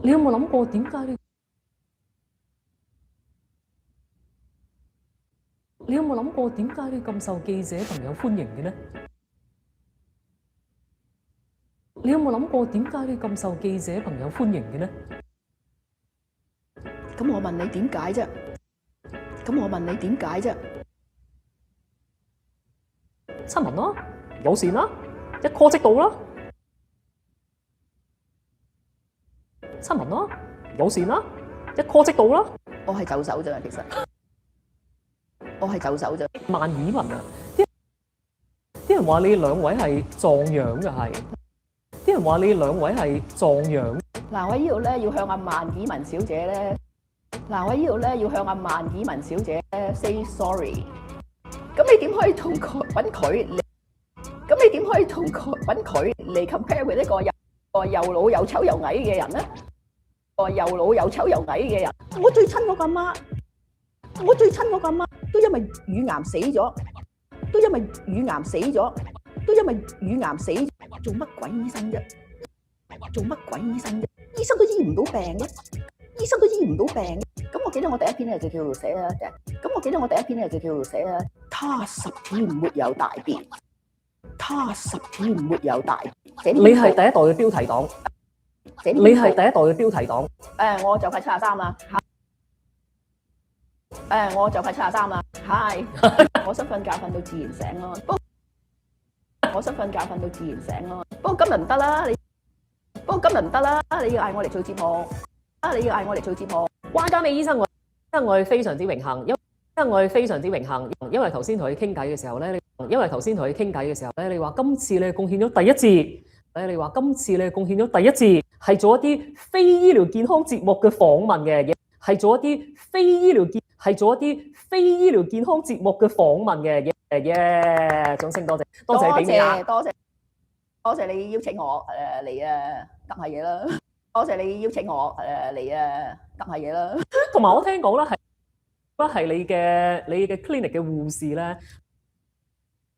你有冇諗過點解你有冇諗過點解你咁受記者朋友歡迎嘅呢？你有冇諗過點解你咁受記者朋友歡迎嘅呢？咁我問你點解啫？咁我問你點解啫？親民啦，友善啦，一 call 即到啦。親民啦，友善啦，一 call 即到啦。我係就手啫，其實我係就手啫。萬耳聞啊！啲人話你兩位係撞樣嘅係，啲人話你兩位係撞樣。嗱，我呢度咧要向阿萬耳聞小姐咧，我呢度咧要向阿萬耳聞小姐咧 say sorry。咁你點可以同佢揾佢嚟？咁你點可以同佢揾佢嚟 compare with 呢個又老又醜又矮嘅人咧？個又老又醜又矮嘅人，我最親我個媽，我最親我個媽都因為乳癌死咗，都因為乳癌死咗，都因為乳癌死咗，做乜鬼醫生啫？做乜鬼醫生啫？醫生都醫唔到病嘅，醫生都醫唔到病嘅。咁我記得我第一篇咧就叫做寫啦，咁我記得我第一篇咧就叫做寫啦。他10天沒有大便，他10天沒有大便。你係第一代嘅標題黨，你係第一代嘅標題黨。我就快73啦。我就快73啦。係，我想瞓覺瞓到自然醒咯。我想瞓覺瞓到自然醒咯。不過今日唔得啦，不過今日唔得啦，你要嗌我嚟做節目，你要嗌我嚟做節目。關家美醫生，我係非常之榮幸，因為我係非常之榮幸，因為頭先同佢傾偈嘅時候咧，你話今次你貢獻咗第一次，你話今次你貢獻咗第一次，係做一啲非醫療健康節目嘅訪問嘅，係做一啲非醫療健康節目嘅訪問嘅，耶！掌聲多謝，多謝俾面啊！多謝你邀請我嚟揼下嘢啦，多謝你邀請我嚟揼下嘢啦。同埋我聽講咧係你嘅 clinic 嘅護士咧，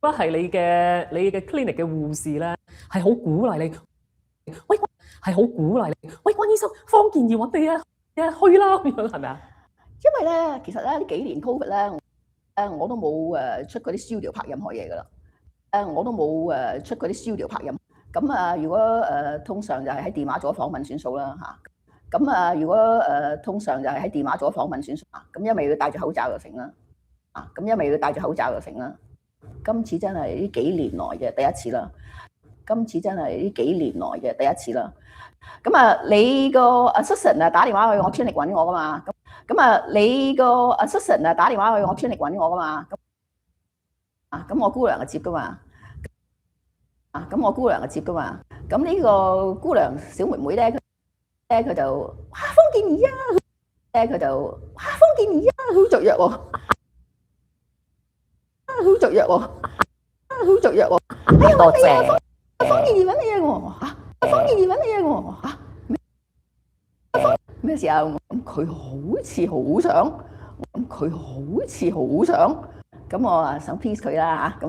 你嘅 clinic 嘅護士咧係好鼓勵你，喂，係好鼓勵你，喂，關醫生，方健儀揾你啊，去啦咁樣係咪啊？因為咧，其實咧呢幾年 Covid 咧，我都冇出嗰啲 studio 拍任何嘢噶啦，我都冇出嗰啲 studio 拍任。咁啊，如果通常就係喺電話做訪問算數啦嚇。咁啊，如果通常就係喺電話做訪問算數啊。咁因為要戴住口罩就成啦。咁因為要戴住口罩就成啦。今次真係呢幾年來嘅第一次啦。今次真係呢幾年來嘅第一次啦。咁啊，你個 assistant 啊打電話去我 clinic 揾我噶嘛？咁啊，你個 assistant 啊打電話去我 clinic 揾我噶嘛？咁我姑娘就接噶嘛？咁我姑娘就接噶嘛？咁呢個姑娘小妹妹咧，佢就方健儀啊，佢就方健儀啊，好雀躍喎，好雀躍喎，好雀躍喎。多謝。方健儀揾你啊我方健儀揾你啊我咩事啊？咁佢好似好想，咁我啊想 please 佢啦嚇，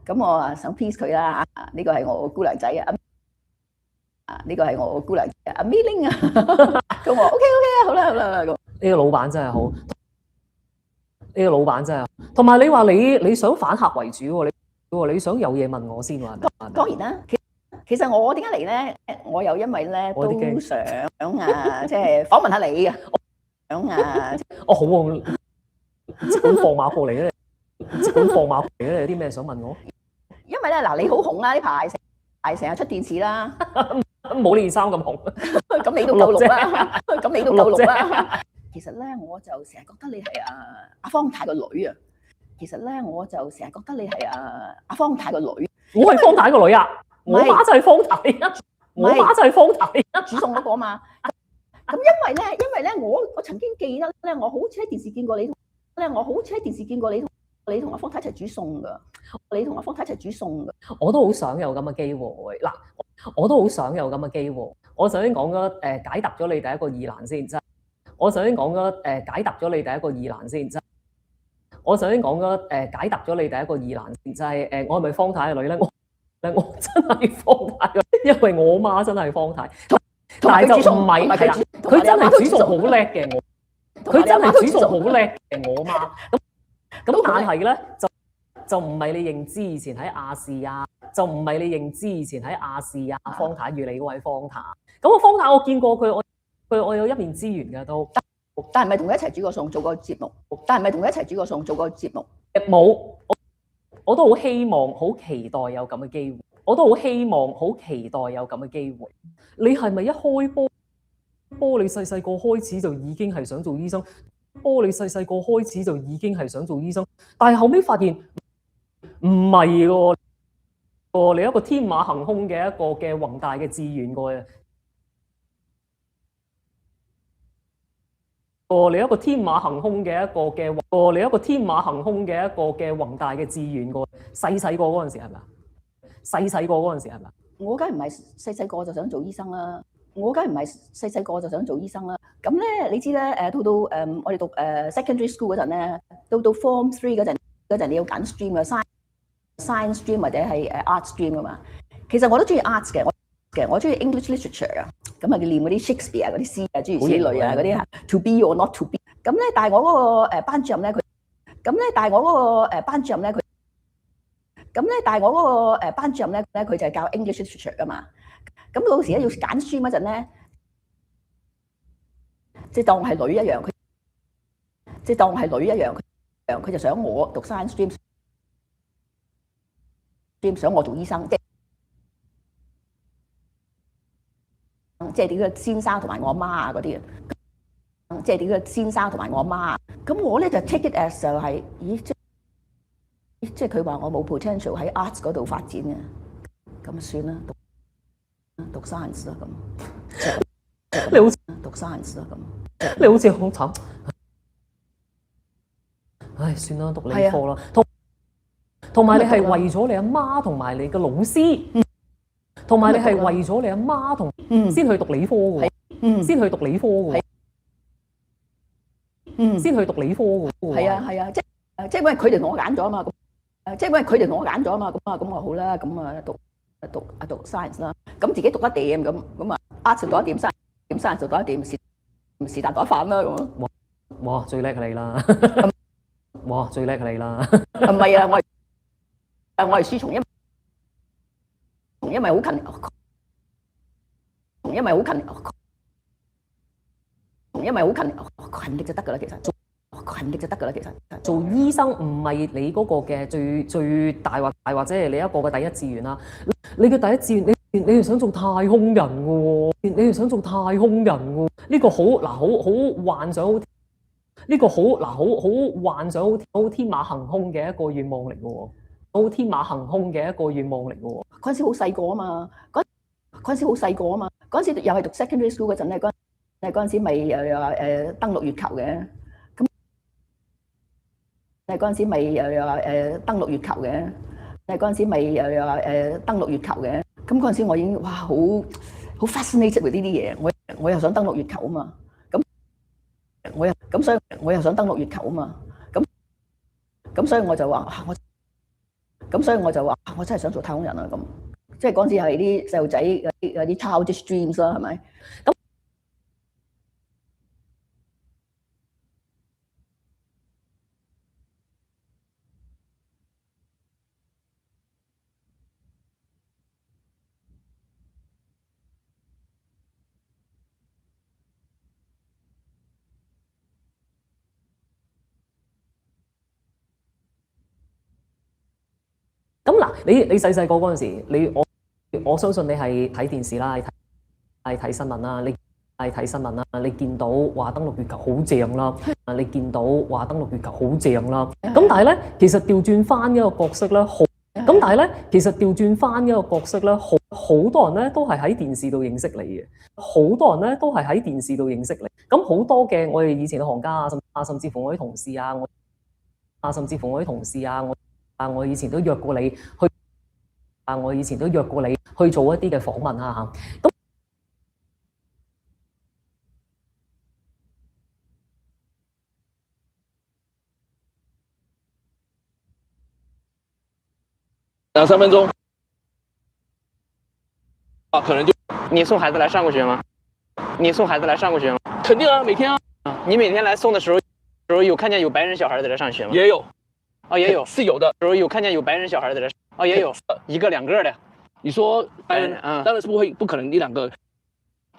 咁我啊想 please 佢啦嚇，呢個係我姑娘仔啊，呢個係我姑娘仔阿 Milling 啊，咁我 OK 啊，好啦咁。呢個老闆真係好，呢個老闆真係，同埋你話你想反客為主喎，你想有嘢問我先喎，當然啦。其實我點解嚟咧？我又因為咧都想即係訪問下你嘅，我好喎，即管放馬過嚟咧，有啲咩想問我？因為咧嗱，你好紅啦呢排，成日出電視啦，冇呢件衫咁紅，咁你都夠綠啦，咁你都夠綠啦。其實咧，我就成日覺得你係阿方太個女啊。其實咧，我就成日覺得你係阿方太個女。我係方太個女啊！我媽就係方太啊！我媽就係方太啊！煮餸嗰個嘛。咁因為咧，我曾經記得咧，我好似喺電視見過你，你同阿方太一齊煮餸噶。我都好想有咁嘅機會。嗱，我都好想有咁嘅機會。我首先講咗解答咗你第一個疑難先，真。我首先講咗解答咗你第一個疑難先，真。我首先講咗解答咗你第一個疑難先，就係我係咪方太嘅女咧？我真係方太嘅，因為我媽真係方太。但係就唔係係啦，佢真係煮餸好叻嘅我，佢真係煮餸好叻嘅我媽。咁但係咧就唔係你認知以前喺亞視啊，就唔係你認知以前喺亞視啊，方太與你嗰位方太。咁我方太我見過佢，我有一面之緣嘅都。但係咪同佢一齊煮過餸做過節目？但係咪同佢一齊煮過餸做過節目？冇，我都好希望、好期待有咁嘅機會。我都好希望、好期待有咁嘅機會。你係咪一開波，你細細個開始就已經係想做醫生？你細細個開始就已經係想做醫生，但係後尾發現唔係喎，你一個天馬行空嘅一個嘅宏大嘅志願嘅。你一個天馬行空嘅一個嘅，你一個天馬行空嘅一個嘅宏大嘅志願個。細個嗰陣時係咪啊？細個嗰陣時係咪啊？我梗係唔係細個就想做醫生啦。我梗係唔係細個就想做醫生啦。咁咧，你知咧，到我哋讀secondary school 嗰陣咧，到 form 3嗰陣你要揀 stream 嘅 science stream 或者係art stream 噶嘛。其實我都中意 arts 嘅，我中意 English literature 啊。咁啊，念嗰啲 Shakespeare 嗰啲詩啊，諸如此類啊，嗰啲 to be or not to be。咁咧，但係我嗰個班主任咧，佢咁咧，但係我嗰個班主任咧，佢咁咧，但係我嗰個班主任咧，佢就係教 English literature 噶嘛。咁到時咧要揀書嗰陣咧，即係當我係女一樣，佢就想我讀 science stream， 想我做醫生，即係點個先生同埋我阿媽啊嗰啲，即係點個先生同埋我阿媽。咁我咧就 take it as 就係，咦，即係佢話我冇 potential 喺 arts 嗰度發展嘅，咁算啦，讀 science 啦咁。你好似讀 science 啦咁。你好似好慘。唉，算啦，讀理科啦。同埋你係為咗你阿媽同埋你嘅老師，同埋你係為咗你阿媽同先去讀理科嘅，先去讀理科嘅，先去讀理科嘅。係啊，即係因為佢哋同我揀咗啊嘛，即係因為佢哋同我揀咗啊嘛，咁我好啦，咁啊讀 science 啦，咁自己讀得掂咁啊 art 讀得掂，science 讀得掂，是但讀一飯啦咁。哇，最叻係你啦！哇，最叻係你啦！唔係啊，我係書蟲，因為好勤，因為好勤力就得㗎啦，其實勤力就得㗎啦，其實做醫生唔係你嗰個嘅最大或者係你一個嘅第一志願啦。你嘅第一志願，你係想做太空人嘅喎，你係想做太空人喎。呢個好幻想，呢個好幻想，好天馬行空嘅一個願望嚟嘅喎，好天馬行空嘅一個願望嚟嘅喎。嗰陣時好細個啊嘛，嗰陣時好細個啊嘛，嗰陣時又係讀 secondary school 嗰陣咧，嗰陣時咪又話登陸月球嘅，咁嗰陣時咪又話登陸月球嘅，嗰陣時咪又話登陸月球嘅，咁嗰陣時我已經哇好 fascinated with 呢啲嘢，我又想登陸月球啊嘛，所以我又想登陸月球啊嘛，咁所以我就話我真係想做太空人啊咁，即係嗰陣時係啲細路仔有啲 childish dreams 啦，係咪？咁嗱，你細細個嗰陣時，我相信你係睇電視啦，係睇新聞啦，你見到話登陸月球好正啦，你見到話登陸月球好正啦。咁但係咧，其實調轉翻一個角色咧，好多人咧都係喺電視度認識你嘅，好多人咧都係喺電視度認識你。咁好多嘅我哋以前嘅行家啊，甚至乎我啲同事啊，我以前都約過你去，做一啲嘅訪問啊嚇。咁2-3分鐘，可能就你送孩子來上過學嗎？你送孩子来上过学吗？肯定啊，每天啊。你每天来送的时候有看见有白人小孩在这上学吗？也有。哦，也有，是有的。有看见有白人小孩在这，哦，也有一个两个的。你说白人，当然是不可能一两个。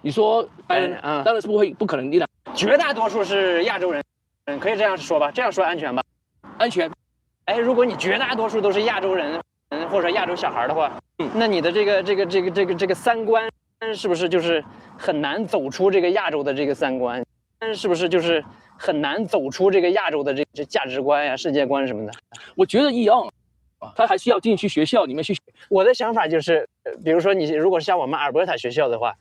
你说白人，当然是不可能一两。绝大多数是亚洲人，可以这样说吧？这样说安全吧？安全。哎，如果你绝大多数都是亚洲人，或者亚洲小孩的话，那你的这个三观是不是就是很难走出这个亚洲的这个三观？是不是就是很难走出这个亚洲的这价值观呀、世界观什么的？我觉得一样，他还是要进去学校里面去。我的想法就是，比如说你如果是像我们阿尔伯塔学校的话，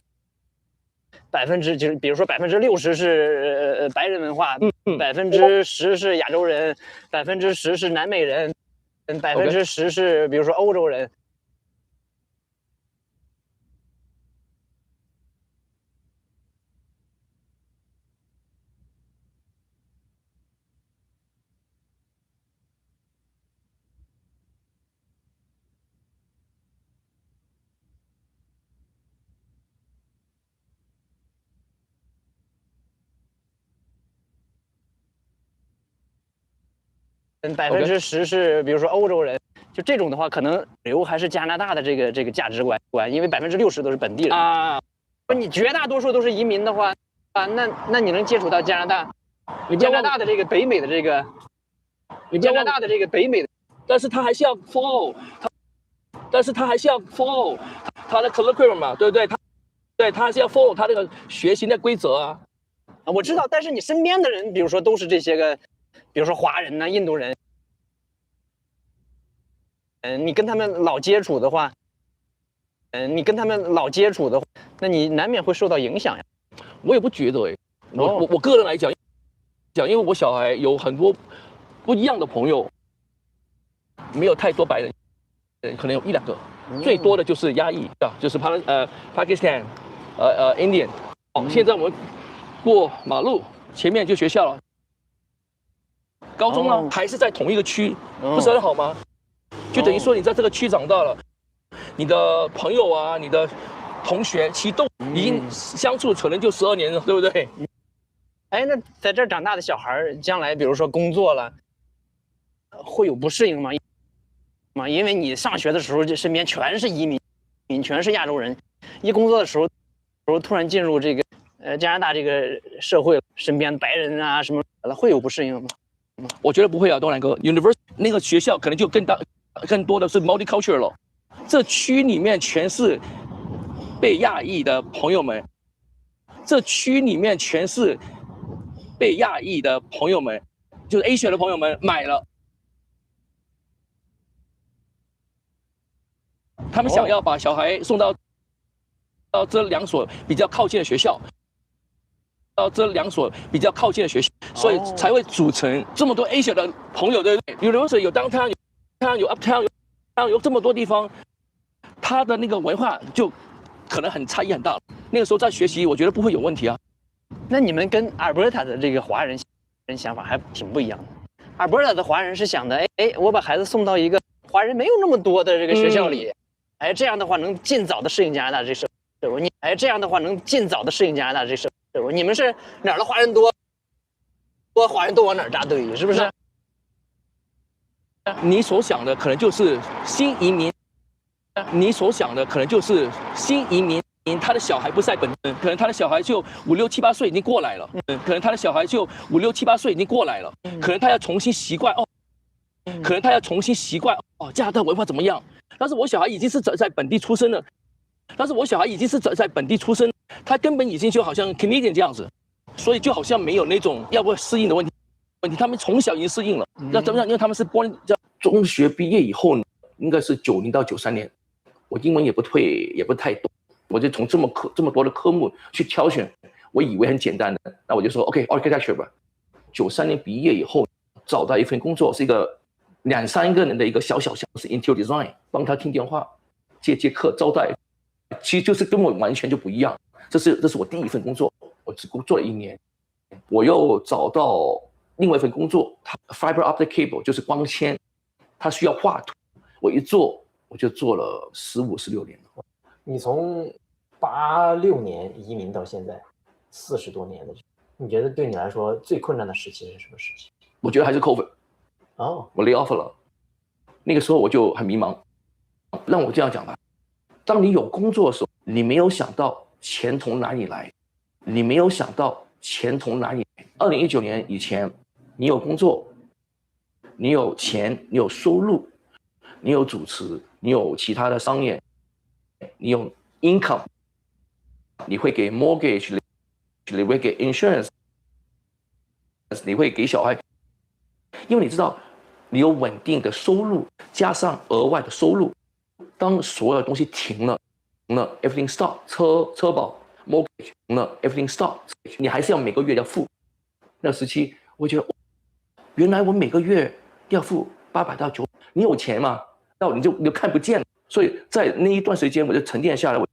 就是比如说60%是白人文化，10%是亚洲人，10%是南美人，10%是比如说欧洲人。10%是比如说欧洲人，就这种的话，可能还是加拿大的这个价值观，因为60%都是本地人啊。你绝大多数都是移民的话，那你能接触到加拿大，加拿大的这个北美的这个，加拿大的这个北美的，但是他还是要 follow 他的 curriculum 嘛，对不对？他还是要 follow 他这个学习的规则啊。我知道，但是你身边的人，比如说都是这些个。比如说华人呐、印度人，你跟他们老接触的话，那你难免会受到影响呀。我也不觉得我个人来讲，因为我小孩有很多不一样的朋友，没有太多白人，可能有一两个，最多的就是亚裔啊，就是Pakistan，Indian。现在我们过马路前面就学校了。高中呢，还是在同一个区，不是很好吗？就等于说你在这个区长大了，你的朋友啊，你的同学其实都已经相处可能就12年了，对不对？哎，那在这儿长大的小孩，将来比如说工作了，会有不适应吗？因为你上学的时候，这身边全是移民，全是亚洲人，一工作的时候突然进入这个加拿大这个社会，身边白人啊什么，会有不适应吗？我觉得不会啊，东南哥 ，University 那个学校可能就更多的是 multicultural 了。这区里面全是被亚裔的朋友们，就是 Asia 的朋友们买了，他们想要把小孩送到这2所比较靠近的学校。所以才会组成这么多 Asia 的朋友，对不对？University 有 downtown， 有 uptown， 有这么多地方，他的那个文化就可能差异很大。那个时候在学习，我觉得不会有问题啊。那你们跟阿尔伯塔的这个华人想法还挺不一样的。阿尔伯塔的华人是想的，我把孩子送到一个华人没有那么多的这个学校里，这样的话能尽早的适应加拿大这社会。你们是哪儿的华人多，华人都往哪儿扎堆，是不是？你所想的可能就是新移民，他的小孩不在本地，可能他的小孩就5、6、7、8岁已经过来了，可能他要重新习惯加拿大文化怎么样？但是我小孩已经是在本地出生了，他根本已经就好像 Canadian 这样子，所以就好像没有那种要不适应的问题。他们从小已经适应了。那怎么样？因为他们是中学毕业以后呢，应该是90到93年，我英文也不太懂，我就从这么多的科目去挑选，我以为很简单的，那我就说 OK architecture 吧。93年毕业以后，找到一份工作，是一个2、3个人的一个小是 interior design， 帮他听电话、接客、招待，其实就是跟我完全就不一样。这是我第一份工作，我只工作了1年，我又找到另外一份工作，它 fiber optic cable 就是光纤，它需要画图，我一做我就做了15、16年了。你从86年移民到现在， 40多年的，你觉得对你来说最困难的时期是什么时期？我觉得还是 COVID。哦，我 lay off 了，那个时候我就很迷茫。让我这样讲吧，当你有工作的时候，你没有想到钱从哪里来，你没有想到钱从哪里来。2019年以前，你有工作，你有钱，你有收入，你有主持，你有其他的商业，你有 income， 你会给 mortgage， 你会给 insurance， 你会给小孩，因为你知道你有稳定的收入，加上额外的收入，当所有东西停了，everything stop， 车保 mortgage 停了 everything stop， 你还是要每个月要付。那时期我觉得，原来我每个月要付800到900，你有钱嘛？到你就看不见了。所以在那一段时间我就沉淀下来，我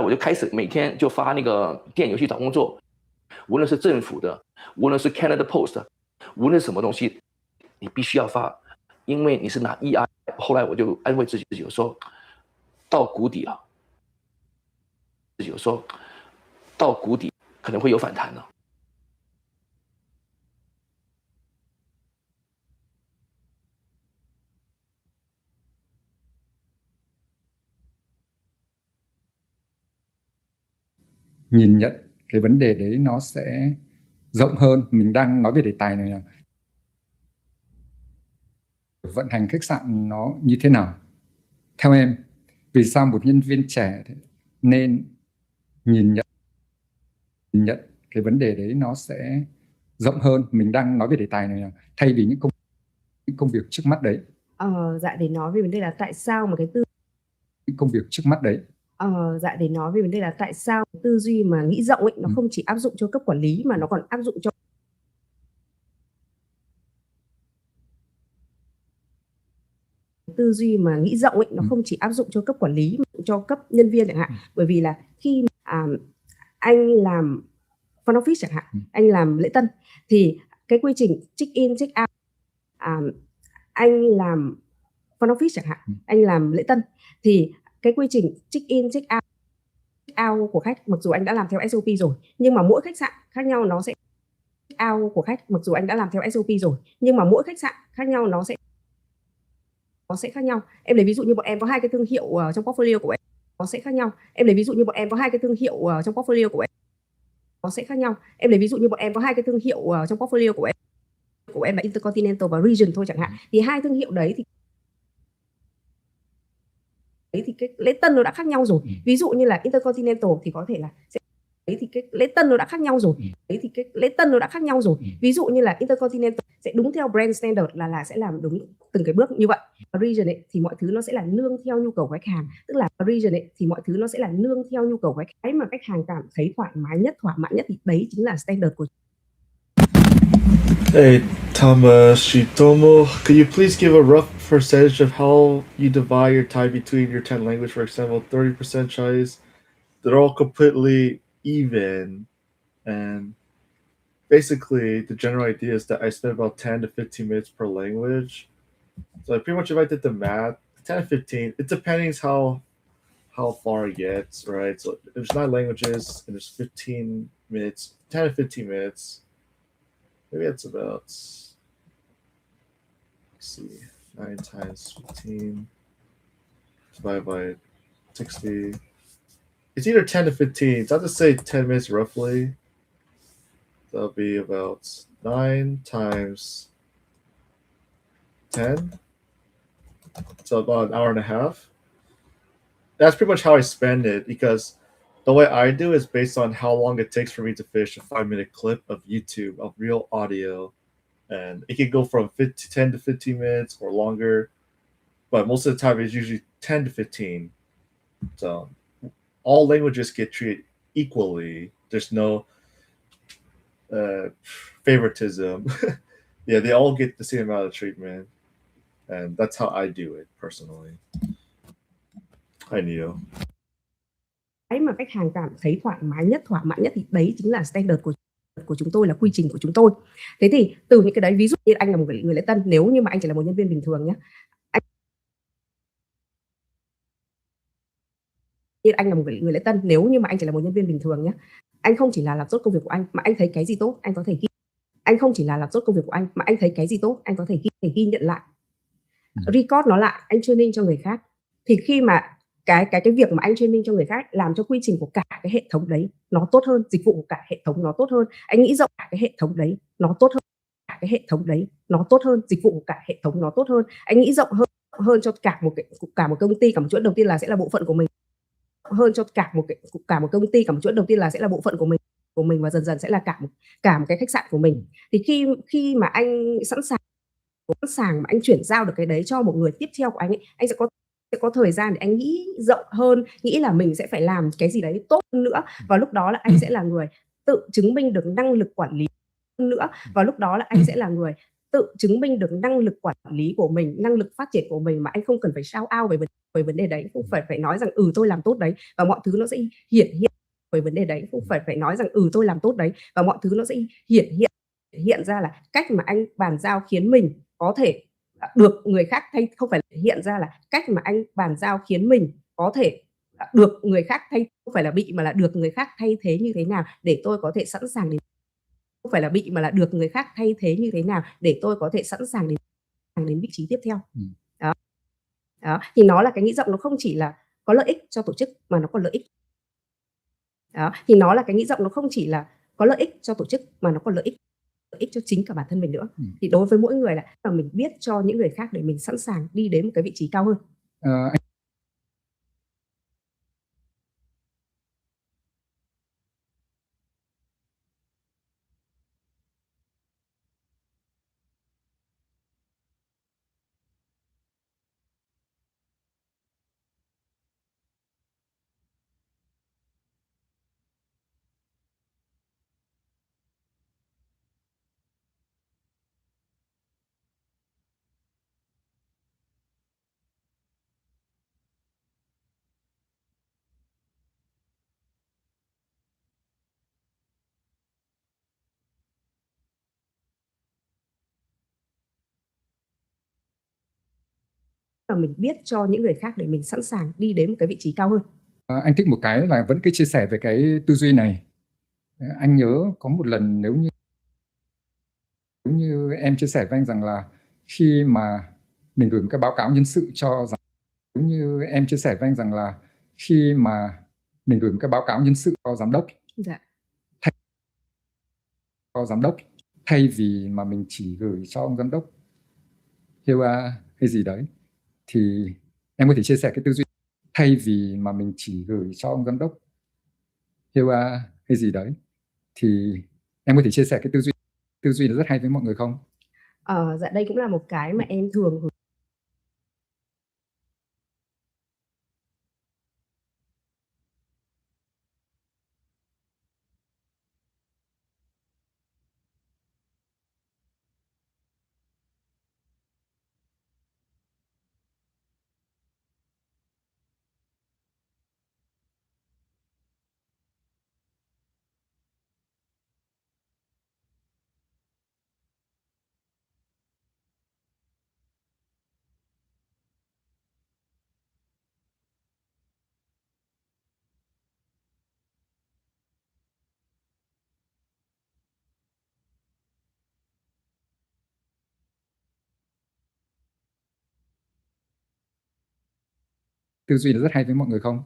就开始每天就发那个电邮去找工作，无论是政府的，无论是 Canada Post， 无论什么东西，你必须要发，因为你是拿 EI。后来我就安慰自己，有时候到谷底了，有时候到谷底可能会有反弹的。nhìn nhận cái vấn đề đấy nó sẽ rộng hơn. Mình đang nói về đề tài này là vận hành khách sạn nó như thế nào. Theo em, vì sao một nhân viên trẻ nên nhìn nhận cái vấn đề đấy nó sẽ rộng hơn. Mình đang nói về đề tài này là thay vì những công việc trước mắt đấy. Dạ, để nói về vấn đề là tại sao mà Những công việc trước mắt đấy. Dạ, để nói về vấn đề là tại sao tư duy mà nghĩ rộng ấy nó không chỉ áp dụng cho cấp quản lý mà nó còn áp dụng cho tư duy mà nghĩ rộng ấy nó không chỉ áp dụng cho cấp quản lý mà cho cấp nhân viên chẳng hạn. Bởi vì là khi anh làm front office chẳng hạn, anh làm lễ tân thì cái quy trình check in check out, anh làm front office chẳng hạn, anh làm lễ tân thì cái quy trình check in check out của khách, mặc dù anh đã làm theo SOP rồi nhưng mà mỗi khách sạn khác nhau nó sẽ check out của khách, mặc dù anh đã làm theo SOP rồi nhưng mà mỗi khách sạn khác nhau nó sẽ khác nhau. Em lấy ví dụ như bọn em có 2 cái thương hiệu trong portfolio của em, nó sẽ khác nhau. Em lấy ví dụ như bọn em có 2 cái thương hiệu trong portfolio của em, nó sẽ khác nhau. Em lấy ví dụ như bọn em có 2 cái thương hiệu trong portfolio của em là Intercontinental và Region thôi chẳng hạn, thì 2 thương hiệu đấy thì cái lễ tân nó đã khác nhau rồi. Ví dụ như là Intercontinental thì có thể là thì cái lễ tân nó đã khác nhau rồi. Thì cái lễ tân nó đã khác nhau rồi. Ví dụ như là Intercontinental sẽ đúng theo brand standard là sẽ làm đúng từng cái bước như vậy. Region ấy thì mọi thứ nó sẽ là nương theo nhu cầu của khách hàng, tức là region ấy thì mọi thứ nó sẽ là nương theo nhu cầu của khách. Cái mà khách hàng cảm thấy thoải mái nhất, thỏa mãn nhất thì đấy chính là standard của. Hey, Tamashitomo, could you please give a rough percentage of how you divide your time between your 10 language? For example, 30% Chinese, they're all completely even. And basically, the general idea is that I spend about 10 to 15 minutes per language. So pretty much if I did the math, 10 to 15, it depends how far it gets, right? So if there's 9 languages and there's 15 minutes, 10 to 15 minutes, maybe it's about, let's see, 9 times 15 divided by 60. It's either 10 to 15. So I'll just say 10 minutes roughly. That'll be about 9 times 10. So about an hour and a half. That's pretty much how I spend it, because the way I do is based on how long it takes for me to finish a 5-minute clip of YouTube of real audio. And it can go from 10 to 15 minutes or longer, but most of the time it's usually 10 to 15. So all languages get treated equally. There's no favoritism. Yeah, they all get the same amount of treatment. And that's how I do it personally. Hi, Neil. Cái mà khách hàng cảm thấy thoải mái nhất, thỏa mãn nhất thì đấy chính là standard của chúng tôi, là quy trình của chúng tôi. Thế thì từ những cái đấy, ví dụ như anh là một người lễ tân, nếu như mà anh chỉ là một nhân viên bình thường nhé, như anh là một người lễ tân, nếu như mà anh chỉ là một nhân viên bình thường nhé, anh không chỉ là làm tốt công việc của anh mà anh thấy cái gì tốt anh có thể ghi, anh không chỉ là làm tốt công việc của anh mà anh thấy cái gì tốt anh có thể ghi nhận lại, record nó lại, anh training cho người khác. Thì khi mà cái việc mà anh training cho người khác làm cho quy trình của cả cái hệ thống đấy nó tốt hơn, dịch vụ của cả hệ thống nó tốt hơn, anh nghĩ rộng cả cái hệ thống đấy nó tốt hơn, cả cái hệ thống đấy nó tốt hơn, dịch vụ của cả hệ thống nó tốt hơn, anh nghĩ rộng hơn cho cả một công ty. Cả một chuỗi đầu tiên là sẽ là bộ phận của mình, hơn cho cả một công ty. Cả một chuỗi đầu tiên là sẽ là bộ phận của mình và dần dần sẽ là cả một cái khách sạn của mình. Thì khi mà anh sẵn sàng mà anh chuyển giao được cái đấy cho một người tiếp theo của anh ấy, anh sẽ có thời gian để anh nghĩ rộng hơn, nghĩ là mình sẽ phải làm cái gì đấy tốt hơn nữa, và lúc đó là anh sẽ là người tự chứng minh được năng lực quản lý hơn nữa, và lúc đó là anh sẽ là người tự chứng minh được năng lực quản lý của mình, năng lực phát triển của mình, mà anh không cần phải shout out về vấn đề đấy, không phải nói rằng tôi làm tốt đấy và mọi thứ nó sẽ hiển hiện về vấn đề đấy, không phải nói rằng tôi làm tốt đấy và mọi thứ nó sẽ hiện ra là cách mà anh bàn giao khiến mình có thể được người khác thay, không phải hiện ra là cách mà anh bàn giao khiến mình có thể được người khác thay, không phải là bị mà là được người khác thay thế như thế nào để tôi có thể sẵn sàng đến, không phải là bị mà là được người khác thay thế như thế nào để tôi có thể sẵn sàng đến vị trí tiếp theo. Đó thì nó là cái nghĩ rộng, nó không chỉ là có lợi ích cho tổ chức mà nó còn lợi ích. Đó thì nó là cái nghĩ rộng, nó không chỉ là có lợi ích cho tổ chức mà nó còn lợi ích cho chính cả bản thân mình nữa. Thì đối với mỗi người là mình biết cho những người khác để mình sẵn sàng đi đến một cái vị trí cao hơn. Và mình biết cho những người khác để mình sẵn sàng đi đến một cái vị trí cao hơn. Anh thích một cái là vẫn cái chia sẻ về cái tư duy này. Anh nhớ có một lần nếu như em chia sẻ với anh rằng là khi mà mình gửi một cái báo cáo nhân sự cho giống như em chia sẻ với anh rằng là khi mà mình gửi một cái báo cáo nhân sự cho giám đốc, thay vì mà mình chỉ gửi cho ông giám đốc HEWA hay gì đấy, thì em có thể chia sẻ cái tư duy thay vì mà mình chỉ gửi cho ông giám đốc HEWA hay gì đấy, thì em có thể chia sẻ cái tư duy nó rất hay với mọi người không? Dạ đây cũng là một cái mà em thường Tư duy nó rất hay với mọi người không?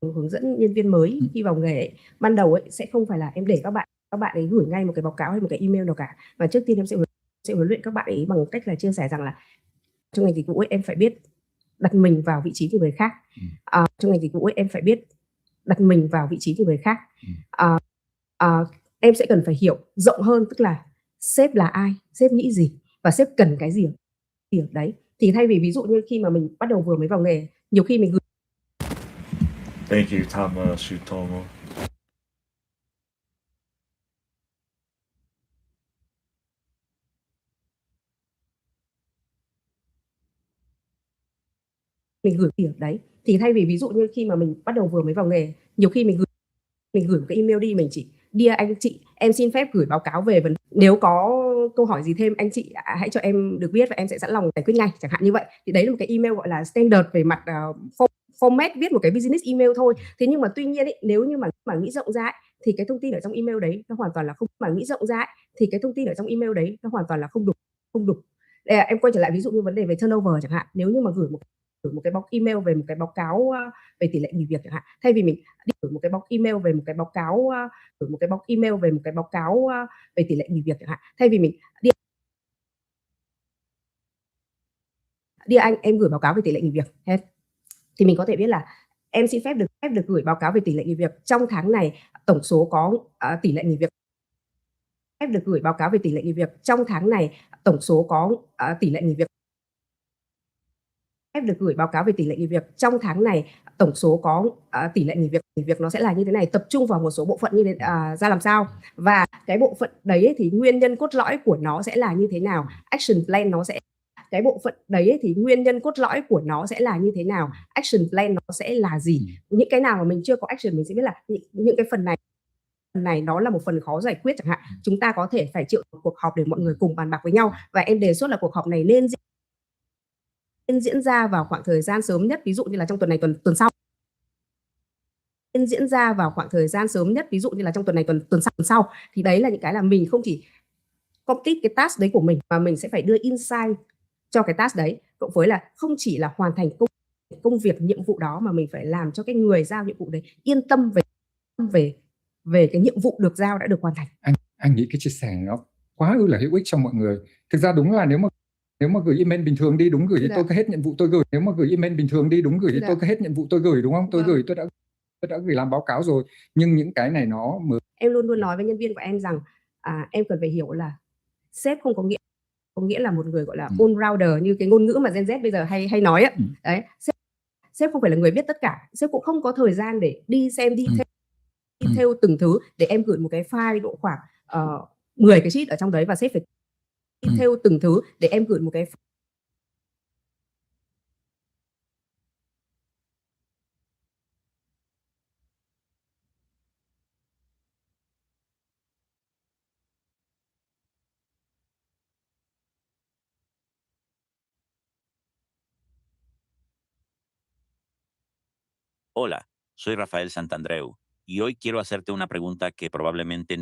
hướng dẫn nhân viên mới khi vào nghề ban đầu ấy sẽ không phải là em để các bạn ấy gửi ngay một cái báo cáo hay một cái email nào cả, mà trước tiên em sẽ huấn luyện các bạn ấy bằng cách là chia sẻ rằng là trong ngành dịch vụ ấy em phải biết đặt mình vào vị trí của người khác. Trong ngành dịch vụ ấy em phải biết đặt mình vào vị trí của người khác. Em sẽ cần phải hiểu rộng hơn, tức là sếp là ai, sếp nghĩ gì và sếp cần cái gì ở đấy. Thì thay vì ví dụ như khi mà mình bắt đầu vừa mới vào nghề, nhiều khi mình gửi Thank you, Tsutomu. ở đấy. Thì thay vì ví dụ như khi mà mình bắt đầu vừa mới vào nghề, nhiều khi mình gửi một cái email đi, mình chỉ Dear anh chị, em xin phép gửi báo cáo về nếu có câu hỏi gì thêm anh chị hãy cho em được biết và em sẽ sẵn lòng giải quyết ngay, chẳng hạn như vậy. Thì đấy là một cái email gọi là standard về mặt format viết một cái business email thôi. Thế nhưng mà tuy nhiên ấy, nếu như mà nghĩ rộng ra ấy, thì cái thông tin ở trong email đấy nó hoàn toàn là không, mà nghĩ rộng ra ấy, thì cái thông tin ở trong email đấy nó hoàn toàn là không đủ. Đây là em quay trở lại ví dụ như vấn đề về turnover chẳng hạn. Nếu như mà gửi một cái box email về một cái báo cáo về tỷ lệ nghỉ việc chẳng hạn, thay vì mình gửi một cái box email về một cái báo cáo về tỷ lệ nghỉ việc chẳng hạn, thay vì mình đi anh em gửi báo cáo về tỷ lệ nghỉ việc hết, thì mình có thể biết là em xin phép được gửi báo cáo về tỷ lệ nghỉ việc trong tháng này, tổng số có tỷ lệ nghỉ việc, phép được gửi báo cáo về tỷ lệ nghỉ việc trong tháng này, tổng số có tỷ lệ nghỉ việc, phép được gửi báo cáo về tỷ lệ nghỉ việc trong tháng này, tổng số có tỷ lệ nghỉ việc nó sẽ là như thế này, tập trung vào một số bộ phận như thế ra làm sao, và cái bộ phận đấy ấy, thì nguyên nhân cốt lõi của nó sẽ là như thế nào, action plan nó sẽ, cái bộ phận đấy ấy, thì nguyên nhân cốt lõi của nó sẽ là như thế nào, action plan nó sẽ là gì. Những cái nào mà mình chưa có action mình sẽ biết là những cái phần này nó là một phần khó giải quyết chẳng hạn, chúng ta có thể phải triệu một cuộc họp để mọi người cùng bàn bạc với nhau, và em đề xuất là cuộc họp này nên diễn ra vào khoảng thời gian sớm nhất, ví dụ như là trong tuần này, tuần sau, nên diễn ra vào khoảng thời gian sớm nhất, ví dụ như là trong tuần này, tuần sau. Thì đấy là những cái là mình không chỉ complete cái task đấy của mình, mà mình sẽ phải đưa insight cho cái task đấy, cộng với là không chỉ là hoàn thành công việc nhiệm vụ đó, mà mình phải làm cho cái người giao nhiệm vụ đấy yên tâm về cái nhiệm vụ được giao đã được hoàn thành. Anh nghĩ cái chia sẻ nó quá là hữu ích cho mọi người. Thực ra đúng là nếu mà gửi email bình thường đi, đúng gửi thì tôi có hết nhiệm vụ tôi gửi. Nếu mà gửi email bình thường đi, đúng gửi thì tôi có hết nhiệm vụ tôi gửi, đúng không? Tôi gửi, tôi đã gửi làm báo cáo rồi. Nhưng những cái này nó mới. Em luôn luôn nói với nhân viên của em rằng em cần phải hiểu là sếp không có nghĩa là một người gọi là all-rounder như cái ngôn ngữ mà Gen Z bây giờ hay nói á. Đấy, sếp không phải là người biết tất cả. Sếp cũng không có thời gian để đi xem đi theo từng thứ, để em gửi một cái file độ khoảng 10 cái sheet ở trong đấy, và sếp phải đi theo từng thứ để em gửi một cái Hola, soy Rafael Santandreu y hoy quiero hacerte una pregunta que probablemente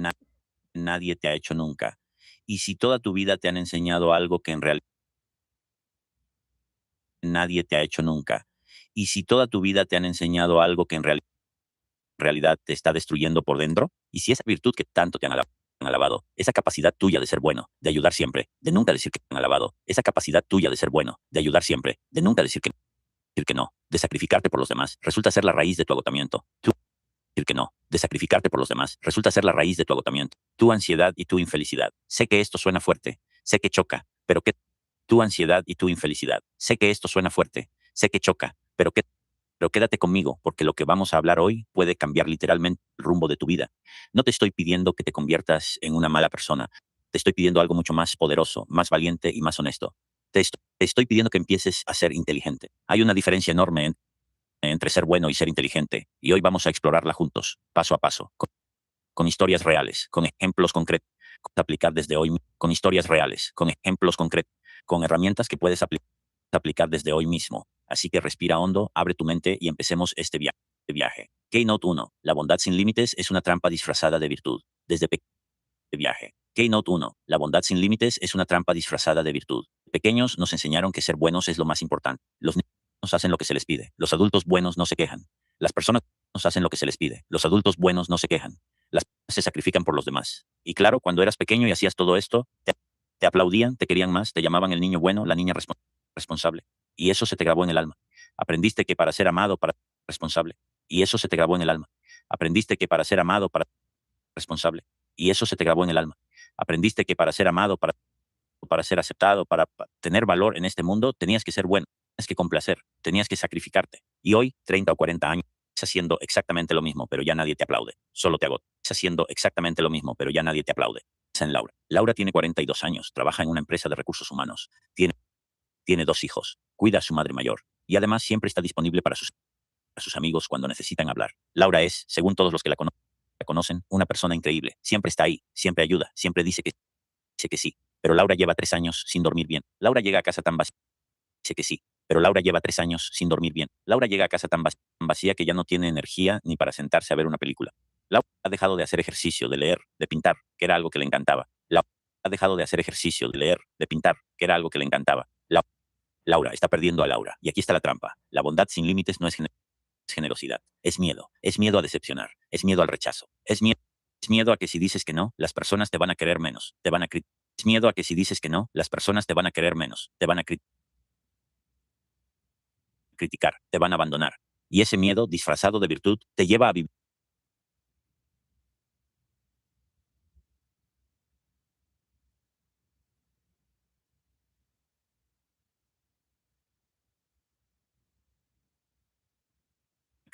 nadie te ha hecho nunca. Y si toda tu vida te han enseñado algo que en realidad nadie te ha hecho nunca, y si toda tu vida te han enseñado algo que en realidad te está destruyendo por dentro, y si esa virtud que tanto te han alabado, esa capacidad tuya de ser bueno, de ayudar siempre, de nunca decir que te han alabado, esa capacidad tuya de ser bueno, de ayudar siempre, de nunca decir que no, de sacrificarte por los demás, resulta ser la raíz de tu agotamiento. Decir que no, de sacrificarte por los demás, resulta ser la raíz de tu agotamiento, tu ansiedad y tu infelicidad. Sé que esto suena fuerte, sé que choca, pero que tu ansiedad y tu infelicidad. Sé que esto suena fuerte, sé que choca, pero quédate conmigo, porque lo que vamos a hablar hoy puede cambiar literalmente el rumbo de tu vida. No te estoy pidiendo que te conviertas en una mala persona, te estoy pidiendo algo mucho más poderoso, más valiente y más honesto. Te estoy pidiendo que empieces a ser inteligente. Hay una diferencia enorme entre ser bueno y ser inteligente, y hoy vamos a explorarla juntos, paso a paso, con historias reales, con ejemplos concretos, aplicar desde hoy, con historias reales, con ejemplos concretos, con herramientas que puedes aplicar desde hoy mismo. Así que respira hondo, abre tu mente y empecemos este viaje. Keynote 1. La bondad sin límites es una trampa disfrazada de virtud. Desde viaje. Keynote 1. La bondad sin límites es una trampa disfrazada de virtud. Pequeños nos enseñaron que ser buenos es lo más importante. Los niños hacen lo que se les pide. Los adultos buenos no se quejan. Las personas hacen lo que se les pide. Los adultos buenos no se quejan. Las personas se sacrifican por los demás. Y claro, cuando eras pequeño y hacías todo esto, te aplaudían, te querían más, te llamaban el niño bueno, la niña responsable. Y eso se te grabó en el alma. Aprendiste que para ser amado, para ser responsable. Y eso se te grabó en el alma. Aprendiste que para ser amado, para ser responsable. Y eso se te grabó en el alma. Aprendiste que para ser amado, para ser aceptado, para tener valor en este mundo, tenías que ser bueno, tenías que complacer, tenías que sacrificarte. Y hoy, 30 o 40 años, estás haciendo exactamente lo mismo, pero ya nadie te aplaude. Solo te agota. Estás haciendo exactamente lo mismo, pero ya nadie te aplaude. Piensa en Laura. Laura tiene 42 años, trabaja en una empresa de recursos humanos, tiene 2 hijos, cuida a su madre mayor y además siempre está disponible para sus amigos cuando necesitan hablar. Laura es, según todos los que la conocen, una persona increíble. Siempre está ahí, siempre ayuda, siempre dice que sí. Pero Laura lleva 3 años sin dormir bien. Laura llega a casa tan vacía, dice que sí. Pero Laura lleva 3 años sin dormir bien. Laura llega a casa tan vacía que ya no tiene energía ni para sentarse a ver una película. Laura ha dejado de hacer ejercicio, de leer, de pintar, que era algo que le encantaba. Laura ha dejado de hacer ejercicio, de leer, de pintar, que era algo que le encantaba. Laura está perdiendo a Laura. Y aquí está la trampa. La bondad sin límites no es generosidad. Es miedo. Es miedo a decepcionar. Es miedo al rechazo. Es miedo a que si dices que no, las personas te van a querer menos. Te van a criticar. Es miedo a que si dices que no, las personas te van a querer menos. Te van a criticar. Te van a abandonar. Y ese miedo, disfrazado de virtud, te lleva a vivir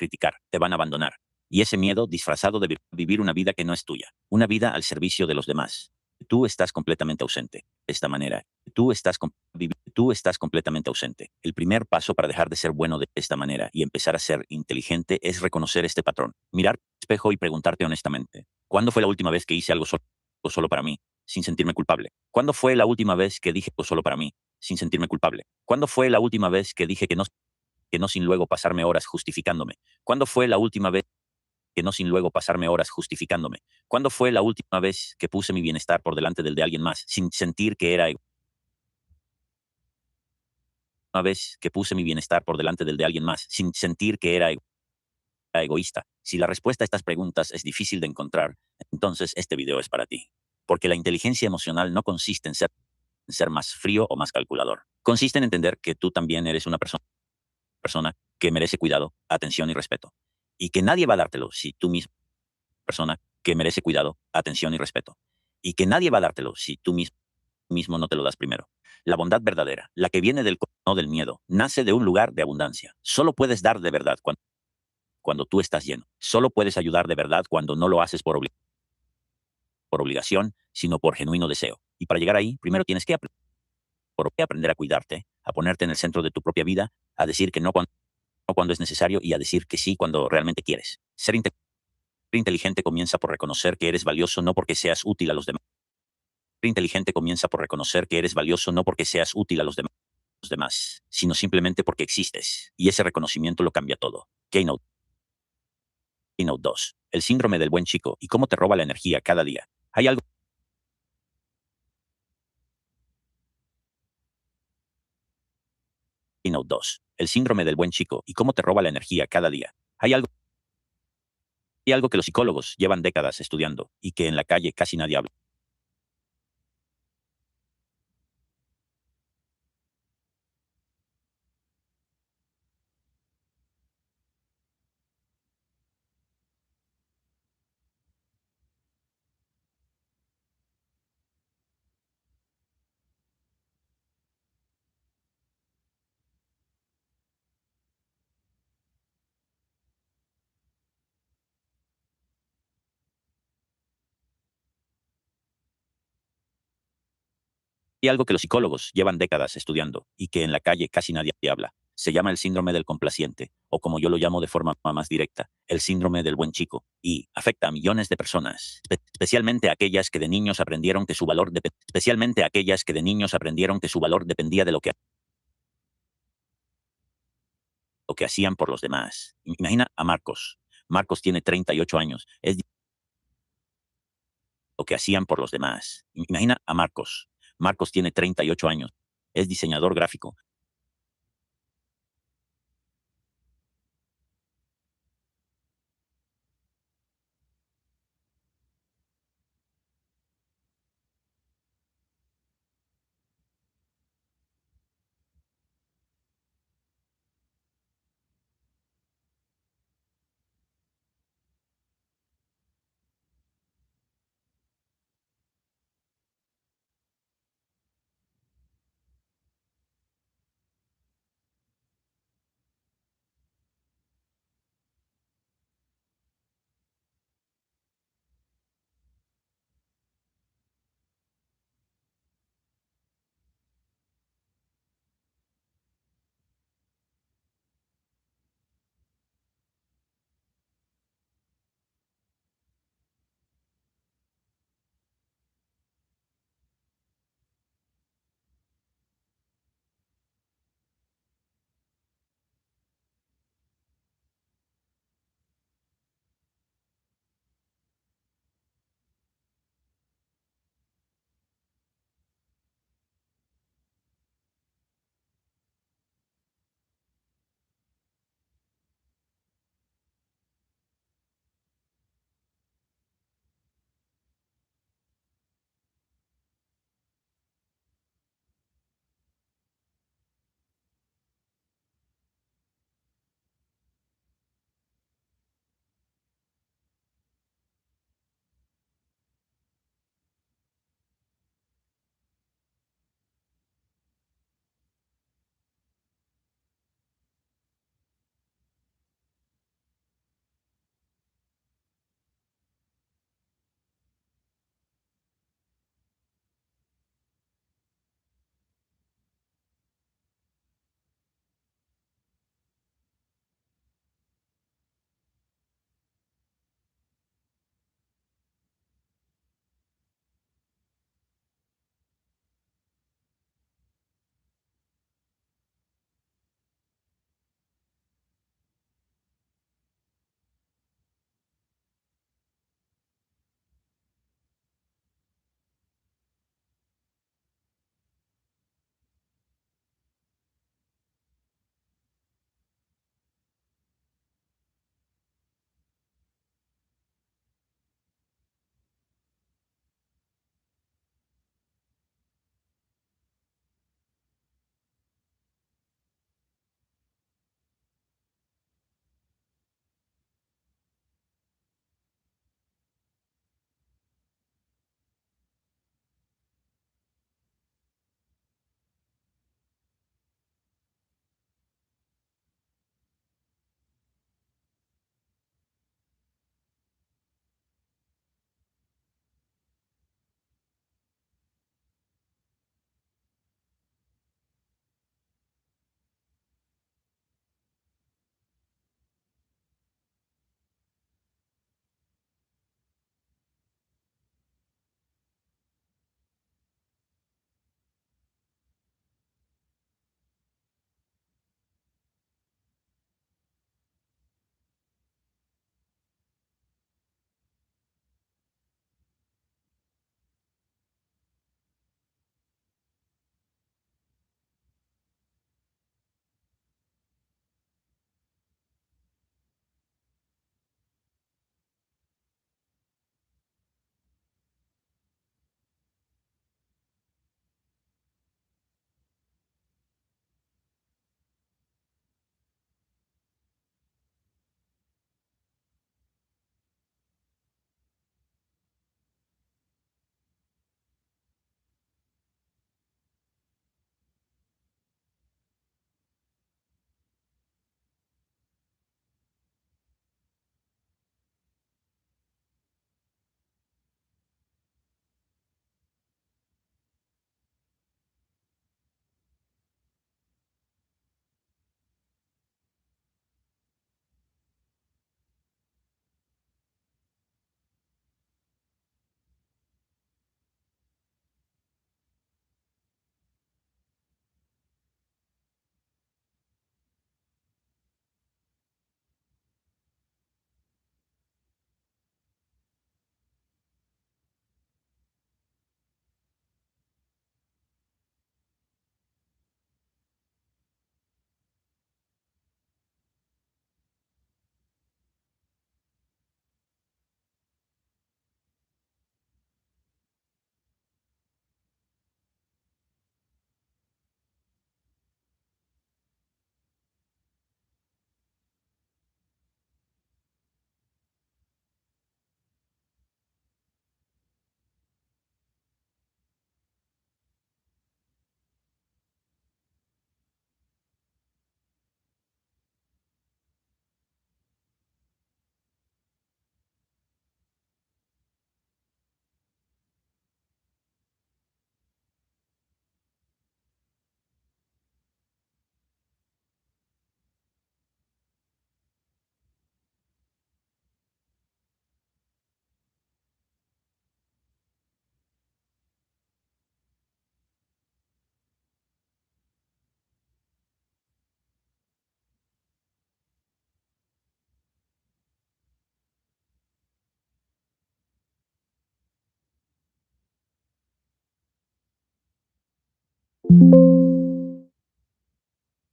criticar, te van a abandonar. Y ese miedo disfrazado de vivir una vida que no es tuya, una vida al servicio de los demás. Tú estás completamente ausente. De esta manera, tú estás completamente ausente. El primer paso para dejar de ser bueno de esta manera y empezar a ser inteligente es reconocer este patrón. Mirar al espejo y preguntarte honestamente, ¿cuándo fue la última vez que hice algo solo para mí, sin sentirme culpable? ¿Cuándo fue la última vez que dije algo solo para mí, sin sentirme culpable? ¿Cuándo fue la última vez que dije que no sin luego pasarme horas justificándome? ¿Cuándo fue la última vez que no sin luego pasarme horas justificándome? ¿Cuándo fue la última vez que puse mi bienestar por delante del de alguien más sin sentir que era una vez que puse mi bienestar por delante del de alguien más sin sentir que era egoísta? Si la respuesta a estas preguntas es difícil de encontrar, entonces este video es para ti. Porque la inteligencia emocional no consiste en ser más frío o más calculador. Consiste en entender que tú también eres una persona que merece cuidado, atención y respeto. Y que nadie va a dártelo si tú mismo persona que merece cuidado, atención y respeto. Y que nadie va a dártelo si tú mismo no te lo das primero. La bondad verdadera, la que viene del no del miedo, nace de un lugar de abundancia. Solo puedes dar de verdad cuando tú estás lleno. Solo puedes ayudar de verdad cuando no lo haces por obligación, sino por genuino deseo. Y para llegar ahí, primero tienes que aprender a cuidarte, a ponerte en el centro de tu propia vida, a decir que no cuando es necesario y a decir que sí cuando realmente quieres. Ser inteligente comienza por reconocer que eres valioso no porque seas útil a los demás. Ser inteligente comienza por reconocer que eres valioso no porque seas útil a los demás, sino simplemente porque existes. Y ese reconocimiento lo cambia todo. Keynote 2. El síndrome del buen chico y cómo te roba la energía cada día. Hay algo. Keynote 2. El síndrome del buen chico y cómo te roba la energía cada día. Hay algo que los psicólogos llevan décadas estudiando y que en la calle casi nadie habla. Hay algo que los psicólogos llevan décadas estudiando y que en la calle casi nadie habla. Se llama el síndrome del complaciente, o como yo lo llamo de forma más directa, el síndrome del buen chico, y afecta a millones de personas, especialmente aquellas que de niños aprendieron que su valor dependía de lo que hacían por los demás. Imagina a Marcos. Marcos tiene 38 años. Es lo que hacían por los demás. Imagina a Marcos. Marcos tiene 38 años. Es diseñador gráfico.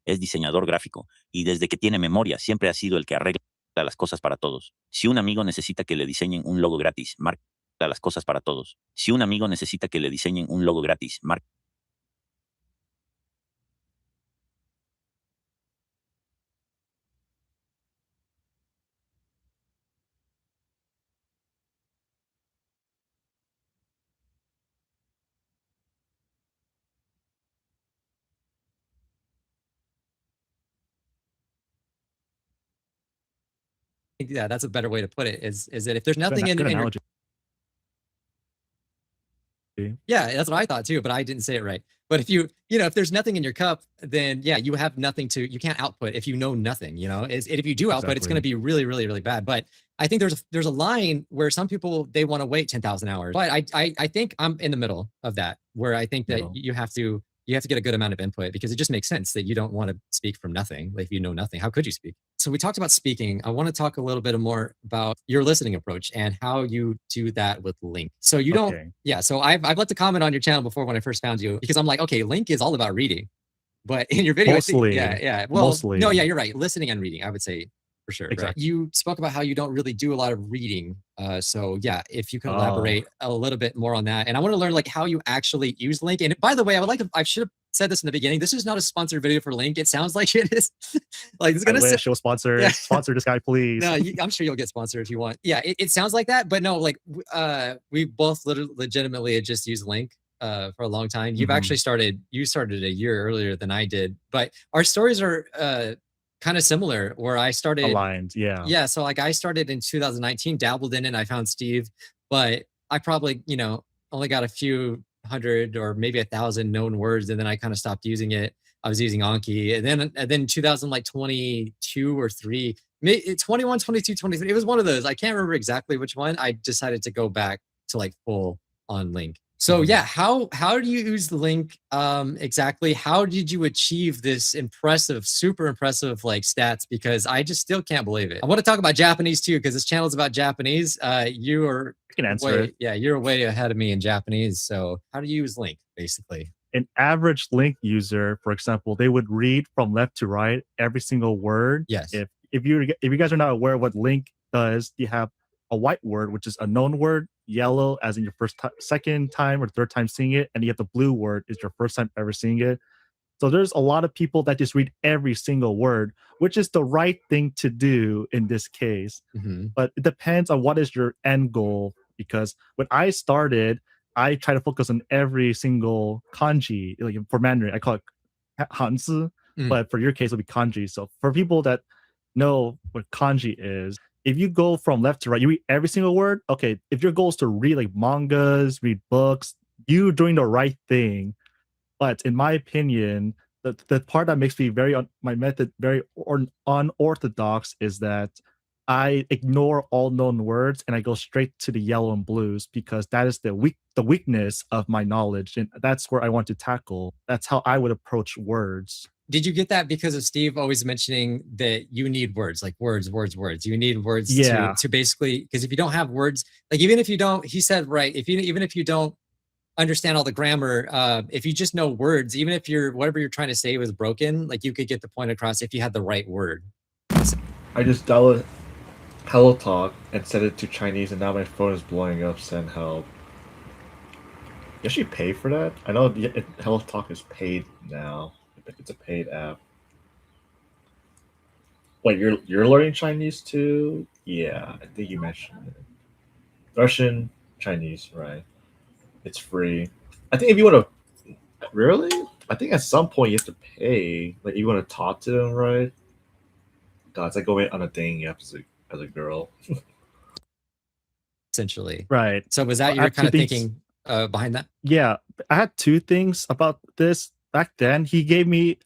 Es diseñador gráfico y desde que tiene memoria siempre ha sido el que arregla las cosas para todos. Si un amigo necesita que le diseñen un logo gratis, marca las cosas para todos. Si un amigo necesita que le diseñen un logo gratis, marca. Yeah, that's a better way to put it. Is that if there's nothing in your analogy. yeah, that's what I thought too, but I didn't say it right. But if if there's nothing in your cup, then yeah, you have nothing you can't output if you know nothing, if you do output, it's going to be really, really, really bad. But I think there's a line where some people, they want to wait 10,000 hours, but I think I'm in the middle of that, where I think that you have to get a good amount of input, because it just makes sense that you don't want to speak from nothing. Like, if you know nothing, how could you speak? So we talked about speaking. I want to talk a little bit more about your listening approach and how you do that with LingQ. So you don't, Okay. yeah. So I've left a comment on your channel before when I first found you, because I'm like, okay, LingQ is all about reading, but in your video, I think, Mostly. yeah. Well, Mostly. no, yeah, you're right. Listening and reading, I would say, for sure. Exactly. Right? You spoke about how you don't really do a lot of reading. So yeah, if you could elaborate a little bit more on that. And I want to learn like how you actually use LingQ. And by the way, I should have said this in the beginning. This is not a sponsored video for LingQ. It sounds like it is. Like, it's gonna wish it was sponsored. Yeah. Sponsor this guy, please. No, I'm sure you'll get sponsored if you want. Yeah, it sounds like that, but no, like we both legitimately had just used LingQ for a long time. You've actually started a year earlier than I did, but our stories are kind of similar, where I started Aligned, yeah. Yeah, so like I started in 2019, dabbled in it, and I found Steve, but I probably, only got a few hundred or maybe 1,000 known words, and then I kind of stopped using it. I was using Anki, and then 2022 or 3, 21, 22, 23. It was one of those. I can't remember exactly which one. I decided to go back to like full on LingQ. So yeah, how do you use the LingQ exactly? How did you achieve this super impressive like stats? Because I just still can't believe it. I want to talk about Japanese too, because this channel is about Japanese. You are can answer it. Yeah, you're way ahead of me in Japanese. So how do you use LingQ basically? An average LingQ user, for example, they would read from left to right every single word. Yes. If you guys are not aware of what LingQ does, you have a white word, which is a known word, yellow as in your second time or third time seeing it, and you have the blue word is your first time ever seeing it. So there's a lot of people that just read every single word, which is the right thing to do in this case. But it depends on what is your end goal, because when I started, I try to focus on every single kanji. Like for Mandarin, I call it hanzi, but for your case, it'll be kanji. So for people that know what kanji is, if you go from left to right, you read every single word. Okay, if your goal is to read like mangas, read books, you're doing the right thing. But in my opinion, the part that makes me my method very unorthodox is that I ignore all known words and I go straight to the yellow and blues, because that is the weakness of my knowledge, and that's where I want to tackle. That's how I would approach words. Did you get that because of Steve always mentioning that you need words, like words? You need words to basically, because if you don't have words, like even if you don't, he said, right, even if you don't understand all the grammar, if you just know words, even if whatever you're trying to say was broken, like you could get the point across if you had the right word. I just downloaded Hello Talk and set it to Chinese, and now my phone is blowing up. Send help. You actually pay for that? I know Hello Talk is paid now. It's a paid app. Wait, you're learning Chinese too? Yeah, I think you mentioned it. Russian, Chinese, right? It's free. I think if you want to, really? I think at some point you have to pay. Like you want to talk to them, right? God, it's like going on a dating app as a girl. Essentially, right. So was that your kind of thinking behind that? Yeah, I had two things about this. Back then, he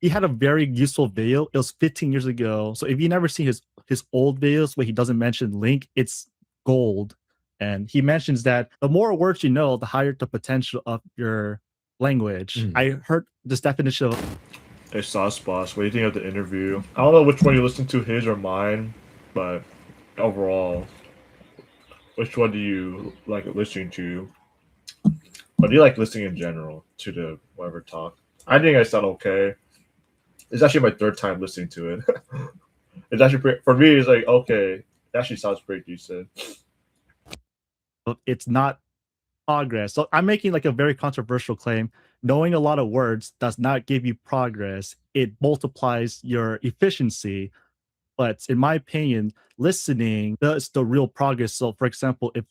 had a very useful video. It was 15 years ago. So if you never see his old videos where he doesn't mention LingQ, it's gold. And he mentions that the more words you know, the higher the potential of your language. I heard this definition of... Hey, Sauce Boss, what do you think of the interview? I don't know which one you listen to, his or mine, but overall, which one do you like listening to? Or do you like listening in general to the whatever talk? I think I sound okay. It's actually my third time listening to it. It's actually for me. It's like okay, it actually sounds pretty decent. It's not progress. So I'm making like a very controversial claim. Knowing a lot of words does not give you progress. It multiplies your efficiency. But in my opinion, listening does the real progress. So for example, if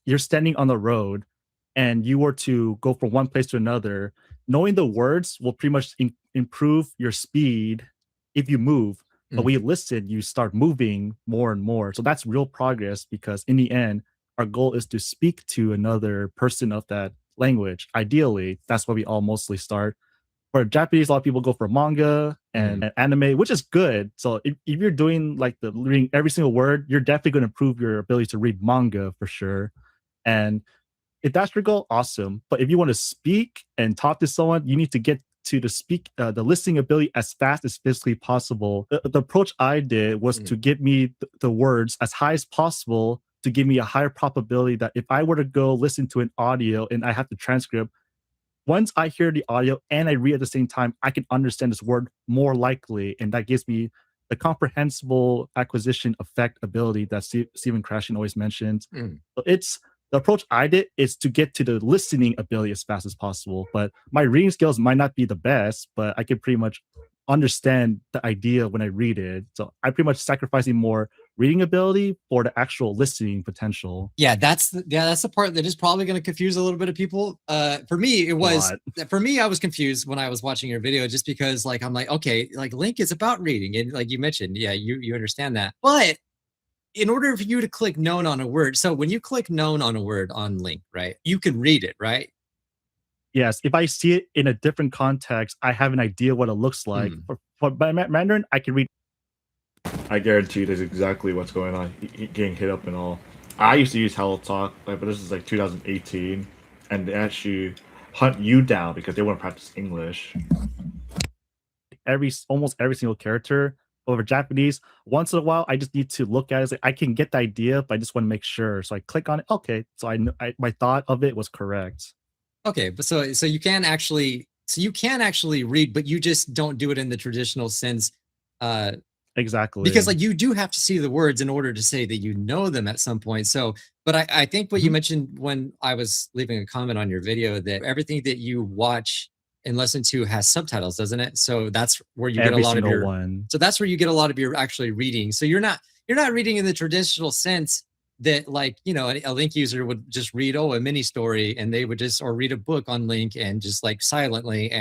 you're standing on the road and you were to go from one place to another, knowing the words will pretty much improve your speed if you move. But when you listen, you start moving more and more. So that's real progress because in the end, our goal is to speak to another person of that language. Ideally, that's where we all mostly start. For Japanese, a lot of people go for manga and anime, which is good. So if you're doing like the reading every single word, you're definitely going to improve your ability to read manga for sure. And if that's your goal, awesome. But if you want to speak and talk to someone, you need to get to the listening ability as fast as physically possible. The approach I did was to give me the words as high as possible to give me a higher probability that if I were to go listen to an audio and I have the transcript, once I hear the audio and I read at the same time, I can understand this word more likely. And that gives me the comprehensible acquisition effect ability that Stephen Krashen always mentions. So it's the approach I did is to get to the listening ability as fast as possible. But my reading skills might not be the best, but I can pretty much understand the idea when I read it. So I pretty much sacrificing more reading ability for the actual listening potential. Yeah, that's the part that is probably going to confuse a little bit of people. For me, I was confused when I was watching your video, just because like I'm like, okay, like LingQ is about reading, and like you mentioned, yeah, you understand that, but in order for you to click known on a word, so when you click known on a word on LingQ, right, you can read it, right? Yes, if I see it in a different context, I have an idea what it looks like. For Mandarin, I can read. I guarantee that's exactly what's going on. Getting hit up and all. I used to use Hello Talk, but this is like 2018, and they actually hunt you down because they want to practice English. Almost every single character. Over Japanese, once in a while, I just need to look at it. Like, I can get the idea, but I just want to make sure. So I click on it. Okay, so my thought of it was correct. Okay, but so you can actually read, but you just don't do it in the traditional sense. Exactly. Because like you do have to see the words in order to say that you know them at some point. So, but I think what you mentioned when I was leaving a comment on your video, that everything that you watch and listen to has subtitles, doesn't it? So that's where you get a lot of your one. So that's where you get a lot of your actually reading. So you're not reading in the traditional sense that, like, you know, a LingQ user would just read a mini story, and they would just, or read a book on LingQ and just like silently,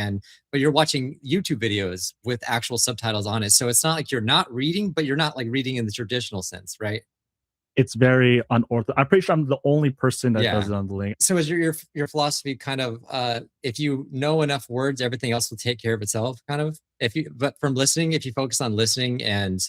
but you're watching YouTube videos with actual subtitles on it. So it's not like you're not reading, but you're not like reading in the traditional sense, right? It's very unorthodox. I'm pretty sure I'm the only person that does it on the LingQ. So is your philosophy kind of, if you know enough words, everything else will take care of itself, kind of? But from listening, if you focus on listening and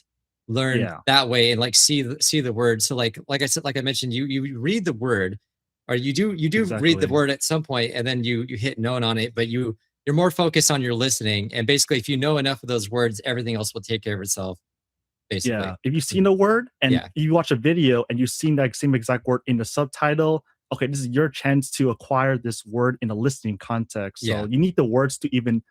learn that way, and like see the word. So like I said, like I mentioned, you read the word, or you do read the word at some point, and then you hit known on it, but you're more focused on your listening. And basically, if you know enough of those words, everything else will take care of itself. Basically. Yeah, if you've seen a word and you watch a video and you've seen that same exact word in the subtitle, okay, this is your chance to acquire this word in a listening context. So you need the words to even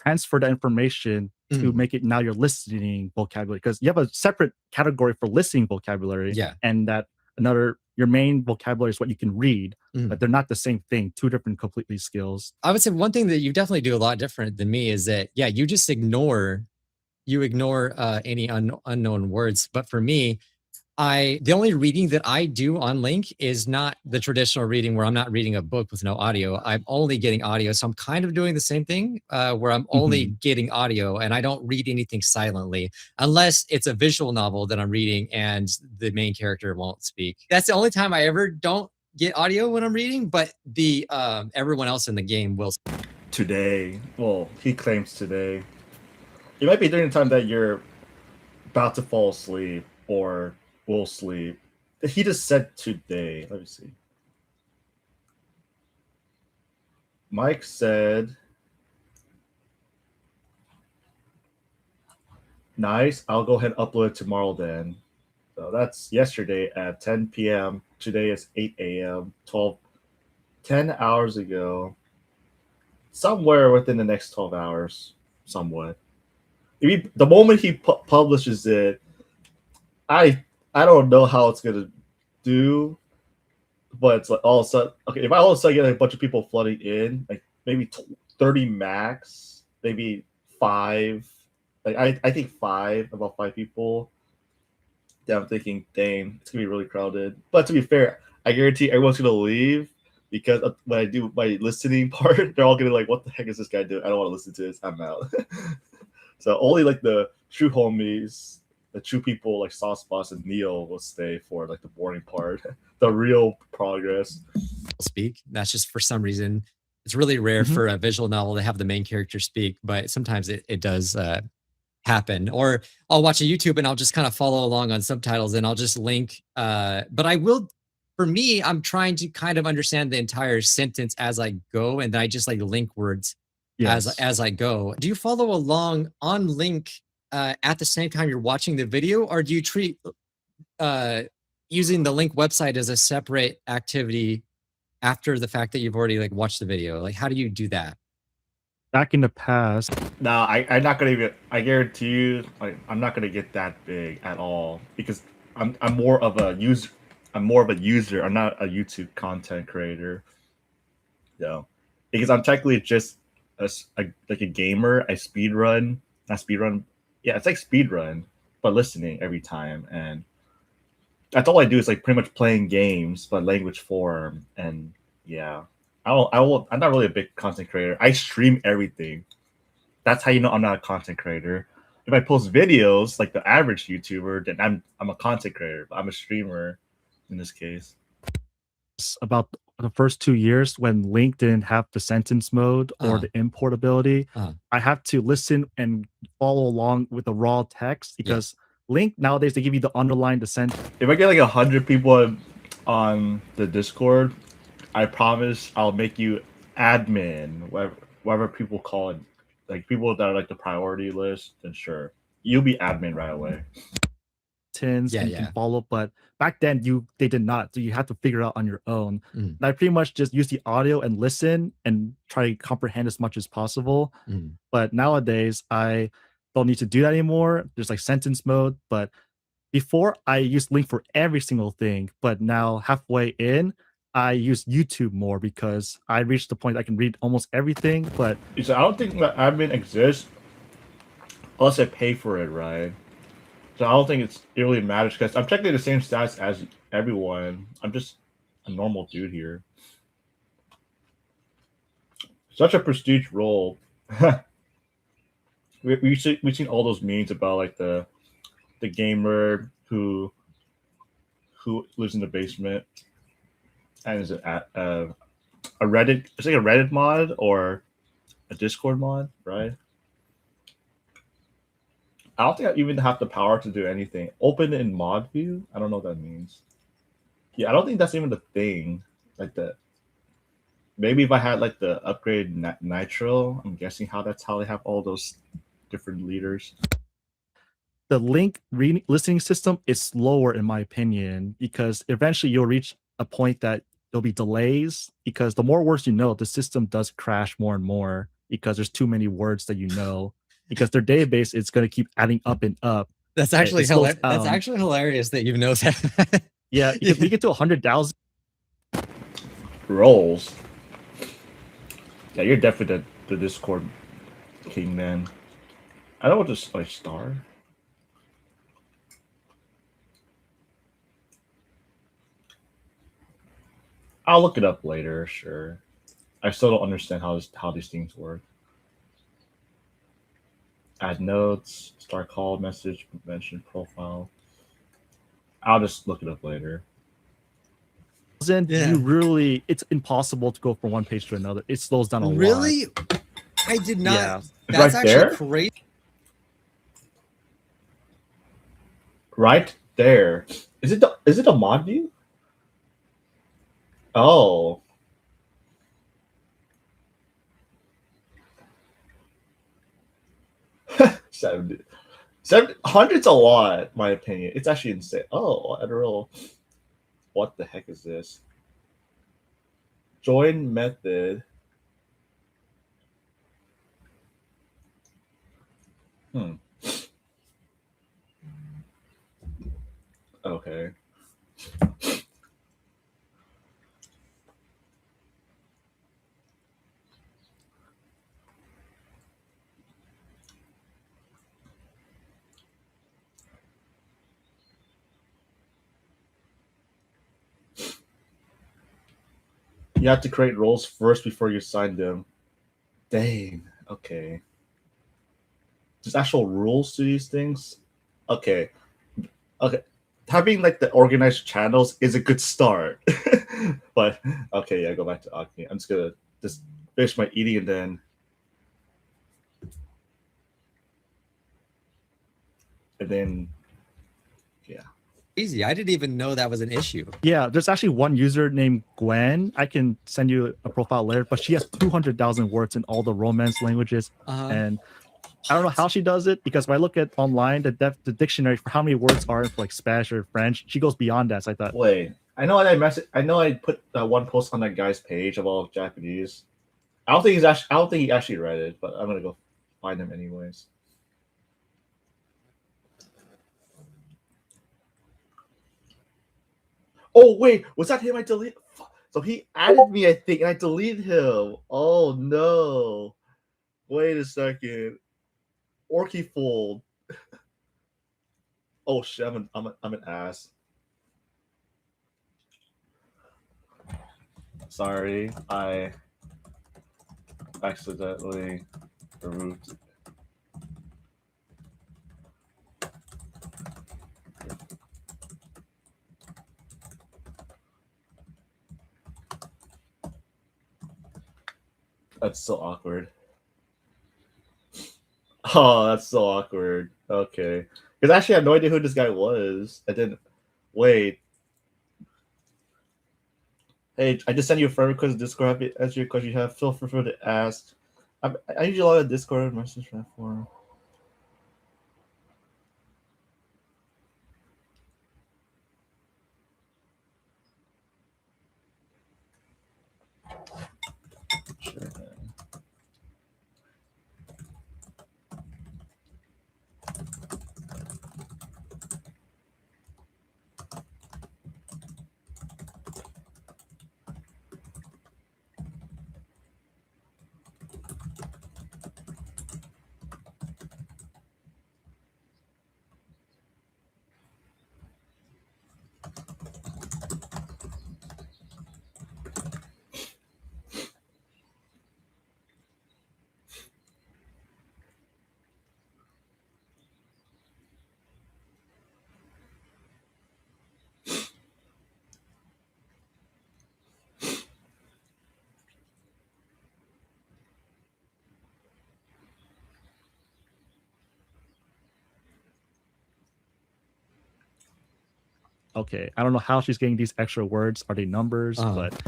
transfer the information to make it now your listening vocabulary, because you have a separate category for listening vocabulary, and that your main vocabulary is what you can read, but they're not the same thing. Two different completely skills. I would say one thing that you definitely do a lot different than me is that you just ignore any unknown words. But for me, the only reading that I do on LingQ is not the traditional reading where I'm not reading a book with no audio. I'm only getting audio. So I'm kind of doing the same thing where I'm only getting audio, and I don't read anything silently unless it's a visual novel that I'm reading and the main character won't speak. That's the only time I ever don't get audio when I'm reading, but the everyone else in the game will. Today, well, he claims today. It might be during the time that you're about to fall asleep or will sleep. He just said today. Let me see. Mike said, nice. I'll go ahead and upload it tomorrow then. So that's yesterday at 10 p.m. Today is 8 a.m. 10 hours ago. somewhere within the next 12 hours, somewhat. The moment he publishes it, I don't know how it's gonna do, but it's like all of a sudden, okay, if I all of a sudden get a bunch of people flooding in, like maybe 30 max, maybe 5, like I think 5, about 5 people. Yeah, I'm thinking, dang, it's gonna be really crowded. But to be fair, I guarantee everyone's gonna leave because when I do my listening part, they're all gonna be like, "What the heck is this guy doing? I don't want to listen to this. I'm out." So only like the true homies, the true people like Sauce Boss and Neil will stay for like the boring part, the real progress. Speak. That's just for some reason. It's really rare for a visual novel to have the main character speak, but sometimes it does happen. Or I'll watch a YouTube and I'll just kind of follow along on subtitles and I'll just link. But I will, for me, I'm trying to kind of understand the entire sentence as I go, and then I just like link words as I go. Do you follow along on Link at the same time you're watching the video, or do you treat using the Link website as a separate activity after the fact that you've already like watched the video? Like, how do you do that? Back in the past, No, I'm not gonna even. I guarantee you, I'm not gonna get that big at all because I'm more of a user. I'm more of a user. I'm not a YouTube content creator. No, because I'm technically just like a gamer. I speedrun, not speedrun. Yeah, it's like speedrun, but listening every time, and that's all I do is like pretty much playing games, but language form, and yeah. I'm not really a big content creator. I stream everything. That's how you know I'm not a content creator. If I post videos like the average YouTuber, then I'm a content creator, but I'm a streamer in this case. about the first 2 years when Link didn't have the sentence mode or the import ability, I have to listen and follow along with the raw text because Link nowadays they give you the underline the sentence. If I get like 100 people on the Discord, I promise I'll make you admin, whatever people call it, like people that are like the priority list. Then sure, you'll be admin right away. And can follow, but back then they did not, so you had to figure it out on your own. And I pretty much just use the audio and listen and try to comprehend as much as possible. But nowadays I don't need to do that anymore. There's like sentence mode, but before I used Link for every single thing, but now halfway in I use YouTube more because I reached the point I can read almost everything. But so I don't think that admin exists unless I pay for it, right? So I don't think it really matters because I'm technically the same stats as everyone. I'm just a normal dude here. Such a prestige role. We've seen all those memes about like the gamer who lives in the basement and is a Reddit. It's like a Reddit mod or a Discord mod, right? I don't think I even have the power to do anything. Open in mod view? I don't know what that means. Yeah, I don't think that's even the thing. Like the maybe if I had like the upgrade Nitro, I'm guessing that's how they have all those different leaders. The Link listening system is slower in my opinion because eventually you'll reach a point that there'll be delays because the more words you know, the system does crash more and more because there's too many words that you know. Because their database is going to keep adding up and up. That's actually hilarious. That's actually hilarious that you know that. Yeah, if we get to 100,000 rolls. Yeah, you're definitely the Discord king, man. I don't want to like star. I'll look it up later, sure. I still don't understand how these things work. Add notes, start call, message, mention, profile. I'll just look it up later. You really, it's impossible to go from one page to another. It slows down a lot. Really? I did not. Yeah. That's right actually there? crazy. Right there. Is it a mod view? Oh. $700's a lot, in my opinion. It's actually insane. Oh, I don't know. What the heck is this? Join method. Okay. You have to create roles first before you sign them. Dang. Okay. There's actual rules to these things? Okay. Okay. Having like the organized channels is a good start. But okay, yeah, go back to Aki. I'm just gonna just finish my eating and then yeah. Easy. I didn't even know that was an issue. Yeah, there's actually one user named Gwen. I can send you a profile later, but she has 200,000 words in all the Romance languages. And I don't know how she does it, because when I look at online, the dictionary for how many words are for like Spanish or French, she goes beyond that. So I thought, Wait, I know I put one post on that guy's page of all Japanese. I don't think he actually read it, but I'm gonna go find him anyways. Oh wait, was that him? I deleted. So he added me, I think, and I deleted him. Oh no! Wait a second. Orky fold. Oh shit! I'm an ass. Sorry, I accidentally removed. That's so awkward. Oh, that's so awkward. Okay. Because actually I had no idea who this guy was. I didn't. Wait. Hey, I just sent you a friend request in Discord. Happy to answer your question you have. Feel free to ask. I usually log on Discord message platform. Sure. okay, I don't know how she's getting these extra words. Are they numbers? But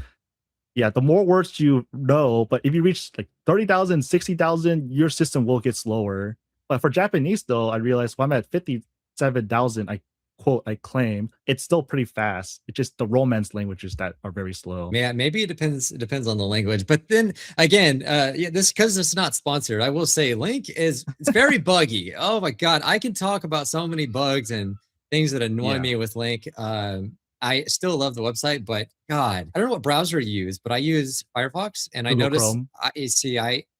yeah, the more words you know, but if you reach like 30,000, 60,000, your system will get slower. But for Japanese, though, I realized when I'm at 57,000, I claim, it's still pretty fast. It's just the Romance languages that are very slow. Yeah, maybe it depends on the language. But then again, yeah, this because it's not sponsored. I will say it's very buggy. Oh my god, I can talk about so many bugs and things that annoy me with Link. I still love the website, but God, I don't know what browser you use, but I use Firefox, and Google I noticed Chrome.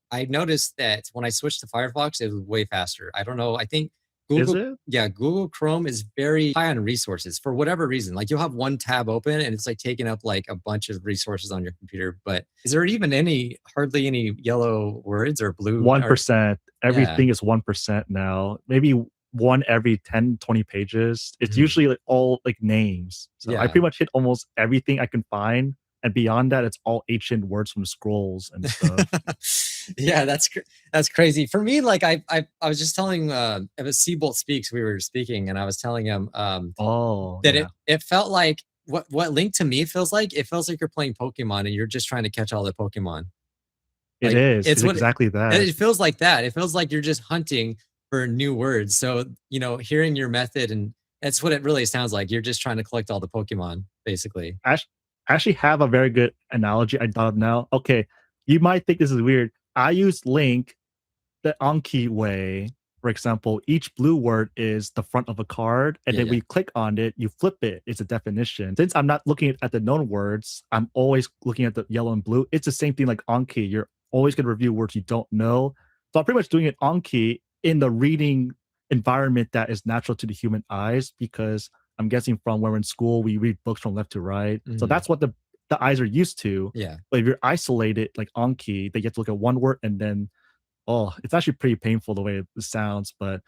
I noticed that when I switched to Firefox, it was way faster. I don't know. I think Is Google, it? yeah, Google Chrome is very high on resources for whatever reason. Like you'll have one tab open and it's like taking up like a bunch of resources on your computer. But is there even hardly any yellow words or blue? 1%. Everything is 1% now. Maybe one every 10, 20 pages. It's usually like all like names. So I pretty much hit almost everything I can find. And beyond that, it's all ancient words from scrolls and stuff. Yeah, that's crazy. For me, like I was just telling it was Seabolt Speaks, we were speaking, and I was telling him that it felt like what Link to me feels like, it feels like you're playing Pokemon and you're just trying to catch all the Pokemon. It is. It's exactly that. It feels like that. It feels like you're just hunting for new words. So, hearing your method, and that's what it really sounds like. You're just trying to collect all the Pokemon, basically. I actually have a very good analogy I thought of now. Okay, you might think this is weird. I use Link the Anki way, For example, each blue word is the front of a card, and Yeah, then yeah. we click on it, you flip it, it's a definition. Since I'm not looking at the known words, I'm always looking at the yellow and blue. It's the same thing like Anki. You're always going to review words you don't know. So I'm pretty much doing it Anki in the reading environment that is natural to the human eyes, because I'm guessing from when we're in school, we read books from left to right. So Mhm. that's what the eyes are used to. Yeah. But if you're isolated like Anki, they get to look at one word and then, oh, it's actually pretty painful the way it sounds, but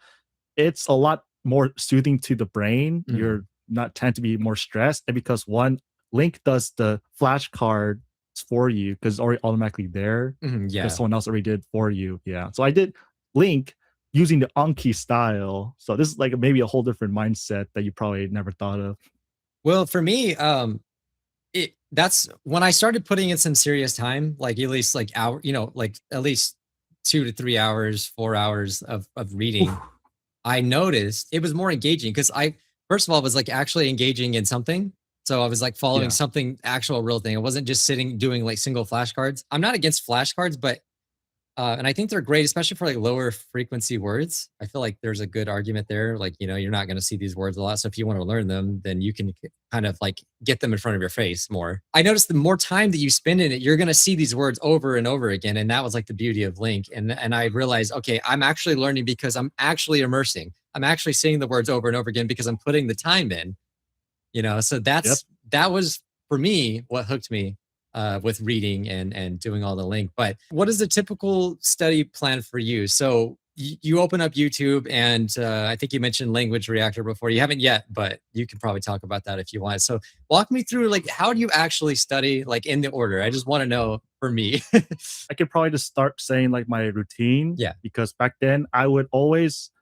it's a lot more soothing to the brain. Mhm. You're not tend to be more stressed. And because one, Link does the flashcards for you because it's already automatically there. Mhm, Because yeah. someone else already did for you. Yeah. So I did Link using the Anki style. So this is like maybe a whole different mindset that you probably never thought of. Well, for me, that's when I started putting in some serious time, like at least like hour, like at least 2 to 3 hours, 4 hours of reading. I noticed it was more engaging because I first of all was like actually engaging in something. So I was like following Yeah. something, actual real thing. I wasn't just sitting doing like single flashcards. I'm not against flashcards, but and I think they're great, especially for like lower frequency words. I feel like there's a good argument there. Like, you're not going to see these words a lot. So if you want to learn them, then you can kind of like get them in front of your face more. I noticed the more time that you spend in it, you're going to see these words over and over again. And that was like the beauty of Link. And I realized, okay, I'm actually learning because I'm actually immersing. I'm actually seeing the words over and over again because I'm putting the time in, so Yep. that was for me what hooked me with reading and doing all the Link. But what is the typical study plan for you? So you open up YouTube, and I think you mentioned Language Reactor before. You haven't yet, but you can probably talk about that if you want. So walk me through, like, how do you actually study, like, in the order? I just want to know for me. I could probably just start saying like my routine. Yeah. Because back then I would always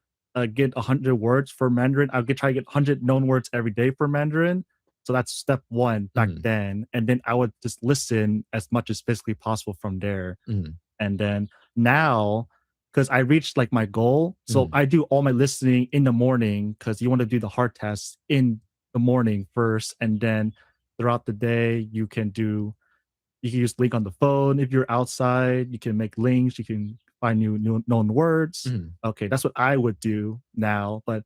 get 100 words for Mandarin. I would try to get 100 known words every day for Mandarin. So that's step one back Mhm. then. And then I would just listen as much as physically possible from there. Mhm. And then now, because I reached like my goal, so Mhm. I do all my listening in the morning because you want to do the hard tests in the morning first. And then throughout the day, you can use Link on the phone. If you're outside, you can make links. You can find new known words. Mhm. Okay, that's what I would do now. But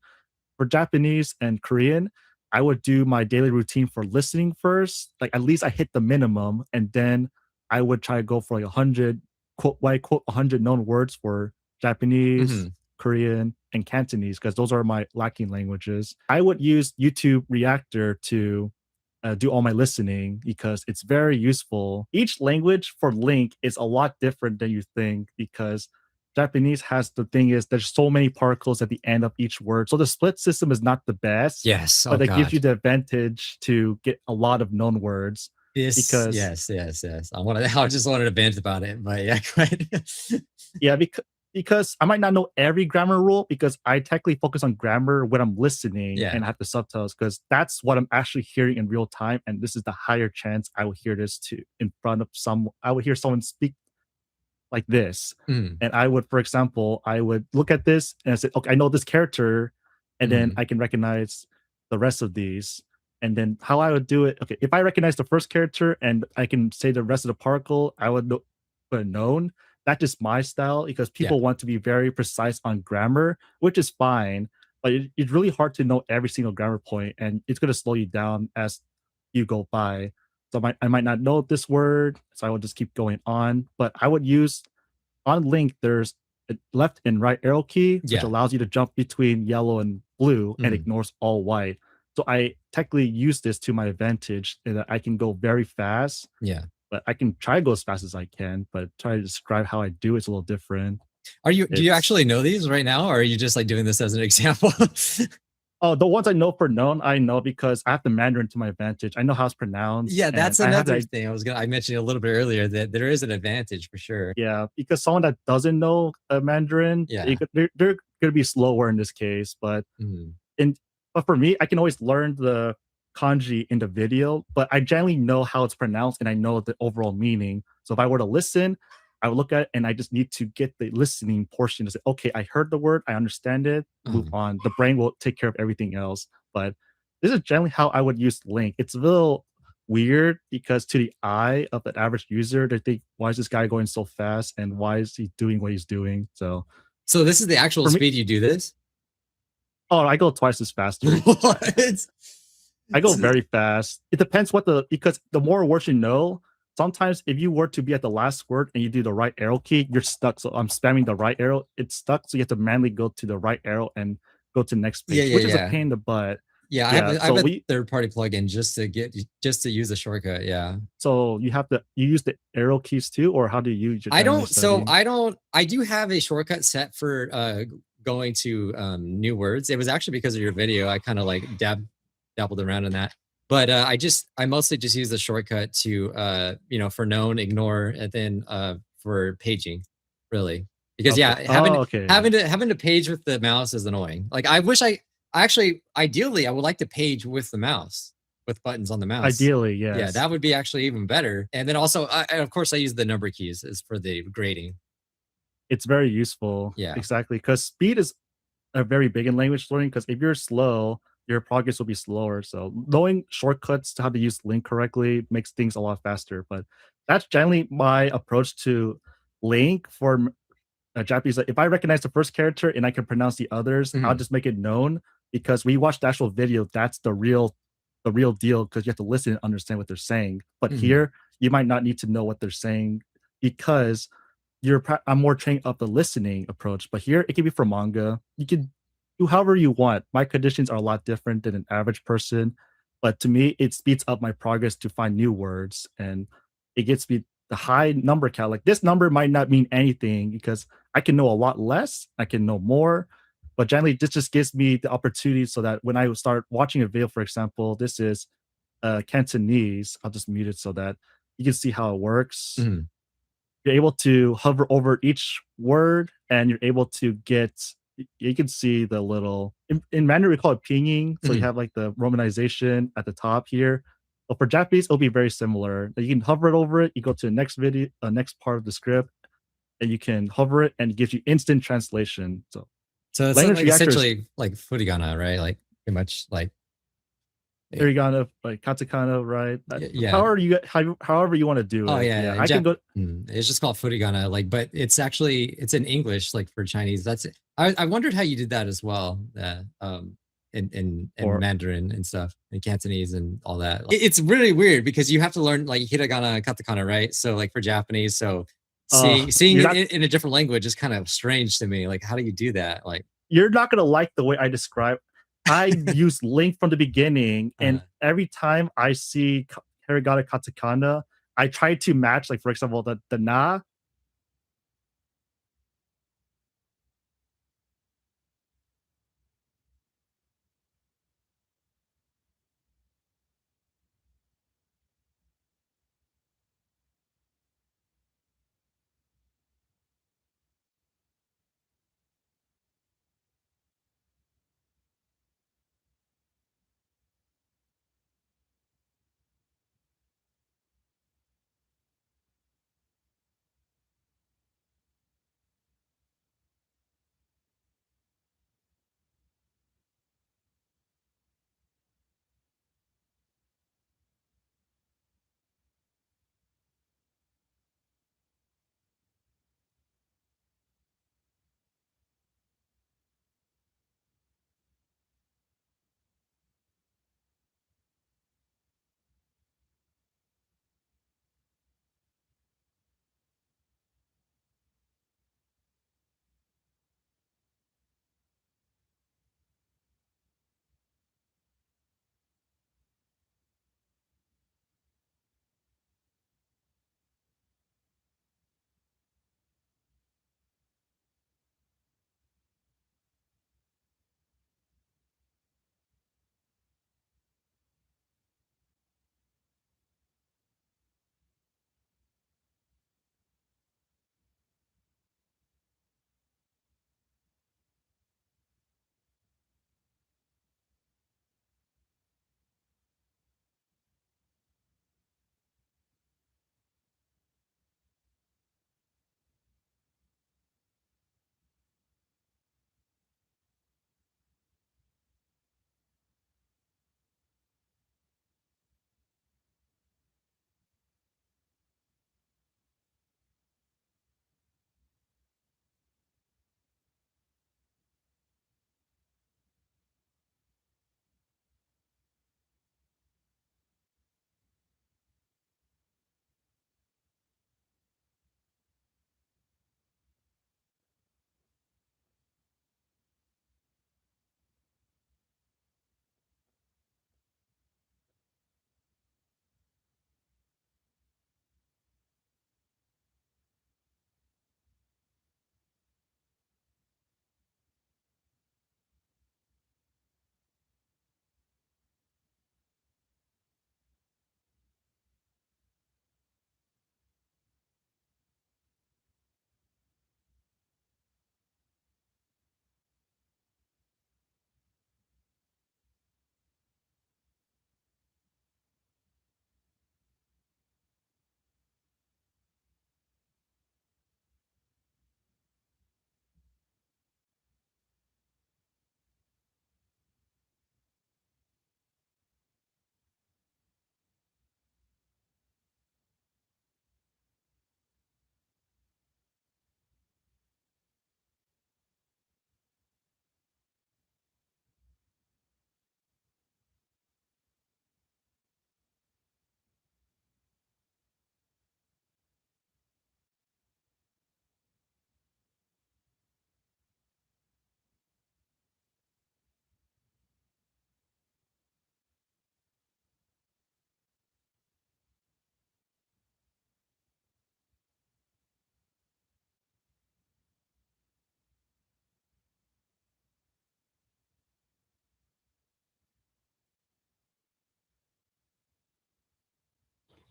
for Japanese and Korean, I would do my daily routine for listening first. Like at least I hit the minimum, and then I would try to go for like 100 quote why quote 100 known words for Japanese, Mhm. Korean, and Cantonese because those are my lacking languages. I would use YouTube Reactor to do all my listening because it's very useful. Each language for Link is a lot different than you think because Japanese has the thing is there's so many particles at the end of each word. So the split system is not the best, Yes. Oh but it gives you God. the advantage to get a lot of known words because Yes. I just wanted to vent about it, but yeah, go ahead. yeah, because I might not know every grammar rule because I technically focus on grammar when I'm listening Yeah. and I have the subtitles because that's what I'm actually hearing in real time. And this is the higher chance I will hear this to in front of I would hear someone speak like this. Mhm. And I would, for example, I would look at this and I say, okay, I know this character, and then Mhm. I can recognize the rest of these. And then how I would do it, okay, if I recognize the first character and I can say the rest of the particle, I would know put known. That's just my style because Yeah. people want to be very precise on grammar, which is fine. But it's really hard to know every single grammar point, and it's going to slow you down as you go by. So I might not know this word, so I will just keep going on. But I would use on Link, there's a left and right arrow key, which Yeah. allows you to jump between yellow and blue and Mhm. ignores all white. So I technically use this to my advantage in that I can go very fast, Yeah. but I can try to go as fast as I can, but try to describe how I do it's a little different. Do you It's actually know these right now, or are you just like doing this as an example? oh, the ones I know for known, I know because I have the Mandarin to my advantage. I know how it's pronounced. Yeah, And that's I have another that. thing I mentioned a little bit earlier that there is an advantage for sure. Yeah, because someone that doesn't know Mandarin, Yeah. they're going to be slower in this case. But Mhm. and but for me, I can always learn the kanji in the video, but I generally know how it's pronounced and I know the overall meaning. So if I were to listen, I would look at it and I just need to get the listening portion to say, okay, I heard the word, I understand it, move Mhm. on. The brain will take care of everything else. But this is generally how I would use Link. It's a little weird because to the eye of an average user, they think, why is this guy going so fast and why is he doing what he's doing? So So this is the actual For me- speed you do this? Oh, I go twice as fast. What? I go very fast. It depends because the more words you know, sometimes if you were to be at the last word and you do the right arrow key, you're stuck. So I'm spamming the right arrow. It's stuck. So you have to manually go to the right arrow and go to the next page, Yeah, which is a yeah. pain in the butt. Yeah, I Yeah, have so a third-party plugin just to use the shortcut. Yeah. So you use the arrow keys too, or how do you use it? I don't. So I don't. I do have a shortcut set for going to new words. It was actually because of your video. I kind of like dabbled around in that. But I mostly just use the shortcut to for known, ignore, and then for paging, really. Because Okay. having to page with the mouse is annoying. Like I wish I actually ideally I would like to page with the mouse, with buttons on the mouse. Ideally, yes. Yeah, that would be actually even better. And then also, of course, I use the number keys as for the grading. It's very useful. Yeah. Exactly. Because speed is a very big in language learning. Because if you're slow, your progress will be slower. So knowing shortcuts to how to use link correctly makes things a lot faster. But that's generally my approach to link for Japanese. If I recognize the first character and I can pronounce the others, I'll just make it known, because we watch the actual video. That's the real deal, because you have to listen and understand what they're saying. But here, you might not need to know what they're saying, because I'm more trained up the listening approach. But here, it can be for manga. You can do however you want. My conditions are a lot different than an average person, but to me, it speeds up my progress to find new words, and it gets me the high number count. Like, this number might not mean anything because I can know a lot less, I can know more, but generally this just gives me the opportunity so that when I start watching a video, for example, this is Cantonese. I'll just mute it so that you can see how it works. You're able to hover over each word, and you're able to you can see the little, in Mandarin we call it pinging. So you have like the romanization at the top here. But for Japanese, it'll be very similar. You can hover it over it, you go to the next video, next part of the script, and you can hover it, and it gives you instant translation. So it's language like reactors, essentially like furigana, right? Like pretty much like hiragana, like katakana, right? Yeah. However you want to do it. Oh yeah, I can go. It's just called furigana, like, but it's in English, like for Chinese. That's it. I wondered how you did that as well. In Mandarin and stuff, and Cantonese and all that. It's really weird because you have to learn like hiragana and katakana, right? So like for Japanese, so seeing it in a different language is kind of strange to me. Like, how do you do that? Like, you're not gonna like the way I describe. I use link from the beginning, and every time I see hiragana katakana, I try to match, like, for example, the na.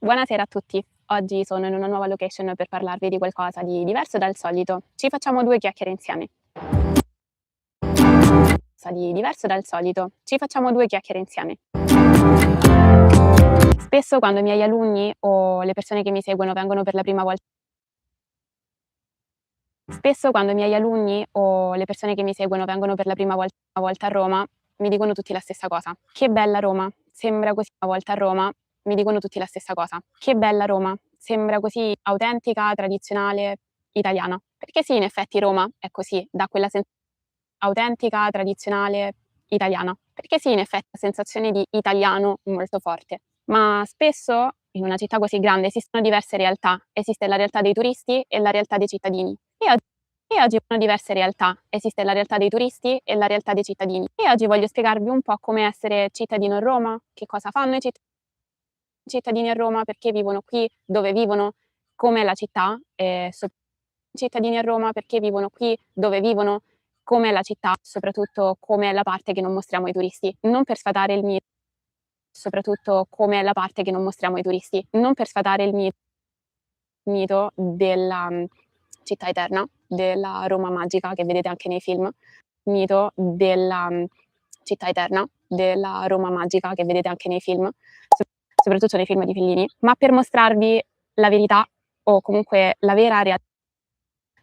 Buonasera a tutti. Oggi sono in una nuova location per parlarvi di qualcosa di diverso dal solito. Ci facciamo 2 chiacchiere insieme. Di diverso dal solito. Ci facciamo 2 chiacchiere insieme. Spesso quando i miei alunni o le persone che mi seguono vengono per la prima volta a Roma, mi dicono tutti la stessa cosa. Che bella Roma, sembra così una volta a Roma, mi dicono tutti la stessa cosa. Che bella Roma, sembra così autentica, tradizionale, italiana. Perché sì, in effetti Roma è così, dà quella sensazione autentica, tradizionale, italiana. Perché sì, in effetti la sensazione di italiano molto forte. Ma spesso in una città così grande esistono diverse realtà. Esiste la realtà dei turisti e la realtà dei cittadini. E oggi sono diverse realtà. Esiste la realtà dei turisti e la realtà dei cittadini. E oggi voglio spiegarvi un po' come essere cittadino a Roma, che cosa fanno i cittadini a Roma, perché vivono qui, dove vivono, com'è la città, cittadini a Roma, perché vivono qui, dove vivono, com'è la città, soprattutto com'è la parte che non mostriamo ai turisti. Non per sfatare il mito, soprattutto com'è la parte che non mostriamo ai turisti. Non per sfatare il mito della città eterna, della Roma magica che vedete anche nei film, mito della città eterna, della Roma magica che vedete anche nei film, soprattutto nei film di Fellini, ma per mostrarvi la verità o comunque la vera realtà,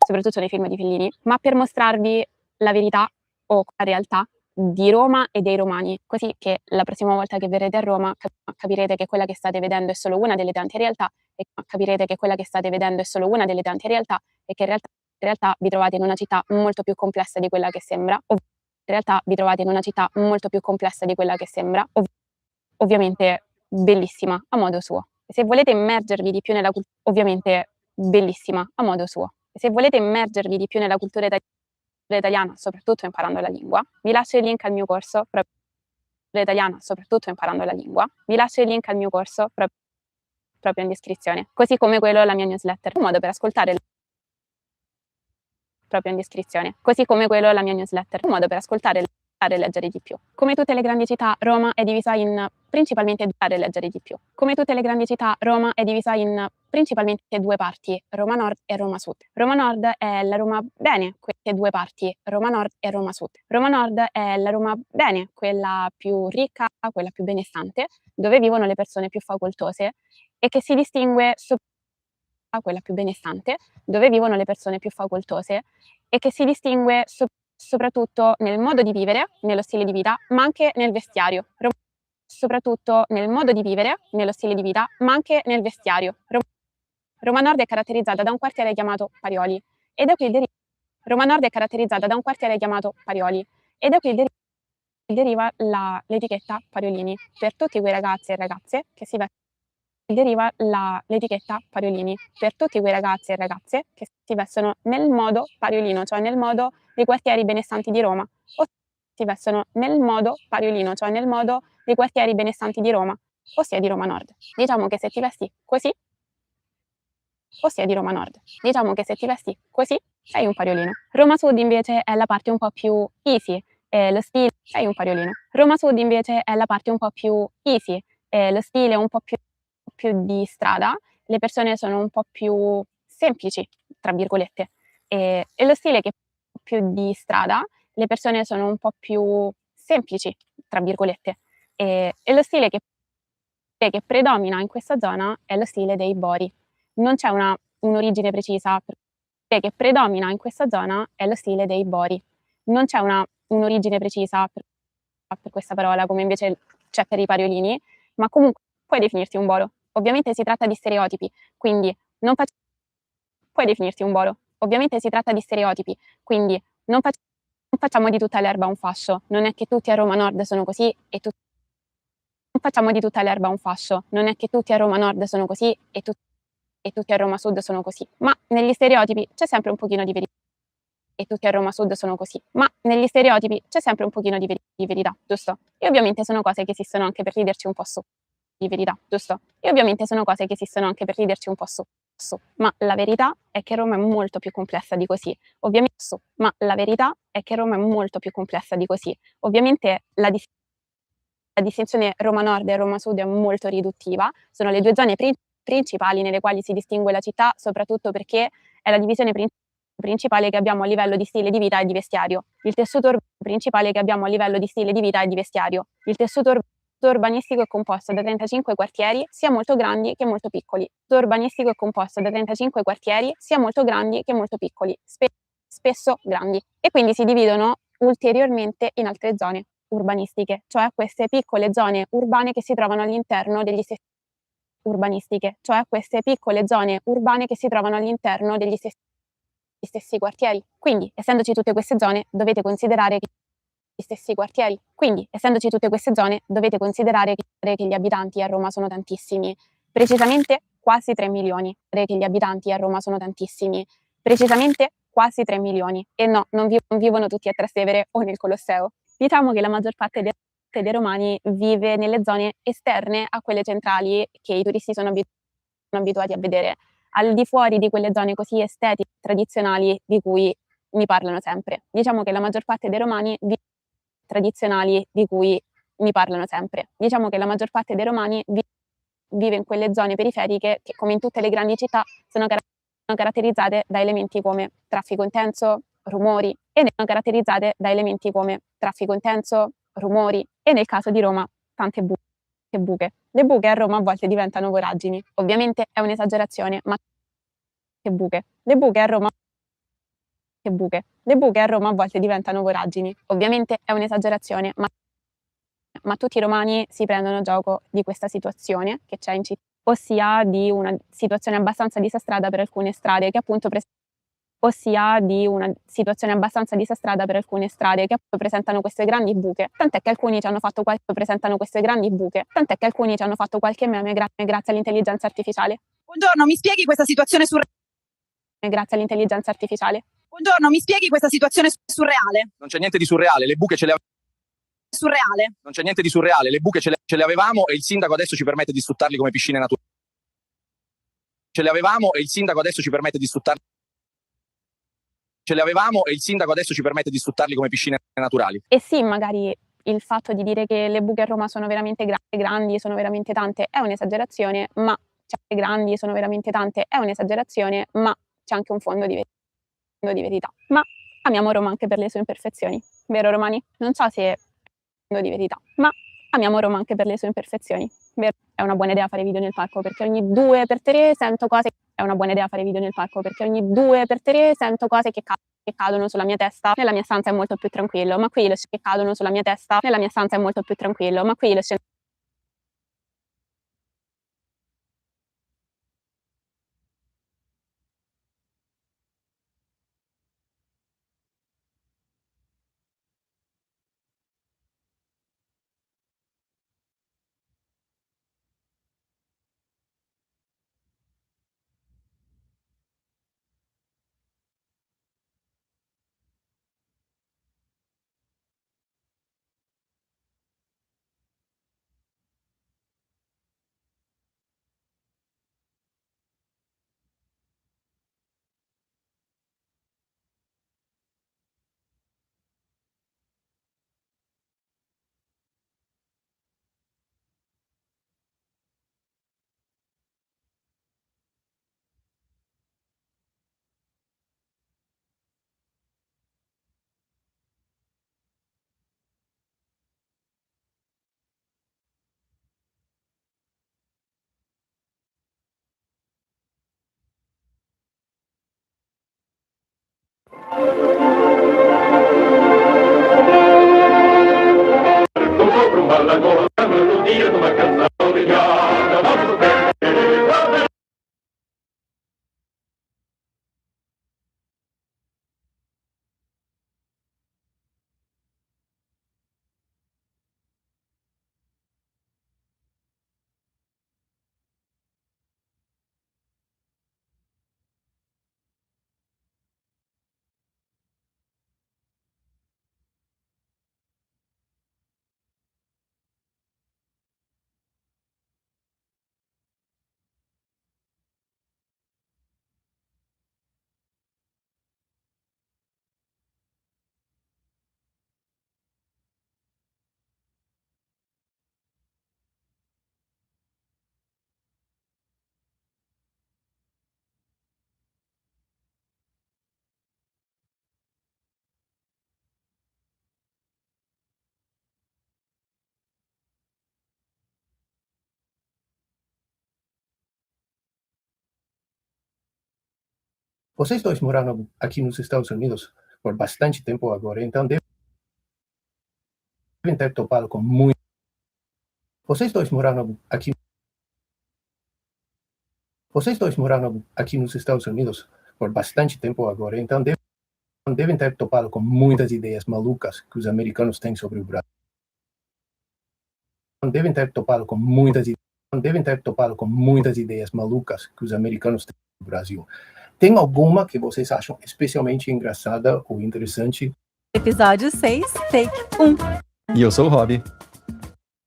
soprattutto nei film di Fellini, ma per mostrarvi la verità o la realtà di Roma e dei romani, così che la prossima volta che verrete a Roma capirete che quella che state vedendo è solo una delle tante realtà e capirete che quella che state vedendo è solo una delle tante realtà e che in realtà vi trovate in una città molto più complessa di quella che sembra. In realtà vi trovate in una città molto più complessa di quella che sembra, ovviamente bellissima a modo suo. Se volete immergervi di più nella cultura, ovviamente bellissima a modo suo. Se volete immergervi di più nella cultura italiana, soprattutto imparando la lingua, vi lascio il link al mio corso italiana, soprattutto imparando la lingua. Vi lascio il link al mio corso proprio in descrizione, così come quello alla mia newsletter, un modo per ascoltare proprio in descrizione, così come quello alla mia newsletter, un modo per ascoltare e leggere di più. Come tutte le grandi città, Roma è divisa in principalmente leggere di più. Come tutte le grandi città, Roma è divisa in principalmente 2 parti, Roma Nord e Roma Sud. Roma Nord è la Roma bene, queste 2 parti, Roma Nord e Roma Sud. Roma Nord è la Roma bene, quella più ricca, quella più benestante, dove vivono le persone più facoltose e che si distingue quella più benestante, dove vivono le persone più facoltose e che si distingue soprattutto nel modo di vivere, nello stile di vita, ma anche nel vestiario. Soprattutto nel modo di vivere, nello stile di vita, ma anche nel vestiario. Roma Nord è caratterizzata da un quartiere chiamato Parioli e da qui Roma Nord è caratterizzata da un quartiere chiamato Parioli e da qui deriva l'etichetta Pariolini per tutti quei ragazzi e ragazze che si deriva l'etichetta Pariolini per tutti quei ragazzi e ragazze che si vestono nel modo pariolino, cioè nel modo dei quartieri benestanti di Roma, o si vestono nel modo pariolino, cioè nel modo dei quartieri benestanti di Roma, ossia di Roma Nord. Diciamo che se ti vesti così, ossia di Roma Nord. Diciamo che se ti vesti così, sei un pariolino. Roma Sud invece è la parte un po' più easy, lo stile, sei un pariolino. Roma Sud invece è la parte un po' più easy, lo stile un po' più di strada, le persone sono un po' più semplici, tra virgolette, e lo stile che più di strada, le persone sono un po' più semplici, tra virgolette, e lo stile che predomina in questa zona è lo stile dei Bori. Non c'è un'origine precisa, che predomina in questa zona è lo stile dei Bori. Non c'è un'origine precisa per questa parola, come invece c'è per i pariolini, ma comunque puoi definirti un Boro. Ovviamente si tratta di stereotipi, quindi puoi definirti un Boro. Ovviamente si tratta di stereotipi, quindi non facciamo di tutta l'erba un fascio. Non è che tutti a Roma Nord sono così e non facciamo di tutta l'erba un fascio. Non è che tutti a Roma Nord sono così e tutti a Roma Sud sono così. Ma negli stereotipi c'è sempre un pochino di verità. E tutti a Roma Sud sono così. Ma negli stereotipi c'è sempre un pochino di verità, giusto? E ovviamente sono cose che esistono anche per riderci un po' su. Di verità, giusto? E ovviamente sono cose che esistono anche per riderci un po' su. Ma la verità è che Roma è molto più complessa di così. Ovviamente, ma la verità è che Roma è molto più complessa di così. Ovviamente la distinzione Roma Nord e Roma Sud è molto riduttiva, sono le 2 zone principali nelle quali si distingue la città, soprattutto perché è la divisione principale che abbiamo a livello di stile di vita e di vestiario. Il tessuto principale che abbiamo a livello di stile di vita e di vestiario. Il tessuto urbanistico è composto da 35 quartieri, sia molto grandi che molto piccoli. Il tessuto urbanistico è composto da 35 quartieri, sia molto grandi che molto piccoli, spesso grandi. E quindi si dividono ulteriormente in altre zone urbanistiche, cioè queste piccole zone urbane che si trovano all'interno degli stessi cioè queste piccole zone urbane che si trovano all'interno degli stessi quartieri. Quindi, essendoci tutte queste zone, dovete considerare che gli stessi quartieri. Quindi, essendoci tutte queste zone, dovete considerare che gli abitanti a Roma sono tantissimi, precisamente quasi 3 milioni. Che gli abitanti a Roma sono tantissimi, precisamente quasi 3 milioni. E no, non vivono tutti a Trastevere o nel Colosseo. Diciamo che la maggior parte dei romani vive nelle zone esterne a quelle centrali che i turisti sono abituati a vedere, al di fuori di quelle zone così estetiche, tradizionali di cui mi parlano sempre. Diciamo che la maggior parte dei romani tradizionali di cui mi parlano sempre. Diciamo che la maggior parte dei romani vive in quelle zone periferiche che, come in tutte le grandi città, sono caratterizzate da elementi come traffico intenso, rumori, e sono caratterizzate da elementi come traffico intenso, rumori, e nel caso di Roma, tante buche. Le buche a Roma a volte diventano voragini. Ovviamente è un'esagerazione, ma che buche. Le buche a Roma a volte diventano voragini. Ovviamente è un'esagerazione, ma tutti i romani si prendono gioco di questa situazione che c'è in città, ossia di una situazione abbastanza disastrata per alcune strade che appunto presentano queste grandi buche, tant'è che alcuni ci hanno fatto qualche meme grazie all'intelligenza artificiale. Buongiorno, mi spieghi questa situazione Grazie all'intelligenza artificiale. Buongiorno, mi spieghi questa situazione surreale? Non c'è niente di surreale, le buche ce le Surreale? Non c'è niente di surreale, le buche ce le avevamo e il sindaco adesso ci permette di sfruttarli come piscine naturali. Ce le avevamo e il sindaco adesso ci permette di sfruttarli. Ce le avevamo e il sindaco adesso ci permette di sfruttarli come piscine naturali. E sì, magari il fatto di dire che le buche a Roma sono veramente grandi, sono veramente tante, è un'esagerazione, ma c'è anche un fondo di verità. Ma amiamo Roma anche per le sue imperfezioni, vero Romani? Non so se è un fondo di verità, ma amiamo Roma anche per le sue imperfezioni, vero? È una buona idea fare video nel parco perché ogni 2x3 sento cose. È una buona idea fare video nel parco perché ogni 2x3 sento cose che cadono sulla mia testa. Nella mia stanza è molto più tranquillo, ma qui che cadono sulla mia testa. Nella mia stanza è molto più tranquillo, ma qui lo scenario. Vocês dois moraram aqui nos Estados Unidos por bastante tempo agora, então devem ter topado com muito. Vocês dois moraram aqui. Vocês dois moraram aqui nos Estados Unidos por bastante tempo agora, então devem ter topado com muitas ideias malucas que os americanos têm sobre o Brasil. Devem ter topado com muitas ideias malucas que os americanos têm sobre o Brasil. Tem alguma que vocês acham especialmente engraçada ou interessante? Episódio 6, Take 1. E eu sou o Rob.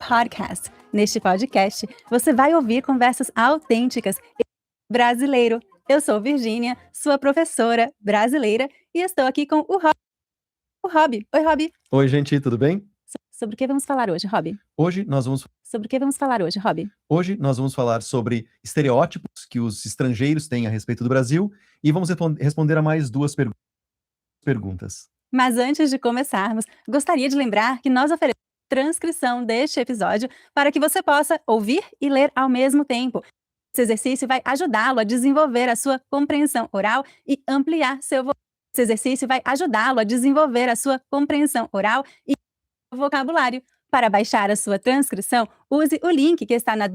Podcast. Neste podcast, você vai ouvir conversas autênticas e brasileiro. Eu sou Virgínia, sua professora brasileira, e estou aqui com o Rob. Oi, Rob. Oi, gente, tudo bem? Sobre o que vamos falar hoje, Rob? Hoje nós vamos falar sobre estereótipos que os estrangeiros têm a respeito do Brasil e vamos responder a mais duas perguntas. Mas antes de começarmos, gostaria de lembrar que nós oferecemos transcrição deste episódio para que você possa ouvir e ler ao mesmo tempo. Esse exercício vai ajudá-lo a desenvolver a sua compreensão oral e ampliar seu vocabulário. Para baixar a sua transcrição, use o link que está na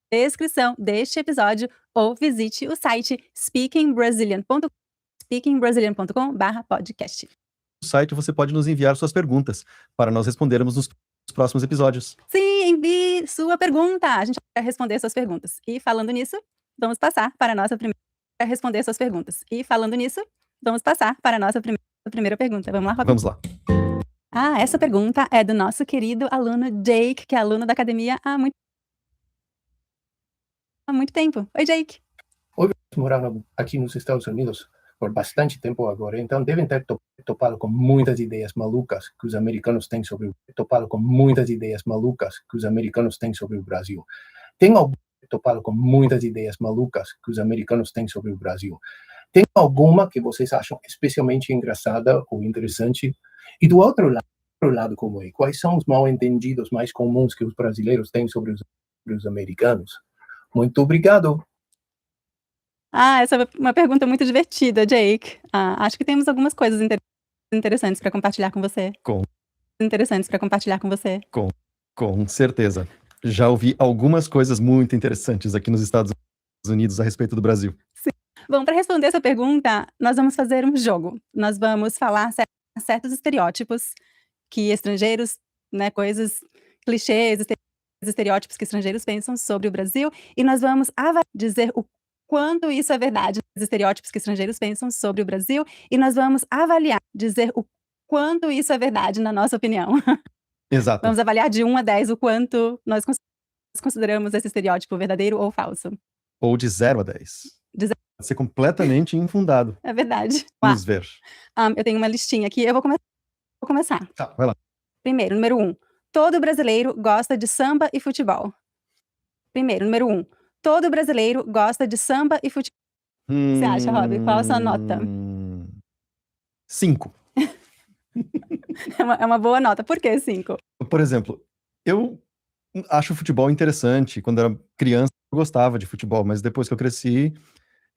descrição deste episódio ou visite o site speakingbrasilian.com/podcast. No site você pode nos enviar suas perguntas para nós respondermos nos próximos episódios. Sim, envie sua pergunta. A gente vai responder suas perguntas. E falando nisso, vamos passar para a nossa primeira pergunta. Vamos lá, Rob? Vamos lá. Ah, essa pergunta é do nosso querido aluno Jake, que é aluno da academia há muito tempo. Oi, Jake. Oi, moraram aqui nos Estados Unidos por bastante tempo agora, então devem ter topado com muitas ideias malucas que os americanos têm sobre o Brasil. Tem alguma que vocês acham especialmente engraçada ou interessante? E do outro lado, como é? Quais são os mal-entendidos mais comuns que os brasileiros têm sobre os americanos? Muito obrigado. Ah, essa é uma pergunta muito divertida, Jake. Acho que temos algumas coisas interessantes para compartilhar com você. Com certeza. Já ouvi algumas coisas muito interessantes aqui nos Estados Unidos a respeito do Brasil. Sim. Bom, para responder essa pergunta, nós vamos fazer um jogo. Nós vamos falar certos estereótipos que estrangeiros, né, coisas, clichês, estereótipos que estrangeiros pensam sobre o Brasil, e nós vamos dizer o quanto isso é verdade, os estereótipos que estrangeiros pensam sobre o Brasil, e nós vamos avaliar, dizer o quanto isso é verdade na nossa opinião. Exato. Vamos avaliar de 1 a 10 o quanto nós consideramos esse estereótipo verdadeiro ou falso. Ou de 0 a 10. De 0 Pode ser completamente infundado. É verdade. Vamos ver. Eu tenho uma listinha aqui, eu vou começar. Tá, vai lá. Primeiro, número 1. Todo brasileiro gosta de samba e futebol. Número 1. Todo brasileiro gosta de samba e futebol. O que você acha, Rob? Qual a sua nota? 5. É uma boa nota. Por que 5? Por exemplo, eu acho o futebol interessante. Quando eu era criança, eu gostava de futebol, mas depois que eu cresci,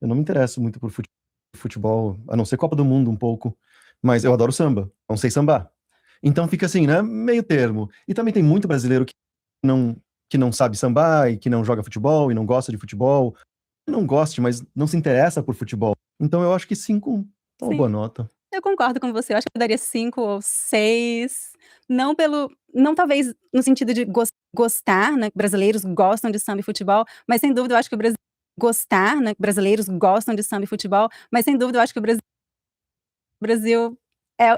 eu não me interesso muito por futebol, a não ser Copa do Mundo um pouco. Mas eu adoro samba, não sei sambar. Então fica assim, né? Meio termo. E também tem muito brasileiro que não sabe sambar e que não joga futebol e não gosta de futebol. Não goste, mas não se interessa por futebol. Então eu acho que 5 é uma boa nota. Eu concordo com você. Eu acho que eu daria 5 ou 6. Não talvez no sentido de gostar, né? Brasileiros gostam de samba e futebol, mas sem dúvida eu acho que brasileiros gostam de samba e futebol, mas sem dúvida eu acho que o Brasil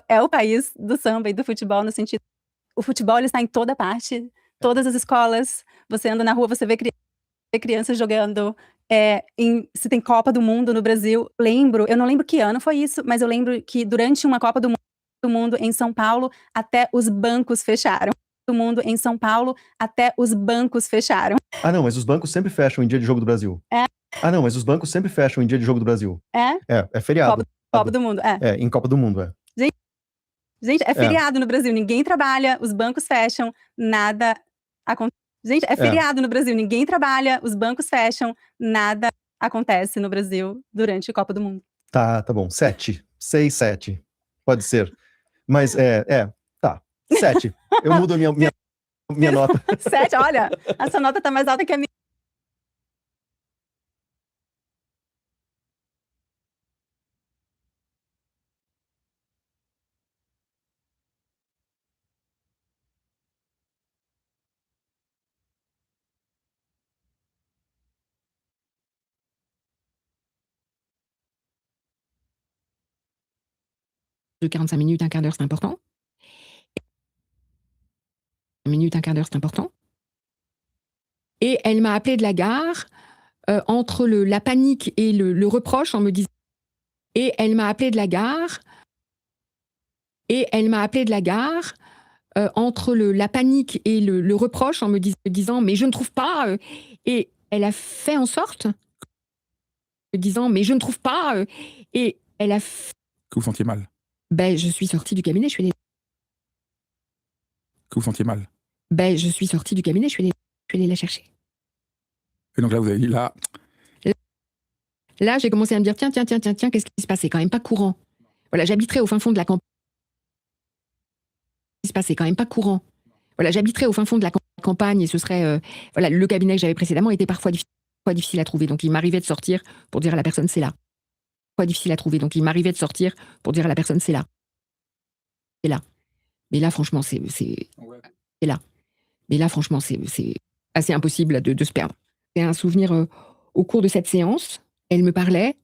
é o país do samba e do futebol, no sentido, o futebol ele está em toda parte, todas as escolas, você anda na rua, você vê crianças jogando, se tem Copa do Mundo no Brasil, eu não lembro que ano foi isso, mas eu lembro que durante uma Copa do Mundo em São Paulo, até os bancos fecharam. Ah, não, mas os bancos sempre fecham em dia de jogo do Brasil. É feriado. Copa do Mundo, em Copa do Mundo, é. Gente, é feriado no Brasil, ninguém trabalha, os bancos fecham, nada acontece. Gente, é feriado no Brasil, ninguém trabalha, os bancos fecham, nada acontece no Brasil durante a Copa do Mundo. Tá bom. 7. 6, 7. Pode ser. Mas tá. 7. Eu mudo a minha nota. 7, olha, essa nota tá mais alta que a minha. De 45 minutes, un quart d'heure, c'est important. 1 minute, un quart d'heure, c'est important. Et elle m'a appelé de la gare entre la panique et le reproche en me disant... Et elle m'a appelé de la gare. Et elle m'a appelé de la gare entre la panique et le reproche en me disant mais je ne trouve pas. Et elle a fait en sorte, disant mais je ne trouve pas. Et elle a... Que vous sentiez mal. Ben, je suis sortie du cabinet, je suis allée... Que vous sentiez mal. Ben, je suis sortie du cabinet, je suis allée la chercher. Et donc là, vous avez dit là... Là, j'ai commencé à me dire tiens, qu'est-ce qui se passe? C'est quand même pas courant. Voilà, j'habiterais au fin fond de la campagne. Ce qui se passe, c'est quand même pas courant. Voilà, j'habiterais au fin fond de la campagne et ce serait... voilà, le cabinet que j'avais précédemment était parfois difficile à trouver. Donc, il m'arrivait de sortir pour dire à la personne c'est là. Parfois difficile à trouver. Donc, il m'arrivait de sortir pour dire à la personne c'est là. C'est là. Mais là, franchement, c'est là. Mais là, franchement, c'est assez impossible de se perdre. C'est un souvenir au cours de cette séance. Elle me parlait.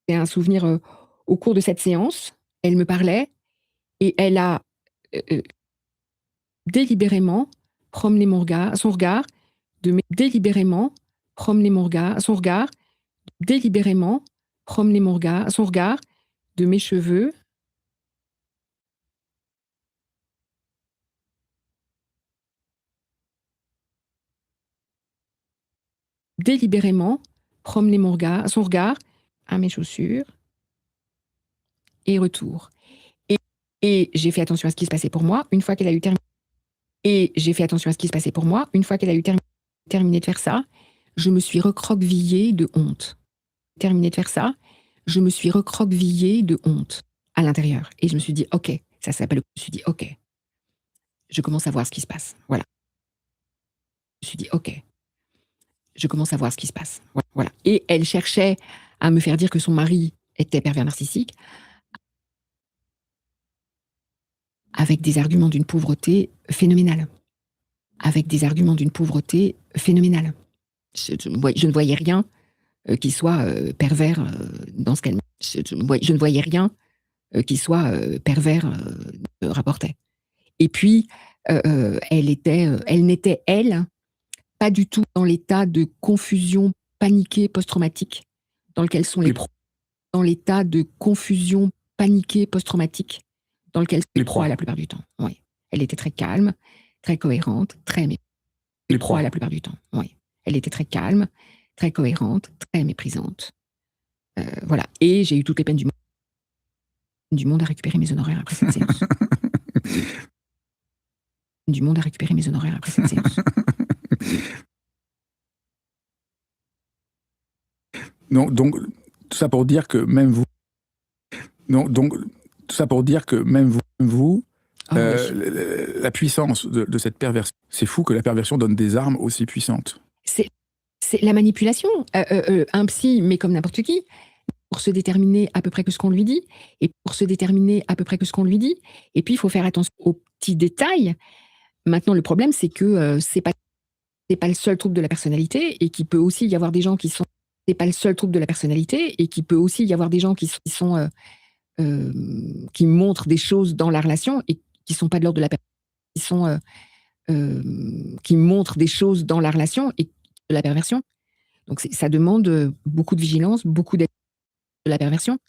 C'est un souvenir au cours de cette séance. Elle me parlait et elle a délibérément promené son regard délibérément promené son regard délibérément promené son regard de mes cheveux délibérément promener son regard à mes chaussures et retour. Et j'ai fait attention à ce qui se passait pour moi une fois qu'elle a eu terminé. Et j'ai fait attention à ce qui se passait pour moi une fois qu'elle a eu terminé de faire ça. Je me suis recroquevillée de honte. Terminé de faire ça, je me suis recroquevillée de honte à l'intérieur. Et je me suis dit, ok, ça s'appelle. Je me suis dit, ok, je commence à voir ce qui se passe. Voilà. Je me suis dit, ok, je commence à voir ce qui se passe. Voilà. Et elle cherchait à me faire dire que son mari était pervers narcissique avec des arguments d'une pauvreté phénoménale. Avec des arguments d'une pauvreté phénoménale. Je ne voyais rien qui soit pervers dans ce qu'elle... Je ne voyais rien qui soit pervers rapportait. Et puis, elle n'était, elle, pas du tout dans l'état de confusion paniquée post-traumatique dans lequel sont les proies. Dans l'état de confusion paniquée post-traumatique dans lequel sont les proies la plupart du temps. Oui. Elle était très calme, très cohérente, très méprisante. Les proies la plupart du temps. Oui. Elle était très calme, très cohérente, très méprisante. Voilà. Et j'ai eu toutes les peines du monde à récupérer mes honoraires après cette séance. Du monde à récupérer mes honoraires après cette séance. Donc, tout ça pour dire que même vous... Donc, tout ça pour dire que même vous, oui. la puissance de cette perversion, c'est fou que la perversion donne des armes aussi puissantes. C'est la manipulation. Un psy, mais comme n'importe qui, pour se déterminer à peu près que ce qu'on lui dit, et pour se déterminer à peu près que ce qu'on lui dit. Et puis, il faut faire attention aux petits détails. Maintenant, le problème, c'est que c'est pas le seul trouble de la personnalité, et qu'il peut aussi y avoir des gens qui sont... C'est pas le seul trouble de la personnalité, et qu'il peut aussi y avoir des gens qui montrent des choses dans la relation, et qui sont pas de l'ordre de la personne, qui montrent des choses dans la relation, et de la perversion. Donc, ça demande beaucoup de vigilance, beaucoup de la perversion.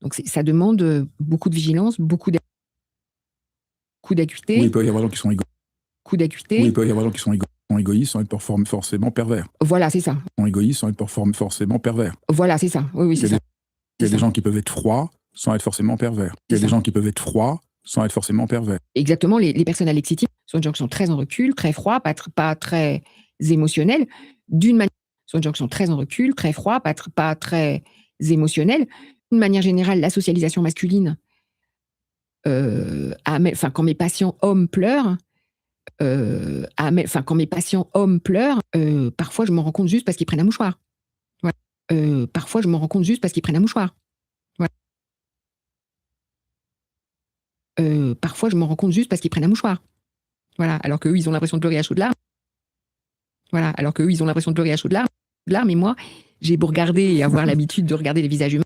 Donc, ça demande beaucoup de vigilance, beaucoup d'acuité. Oui, il peut y avoir des gens qui sont égoïstes. Beaucoup d'acuité. Oui, il peut y avoir des gens qui sont égoïstes sans être forcément pervers. Voilà, c'est ça. Ils sont égoïstes sans être forcément pervers. Voilà, c'est ça. Oui, c'est ça. Il y a des gens qui peuvent être froids sans être forcément pervers. Il y a des gens qui peuvent être froids sans être forcément pervers. Exactement, les personnes alexitiques sont des gens qui sont très en recul, très froids, pas très émotionnels. D'une manière, sont des gens qui sont très en recul, très froids, pas très émotionnels. D'une manière générale, la socialisation masculine, quand mes patients hommes pleurent, quand mes patients hommes pleurent, parfois je m'en rends compte juste parce qu'ils prennent un mouchoir. Voilà. Parfois je m'en rends compte juste parce qu'ils prennent un mouchoir. Voilà. Parfois je m'en rends compte juste parce qu'ils prennent un mouchoir. Voilà. Alors qu'eux, ils ont l'impression de pleurer à chaudes larmes. Voilà. Alors qu'eux, ils ont l'impression de pleurer à chaudes larmes. Et moi, j'ai beau regarder et avoir l'habitude de regarder les visages humains.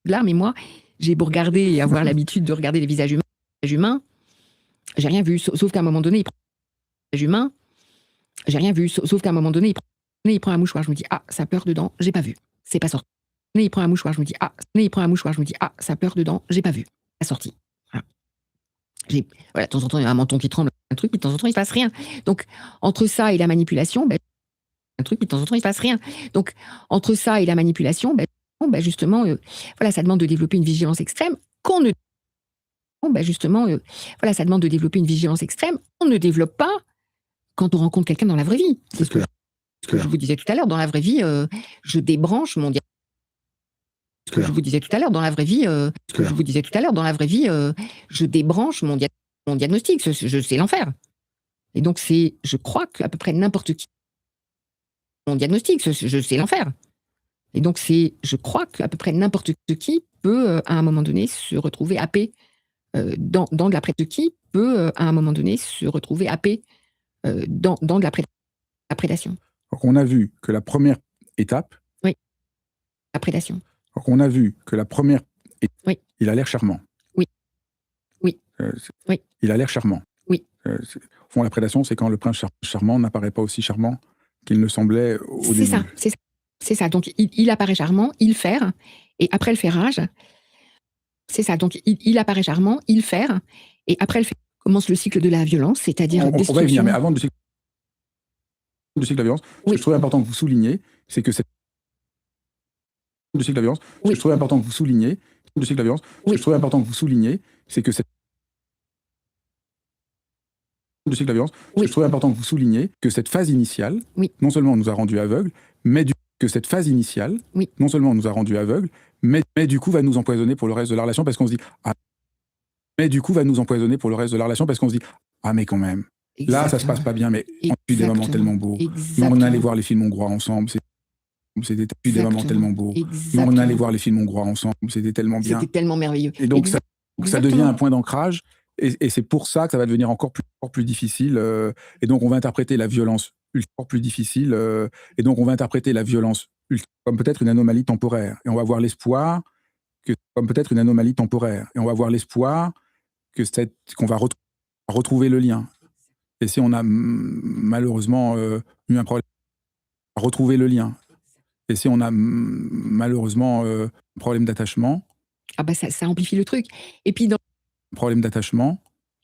Larmes, et moi, j'ai beau regarder et avoir l'habitude de regarder les visages humains, j'ai rien vu, sauf qu'à un moment donné, j'ai rien vu, sauf qu'à un moment donné, il prend un mouchoir, je me dis, ah, ça pleure dedans, j'ai pas vu, c'est pas sorti. Il prend un mouchoir, je me dis, ah, ça pleure dedans, j'ai pas vu, pas sorti. Voilà, de temps en temps, il y a un menton qui tremble, un truc, puis de temps en temps, il se passe rien. Donc, entre ça et la manipulation, un truc, puis de temps en temps, il se passe rien. Donc, entre ça et la manipulation, justement, voilà, ça demande de développer une vigilance extrême qu'on ne ça demande de développer une vigilance extrême qu'on ne développe pas quand on rencontre quelqu'un dans la vraie vie. C'est ce que je vous disais tout à l'heure, dans la vraie vie, je débranche mon diagnostic. Ce que je vous disais tout à l'heure, dans la vraie vie, je débranche mon diagnostic, je sais l'enfer. Et donc, je crois qu'à peu près n'importe qui, mon diagnostic, je sais l'enfer. Et donc, je crois qu'à peu près n'importe qui peut, à un moment donné, se retrouver happé dans de la à un moment donné, se retrouver happé dans de la prédation. Donc, on a vu que la première étape. Oui. La prédation. Donc, on a vu que la première. Oui. Il a l'air charmant. Oui. Oui. Oui. Il a l'air charmant. Oui. Au fond, la prédation, c'est quand le prince charmant n'apparaît pas aussi charmant qu'il ne semblait au début. C'est ça. Donc, il apparaît charmant, il ferre, et après le ferrage, c'est ça. Donc, il apparaît charmant, il ferre, et après le ferrage, commence le cycle de la violence, c'est-à-dire On va y venir, mais avant du cycle de la violence, ce que je trouvais important que vous souligniez, c'est que cette du cycle de la violence, ce que je trouvais important que vous souligniez, du cycle de la violence, ce que je trouvais important que vous souligniez, c'est que cette du cycle de la violence, ce que je trouvais important que vous souligniez, que cette phase initiale, non seulement nous a rendus aveugles, mais que cette phase initiale, non seulement nous a rendus aveugles, mais du coup va nous empoisonner pour le reste de la relation parce qu'on se dit, ah, mais du coup va nous empoisonner pour le reste de la relation parce qu'on se dit, ah mais quand même, là ça se passe pas bien, mais on a eu des moments tellement beaux, mais on allait voir les films hongrois ensemble, c'était des moments tellement beaux, mais on allait voir les films hongrois ensemble, c'était tellement bien. C'était tellement merveilleux. Et donc ça devient un point d'ancrage. Et c'est pour ça que ça va devenir encore plus difficile. Et donc, on va interpréter la violence encore plus difficile. Et donc, on va interpréter la violence comme peut-être une anomalie temporaire. Et on va avoir l'espoir comme peut-être une anomalie temporaire. Et on va avoir l'espoir qu'on va retrouver le lien. Et si on a malheureusement eu un problème, retrouver le lien. Et si on a malheureusement un problème d'attachement. Ah bah ça amplifie le truc. Et puis problème d'attachement.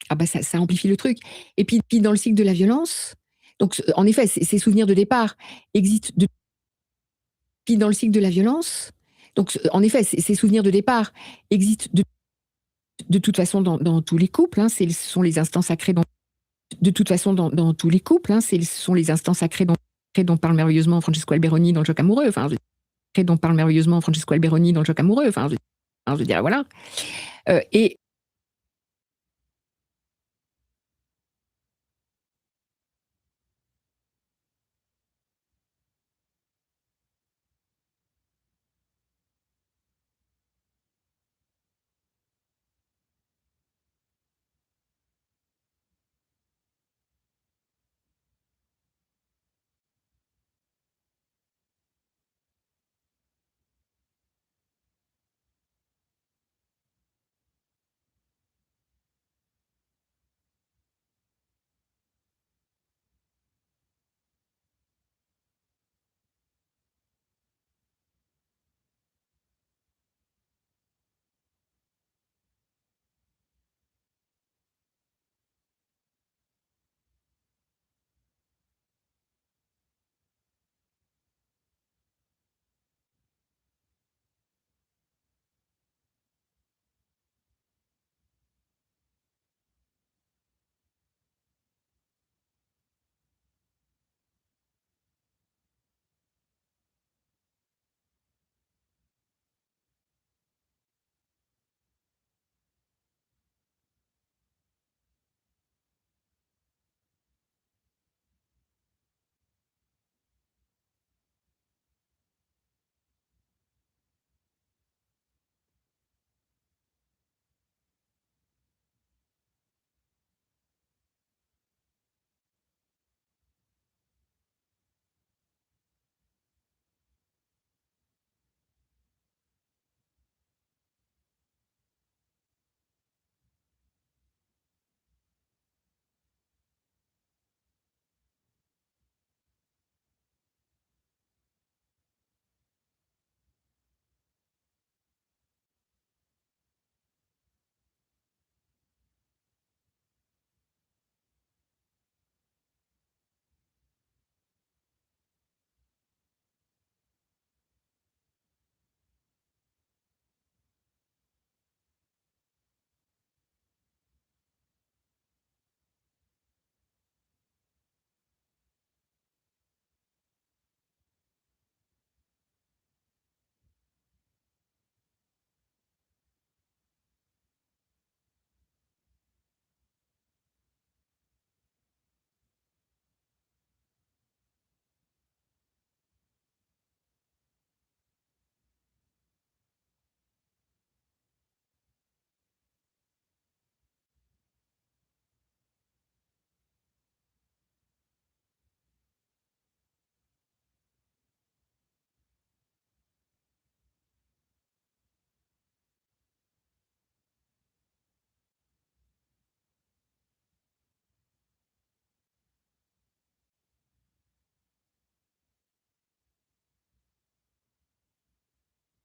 Ah bah ça amplifie le truc. Et puis dans le cycle de la violence, donc en effet, ces souvenirs de départ existent puis dans le cycle de la violence, donc en effet, ces souvenirs de départ existent de toute façon dans tous les couples, hein, ce sont les instants sacrés de toute façon dans tous les couples, hein, ce sont les instants sacrés dont parle merveilleusement Francesco Alberoni dans le choc amoureux, dont parle merveilleusement Francesco Alberoni dans le choc amoureux, je veux dire, voilà. Et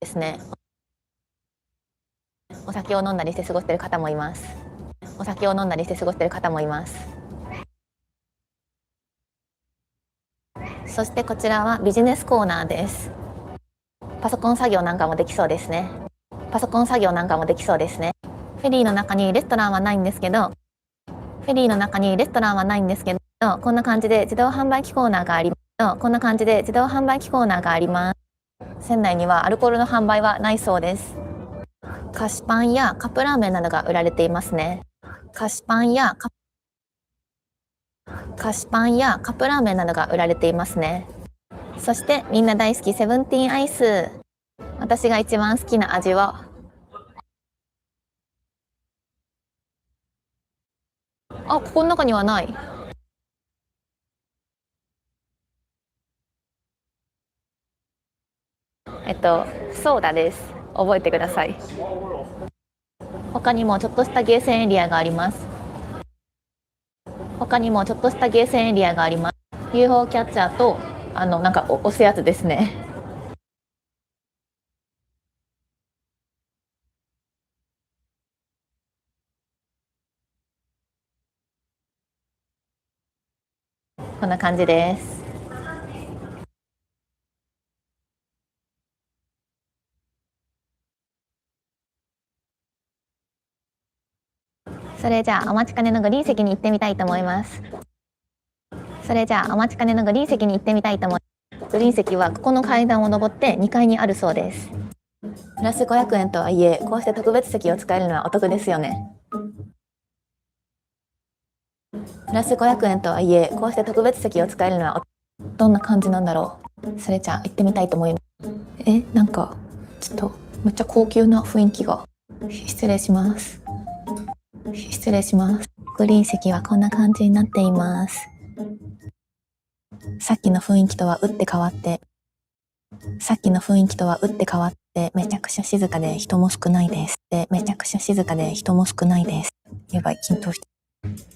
ですね。お酒を飲んだりして過ごしている方もいます。お酒を飲んだりして過ごしている方もいます。そしてこちらはビジネスコーナーです。パソコン作業なんかもできそうですね。パソコン作業なんかもできそうですね。フェリーの中にレストランはないんですけど、フェリーの中にレストランはないんですけど、こんな感じで自動販売機コーナーがあります。こんな感じで自動販売機コーナーがあります。船内にはアルコールの販売はないそうです。菓子パンやカップラーメンなどが売られていますね。菓子パンやカップラーメンなどが売られていますね。そしてみんな大好きセブンティーンアイス。私が一番好きな味はここの中にはない。ソーダです。覚えてください。他にもちょっとしたゲーセンエリアがあります。他にもちょっとしたゲーセンエリアがあります。UFO キャッチャーとなんか押すやつですね。こんな感じです。それじゃあお待ちかねのグリーン席に行ってみたいと思います。それじゃあお待ちかねのグリーン席に行ってみたいと思います。グリーン席はここの階段を登って2階にあるそうです。プラス500円とはいえ、こうして特別席を使えるのはお得ですよね。プラス500円とはいえ、こうして特別席を使えるのはどんな感じなんだろう。それじゃあ行ってみたいと思います。なんかちょっとめっちゃ高級な雰囲気が。失礼します。失礼します。グリーン席はこんな感じになっています。さっきの雰囲気とは打って変わって、めちゃくちゃ静かで人も少ないです。めちゃくちゃ静かで人も少ないです。やばい、緊張して。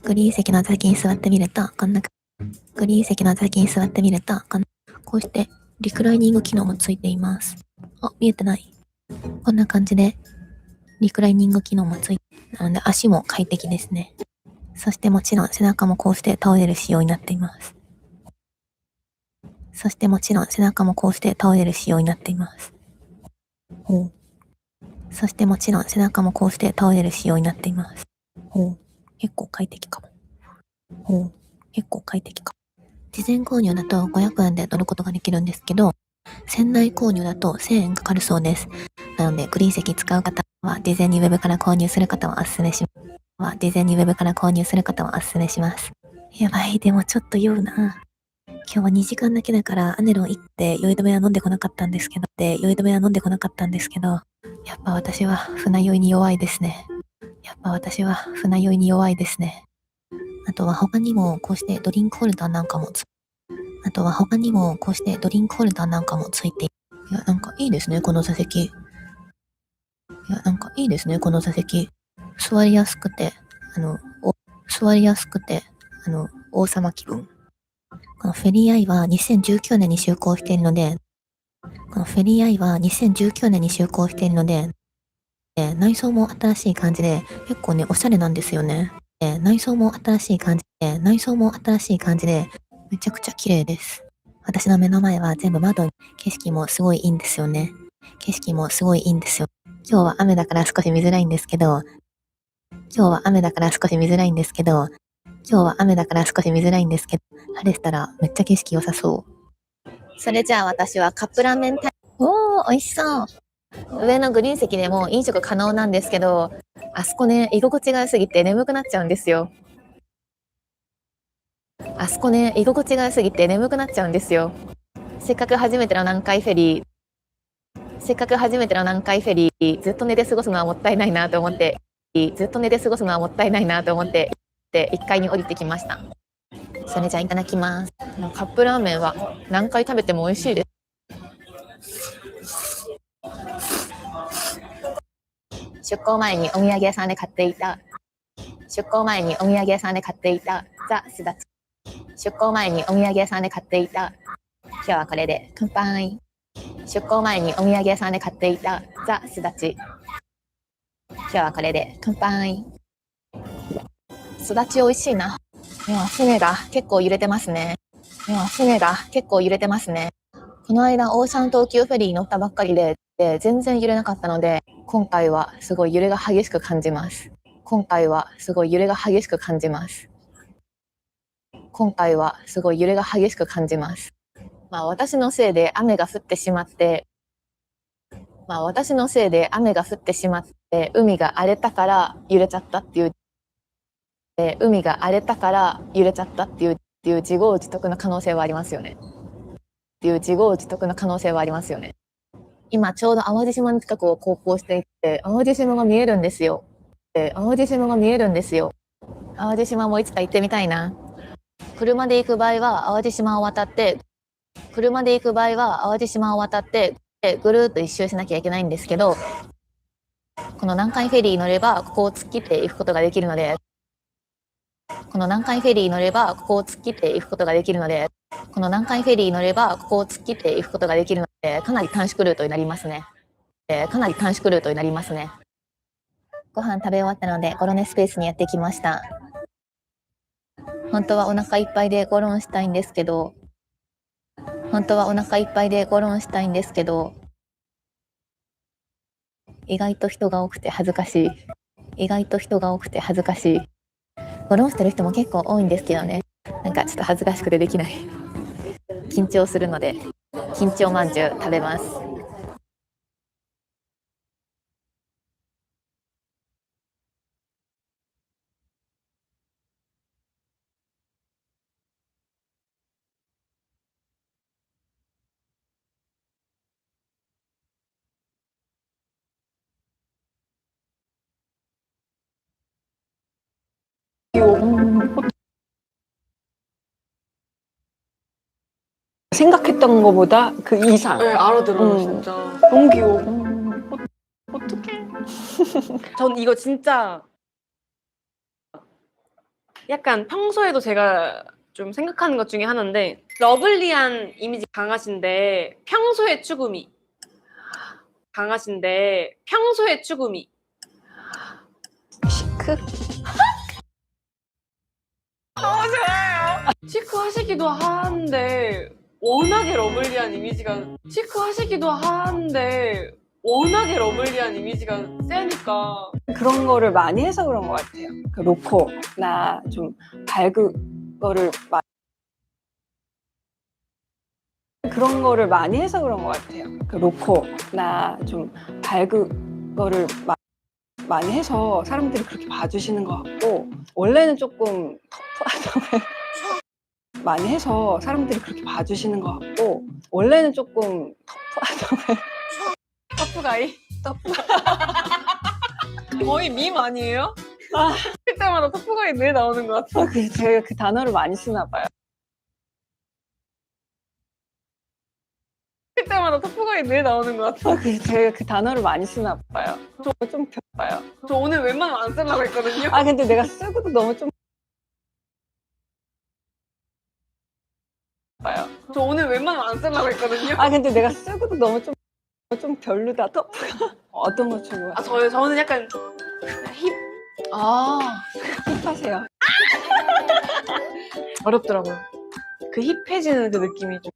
グリーン席の座席に座ってみると、こんな、こうしてリクライニング機能もついています。見えてない。こんな感じでリクライニング機能もついて、なので足も快適ですね。そしてもちろん背中もこうして倒れる仕様になっています。そしてもちろん背中もこうして倒れる仕様になっています。そしてもちろん背中もこうして倒れる仕様になっています。結構快適かも。事前購入だと500円で乗ることができるんですけど、船内購入だと1000円かかるそうです。なのでグリーン席使う方は事前にウェブから購入する方はお勧めします。やばい、でもちょっと酔うな。今日は2時間だけだからアネロン行って酔い止めは飲んでこなかったんですけど、やっぱ私は船酔いに弱いですね。あとは他にもこうしてドリンクホルダーなんかもついて、いや、なんかいいですね、この座席。座りやすくて、王様気分。このフェリーアイは2019年に就航しているので、内装も新しい感じで、結構ね、おしゃれなんですよね。内装も新しい感じで、めちゃくちゃ綺麗です。私の目の前は全部窓、景色もすごいいいんですよね。今日は雨だから少し見づらいんですけど、晴れてたらめっちゃ景色良さそう。それじゃあ私はカップラーメン美味しそう。上のグリーン席でも飲食可能なんですけど、あそこね、居心地が良すぎて眠くなっちゃうんですよ。せっかく初めての南海フェリー、ずっと寝て過ごすのはもったいないなと思って、1階に降りてきました。それじゃあいただきます。カップラーメンは何回食べても美味しいです。出港前にお土産屋さんで買っていたザ・スダチ。今日はこれで乾杯。出港前にお土産屋さんで買っていたザ・すだち。今日はこれで乾杯。すだち美味しいな。いや、船が結構揺れてますね。いや、船が結構揺れてますね。この間、オーシャン東急フェリー乗ったばっかりで、全然揺れなかったので、今回はすごい揺れが激しく感じます。今回はすごい揺れが激しく感じます。今回はすごい揺れが激しく感じます。まあ私のせいで雨が降ってしまって、私のせいで雨が降ってしまって、海が荒れたから揺れちゃったっていう、海が荒れたから揺れちゃったっていう自業自得の可能性はありますよね。っていう自業自得の可能性はありますよね。今ちょうど淡路島の近くを航行していて、淡路島が見えるんですよ。淡路島が見えるんですよ。淡路島もいつか行ってみたいな。車で行く場合は淡路島を渡って、車で行く場合は淡路島を渡って、ぐるーっと一周しなきゃいけないんですけど、この南海フェリーに乗ればここを突っ切っていくことができるので、この南海フェリーに乗ればここを突っ切っていくことができるので、この南海フェリーに乗ればここを突っ切っていくことができるので、かなり短縮ルートになりますね。かなり短縮ルートになりますね。ご飯食べ終わったのでゴロ寝スペースにやってきました。本当はお腹いっぱいでゴロンしたいんですけど、本当はお腹いっぱいでゴロンしたいんですけど、意外と人が多くて恥ずかしい。意外と人が多くて恥ずかしい。ゴロンしてる人も結構多いんですけどね。なんかちょっと恥ずかしくてできない。緊張するので、緊張まんじゅう食べます。생각했던 것보다 그 이상. 네, 알아들어요, 진짜. 너무 귀여워. 어떡해. 전 이거 진짜 약간 평소에도 제가 좀 생각하는 것 중에 하나인데, 러블리한 이미지 강하신데 평소에 추구미. 강하신데 평소에 추구미. 시크? 너무 좋아요. 시크 하시기도 하는데 워낙에 러블리한 이미지가, 시크 하시기도 하는데 워낙에 러블리한 이미지가 세니까. 그런 거를 많이 해서 그런 것 같아요. 그 로코나 좀 밝은 거를 그런 거를 많이 해서 그런 것 같아요. 그 로코나 좀 밝은 거를 많이 해서 사람들이 그렇게 봐주시는 것 같고, 원래는 조금 터프하다고 많이 해서 사람들이 그렇게 봐주시는 것 같고, 원래는 조금 터프하다고 터프가이? 거의 밈 아니에요? 할 때마다 터프가이 늘 나오는 것 같아요. 제가 그 단어를 많이 쓰나 봐요. 할 때마다 터프가이 늘 나오는 것 같아요. 제가 그 단어를 많이 쓰나 봐요. 좀 봐요. 저 오늘 웬만하면 안 쓰려고 했거든요. 근데 내가 쓰고도 너무 좀 봐요. 저 오늘 웬만하면 안 쓰려고 했거든요. 근데 내가 쓰고도 너무 좀 별로다, 터프가. 어떤 거 좋아해요? 저는 약간 힙. 힙하세요. 어렵더라고요. 그 힙해지는 그 느낌이 좀.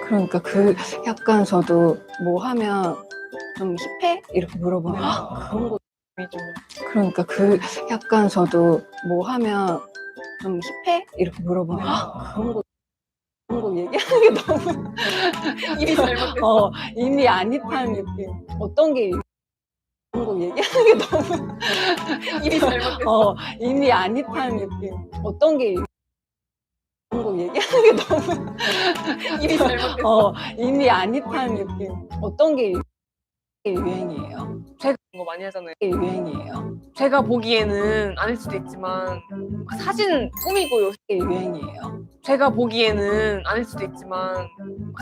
그러니까 그 약간 저도 뭐 하면 좀 힙해? 이렇게 물어보면 그런 거 좀. 그러니까 그 약간 저도 뭐 하면 좀 힙해? 이렇게 물어보면 그런 거 얘기하는 게 너무 이미 잘못됐어. 이미 안 힙한 느낌. 어떤 게 그런 거 얘기하는 게 너무 이미 잘못됐어. 이미 안 힙한 느낌. 어떤 게 그런 거 얘기하는 게 너무 이미 잘못됐어. 이미 안 힙한 느낌. 어떤 게 유행이에요? 제가 그런 거 많이 하잖아요. 유행이에요? 제가 보기에는 아닐 수도 있지만 사진 꾸미고 요새 유행이에요? 제가 보기에는 아닐 수도 있지만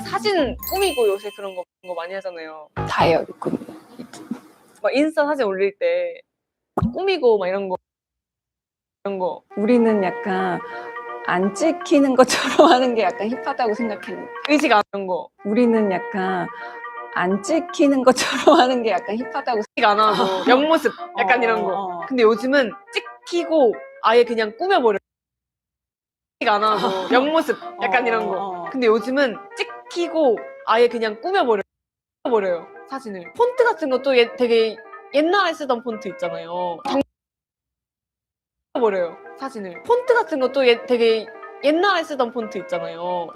사진 꾸미고 요새 그런 거 많이 하잖아요. 다요. 막 인스타 사진 올릴 때 꾸미고 막 이런 거. 우리는 약간 안 찍히는 것처럼 하는 게 약간 힙하다고 생각했는데 의식 안 하는 거. 우리는 약간 안 찍히는 것처럼 하는 게 약간 힙하다고 의식 안 하고 옆모습 약간 이런 거. 근데 요즘은 찍히고 아예 그냥 꾸며버려. 의식 안 하고 옆모습 약간 이런 거. 근데 요즘은 찍히고 아예 그냥 꾸며버려요. 사진을. 폰트 같은 것도 되게 옛날에 쓰던 폰트 있잖아요. 버려요 사진을. 폰트 같은 것도 되게 옛날에 쓰던 폰트 있잖아요.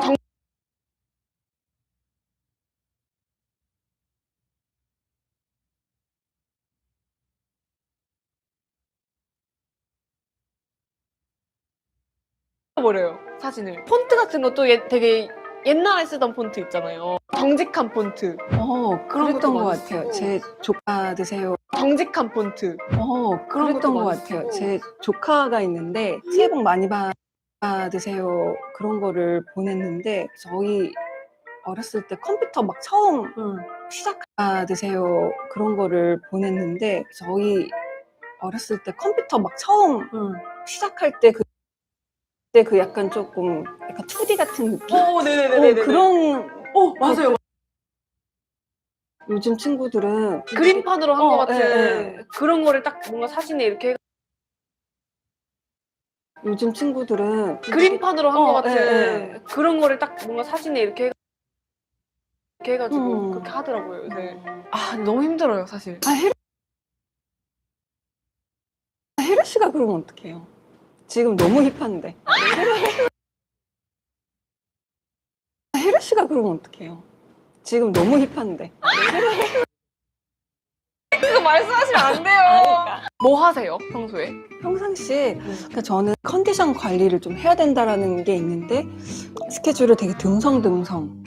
버려요 사진을. 폰트 같은 것도 되게 옛날에 쓰던 폰트 있잖아요. 정직한 폰트. 그랬던 것 같아요. 제 조카 드세요. 정직한 폰트. 그랬던 것 같아요. 제 조카가 있는데 새해 복 많이 받으세요 그런 거를 보냈는데 저희 어렸을 때 컴퓨터 막 처음 받으세요 그런 거를 보냈는데 저희 어렸을 때 컴퓨터 막 처음 시작할 때 그 약간 조금 약간 2D 같은 느낌? 네네네네. 그런 맞아요. 요즘 친구들은 그림판으로 한 것 같은 예. 그런 거를 딱 뭔가 사진에 이렇게 요즘 친구들은 그림판으로 한 것 같은 예. 그런 거를 딱 뭔가 사진에 이렇게 해가지고 그렇게 하더라고요 요새. 아 너무 힘들어요 사실. 혜라 씨가 그러면 어떡해요? 지금 너무 힙한데. 혜라 씨가 그러면 어떡해요? 지금 너무 힙한데. 그거 말씀하시면 안 돼요. 뭐 하세요 평소에? 평상시에 그러니까 저는 컨디션 관리를 좀 해야 된다라는 게 있는데 스케줄을 되게 듬성듬성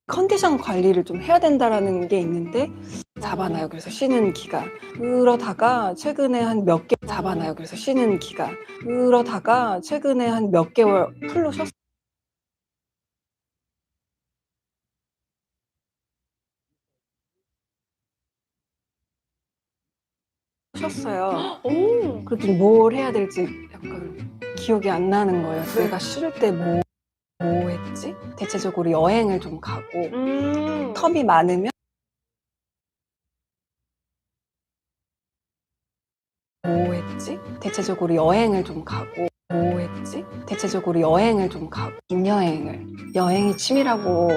컨디션 관리를 좀 해야 된다라는 게 있는데 잡아놔요. 그래서 쉬는 기간. 그러다가 최근에 한 몇 개 잡아놔요. 그래서 쉬는 기간. 그러다가 최근에 한 몇 개월 풀로 쉬었어요. 그랬더니 뭘 해야 될지 약간 기억이 안 나는 거예요. 내가 쉴 때 뭐 했지? 대체적으로 여행을 좀 가고 텀이 많으면 뭐 했지? 대체적으로 여행을 좀 가고 뭐 했지? 대체적으로 여행을 좀 가고 긴 여행이 취미라고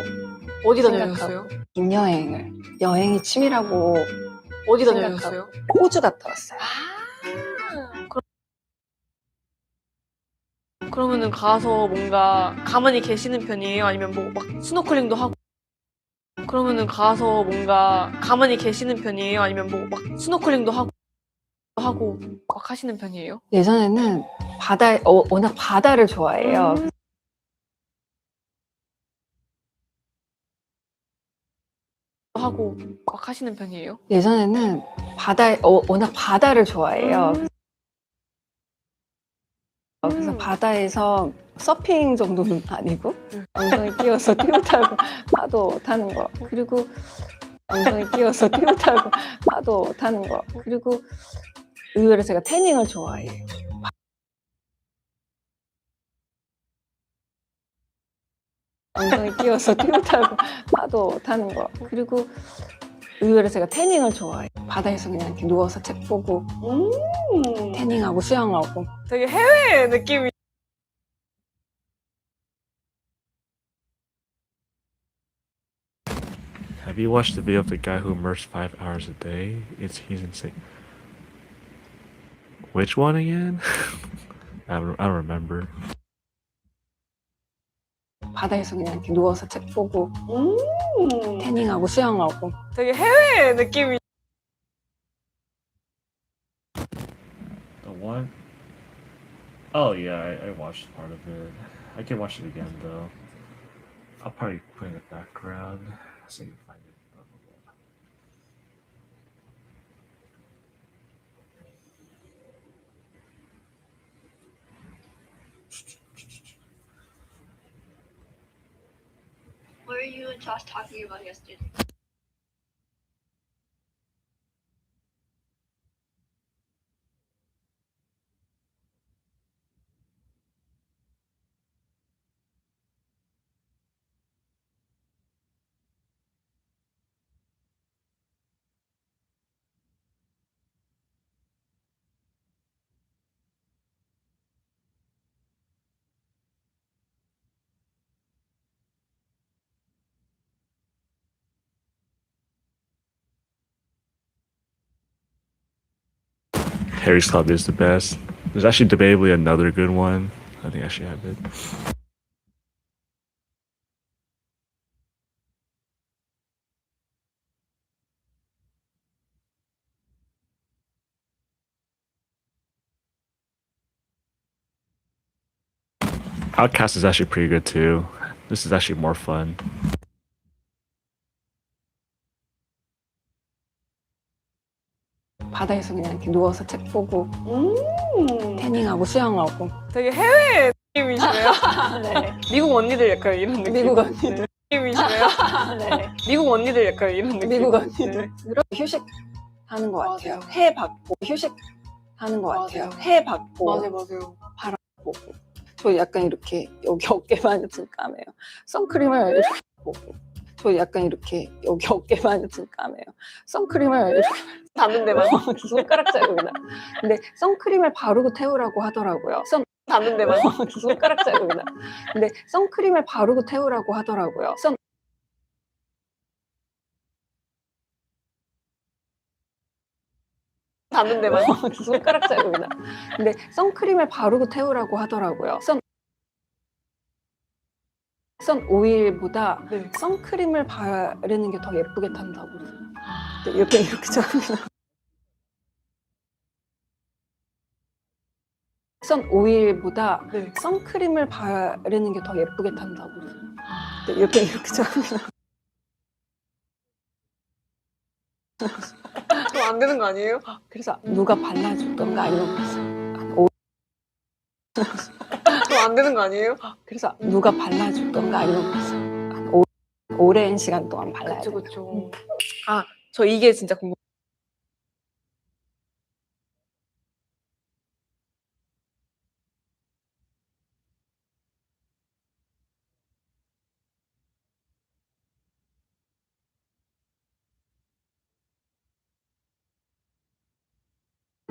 어디다 생각하고 다녀오셨어요? 긴 여행이 취미라고 어디다 생각하고 다녀오셨어요? 호주 갔다 왔어요. 그러면은 가서 뭔가 가만히 계시는 편이에요? 아니면 뭐 막 스노클링도 하고? 그러면은 가서 뭔가 가만히 계시는 편이에요? 아니면 뭐 막 스노클링도 하고 막 하시는 편이에요? 예전에는 워낙 바다를 좋아해요. 하고 막 하시는 편이에요? 예전에는 워낙 바다를 좋아해요. 그래서 바다에서 서핑 정도는 아니고 엉덩이 끼워서 띄우 타고 파도 타는 거. 그리고 엉덩이 끼워서 띄우 타고 파도 타는 거. 그리고 의외로 제가 태닝을 좋아해요. 엉덩이 끼워서 띄우 타고 파도 타는 거. 그리고 의외로 제가 태닝을 좋아해요. 바다에서 그냥 이렇게 누워서 책 보고 태닝하고 수영하고. 되게 해외 느낌이. Have you watched the video of the guy who immersed 5 hours a day? He's insane. Which one again? I don't remember. 바다에서 그냥 이렇게 누워서 책 보고 태닝하고 수영하고. 되게 해외 느낌이. The one? Oh yeah, I watched part of it. I can watch it again though. I'll probably put in the background so you can find it. What were you and Josh talking about yesterday? Harry's Club is the best. There's actually debatably another good one. I think I should have it. Outcast is actually pretty good too. This is actually more fun. 바다에서 그냥 이렇게 누워서 책 보고 태닝하고 수영하고. 되게 해외 느낌이시네요. 네. 미국 언니들 약간 이런 느낌. 미국 언니들. 느낌이시네요. 네. 미국 언니들 약간 이런 느낌. 미국 언니들. 네. 그런 휴식하는 것 같아요. 해 받고 휴식하는 것 같아요. 해 받고 맞아요. 바람 보고. 저 약간 이렇게 여기 어깨만 좀 까매요. 선크림을 이렇게 보고. 저 약간 이렇게 여기 어깨만 좀 까매요. 선크림을 이렇게 닿는 데만. 손가락 자국이나. 근데 선크림을 바르고 태우라고 하더라고요. 닿는 데만. 손가락 자국이나. 근데 선크림을 바르고 태우라고 하더라고요. 닿는 데만. 손가락 자국이나. 근데 선크림을 바르고 태우라고 하더라고요. 선 오일보다 선크림을 바르는 게 더 예쁘게 탄다고 그러세요. 이렇게 자국이 나. 선 오일보다 선크림을 바르는 게 더 예쁘게 탄다고 그러세요. 이렇게 자국이 나. 또 안 되는 거 아니에요? 그래서 누가 발라줄 건가 아니면 또 안 되는 거 아니에요? 그래서 누가 발라줄 건가 아니면 오랜 시간 동안 발라야 돼. 그쵸. 아, 저 이게 진짜 궁금.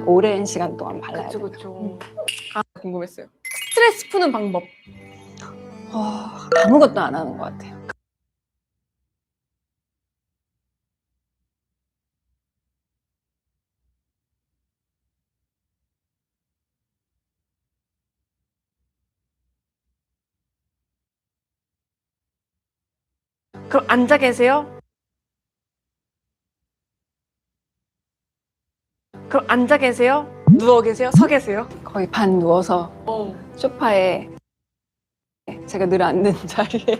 오랜 시간 동안 발라야 돼. 그쵸. 아, 궁금했어요. 스트레스 푸는 방법. 아무것도 안 하는 것 같아요. 그럼 앉아 계세요? 그럼 앉아 계세요? 누워 계세요? 서 계세요? 거의 반 누워서 소파에 제가 늘 앉는 자리에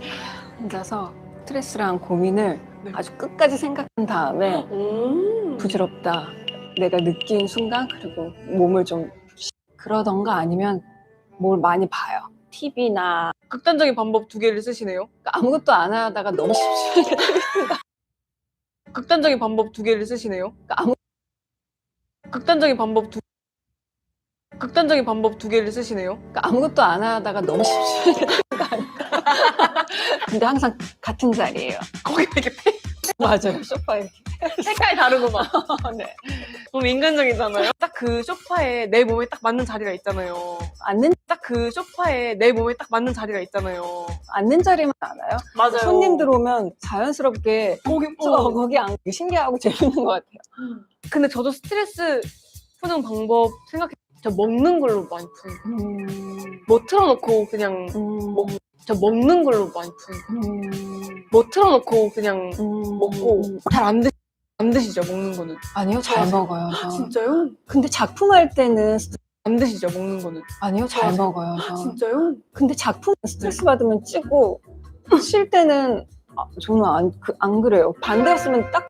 앉아서 스트레스랑 고민을 아주 끝까지 생각한 다음에 부질없다 내가 느낀 순간 그리고 몸을 좀 그러던가 아니면 뭘 많이 봐요. TV나 극단적인 방법 2개를 쓰시네요. 아무것도 안 하다가 너무 심심하게 극단적인 방법 2개를 쓰시네요. 극단적인 방법 2개를 쓰시네요. 아무것도 안 하다가 너무 심심하게 되는 거 아닐까? 근데 항상 같은 자리예요. 거기 이렇게 맞아요. 소파에 색깔이 다르구만. 네. 너무 인간적이잖아요. 딱 그 소파에 내 몸에 딱 맞는 자리가 있잖아요. 딱 그 소파에 내 몸에 딱 맞는 자리가 있잖아요. 앉는 자리만 알아요? 맞아요. 손님 들어오면 자연스럽게 거기 안 신기하고 재밌는 것 같아요. 근데 저도 스트레스 푸는 방법 생각해. 저 먹는 걸로 많이 푸는 거. 뭐 틀어놓고 그냥 저 먹는 걸로 많이 푸는 거. 뭐 틀어놓고 그냥 먹고 잘 안 드시죠? 먹는 거는. 아니요, 잘 먹어요. 저. 진짜요? 근데 작품 할 때는 안 드시죠? 먹는 거는. 아니요, 잘 먹어요. 저. 진짜요? 근데 작품 스트레스 받으면 찌고 쉴 때는 저는 안 그래요. 반대였으면 딱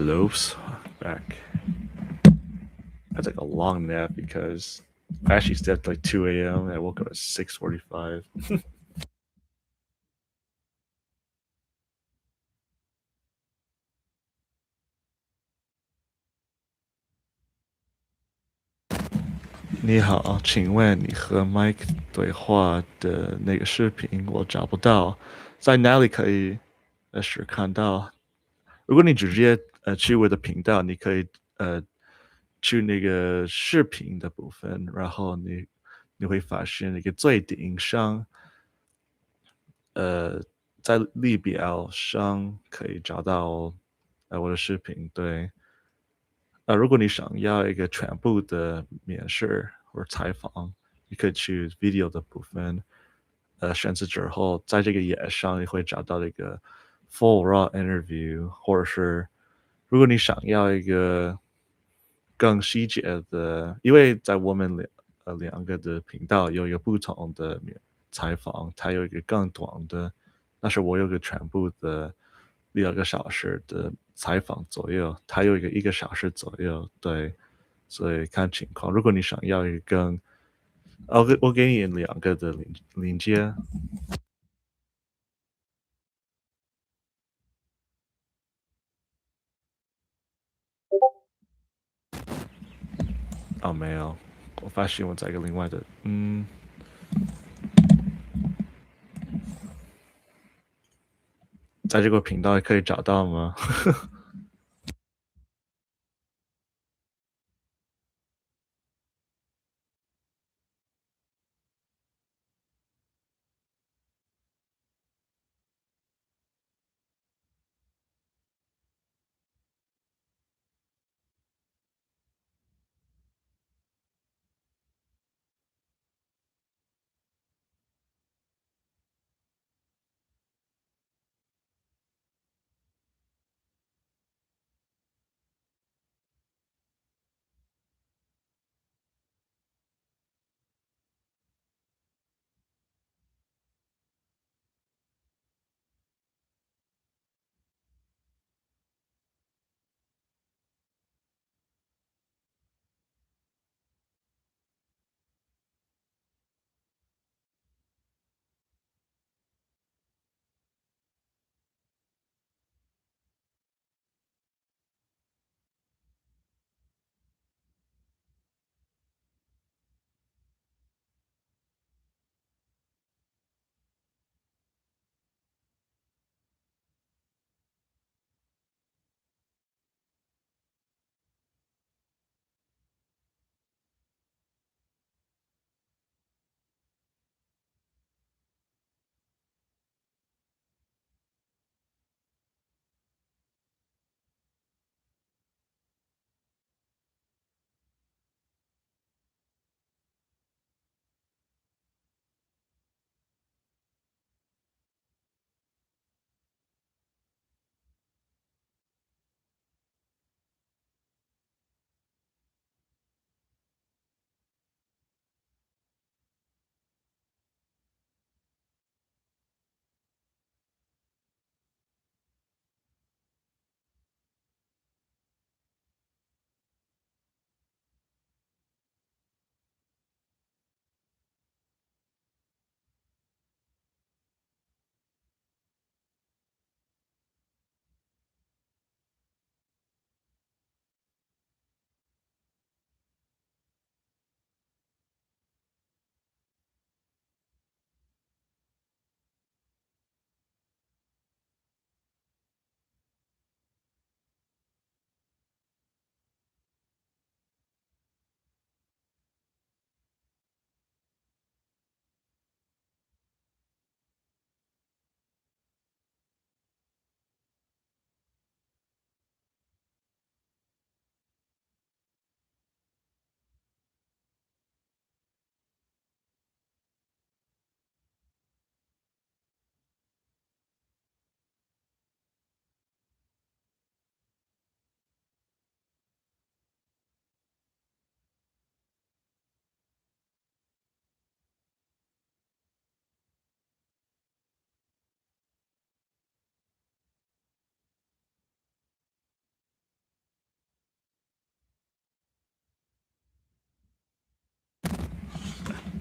Hello's back. I took a long nap because I actually slept like 2 a.m. and I woke up at 6:45. 你好，请问你和 Mike 对话的那个视频我找不到，在哪里可以是看到？如果你直接去我的频道，你可以去那个视频的部分，然后你会发现那个最顶上，在列表上可以找到我的视频。对，如果你想要一个全部的面试或采访，你可以去 video 的部分，选择之后，在这个页上你会找到一个 full raw interview，或者是如果你想要一个更细节的，因为在我们两个的频道有一个不同的采访，它有一个更短的，但是我有个全部的2个小时的采访左右，它有一个小时左右，对，所以看情况。如果你想要一个更，我给你2个的链接。哦，没有，我发现我在一个另外的，在这个频道可以找到吗？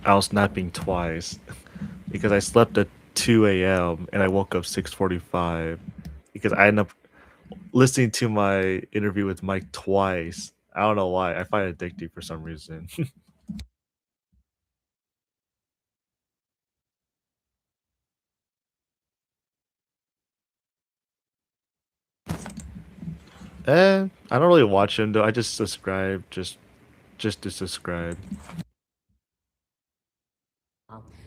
I was napping twice because I slept at 2 a.m. and I woke up 6:45 because I ended up listening to my interview with Mike twice. I don't know why. I find it addictive for some reason. I don't really watch him though. I just subscribe just to subscribe.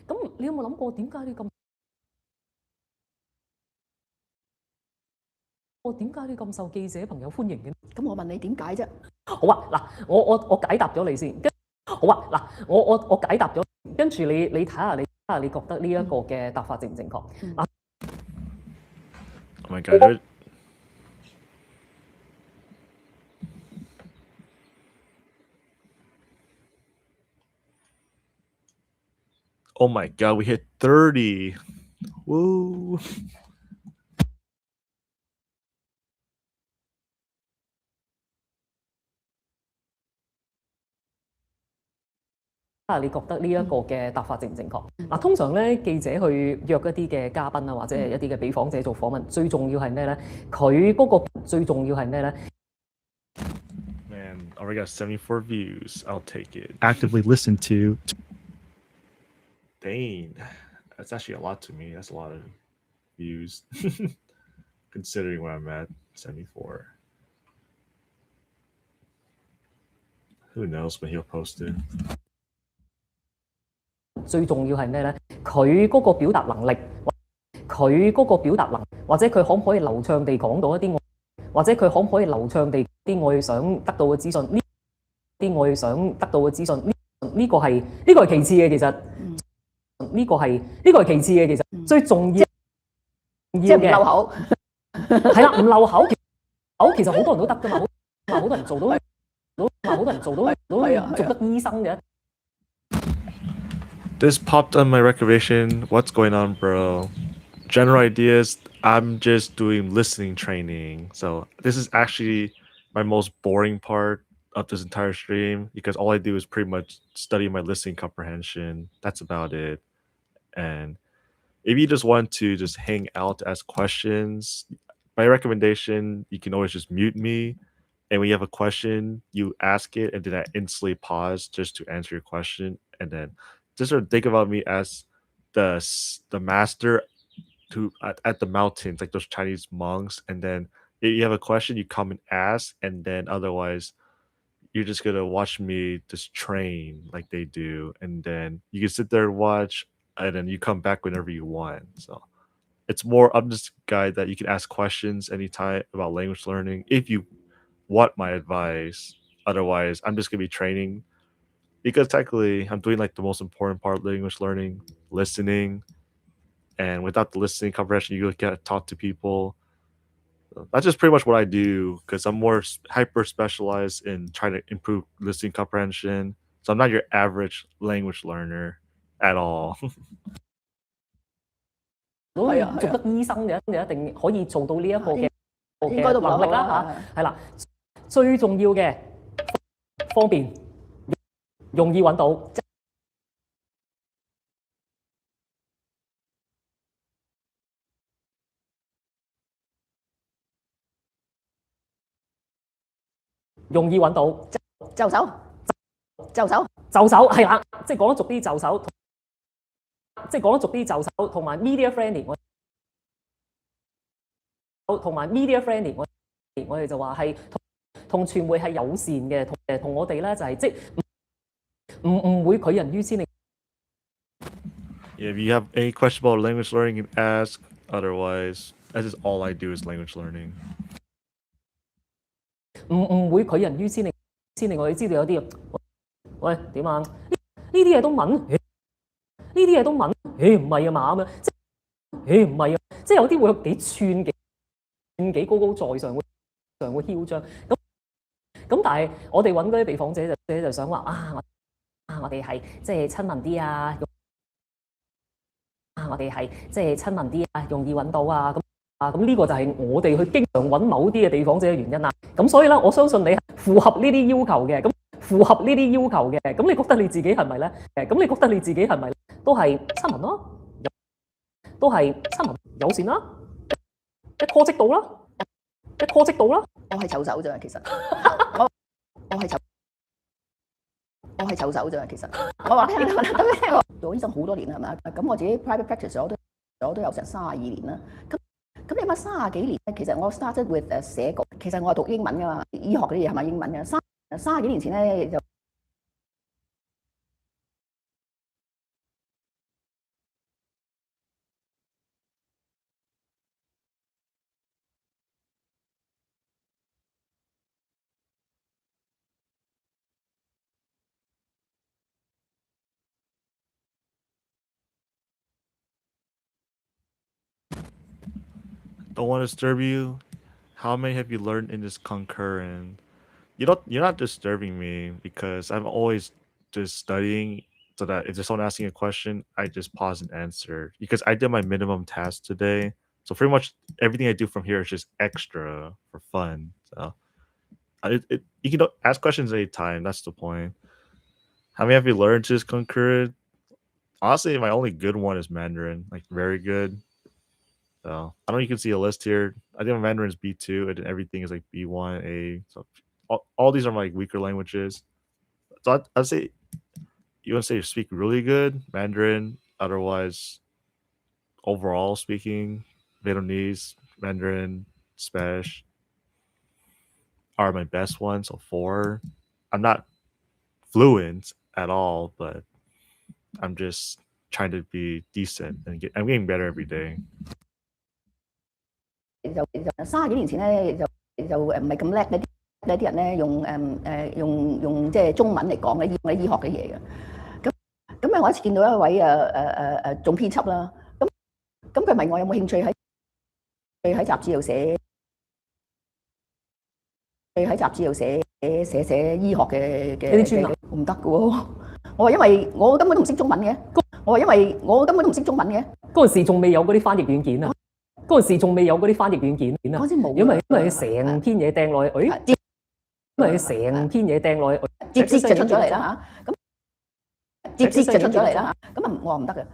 咁你有冇諗過點解你咁？點解你咁受記者朋友歡迎嘅？咁我問你點解啫？好啊，嗱，我解答咗你先。好啊，嗱，我解答咗，跟住你睇下你覺得呢一個嘅答法正唔正確？嗱。Oh my god. Oh my god, we hit 30. Woo. 你覺得呢一個嘅答法正唔正確？嗱，通常咧記者去約一啲嘅嘉賓啊，或者係一啲嘅被訪者做訪問，最重要係咩咧？佢嗰個最重要係咩咧 Man, already got 74 views. I'll take it. Actively listen to. Dang, that's actually a lot to me. That's a lot of views, considering where I'm at, 74. Who knows when he'll post it? 最重要係咩咧？佢嗰個表達能力，或者佢可唔可以流暢地講到一啲或者佢可唔可以流暢地啲我想得到嘅資訊？呢啲我想得到嘅資訊，呢個係其次嘅，其實呢個係其次嘅，其實最重要嘅唔漏口，係啦，唔漏口，其實好多人都得㗎嘛，好多人做到，做得醫生嘅。This popped on my recommendation. What's going on, bro? General ideas. I'm just doing listening training. So this is actually my most boring part of this entire stream because all I do is pretty much study my listening comprehension. That's about it. And if you just want to just hang out, ask questions, my recommendation, you can always just mute me. And when you have a question, you ask it, and then I instantly pause just to answer your question. And then just sort of think about me as the master who at the mountains, like those Chinese monks. And then if you have a question, you come and ask, and then otherwise you're just gonna watch me just train like they do, and then you can sit there and watch, and then you come back whenever you want. So it's more, I'm just a guy that you can ask questions anytime about language learning if you want my advice. Otherwise, I'm just gonna be training because technically I'm doing like the most important part of language learning, listening. And without the listening comprehension, you can't talk to people. So that's just pretty much what I do because I'm more hyper specialized in trying to improve listening comprehension. So I'm not your average language learner at all. 如果做得醫生嘅，你一定可以做到呢一個嘅能力啦嚇，係啦。最重要嘅方便，容易揾到。容易揾到，就手係啦，即係講得俗啲就手，同埋 media friendly， 我哋就話係同傳媒係友善嘅，同我哋咧就係即係唔會拒人於千里。If you have any question about language learning, you can ask. Otherwise, that's just all I do is language learning. 唔會拒人於千里。我哋知道有啲喂點啊？呢啲嘢都問，唔係啊嘛咁樣，唔係啊，即係有啲會幾串幾高高在上，會囂張。咁但係我哋揾嗰啲被訪者就想話我哋係即係親民啲啊，我哋係即係親民啲啊，容易揾到啊咁。咁呢個就係我哋去經常揾某啲嘅被訪者嘅原因啦。咁所以咧，我相信你係符合呢啲要求嘅。咁符合呢啲要求嘅，咁你覺得你自己係咪咧？咁你覺得你自己係咪都係親民咯？都係親民友善啦，一 call 即到啦，一 call 即到啦。我係湊手啫，其實我係湊手啫，其實我話你聽我做醫生好多年啦，係咪？咁我自己 private practice 我都有成32年啦。咁你諗30幾年咧，其實我 started with 寫稿，其實我係讀英文噶嘛，醫學嗰啲嘢係咪英文嘅？30幾年前咧就。Don't want to disturb you. How many have you learned in this concurrent? You're not disturbing me because I'm always just studying so that if there's someone asking a question, I just pause and answer. Because I did my minimum task today. So pretty much everything I do from here is just extra for fun. So you can ask questions anytime. That's the point. How many have you learned this concurrent? Honestly, my only good one is Mandarin. Like very good. So I don't know, you can see a list here. I think my Mandarin is B2 and everything is like B1, A. So all these are my weaker languages. So I'd say you want to say you speak really good Mandarin. Otherwise, overall speaking, Vietnamese, Mandarin, Spanish are my best ones. So 4. I'm not fluent at all, but I'm just trying to be decent and I'm getting better every day. 就30幾年前咧就唔係咁叻咧，啲人咧用即係中文嚟講咧醫學嘅嘢嘅。咁我一次見到一位總編輯啦，咁佢問我有冇興趣喺雜誌度寫醫學嘅唔得嘅喎。我話因為我根本都唔識中文嘅。嗰陣時仲未有嗰啲翻譯軟件啊。嗰陣時仲未有嗰啲翻譯軟件啊，因為成篇嘢掟落去，接就出咗嚟啦嚇，咁接就出咗嚟啦嚇，咁我話唔得嘅，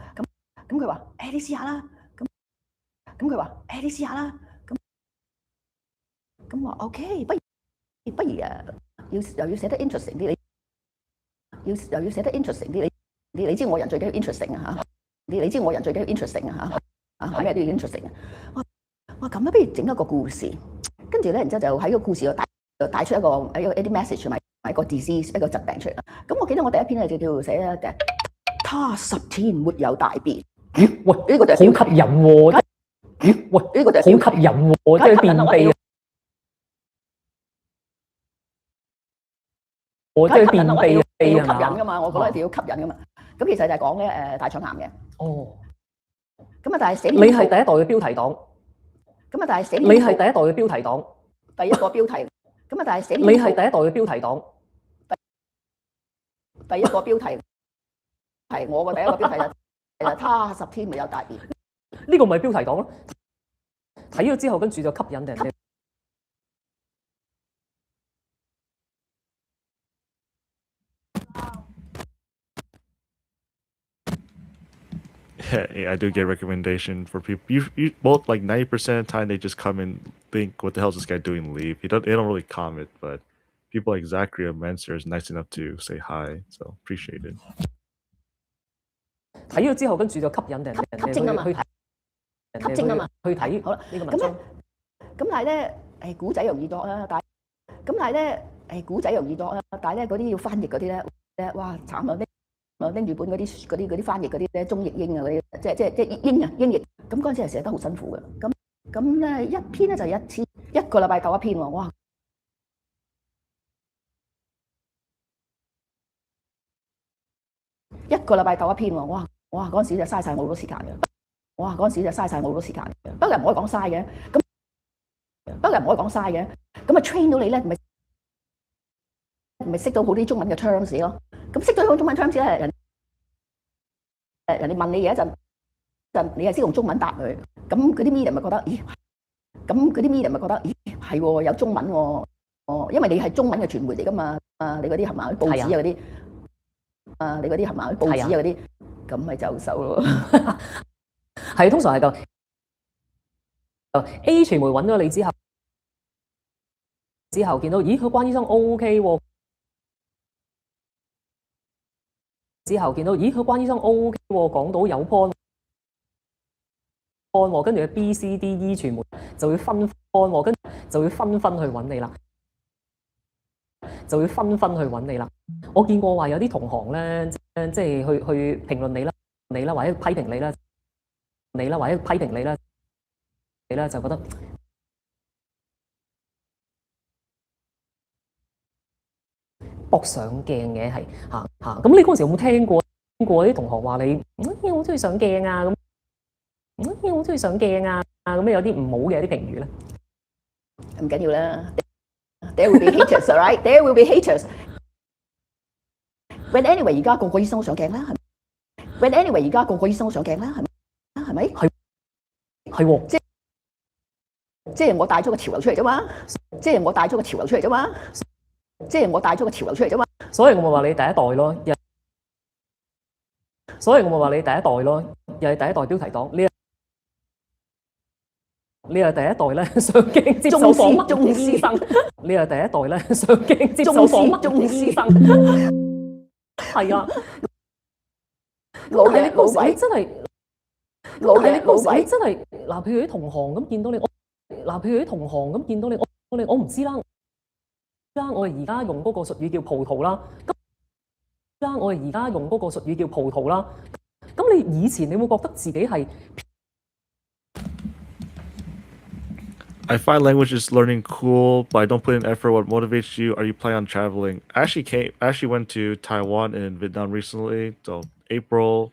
咁佢話誒你試下啦，咁佢話誒你試下啦，咁我話 OK， 不如又要寫得 interesting 啲，又要寫得 interesting 啲，你知我人最緊要 interesting 啊嚇，你知我人最緊要 interesting 啊嚇。係咩都要 interesting 嘅。我咁啦，不如整一個故事，跟住咧，然之後就喺個故事度帶出一啲 message 同埋一個 disease 一個疾病出嚟啦。咁我記得我第一篇咧就叫寫咧，他10天沒有大便。咦？喂，呢個就好吸引喎！喂，呢個就好吸引喎！即係便秘。即係便秘要吸引噶嘛？我覺得一定要吸引噶嘛。咁其實就係講咧大腸癌嘅。哦。咁啊，但係寫你係第一代嘅標題黨。咁啊，但係寫你係第一代嘅標題黨。第一個標題。咁啊，但係寫你係第一代嘅標題黨。第一個標題係我個第一個標題就係他10天沒有大便。呢個咪標題黨咯。睇咗之後，跟住就吸引人哋。Yeah, I do get recommendation for people. You both like 90% of the time they just come and think, "What the hell is this guy doing?" And leave. They don't really comment, but people like Zachary or Menser is nice enough to say hi, so appreciate it. 睇咗之後，跟住就吸引人哋去睇。好啦，呢個文章。咁但係咧，古仔容易多啦，古仔容易多啦，但係咧嗰啲要翻譯嗰啲咧，哇慘啊！拎住本嗰啲翻譯嗰啲咧，中譯英啊嗰啲，即英譯，咁嗰陣時係寫得好辛苦嘅。咁咧一篇咧就一個禮拜夠一篇喎，哇！一個禮拜夠一篇喎，哇！嗰陣時就嘥晒我好多時間嘅，不過又唔可以講嘥嘅，咁啊 train 到你咧，咪識到好啲中文嘅 terms 咯。咁識咗好中文 terms 咧，人哋問你嘢一陣，你係識用中文答佢，咁嗰啲 media 咪覺得，咦係喎，有中文喎，因為你係中文嘅傳媒嚟㗎嘛，你嗰啲係咪報紙啊嗰啲，你嗰啲係咪報紙啊嗰啲，咁咪就手咯。係通常係咁。A 傳媒揾咗你之後見到，咦佢關醫生 OK 喎，之後見到，咦佢關醫生 OK 喎，講到有 point 喎，跟住 B、C、D、E 傳媒就會紛紛喎，跟住就會紛紛去揾你啦，我見過話有啲同行咧，即係去評論你啦，或者批評你啦，或者批評你啦，就覺得。搏上鏡嘅係咁你嗰陣時有冇聽過啲同學話你我好中意上鏡啊咁，我好中意上鏡啊咁有啲唔好嘅啲評語咧？唔緊要啦 ，there will be haters, alright? There will be haters. When anyway 而家個個醫生都上鏡啦，係咪 ？When anyway 而家個個醫生都上鏡啦，係咪？係喎，即係我帶咗個潮流出嚟啫嘛，即係我帶咗個潮流出嚟啫嘛。所以我咪話你第一代咯，又係第一代標題黨，你係第一代咧上鏡接受訪問嘅醫生，你係第一代咧上鏡接受訪問嘅醫生，係啊，老嘅你嗰時你真係，你嗰時你真係嗱，譬如啲同行咁見到你，我唔知啦。我哋而家用嗰個術語叫葡萄啦，咁你以前你會覺得自己係 I find languages learning cool, but I don't put in effort. What motivates you? Are you planning on traveling? I actually went to Taiwan and Vietnam recently, so April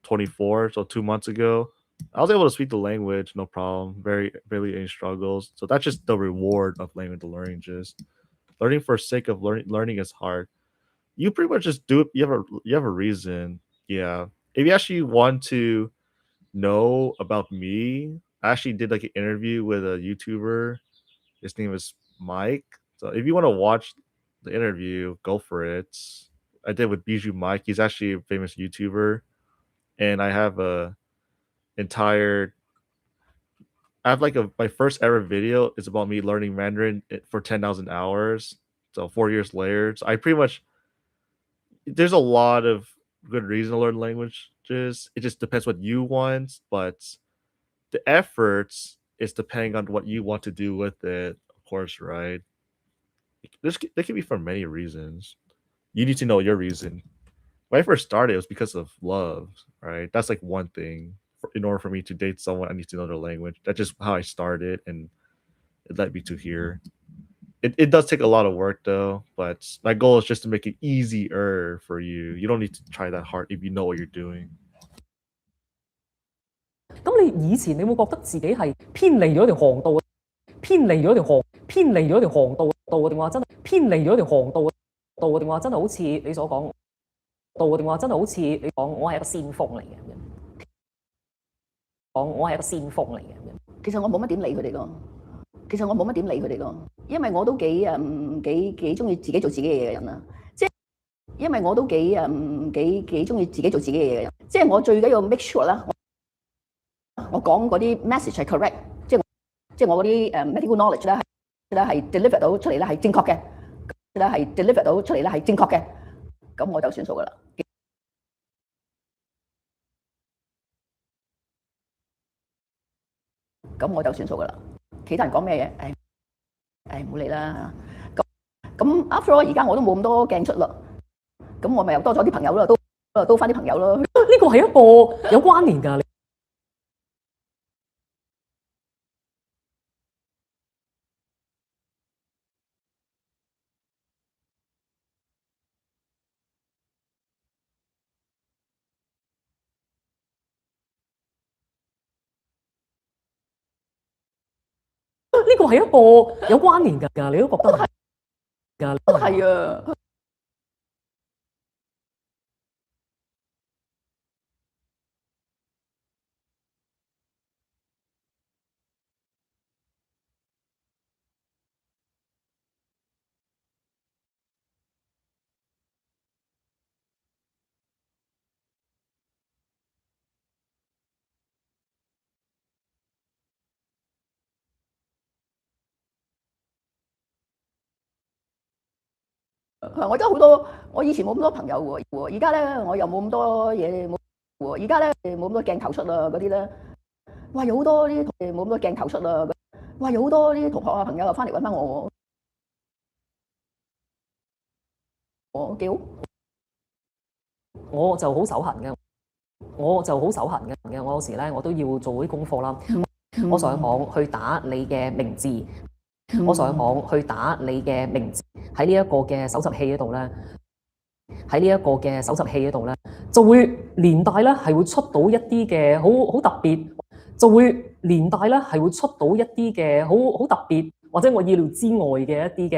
24, so 2 months ago. I was able to speak the language, no problem. Barely any struggles. So that's just the reward of language learning. Just learning for sake of learning is hard. You pretty much just do it. You have a reason. Yeah. If you actually want to know about me, I actually did like an interview with a YouTuber. His name is Mike. So if you want to watch the interview, go for it. I did with Bijou Mike. He's actually a famous YouTuber, and I have my first ever video is about me learning Mandarin for 10,000 hours. So 4 years later, so I pretty much there's a lot of good reason to learn languages. It just depends what you want, but the efforts is depending on what you want to do with it, of course, right? There can be for many reasons. You need to know your reason. When I first started, it was because of love, right? That's like one thing. In order for me to date someone, I need to know their language. That's just how I started, and it led me to here. It does take a lot of work though, but my goal is just to make it easier for you. You don't need to try that hard if you know what you're doing. 咁你以前你會覺得自己係偏離咗條航道，偏離咗條航道嘅定話真係偏離咗條航道嘅定話真係好似你所講道嘅定話真係好似你講我係一個先鋒嚟嘅咁樣，講我係一個先鋒嚟嘅咁樣。其實我冇乜點理佢哋咯，因為我都幾中意自己做自己嘢嘅人啦。即係因為我都幾中意自己做自己嘢嘅人，即係我最緊要 make sure 啦。我講嗰啲 message 係 correct， 即係我嗰啲medical knowledge 咧係 deliver 到出嚟咧係正確嘅，咁我就算數噶啦。其他人講咩嘢，唔好理啦。咁 after all 而家我都冇咁多鏡出啦，咁我咪又多咗啲朋友啦，都翻啲朋友咯。呢個係一個有關聯㗎。呢個係一個有關聯㗎，你都覺得係㗎？都係啊。我真係好多，我以前冇咁多朋友喎，而家咧我又冇咁多嘢冇喎，而家咧冇咁多鏡頭出啊嗰啲咧，哇有好多啲冇咁多鏡頭出啊，哇有好多啲同學啊朋友又翻嚟揾翻我喎，我幾好。我就好手痕嘅，我有時咧我都要做啲功課啦。我上網去打你嘅名字，我上網去打你嘅名字喺呢一個嘅搜尋器嗰度咧，就會連帶咧係會出到一啲嘅好特別，就會連帶咧係會出到一啲嘅好特別，或者我意料之外嘅一啲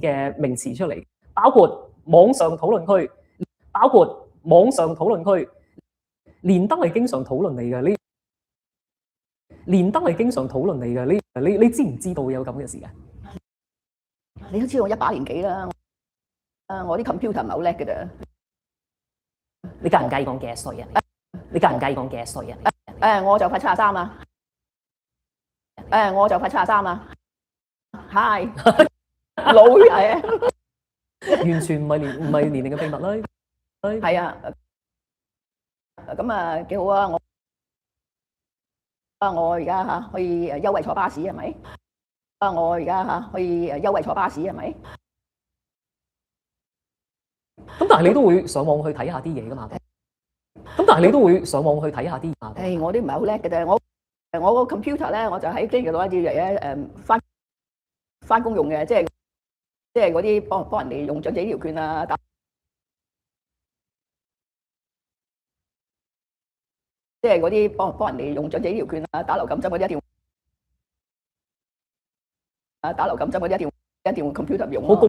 嘅名詞出嚟，包括網上討論區，連登係經常討論你嘅，你知唔知道有咁嘅事嘅？你都知道我100年幾啦，我啲 computer 唔係好叻嘅咋。你介唔介意講幾多歲啊？我就快73啦。我就快73啦。Hi， 老係啊，完全唔係年齡嘅秘密啦。係啊，咁啊幾好啊！我而家可以優惠坐巴士係咪？我而家可以優惠坐巴士係咪？咁但係你都會上網去睇下啲嘢噶嘛？我啲唔係好叻嘅啫，我個 computer 咧，我就喺機度攞一啲嘢翻工用嘅，即係嗰啲幫人哋用長者醫療券啊，即係嗰啲幫人哋用長者醫療券啊，打流感針嗰啲一定要 computer 用咯。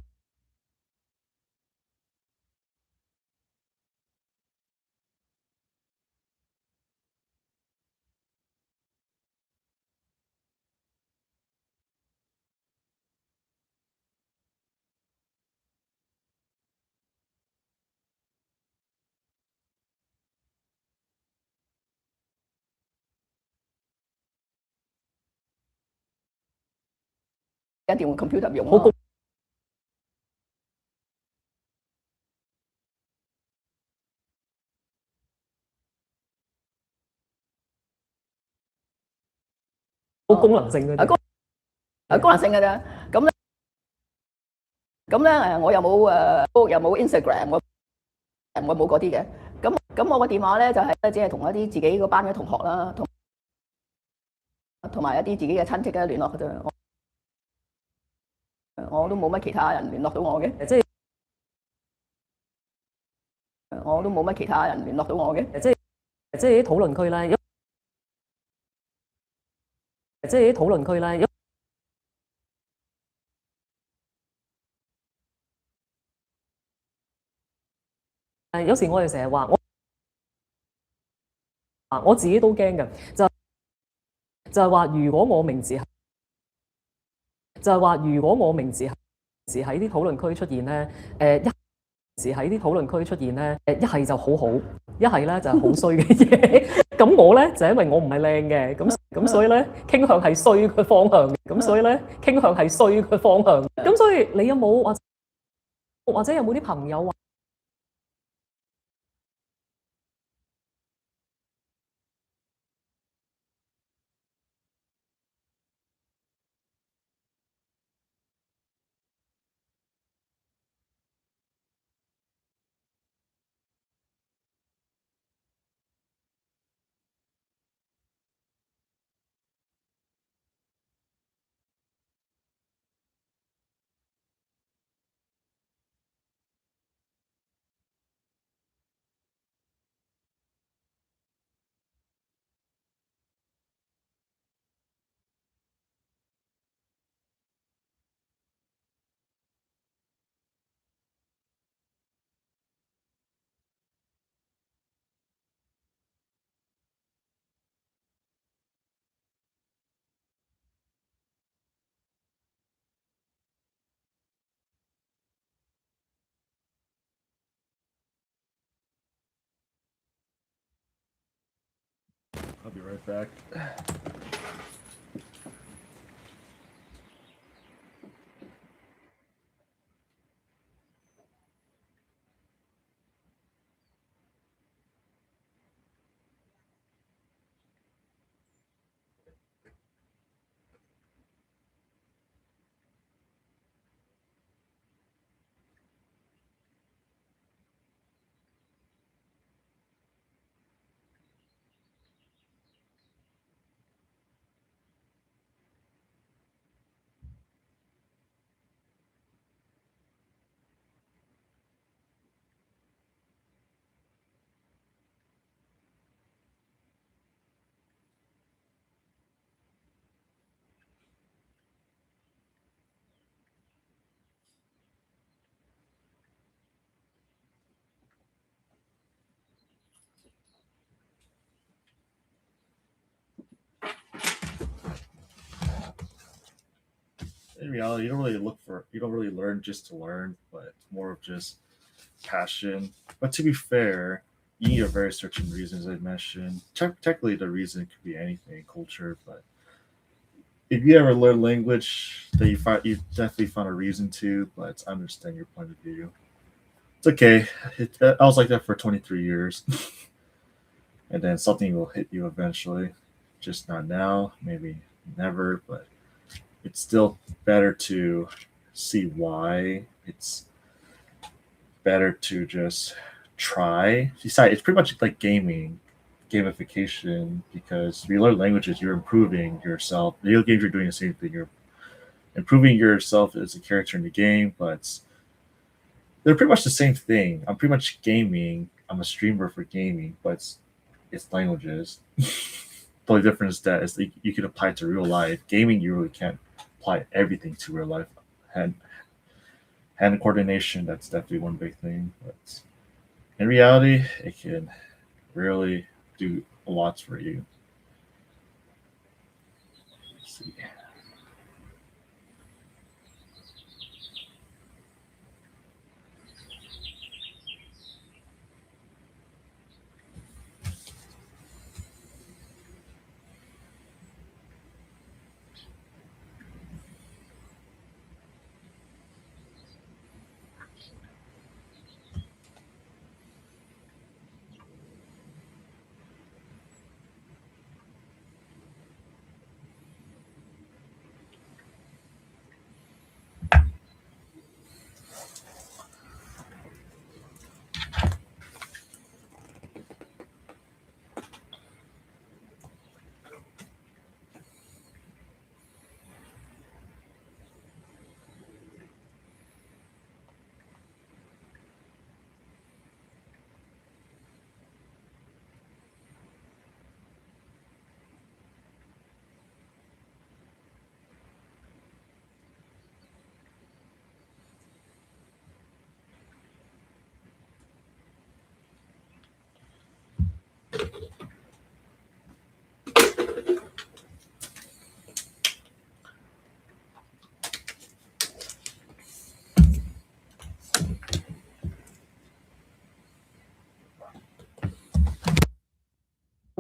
一定要 computer 用咯。好功能性嘅啫。功能性嘅啫。咁咧我又冇 Instagram， 我冇嗰啲嘅。咁我個電話咧就係只係同一啲自己嗰班嘅同學啦，同埋一啲自己嘅親戚嘅聯絡嘅啫。我都冇乜其他人聯絡到我嘅，即係我都冇乜其他人聯絡到我嘅，即係啲討論區咧，有時我哋成日話我自己都驚嘅，就係話如果我名字係喺啲討論區出現咧，一係就好好，一係咧就係好衰嘅嘢。咁我咧就因為我唔係靚嘅，咁所以咧傾向係衰嘅方向。咁所以你有冇或者有冇啲朋友話？I'll be right back. in reality, you don't really learn just to learn, but it's more of just passion. But to be fair, you need a very certain reason, as I mentioned. Technically, the reason could be anything, culture, but if you ever learn language that you definitely found a reason to, but I understand your point of view. It's okay. I was like that for 23 years. And then something will hit you eventually. Just not now, maybe never, but it's still better to see why. It's better to just try. Besides, it's pretty much like gamification, because if you learn languages, you're improving yourself. Video games, you're doing the same thing. You're improving yourself as a character in the game, but they're pretty much the same thing. I'm pretty much gaming. I'm a streamer for gaming, but it's languages. The only difference is that you can apply it to real life. Gaming, you really can't apply everything to real life. Hand coordination, that's definitely one big thing. But in reality, it can really do a lot for you. Let's see.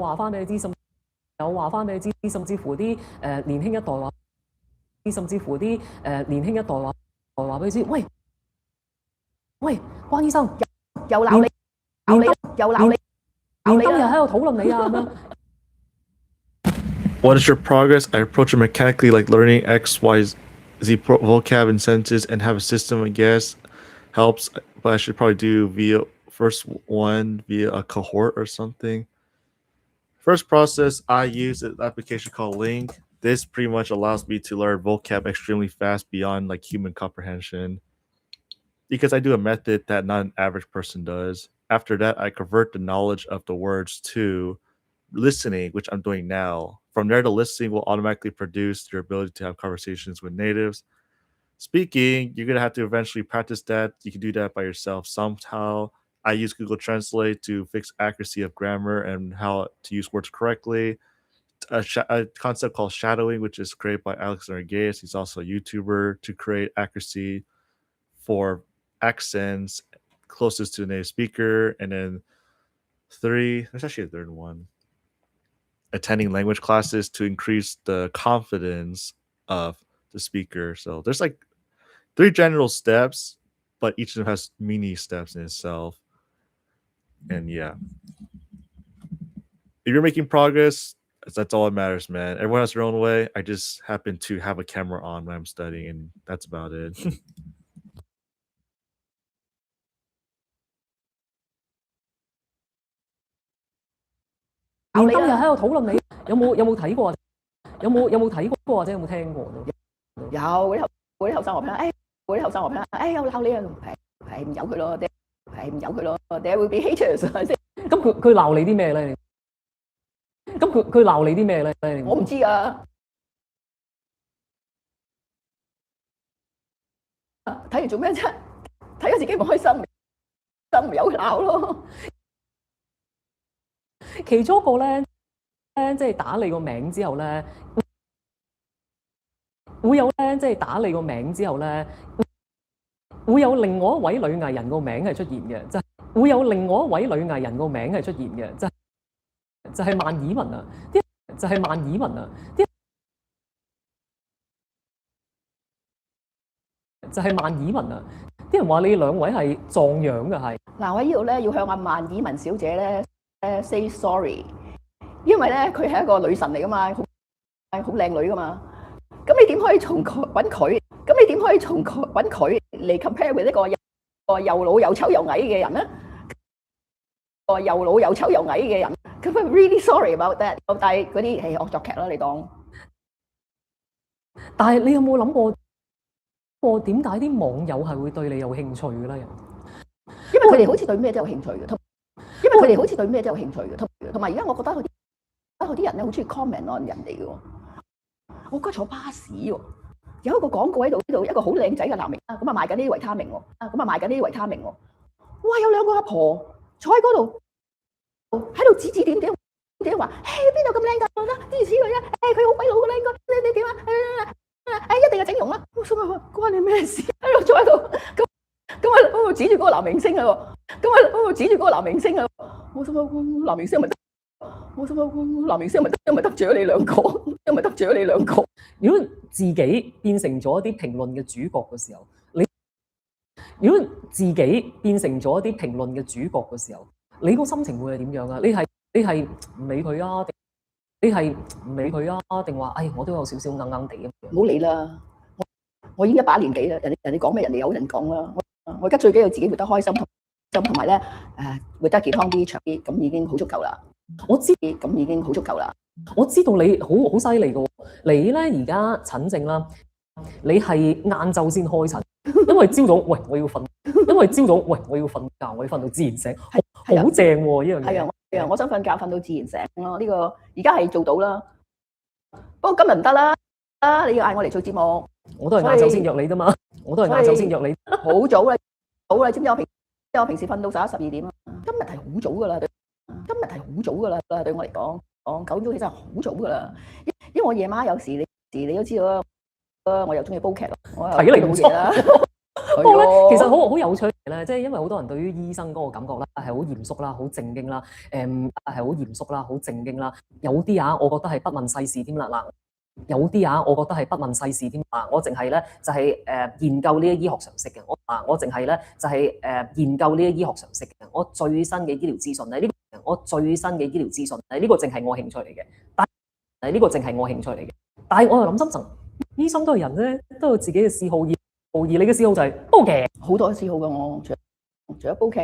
話翻俾你知，有話翻俾你知，甚至乎啲年輕一代話，甚至乎啲年輕一代話俾你知，喂，關醫生又鬧你，鬧你，又鬧你，連今日喺度討論你啊咁樣。What is your progress? I approach it mechanically, like learning X, Y, Z vocab and sentences, and have a system, I guess, helps. But I should probably do via a cohort or something. First process I use is an application called LingQ. This pretty much allows me to learn vocab extremely fast beyond like human comprehension, because I do a method that not an average person does. After that, I convert the knowledge of the words to listening, which I'm doing now. From there, the listening will automatically produce your ability to have conversations with natives. Speaking, you're going to have to eventually practice that. You can do that by yourself somehow. I use Google Translate to fix accuracy of grammar and how to use words correctly. A concept called shadowing, which is created by Alexander Gayes. He's also a YouTuber, to create accuracy for accents closest to a native speaker. And then there's actually a third one. Attending language classes to increase the confidence of the speaker. So there's like 3 general steps, but each of them has mini steps in itself. And yeah, if you're making progress, that's all that matters, man. Everyone has their own way. I just happen to have a camera on when I'm studying, and that's about it. 連今日喺度討論你，有冇睇過？有冇睇過或者有冇聽過？有嗰啲後生我朋友，嗰啲後生我朋友，我鬧你啊，係唔由佢咯，係唔由佢咯 ，there will be haters 係咪先？咁佢鬧你啲咩咧？咁佢鬧你啲咩咧？我唔知啊。睇完做咩啫？睇咗自己唔開心，唔由佢鬧咯。其中一個咧，即係打你個名之後咧，會有咧，即係打你個名之後咧，會有另外一位女藝人個名係出現嘅，就係會有另外一位女藝人個名係出現嘅，就係萬綺雯啊，就係萬綺雯啊，就係萬綺雯啊，啲人話你兩位係撞樣嘅係。嗱，我喺呢度咧要向阿萬綺雯小姐咧say sorry，因為咧佢係一個女神嚟噶嘛，好靚女噶嘛。咁你點可以從揾佢？咁你點可以從揾佢嚟 compare with 一個又老又醜又矮嘅人咧？個又老又醜又矮嘅人，咁 really sorry about that。但係嗰啲係惡作劇啦，你當。但係你有冇諗過點解啲網友係會對你有興趣嘅咧？因為佢哋好似對咩都有興趣嘅，因為佢哋好似對咩都有興趣嘅，同埋而家我覺得佢啲人咧好中意 comment on 人哋嘅喎。我嗰日坐巴士喎，有一個廣告喺度，一個好靚仔嘅男明啊，咁啊賣緊呢啲維他命喎，哇！有兩個阿婆坐喺嗰度，喺度指點話，邊度咁靚㗎啦？支持佢啊！佢好鬼老㗎啦，應該你點啊？一定係整容啦！我心諗關你咩事？喺度坐喺度，咁啊指住嗰個男明星啊喎，指住嗰個男明星啊，我心諗男明星咪得。我心諗男明星因為得罪咗你兩個，如果自己變成咗一啲評論嘅主角嘅時候，如果自己變成咗一啲評論嘅主角嘅時候，你個心情會係點樣啊？你係唔理佢啊？定話我都有少少硬硬地咁。唔好理啦，我已經100年幾啦，人哋講咩人哋有人講啦。我而家最緊要自己活得開心，同埋咧活得健康啲、長啲，咁已經好足夠啦。我知道你好犀利嘅，你咧而家診症啦，你係晏晝先開診，因為朝早我要瞓，我要瞓覺，我要瞓到自然醒，好正喎呢樣嘢。係啊，我想瞓覺瞓到自然醒咯，呢個而家係做到啦。不過今日唔得啦，你要嗌我嚟做節目，我都係晏晝先約你啫嘛，好早啦，知唔知我平時瞓到11、12點啊？今日係好早噶啦。對我嚟講，9點鐘起身係好早噶啦。因為我夜晚有時你都知道啦，我又中意煲劇咯，我又睇你唔錯啦。不過咧，其實好有趣咧，即係因為好多人對於醫生嗰個感覺咧係好嚴肅啦、好正經啦，係好嚴肅啦、好正經啦。有啲我覺得係不問世事添啦嗱。有啲我覺得係不問世事添啊！我淨係咧就係研究呢啲醫學常識嘅，我淨係咧就係研究呢啲醫學常識嘅。我最新嘅醫療資訊咧，呢個淨係我興趣嚟嘅。但係我又諗深層，醫生都係人啫，都有自己嘅嗜好，而你嘅嗜好就係煲劇，好多嗜好㗎我，除咗煲劇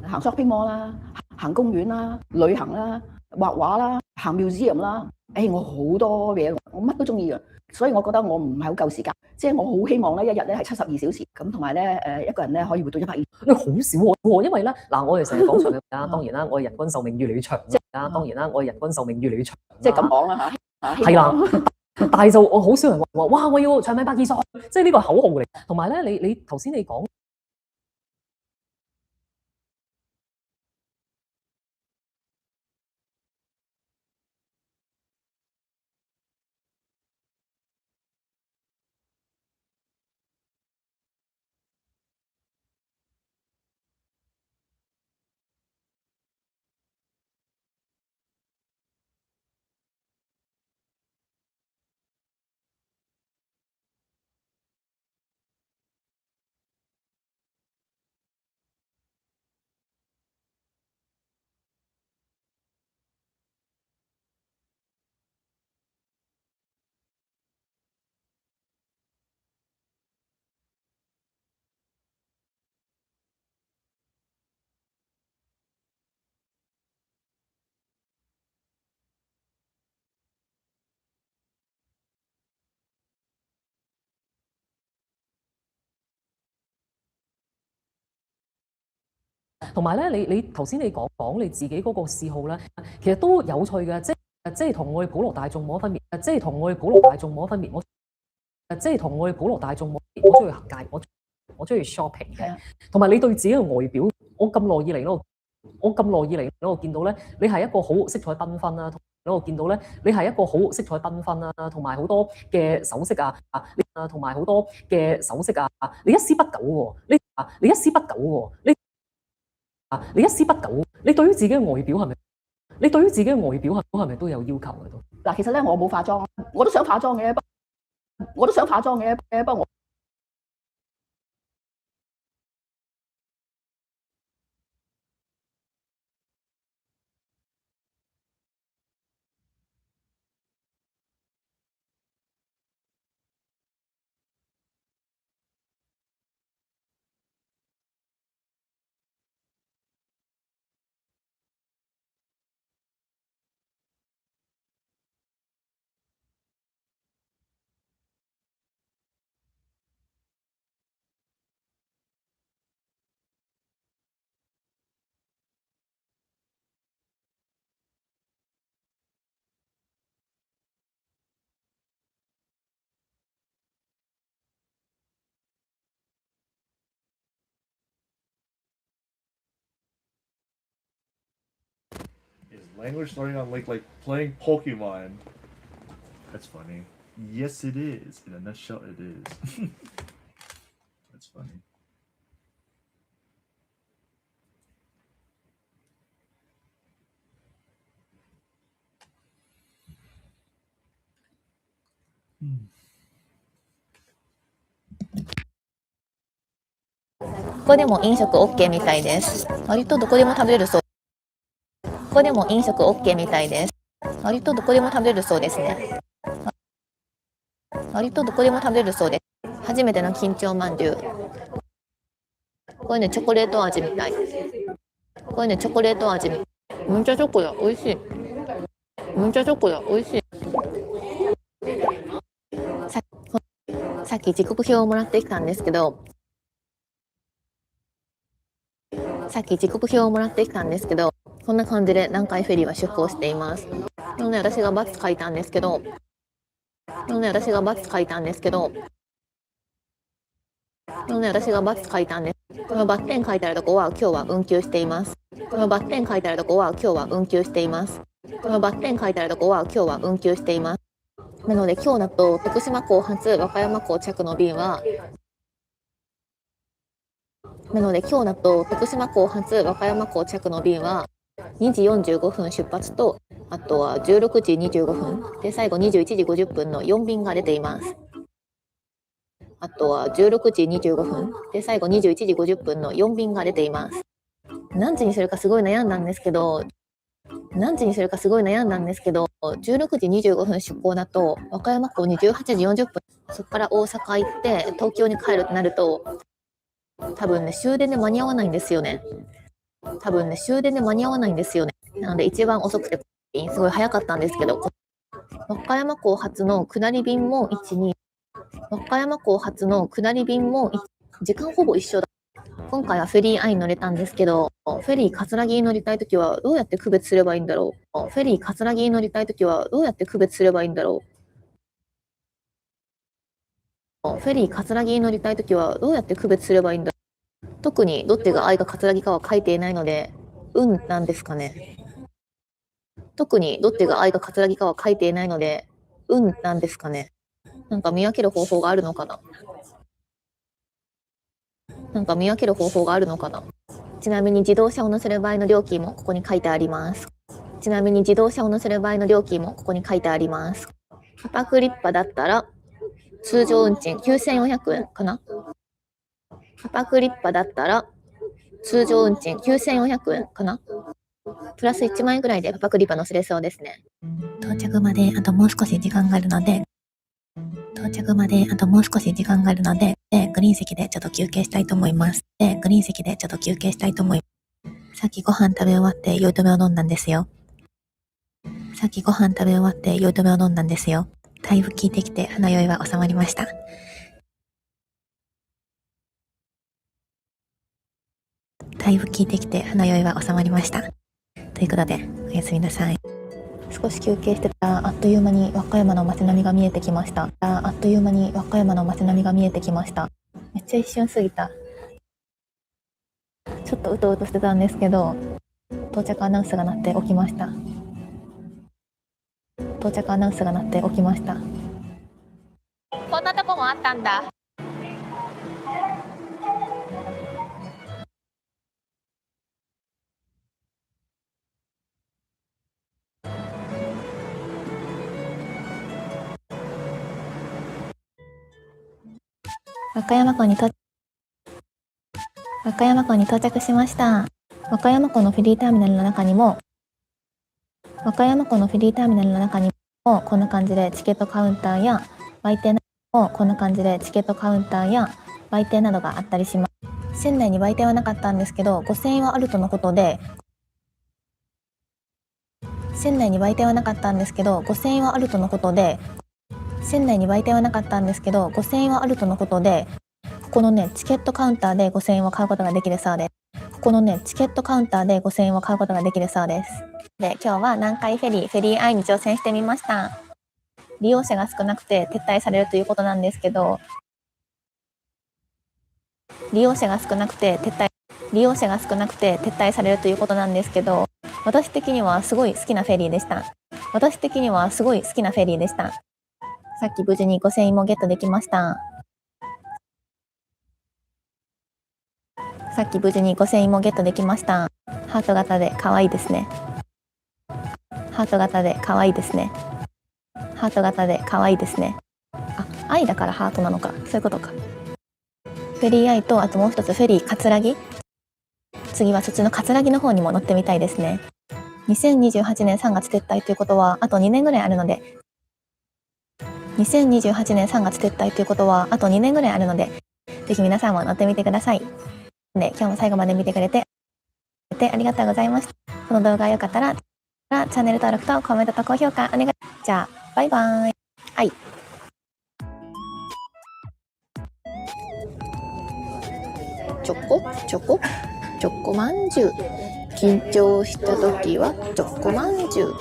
行 shopping mall 啦，行公園啦，旅行啦，畫畫啦，行 museum 啦。我好多嘢，我乜都中意嘅，所以我覺得我唔係好夠時間，即係我好希望咧，一日咧係72小時咁，同埋咧一個人咧可以活到120。你好少喎，因為咧嗱，我哋成日講長嘅啦，當然啦，我哋人均壽命越嚟越長啦，當然啦，我哋人均壽命越嚟越長，即係咁講啦嚇。係啦，但係就我好少人話，哇！我要長命120歲，即係呢個口號嚟。同埋咧，你頭先你講。同埋咧，你頭先你講你自己嗰個嗜好咧，其實都有趣嘅，即係同我哋普羅大眾冇乜分別，我即係同我哋普羅大眾冇乜分別，我中意行街，我中意 shopping 嘅，同埋你對自己嘅外表，我咁耐以嚟咧，我見到咧，你係一個好色彩繽紛啦，我見到咧，你係一個好色彩繽紛啊，同埋好多嘅首飾啊，同埋好多嘅首飾啊，你一絲不苟喎，你一絲不苟喎，你一絲不苟，你對於自己嘅外表係咪？你對於自己嘅外表係咪都有要求嘅都？嗱，其實咧我冇化妝，我都想化妝嘅，我都想化妝嘅，不過我。Is language learning on Link like playing Pokemon? That's funny. Yes, it is. In a nutshell, it is. That's funny. Hmm. ここでも飲食 OK みたいです。割とどこでも食べれるそう。ここでも飲食 OK みたいです。割とどこでも食べれるそうですね。割とどこでも食べれるそうです。初めての緊張まんじゅう。これね、チョコレート味みたい。これね、チョコレート味みたい。むんちゃチョコだ、美味しい。むんちゃチョコだ、美味しい。さっき時刻表をもらってきたんですけど、こんな感じで南海フェリーは出港しています。私がバツ書いたんですけど、私がバツ書いたんです。このバッテン書いてあるとこは今日は運休しています。このバッテン書いてあるとこは今日は運休しています。このバッテン書いてあるとこは今日は運休しています。なので今日だと徳島港発和歌山港着の便は2時45分出発と、あとは16時25分で最後21時50分の4便が出ています。あとは16時25分で最後21時50分の4便が出ています。何時にするかすごい悩んだんですけど、16時25分出港だと和歌山港に18時40分、そこから大阪行って東京に帰るとなると、多分ね終電で間に合わないんですよね。なので一番遅くてすごい早かったんですけど、和歌山港発の下り便も時間ほぼ一緒だ。今回はフェリー愛に乗れたんですけど、フェリー葛城に乗りたいときはどうやって区別すればいいんだろう。特にどっちが愛が葛城かは書いていないので、なんですかね。なんか見分ける方法があるのかな。ちなみに自動車を乗せる場合の料金もここに書いてあります。パパクリッパだったら通常運賃9400円かな。プラス1万円ぐらいでパパクリッパ乗せれそうですね。到着まであともう少し時間があるので、グリーン席でちょっと休憩したいと思います。さっきご飯食べ終わって酔い止めを飲んだんですよ。だいぶ効いてきて鼻酔いは収まりました。ということで、おやすみなさい。少し休憩してたら、あっという間に和歌山の街並みが見えてきました。めっちゃ一瞬過ぎた。ちょっとうとうとしてたんですけど、到着アナウンスが鳴って起きました。到着アナウンスが鳴って起きました。こんなとこもあったんだ。和歌山港に到着しました。和歌山港のフェリーターミナルの中にもこんな感じでチケットカウンターや売店などがあったりします。船内に売店はなかったんですけど、5000円はあるとのことで、5000円はあるとのことで、ここのね、チケットカウンターで5000円を買うことができるそうです。で、今日は南海フェリー I に挑戦してみました。利用者が少なくて撤退されるということなんですけど、私的にはすごい好きなフェリーでした。さっき無事に5000円もゲットできました。ハート型で可愛いですね。あ、愛だからハートなのか。そういうことか。フェリー愛と、あともう一つフェリー葛城。次はそっちの葛城の方にも乗ってみたいですね。2028年3月撤退ということはあと2年ぐらいあるので、ぜひ皆さんも乗ってみてください。で、今日も最後まで見てくれてありがとうございました。この動画が良かったらチャンネル登録とコメントと高評価お願い。じゃあ、バイバイ。はい。チョコまんじゅう。緊張した時はチョコまんじゅう。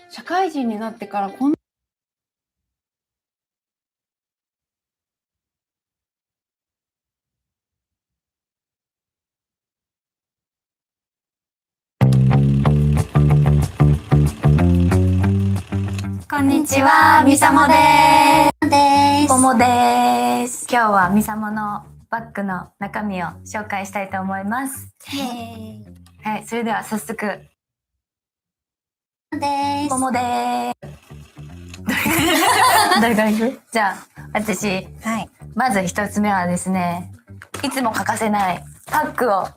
社会人になってからこんにちは、みさもです。ももです。今日はみさものバッグの中身を紹介したいと思います。はい、それでは早速。ももです。誰から行く？じゃあ、私。まず一つ目はですね、いつも欠かせないパックを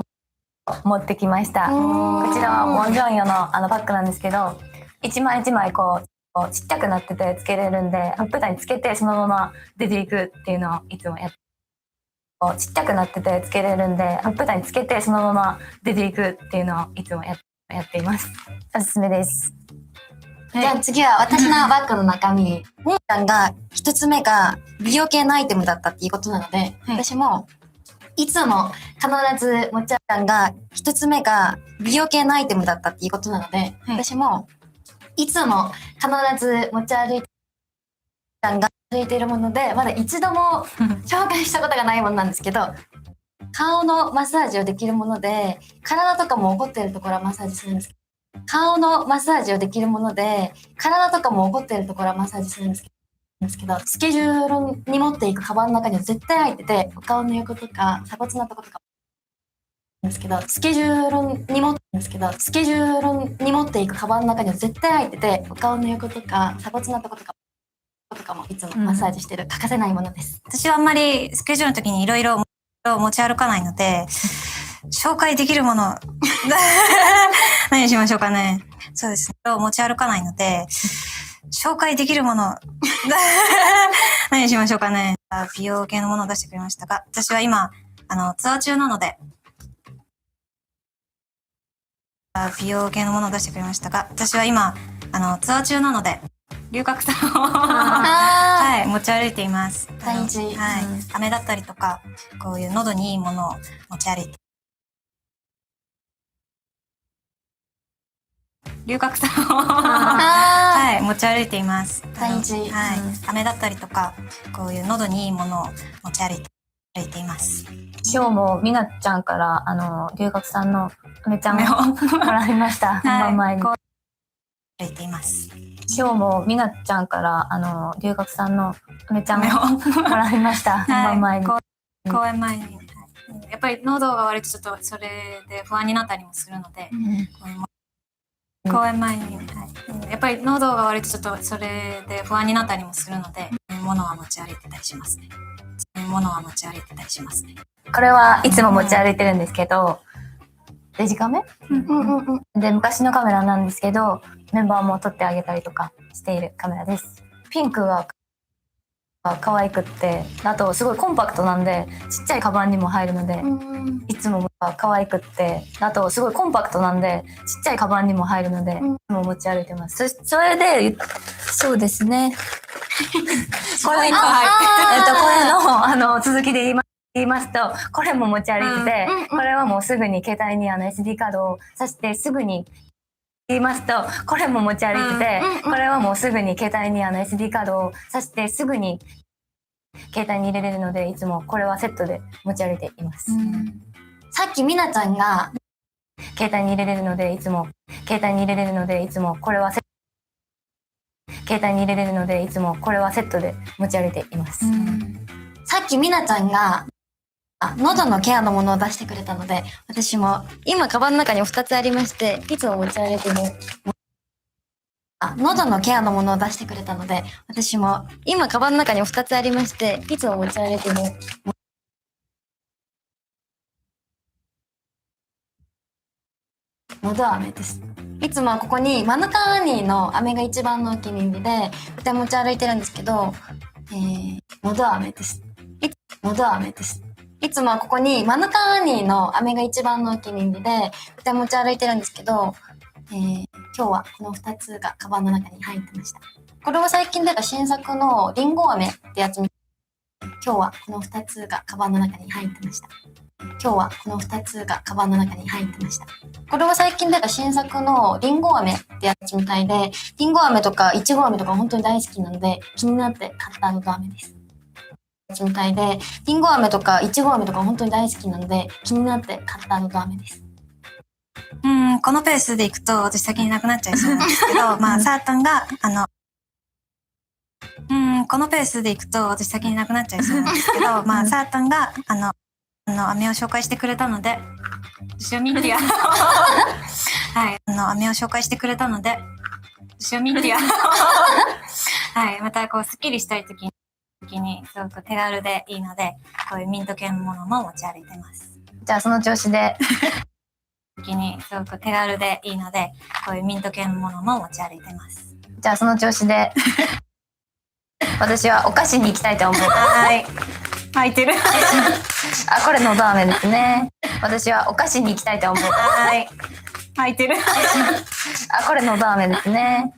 持ってきました。こちらはモンジョンヨのパックなんですけど、一枚一枚こうちっちゃくなっててつけれるんで、ほっぺたにつけてそのまま出ていくっていうのをいつもやって、ちっちゃくなっててつけれるんで、ほっぺたにつけてそのまま出ていくっていうのをいつもやっています。おすすめです。じゃあ次は私のバッグの中身。ももちゃんが一つ目が美容系のアイテムだったっていうことなので、私もいつも必ずもちゃんが一つ目が美容系のアイテムだったっていうことなので、私もいつも必ず持ち歩いているもので、まだ一度も紹介したことがないものなんですけど、顔のマッサージをできるもので、体とかも怒ってるところはマッサージするんですけど、顔のマッサージをできるもので、体とかも怒ってるところはマッサージするんですけど、スケジュールに持っていくカバンの中には絶対入ってて、お顔の横とか鎖骨のとことかですけど、スケジュールに持っていくカバンの中には絶対入ってて、お顔の横とか鎖骨のとことかもいつもマッサージしてる、欠かせないものです。私はあんまりスケジュールの時にいろいろ持ち歩かないので、紹介できるもの、何にしましょうかね。そうですね。持ち歩かないので、紹介できるもの、何にしましょうかね。美容系のものを出してくれましたが、私は今、ツアー中なので、美容系のものを出してくれましたが、私は今、ツアー中なので、龍角散をはい、持ち歩いています。大事。はい。飴だったりとか、こういう喉にいいものを持ち歩いて。龍角散をはい、持ち歩いています。大事。はい、飴だったりとか、こういう喉にいいものを持ち歩いています。今日もみなちゃんから龍角散の飴ちゃんをもらいました。本番前に。歩いています。今日もみなちゃんから龍角散の飴ちゃんをもらいました。本番前に。公演前に。やっぱり喉が悪いとちょっとそれで不安になったりもするので、公演前に、やっぱり喉が悪いとちょっとそれで不安になったりもするので、物は持ち歩いてたりしますね。物は持ち歩いてたりしますね。これはいつも持ち歩いてるんですけど、デジカメで昔のカメラなんですけど、メンバーも撮ってあげたりとかしているカメラです。ピンクは可愛くって、あとすごいコンパクトなんでちっちゃいカバンにも入るので、いつも可愛くって、あとすごいコンパクトなんでちっちゃいカバンにも入るので、いつも持ち歩いてます。それでそうですね。これの続きで言いますと、これも持ち歩いてて、これはもうすぐに携帯にSD カードを挿してすぐに言いますと、これも持ち歩いてて、これはもうすぐに携帯にSD カードを挿してすぐに携帯に入れれるので、いつもこれはセットで持ち歩いています。さっきみなちゃんが携帯に入れれるので、いつも携帯に入れれるので、いつもこれは携帯に入れれるので、いつもこれはセットで持ち歩いています。さっきみなちゃんが喉のケアのものを出してくれたので、私も今カバンの中に2つありまして、いつも持ち歩いてる喉のケアのものを出してくれたので、私も今カバンの中に2つありまして、いつも持ち歩いてる喉飴です。いつもここにマヌカハニーの飴が一番のお気に入りで、これ持ち歩いてるんですけど、喉飴です。喉飴です。いつもここにマヌカハニーの飴が一番のお気に入りで、これ持ち歩いてるんですけど、今日はこの2つがカバンの中に入ってました。これは最近出た新作のリンゴ飴ってやつみたい。今日はこの2つがカバンの中に入ってました。今日はこの2つがカバンの中に入ってました。これは最近出た新作のリンゴ飴ってやつみたいで、リンゴ飴とかイチゴ飴とか本当に大好きなので、気になって買ったのど飴です。みたいで、リンゴ飴とかイチゴ飴とか本当に大好きなので、気になって買ったのど飴です。このペースでいくと私先になくなっちゃいそうなんですけど、まあサータンがこのペースでいくと私先になくなっちゃいそうなんですけど、まあサータンが飴を紹介してくれたので、私を見てやはい、飴を紹介してくれたので、私を見てやはい、またこうスッキリしたい時にすごく手軽でいいので、こういうミント系のものも持ち歩いてます。じゃあその調子で時にすごく手軽でいいので、こういうミント系のものも持ち歩いてます。じゃあその調子で私はお菓子に行きたいと思います。はい。入ってる。これのど飴ですね。私はお菓子に行きたいと思います。はい。入ってる。これのど飴ですね。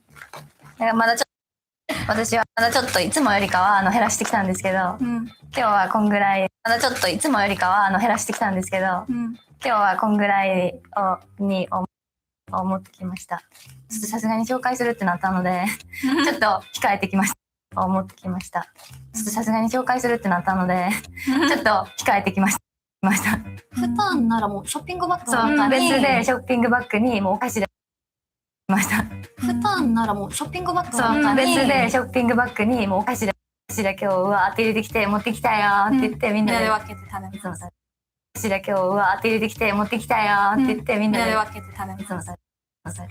私はまだちょっといつもよりかは減らしてきたんですけど、今日はこんぐらい、まだちょっといつもよりかは減らしてきたんですけど、今日はこんぐらいに持ってきました。ちょっとさすがに紹介するってなったので、ちょっと控えてきました。持ってきました。ちょっとさすがに紹介するってなったので、ちょっと控えてきました。普段ならもうショッピングバッグの中に別でショッピングバッグにもうお菓子でました。普段ならもうショッピングバッグのそう中に別でショッピングバッグにもうお菓子で今日はって入れてきて持ってきたよって言って、みんなで分けて食べます。お菓子今日はって入れてきて持ってきたよって言ってみんなで分けて食べます。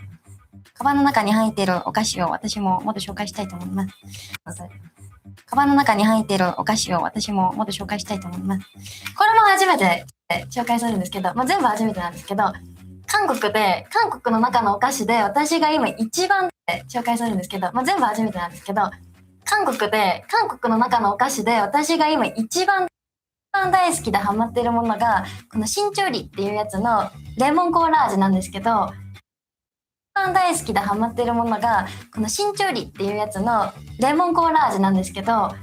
カバンの中に入っているお菓子を私ももっと紹介したいと思います。カバンの中に入っているお菓子を私ももっと紹介したいと思います。これも初めて紹介するんですけど、全部初めてなんですけど、韓国の中のお菓子で私が今一番紹介するんですけど、全部初めてなんですけど、韓国の中のお菓子で私が今一番大好きでハマっているものがこの新調理っていうやつのレモンコーラ味なんですけど、一番大好きでハマっているものがこの新調理っていうやつのレモンコーラ味なんですけど、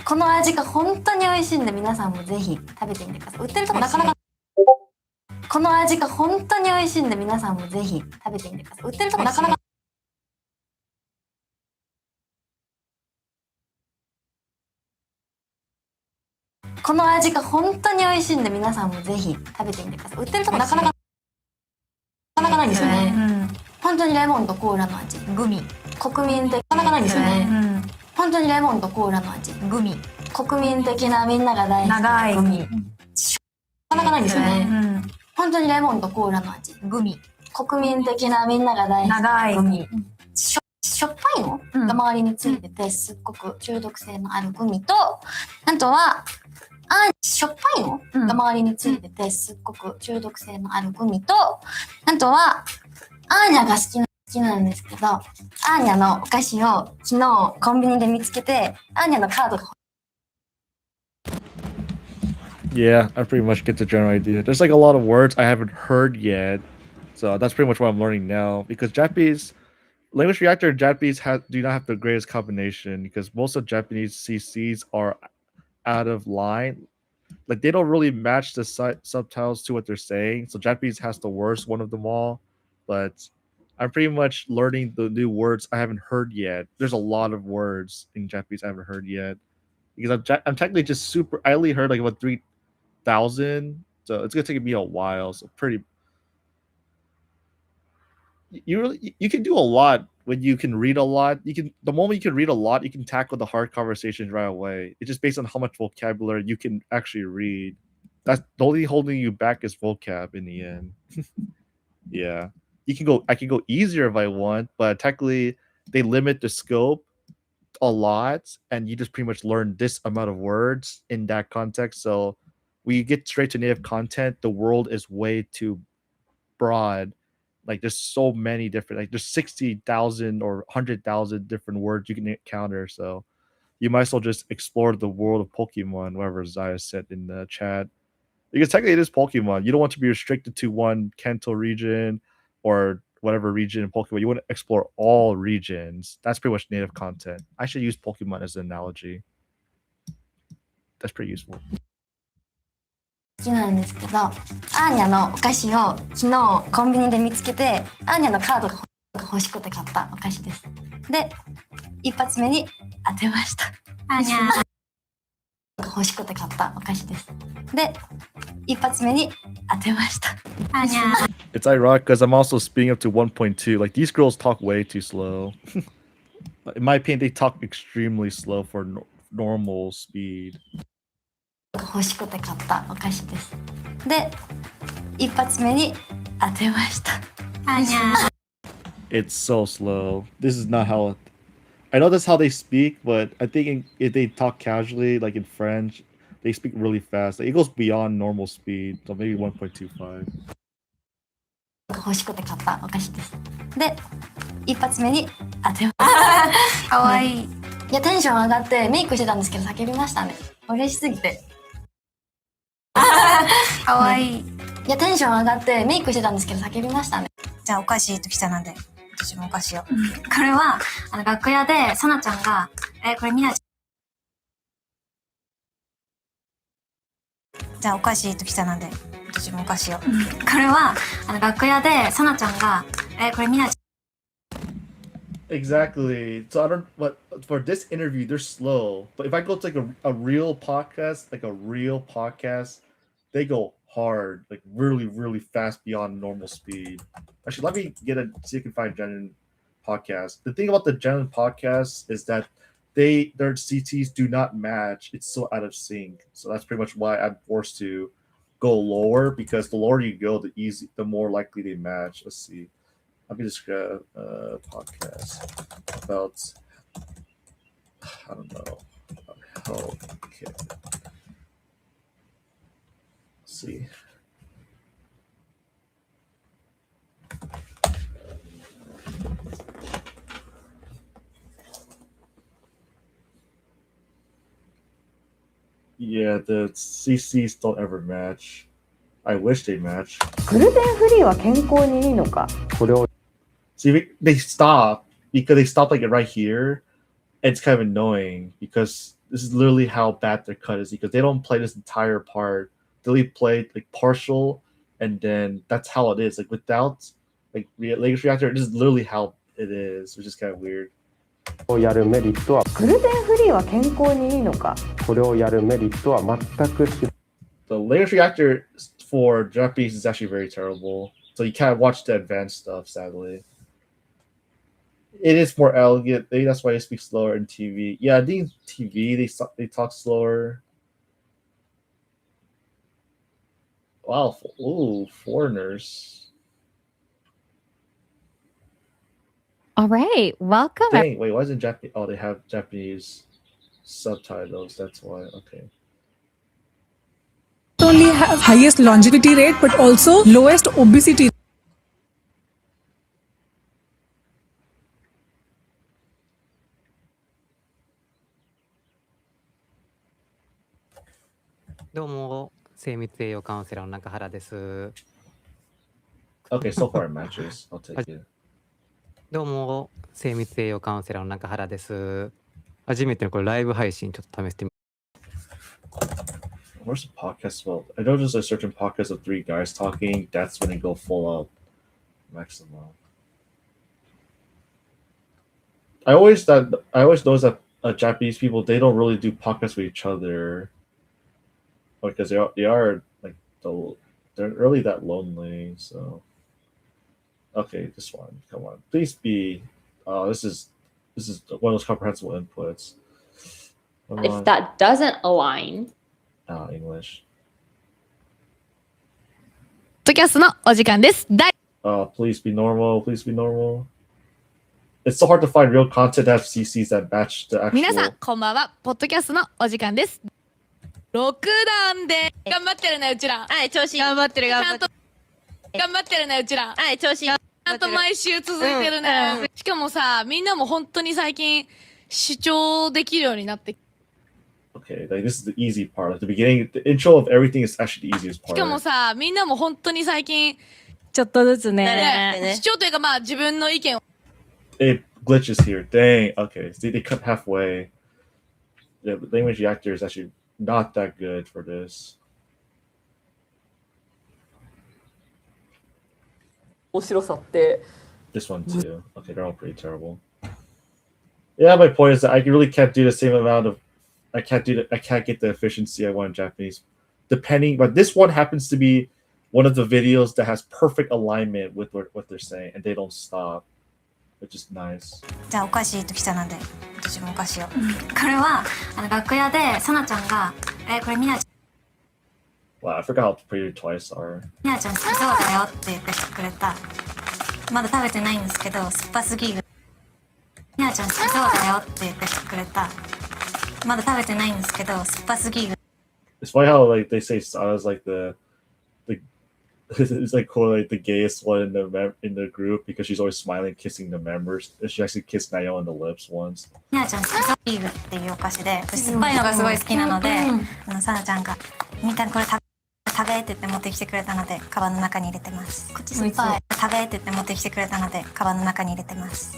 この味が本当に美味しいんで皆さんもぜひ食べてみてください。売ってるとこなかなかこの味が本当に美味しいんで皆さんもぜひ食べてみてください。売ってるとこなかなかこの味が本当に美味しいんで皆さんもぜひ食べてみてください。売ってるとこなかなかないんですよね。本当にレモンとコーラの味。グミ。国民的なかなかないんですよね。本当にレモンとコーラの味。グミ。国民的なみんなが大好きなグミ。なかなかないんですよね。本当にレモンとコーラの味。グミ。国民的なみんなが大好きなグミ。しょっぱいのが周りについててすっごく中毒性のあるグミと、あとはしょっぱいのが周りについててすっごく中毒性のあるグミと、あとはアーニャが好きなんですけど、アーニャのお菓子を昨日コンビニで見つけて、アーニャのカードがYeah, I pretty much get the general idea. There's like a lot of words I haven't heard yet, so that's pretty much what I'm learning now. Because Japanese language reactor and Japanese do not have the greatest combination because most of Japanese CCs are out of line. Like they don't really match the subtitles to what they're saying. So Japanese has the worst one of them all. But I'm pretty much learning the new words I haven't heard yet. There's a lot of words in Japanese I haven't heard yet because I'm technically just super. I only heard like about 3,000, so it's gonna take me a while. So pretty. You can do a lot when you can read a lot. The moment you can read a lot, you can tackle the hard conversations right away. It's just based on how much vocabulary you can actually read. That's the only holding you back is vocab in the end. Yeah. I can go easier if I want, but technically they limit the scope a lot and you just pretty much learn this amount of words in that context. So when you get straight to native content, the world is way too broad. Like there's so many different, like there's 60,000 or 100,000 different words you can encounter. So you might as well just explore the world of Pokemon, whatever Zaya said in the chat. Because technically it is Pokemon. You don't want to be restricted to one Kanto region or whatever region in Pokemon. You want to explore all regions. That's pretty much native content. I should use Pokemon as an analogy. That's pretty useful. 好きなんですけど、アーニャのお菓子を昨日コンビニで見つけて、アーニャのカードが欲しくて買ったお菓子です。で、一発目に当てました。アーニャ欲しくて買ったお菓子です。で、一発目に当てました。アーニャ It's ironic because I'm also speeding up to 1.2. Like these girls talk way too slow. In my opinion, they talk extremely slow for normal speed. 欲しくて買ったお菓子です。で、一発目に当てました。アーニャ It's so slow. This is not how. I know that's how they speak, but I think if they talk casually, like in French, they speak really fast. Like it goes beyond normal speed, so maybe 1.25. 欲しくて買ったお菓子です。で、一発目に当てました。かわいい。いや、テンション上がってメイクしてたんですけど叫びましたね。嬉しすぎて。かわいい。いや、テンション上がってメイクしてたんですけど叫びましたね。じゃあお菓子ときたので、私もお菓子を。これは楽屋でさなちゃんがこれみなちじゃあお菓子ときたので、私もお菓子を。これは楽屋でさなちゃんがこれみなち Exactly. So I don't. But for this interview, they're slow. But if I go to like a real podcast, they go hard, like really, really fast beyond normal speed. Actually, let me see if I can find Genin podcast. The thing about the Genin podcast is that their CTs do not match. It's so out of sync. So that's pretty much why I'm forced to go lower, because the lower you go, the more likely they match. Let's see. Let me just grab a podcast about, I don't know, healthcare. Let's see. Yeah, the CCs don't ever match. I wish they match. グルテンフリーは健康にいいのか。これを See, they stop because they stop like right here. And it's kind of annoying because this is literally how bad their cut is, because they don't play this entire part. They only play like partial and then that's how it is. Like without like language reactor, it is literally how it is, which is kind of weird. やるメリットはグルテンフリーは健康にいいのか。これをやるメリットは全く知らない。 The language reactor for Japanese is actually very terrible, so you can't watch the advanced stuff. Sadly, it is more elegant. Maybe that's why they speak slower in TV. Yeah, I think TV they talk slower. Wow, ooh, foreigners. All right, welcome. Dang, wait, why isn't Japanese? Oh, they have Japanese subtitles. That's why. Okay. Not only have highest longevity rate but also lowest obesity. Okay, so far it matches. I'll take it. どうも、精密栄養カウンセラーの中原です。初めてのこれライブ配信ちょっと試してみ。Where's the podcast? Well, I know there's a certain podcast of 3 guys talking. That's when they go full out maximum. I always notice that Japanese people, they don't really do podcasts with each other because they are like they're really that lonely. So okay, this one, come on, please be. This is one of those comprehensible inputs. Come If on. that doesn't align, English. ポッドキャストのお時間です。Please be normal. Please be normal. It's so hard to find real content that have CCs that match the actual. 皆さんこんばんは。ポッドキャストのお時間です。6段で頑張ってるねうちら。はい調子。頑張ってる頑張ってる。頑張ってるねうちら。はい調子。ちゃんと毎週続いてるね。しかもさみんなも本当に最近主張できるようになって。 Okay, like this is the easy part. At the beginning, the intro of everything is actually the easiest し part. かもさみんなも本当に最近ちょっとずつね主張というかまあ自分の意見を It glitches here. Dang. Okay, see, they cut halfway. The language reactor is actually not that good for this. 面白さって This one too. Okay, they're all pretty terrible. Yeah, my point is that I really can't do the same amount of. I can't get the efficiency I want in Japanese. But this one happens to be one of the videos that has perfect alignment with what they're saying, and they don't stop, which is nice. じゃあお菓子ときたので私もお菓子を。これは楽屋でさなちゃんがこれみなち Wow, I forgot how pretty twice are. みなちゃん好きそうだよって言ってくれた。まだ食べてないんですけど酸っぱすぎる。みなちゃん好きそうだよって言ってくれた。まだ食べてないんですけど酸っぱすぎる。 It's funny how like they say Sana's like the it's like cool, like the gayest one in the group because she's always smiling, kissing the members. She actually kissed Nayo on the lips once. みなちゃん好きそうビールっていうお菓子で私酸っぱいのがすごい好きなのでさなちゃんがみんなこれ食べって言って持ってきてくれたのでカバンの中に入れてます。こっち酸っぱい食べって言って持ってきてくれたのでカバンの中に入れてます。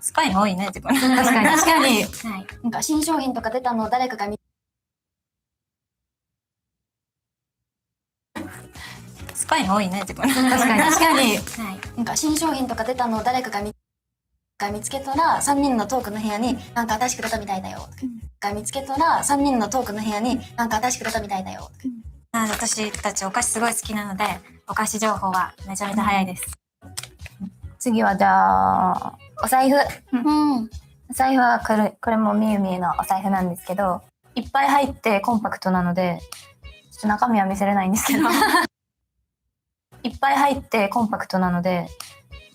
スパイの多いね、自分。確かに。確かに。はい。なんか新商品とか出たのを誰かがスパイの多いね、自分。確かに。確かに。はい。なんか新商品とか出たのを誰かが見つけたら、3人のトークの部屋になんか新しく出たみたいだよ。が見つけたら、3人のトークの部屋になんか新しく出たみたいだよ。私たちお菓子すごい好きなので、お菓子情報はめちゃめちゃ早いです。次はじゃあ、お財布。お財布はこれもみゆみゆのお財布なんですけど、いっぱい入ってコンパクトなので、ちょっと中身は見せれないんですけど。いっぱい入ってコンパクトなので、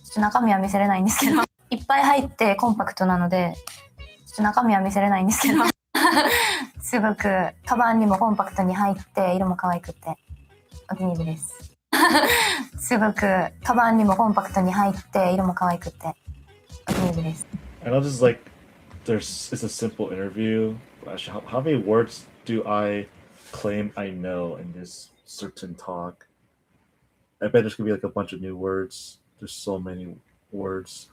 ちょっと中身は見せれないんですけど。いっぱい入ってコンパクトなので、ちょっと中身は見せれないんですけど。すごくカバンにもコンパクトに入って色も可愛くてお気に入りです。すごくカバンにもコンパクトに入って色も可愛くてお気に入りです。I know this is like it's a simple interview. Actually, how many words do I claim I know in this certain talk? I bet there's gonna be like a bunch of new words. There's so many words.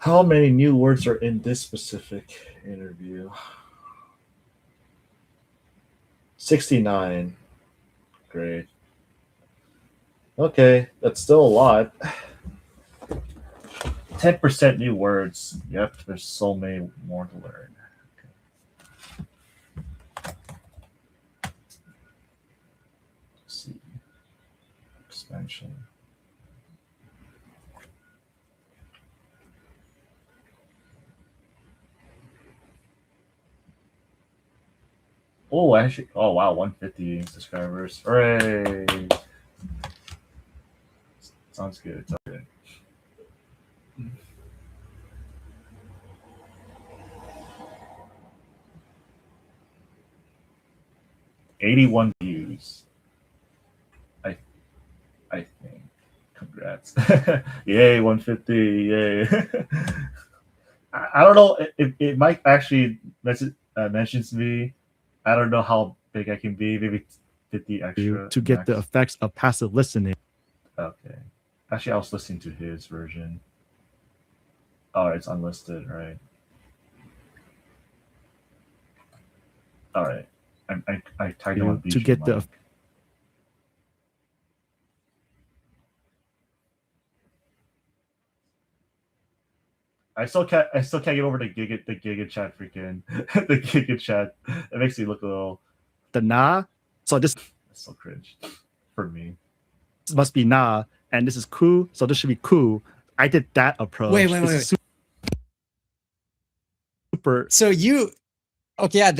How many new words are in this specific interview? 69. Great. Okay, that's still a lot. 10% new words. Yep, there's so many more to learn. Let's see. Expansion. Oh, actually, oh wow, 150 subscribers. Hooray! Sounds good. Sounds good. $81 views. I think. Congrats. Yay, 150. Yay. I don't know if it might actually mentions me. I don't know how big I can be. Maybe 50 extra. To get the effects of passive listening. Okay. Actually, I was listening to his version. Oh, it's unlisted, right? All right. I tagged on To get the I still can't get over the Giga chat freaking the Giga chat. It makes me look a little the na. So this it's so cringe for me. This must be na, and this is ku. So this should be ku. I did that approach. Wait. Super. So you, okay, yeah,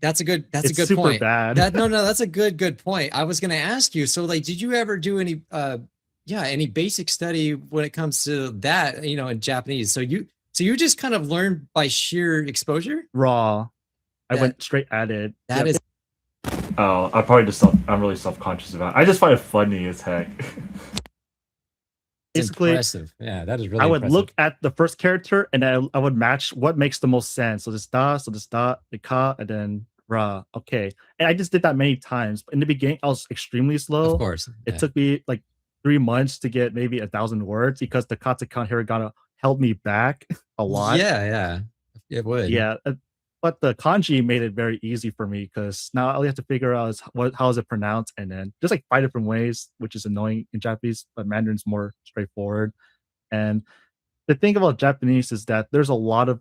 that's a good super point. Bad. No, that's a good point. I was going to ask you. So, like, did you ever do any basic study when it comes to that? In Japanese. So you just kind of learned by sheer exposure. Raw. I went straight at it. That is. Oh, I'm really self-conscious about it. I just find it funny as heck. Basically, impressive. Yeah, that is really I would impressive. look at the first character and I would match what makes the most sense. So this da, the ka, and then ra. Okay. And I just did that many times. In the beginning, I was extremely slow. Of course. It took me like 3 months to get maybe 1,000 words because the katakana hiragana held me back a lot. Yeah. It would. Yeah. But the kanji made it very easy for me because now all you have to figure out is how is it pronounced, and then just like 5 different ways, which is annoying in Japanese, but Mandarin's more straightforward. And the thing about Japanese is that there's a lot of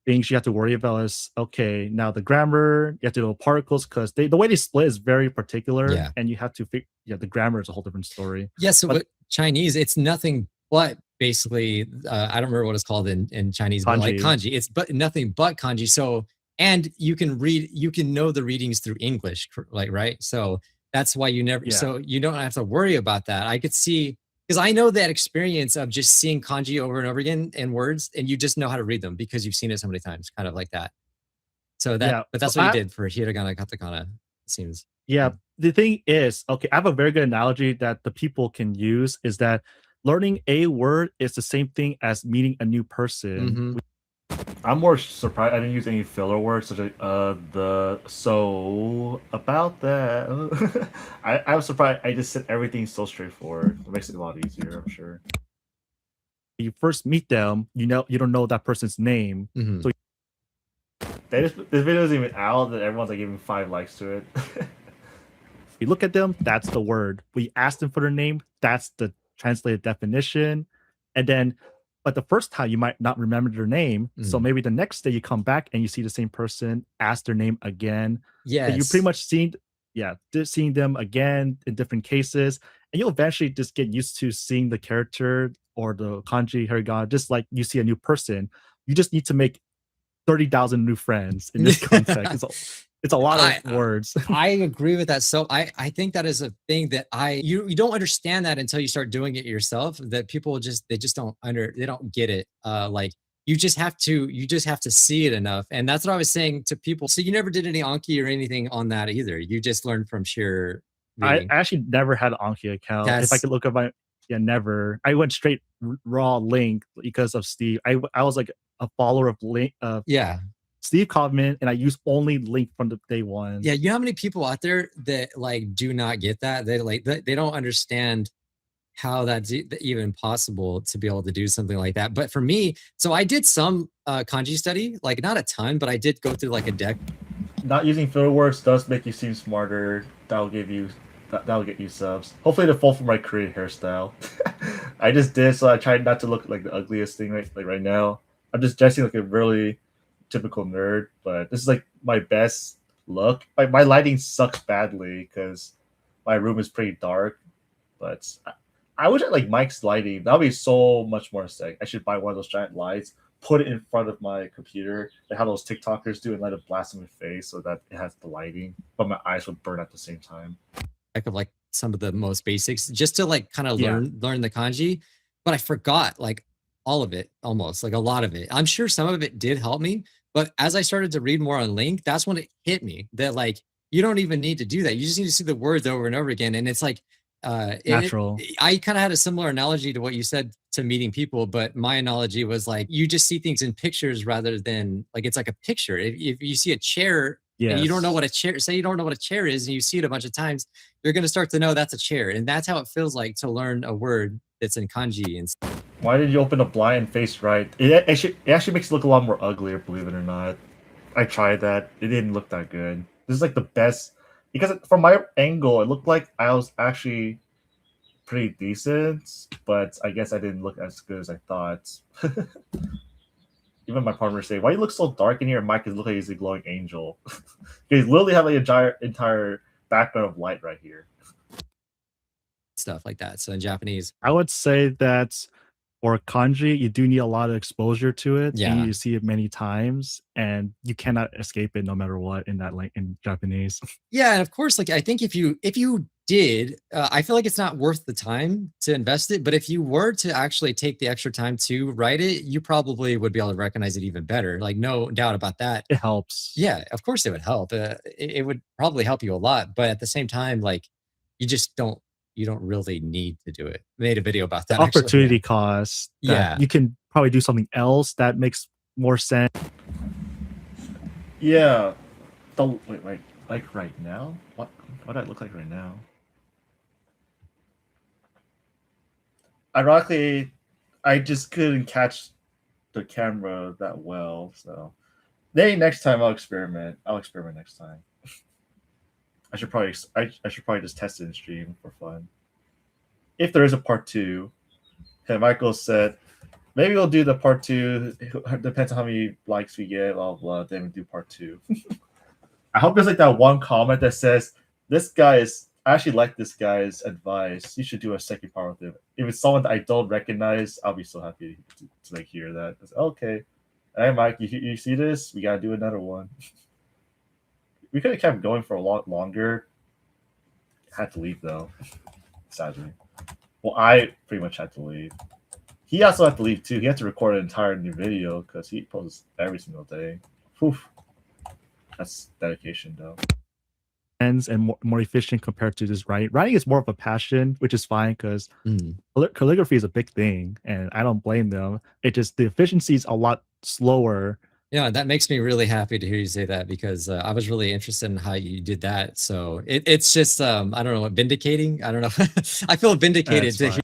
things you have to worry about. Is okay, now the grammar, you have to know particles because the way they split is very particular, and you have to figure. Yeah, the grammar is a whole different story. Yeah. So with Chinese, it's nothing but basically, I don't remember what it's called in Chinese, but like kanji. It's nothing but kanji. So, and you can know the readings through English, like, right? So that's why so you don't have to worry about that. I could see, because I know that experience of just seeing kanji over and over again in words, and you just know how to read them because you've seen it so many times, kind of like that. So but that's what you did for hiragana, katakana, it seems. Yeah. The thing is, okay, I have a very good analogy that the people can use is that learning a word is the same thing as meeting a new person. I'm more surprised I didn't use any filler words such as so about that. I was surprised I just said everything so straightforward. It makes it a lot easier, I'm sure. You first meet them, you don't know that person's name. So this video isn't even out that everyone's like giving 5 likes to it. You look at them, that's the word. We ask them for their name, that's the translated definition. And then, but the first time you might not remember their name. So maybe the next day you come back and you see the same person, ask their name again. Yeah. You pretty much seeing them again in different cases. And you'll eventually just get used to seeing the character or the kanji hiragana, just like you see a new person. You just need to make 30,000 new friends in this context. It's a lot of words. I agree with that. So I think that is a thing that you don't understand that until you start doing it yourself, that people they don't get it. Like you just have to see it enough. And that's what I was saying to people. So you never did any Anki or anything on that either. You just learned from sheer reading. I actually never had an Anki account. If I could look up never. I went straight raw Link because of Steve. I was like a follower of Link. Steve Kaufman, and I use only Link from the day one. Yeah, you know how many people out there that like do not get that? They don't understand how that's even possible to be able to do something like that. But for me, so I did some kanji study, like not a ton, but I did go through like a deck not using filler words does make you seem smarter. That'll get you subs. Hopefully, to fall for my Korean hairstyle. I just did, so I tried not to look like the ugliest thing right now. I'm just dressing like a really typical nerd, but this is like my best look. My lighting sucks badly because my room is pretty dark. But I wish I like Mike's lighting. That would be so much more sick. I should buy one of those giant lights, put it in front of my computer, like how those TikTokers do, and let it blast in my face so that it has the lighting, but my eyes would burn at the same time. Of like some of the most basics just to like kind of learn the kanji, but I forgot like all of it, almost like a lot of it. I'm sure some of it did help me, but as I started to read more on LingQ, that's when it hit me that like you don't even need to do that. You just need to see the words over and over again, and it's like natural. I kind of had a similar analogy to what you said to meeting people, but my analogy was like you just see things in pictures rather than like it's like a picture. If you see a chair. Yes. And you don't know what a chair, say you don't know what a chair is and you see it a bunch of times, you're going to start to know that's a chair. And that's how it feels like to learn a word that's in kanji. And why did you open a blind face right? It actually makes it look a lot more uglier, believe it or not. I tried that. It didn't look that good. This is like the best, because from my angle, it looked like I was actually pretty decent, but I guess I didn't look as good as I thought. Even my partner say, "Why you look so dark in here?" And Mike is looking like he's a glowing angel. He's literally have like an entire background of light right here. Stuff like that. So in Japanese, I would say that for kanji, you do need a lot of exposure to it. Yeah. You need to see it many times, and you cannot escape it no matter what in that in Japanese. Yeah, and of course, like I think if you did, I feel like it's not worth the time to invest it. But if you were to actually take the extra time to write it, you probably would be able to recognize it even better. Like no doubt about that. It helps. Yeah, of course it would help. It would probably help you a lot. But at the same time, like you just don't really need to do it. I made a video about that. Opportunity cost. Yeah, you can probably do something else that makes more sense. Yeah. Wait, like right now? What do I look like right now? Ironically, I just couldn't catch the camera that well, so maybe next time I'll experiment. I'll experiment next time. I should probably just test it in stream for fun. If there is a part 2, and Michael said maybe we'll do the part 2. It depends on how many likes we get, blah blah. Then we do part 2. I hope there's like that one comment that says I actually like this guy's advice. You should do a second part with him. If it's someone that I don't recognize, I'll be so happy to like hear that. It's, okay, hey Mike, you see this? We gotta do another one. We could have kept going for a lot longer. Had to leave though, sadly. Well, I pretty much had to leave. He also had to leave too. He had to record an entire new video because he posts every single day. Whew. That's dedication though. And more efficient compared to just writing. Writing is more of a passion, which is fine because calligraphy is a big thing, and I don't blame them. It just the efficiency is a lot slower. Yeah, that makes me really happy to hear you say that because I was really interested in how you did that. So it's just I don't know, vindicating. I don't know. I feel vindicated to hear.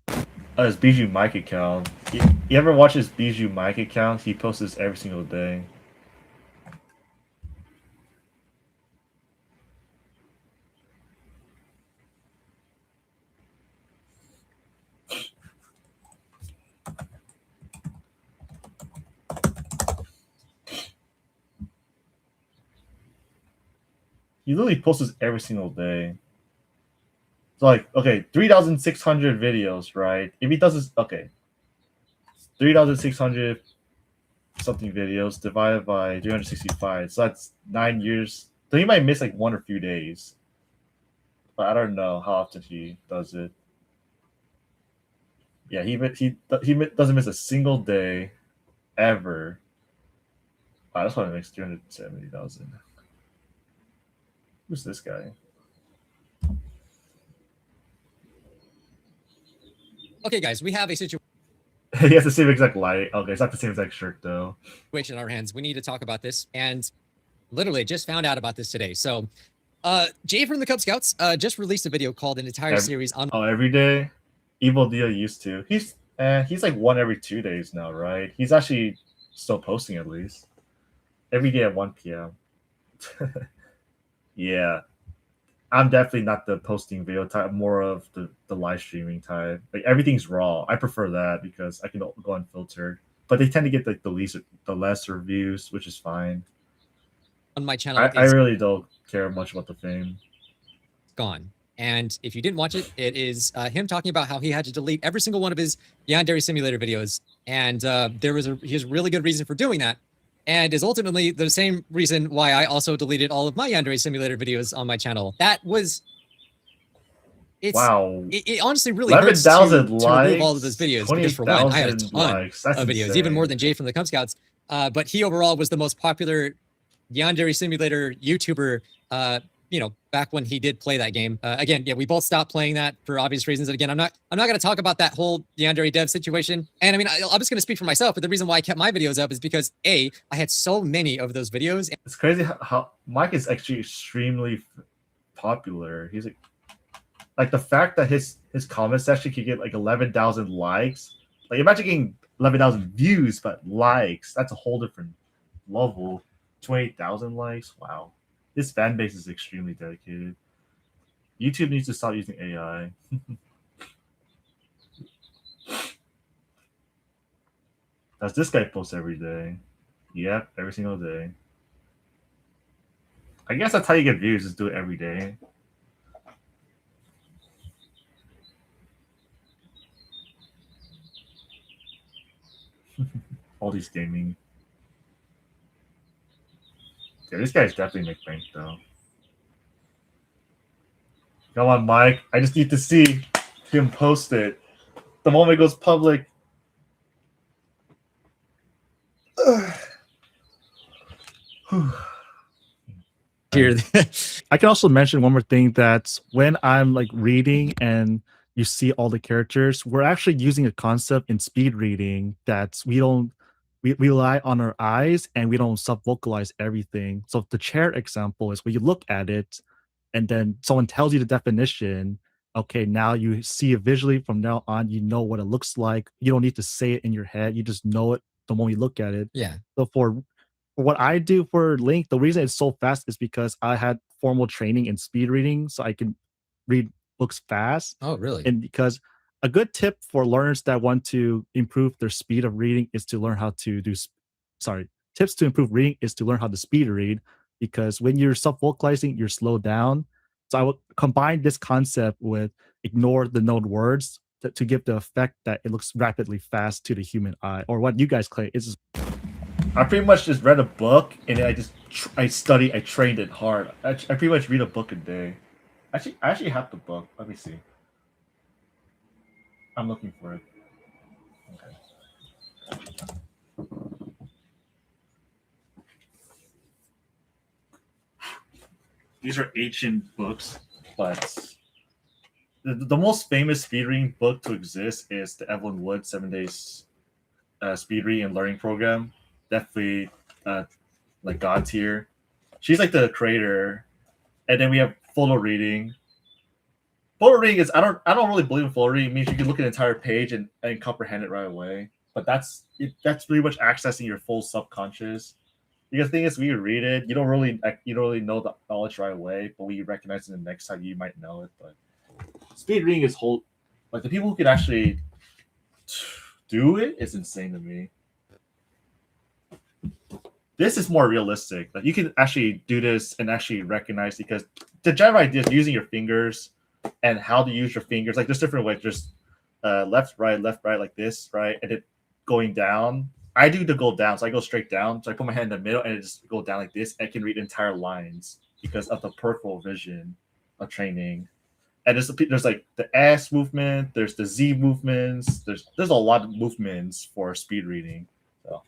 His Bijou Mike account. You ever watch his Bijou Mike account? He posts this every single day. He literally posts this every single day. So like, okay, 3,600 videos, right? If he does this, okay, 3,600 something videos divided by 365, so that's 9 years. So he might miss like 1 or few days, but I don't know how often he does it. Yeah, he doesn't miss a single day ever. Wow, that's why it makes 370,000. Who's this guy? Okay, guys, we have a situation. He has the same exact light. Okay, it's not the same exact shirt though. In our hands. We need to talk about this, and literally just found out about this today. So, Jay from the Cub Scouts just released a video called an entire series on. Oh, every day. Evil Dia used to. He's like 1 every 2 days now, right? He's actually still posting at least every day at 1 p.m. Yeah. I'm definitely not the posting video type, more of the live streaming type. Like everything's raw. I prefer that because I can go unfiltered. But they tend to get like the less reviews, which is fine. On my channel, I really don't care much about the fame. Gone. And if you didn't watch it, it is him talking about how he had to delete every single one of his Yandere Simulator videos, and he has a really good reason for doing that, and is ultimately the same reason why I also deleted all of my Yandere Simulator videos on my channel. That was. Wow. It honestly really hurts to remove all of those videos because, for one, I had a ton of videos, insane. even more than Jay from the Cub Scouts. But he overall was the most popular Yandere Simulator YouTuber, back when he did play that game. Again, yeah, we both stopped playing that for obvious reasons. And again, I'm not going to talk about that whole Yandere dev situation. And I mean, I'm just going to speak for myself, but the reason why I kept my videos up is because I had so many of those videos. It's crazy how Mike is actually extremely popular. He's like the fact that his comment section could get like 11,000 likes. Like imagine getting 11,000 views, but likes. That's a whole different level. 28,000 likes. Wow. His fan base is extremely dedicated. YouTube needs to stop using AI. Does this guy post every day? Yep, every single day. I guess that's how you get views, is do it every day. All these gaming. Yeah, this guy's definitely make bank though. Come on, Mike. I just need to see him post it. The moment it goes public. Here, I can also mention one more thing, that when I'm like reading and you see all the characters, we're actually using a concept in speed reading that we rely on our eyes and we don't sub-vocalize everything. So the chair example is when you look at it and then someone tells you the definition. Okay, now you see it visually. From now on, you know what it looks like. You don't need to say it in your head. You just know it the moment you look at it. Yeah. So for what I do for Link, the reason it's so fast is because I had formal training in speed reading, so I can read books fast. Oh, really? And because a good tip for learners that want to improve their speed of reading is to learn how to do. Tips to improve reading is to learn how to speed read, because when you're sub-vocalizing, you're slowed down. So I would combine this concept with ignore the known words to give the effect that it looks rapidly fast to the human eye, or what you guys claim is. I pretty much just read a book and then I trained it hard. I pretty much read a book a day. I actually have the book. Let me see. I'm looking for it. Okay. These are ancient books, but the most famous speed reading book to exist is the Evelyn Wood 7 Days Speed Reading and Learning Program. Definitely like god tier. She's like the creator. And then we have photo reading. Photo reading is I don't really believe in photo reading. It means you can look at an entire page and comprehend it right away. But that's pretty much accessing your full subconscious. Because the thing is, when you read it, you don't really know the knowledge right away, but when you recognize it the next time, you might know it. But speed reading is like the people who can actually do it is insane to me. This is more realistic. Like you can actually do this and actually recognize, because the general idea is using your fingers and how to use your fingers. Like there's different ways. Just left, right, like this, right, and it going down. I do the go down, so I go straight down. So I put my hand in the middle and it just go down like this. I can read entire lines because of the peripheral vision of training. And there's like the S movement, there's the Z movements, there's a lot of movements for speed reading. So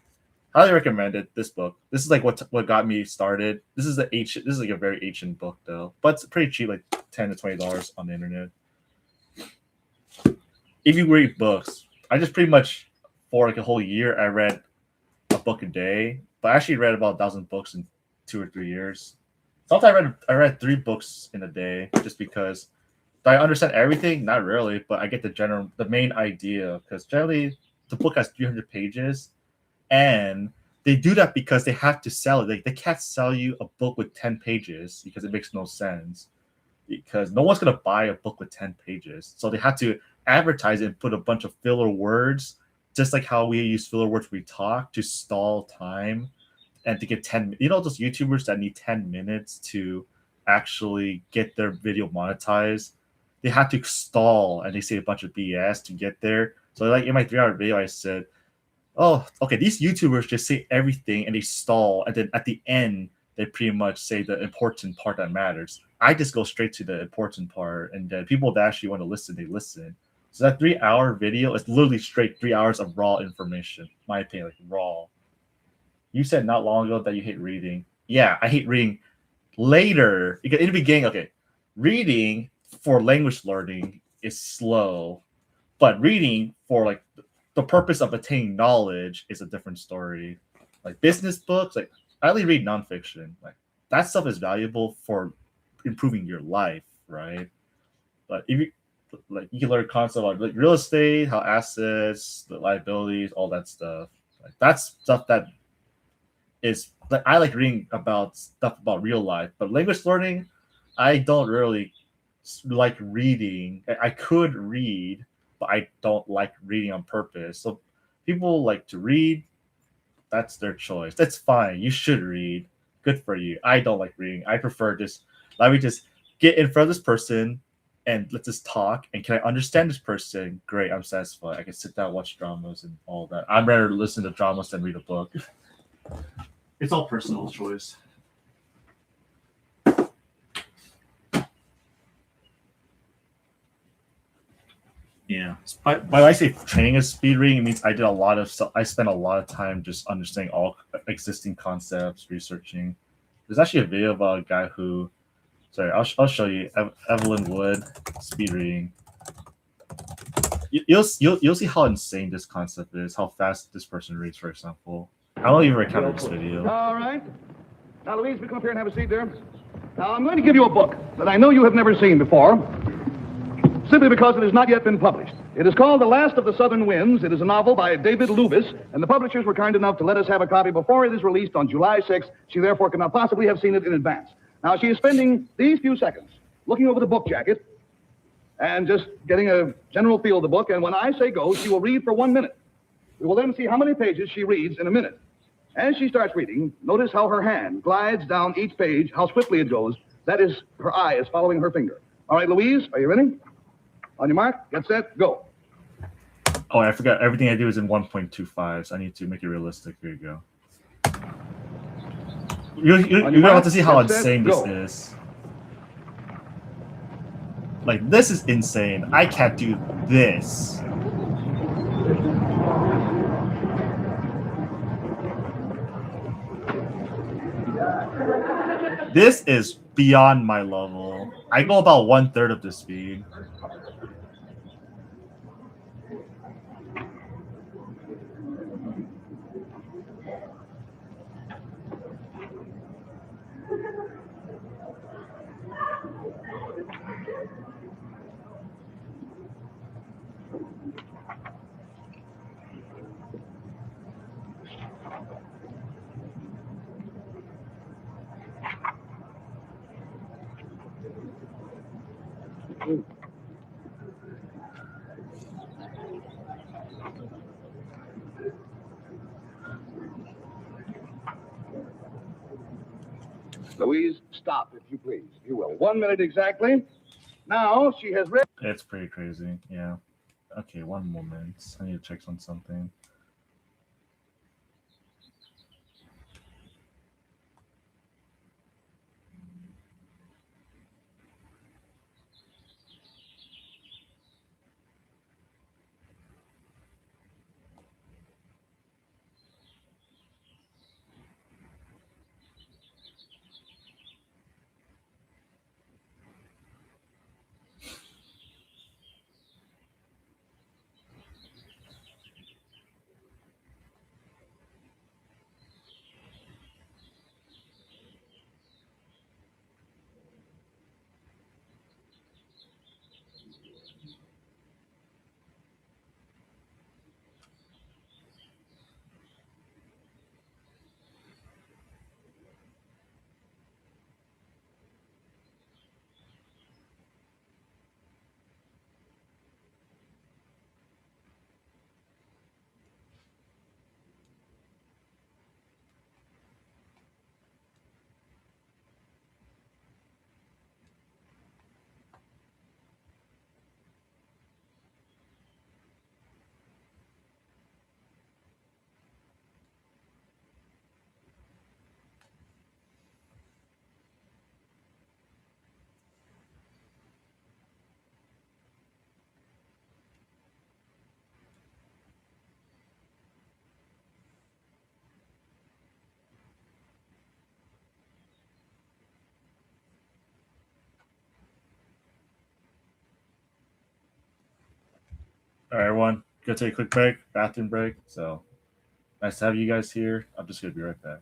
highly recommend it. This book. This is like what got me started. This is like a very ancient book though, but it's pretty cheap, like $10 to $20 on the internet. If you read books, I just pretty much for like a whole year I read a book a day, but I actually read about 1,000 books in 2 or 3 years. Sometimes I read 3 books in a day just because. Do I understand everything? Not really, but I get the main idea, because generally the book has 300 pages and they do that because they have to sell it. They can't sell you a book with 10 pages because it makes no sense. Because no one's gonna buy a book with 10 pages. So they have to advertise it and put a bunch of filler words, just like how we use filler words when we talk to stall time and to get 10. You know those YouTubers that need 10 minutes to actually get their video monetized? They have to stall and they say a bunch of BS to get there. So like in my 3-hour video, I said, oh, okay, these YouTubers just say everything and they stall, and then at the end they pretty much say the important part that matters. I just go straight to the important part, and then people that actually want to listen, they listen. So that 3-hour video is literally straight 3 hours of raw information, my opinion, like raw. You said not long ago that you hate reading. Yeah, I hate reading later. Because in the beginning, okay, reading for language learning is slow, but reading for like the purpose of attaining knowledge is a different story. Like business books, like I only read nonfiction. Like that stuff is valuable for improving your life, right? But if you like, you can learn concepts like real estate, how assets, the liabilities, all that stuff. Like that's stuff that is like I like reading about stuff about real life, but language learning, I don't really like reading. I could read, but I don't like reading on purpose. So people like to read, that's their choice. That's fine. You should read. Good for you. I don't like reading. I prefer just let me just get in front of this person and let's just talk. And can I understand this person? Great, I'm satisfied. I can sit down, watch dramas and all that. I'd rather listen to dramas than read a book. It's all personal choice. Yeah. But when I say training as speed reading, it means I spent a lot of time just understanding all existing concepts, researching. There's actually a video about a guy who, sorry, I'll show you. Evelyn Wood, speed reading. You'll see how insane this concept is, how fast this person reads, for example. I don't even recount this video. All right. Now, Louise, we come up here and have a seat there. Now, I'm going to give you a book that I know you have never seen before, simply because it has not yet been published. It is called The Last of the Southern Winds. It is a novel by David Lubis, and the publishers were kind enough to let us have a copy before it is released on July 6th. She therefore could not possibly have seen it in advance. Now, she is spending these few seconds looking over the book jacket and just getting a general feel of the book, and when I say go, she will read for 1 minute. We will then see how many pages she reads in a minute. As she starts reading, notice how her hand glides down each page, how swiftly it goes. That is, her eye is following her finger. All right, Louise, are you ready? On your mark, get set, go. Oh, I forgot. Everything I do is in 1.25, so I need to make it realistic. Here you go. You're going to have to see how insane this is. Like, this is insane. I can't do this. This is beyond my level. I go about 1/3 of the speed. Louise, stop, if you please. You will. 1 minute exactly. Now, she has read... It's pretty crazy, yeah. Okay, one moment. I need to check on something. All right, everyone, go take a quick break, bathroom break. So nice to have you guys here. I'm just gonna be right back.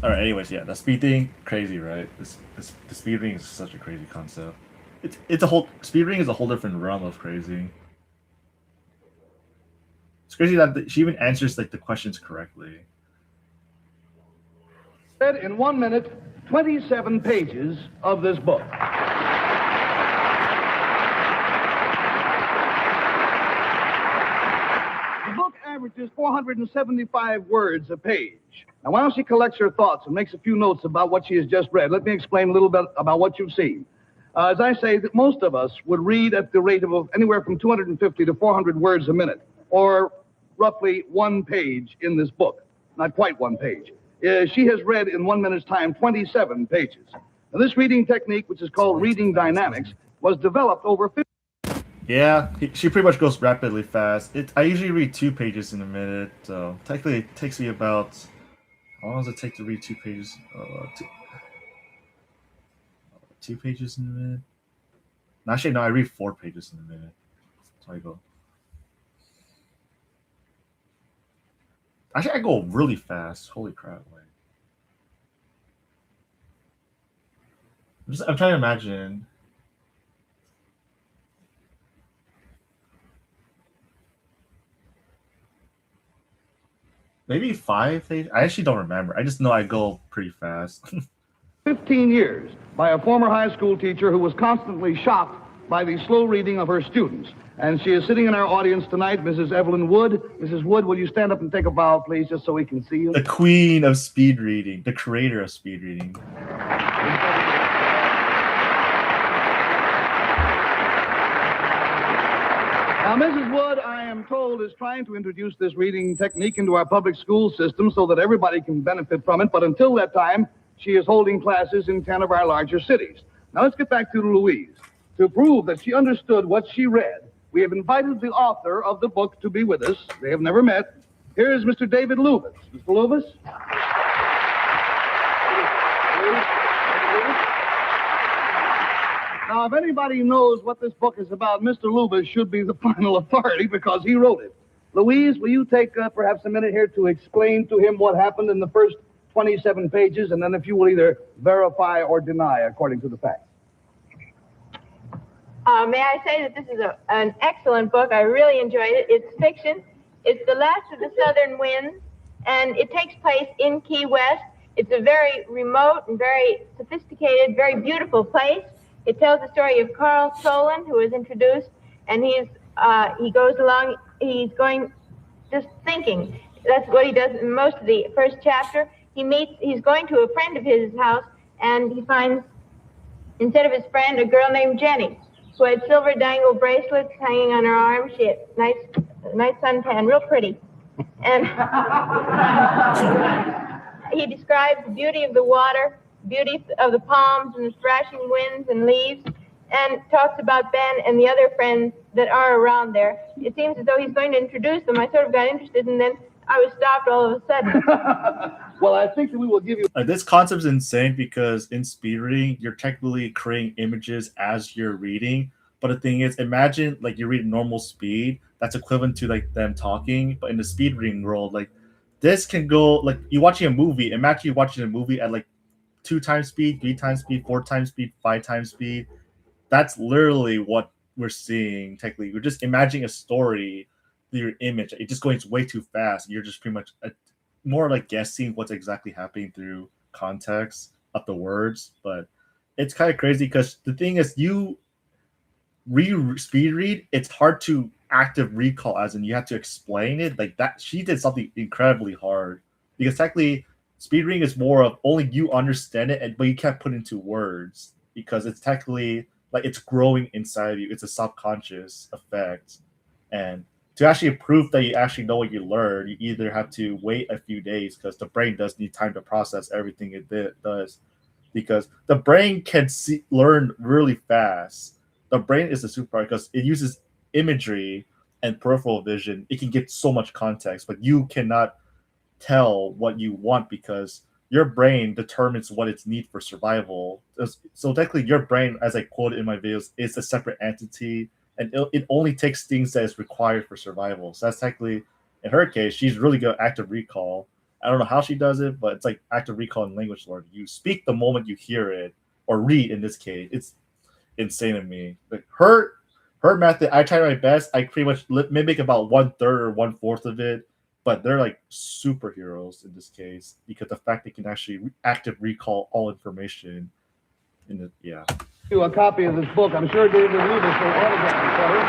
All right. Anyways, yeah, the speed thing, crazy, right? The speed reading is such a crazy concept. It's a whole speed reading is a whole different realm of crazy. It's crazy that she even answers like the questions correctly. Read in 1 minute, 27 pages of this book. The book averages 475 words a page. Now, while she collects her thoughts and makes a few notes about what she has just read, let me explain a little bit about what you've seen. As I say, that most of us would read at the rate of anywhere from 250 to 400 words a minute, or roughly 1 page in this book. Not quite 1 page. She has read in 1 minute's time 27 pages. Now, this reading technique, which is called reading dynamics, was developed over 50. Yeah, she pretty much goes rapidly fast. I usually read 2 pages in a minute, so technically it takes me about... How long does it take to read 2 pages? 2 pages in a minute? Actually, no, I read 4 pages in a minute. So I go... Actually, I go really fast. Holy crap. I'm trying to imagine... Maybe 5 pages? I actually don't remember. I just know I go pretty fast. 15 years by a former high school teacher who was constantly shocked by the slow reading of her students. And she is sitting in our audience tonight, Mrs. Evelyn Wood. Mrs. Wood, will you stand up and take a bow, please, just so we can see you? The queen of speed reading, the creator of speed reading. Now, Mrs. Wood, I am told, is trying to introduce this reading technique into our public school system so that everybody can benefit from it. But until that time, she is holding classes in 10 of our larger cities. Now, let's get back to Louise. To prove that she understood what she read, we have invited the author of the book to be with us. They have never met. Here is Mr. David Lubis. Mr. Lubis? Now, if anybody knows what this book is about, Mr. Lubis should be the final authority because he wrote it. Louise, will you take perhaps a minute here to explain to him what happened in the first 27 pages, and then if you will either verify or deny according to the facts. May I say that this is an excellent book. I really enjoyed it. It's fiction. It's the last of the southern winds, and it takes place in Key West. It's a very remote and very sophisticated, very beautiful place. It tells the story of Carl Solon, who is introduced, and he goes along, he's going just thinking. That's what he does in most of the first chapter. He's going to a friend of his house, and he finds, instead of his friend, a girl named Jenny, who had silver dangle bracelets hanging on her arm. She had nice suntan, real pretty. And he describes the beauty of the water, beauty of the palms and the thrashing winds and leaves, and talks about Ben and the other friends that are around there. It seems as though he's going to introduce them. I sort of got interested, and then I was stopped all of a sudden. Well, I think that we will give you... This concept is insane because in speed reading, you're technically creating images as you're reading. But the thing is, imagine like you read normal speed, that's equivalent to like them talking. But in the speed reading world, like this can go, like you're watching a movie. Imagine you're watching a movie at like 2 times speed, 3 times speed, 4 times speed, 5 times speed. That's literally what we're seeing technically. We're just imagining a story through your image. It just going way too fast. You're just pretty much more like guessing what's exactly happening through context of the words. But it's kind of crazy because the thing is, you speed read, it's hard to active recall, as in you have to explain it like that. She did something incredibly hard because technically speed reading is more of only you understand it, but you can't put it into words because it's technically like it's growing inside of you. It's a subconscious effect. And to actually prove that you actually know what you learn, you either have to wait a few days because the brain does need time to process everything it does, because the brain can learn really fast. The brain is a superpower because it uses imagery and peripheral vision. It can get so much context, but you cannot tell what you want because your brain determines what its need for survival. So technically your brain, as I quoted in my videos, is a separate entity, and it only takes things that is required for survival. So that's technically, in her case, she's really good at active recall. I don't know how she does it, but it's like active recall and language learning. You speak the moment you hear it, or read in this case. It's insane to me. Like her method, I try my best. I pretty much mimic about 1/3 or 1/4 of it, but they're like superheroes in this case because the fact they can actually active recall all information. Yeah. You a copy of this book. I'm sure David Weaver will autograph it.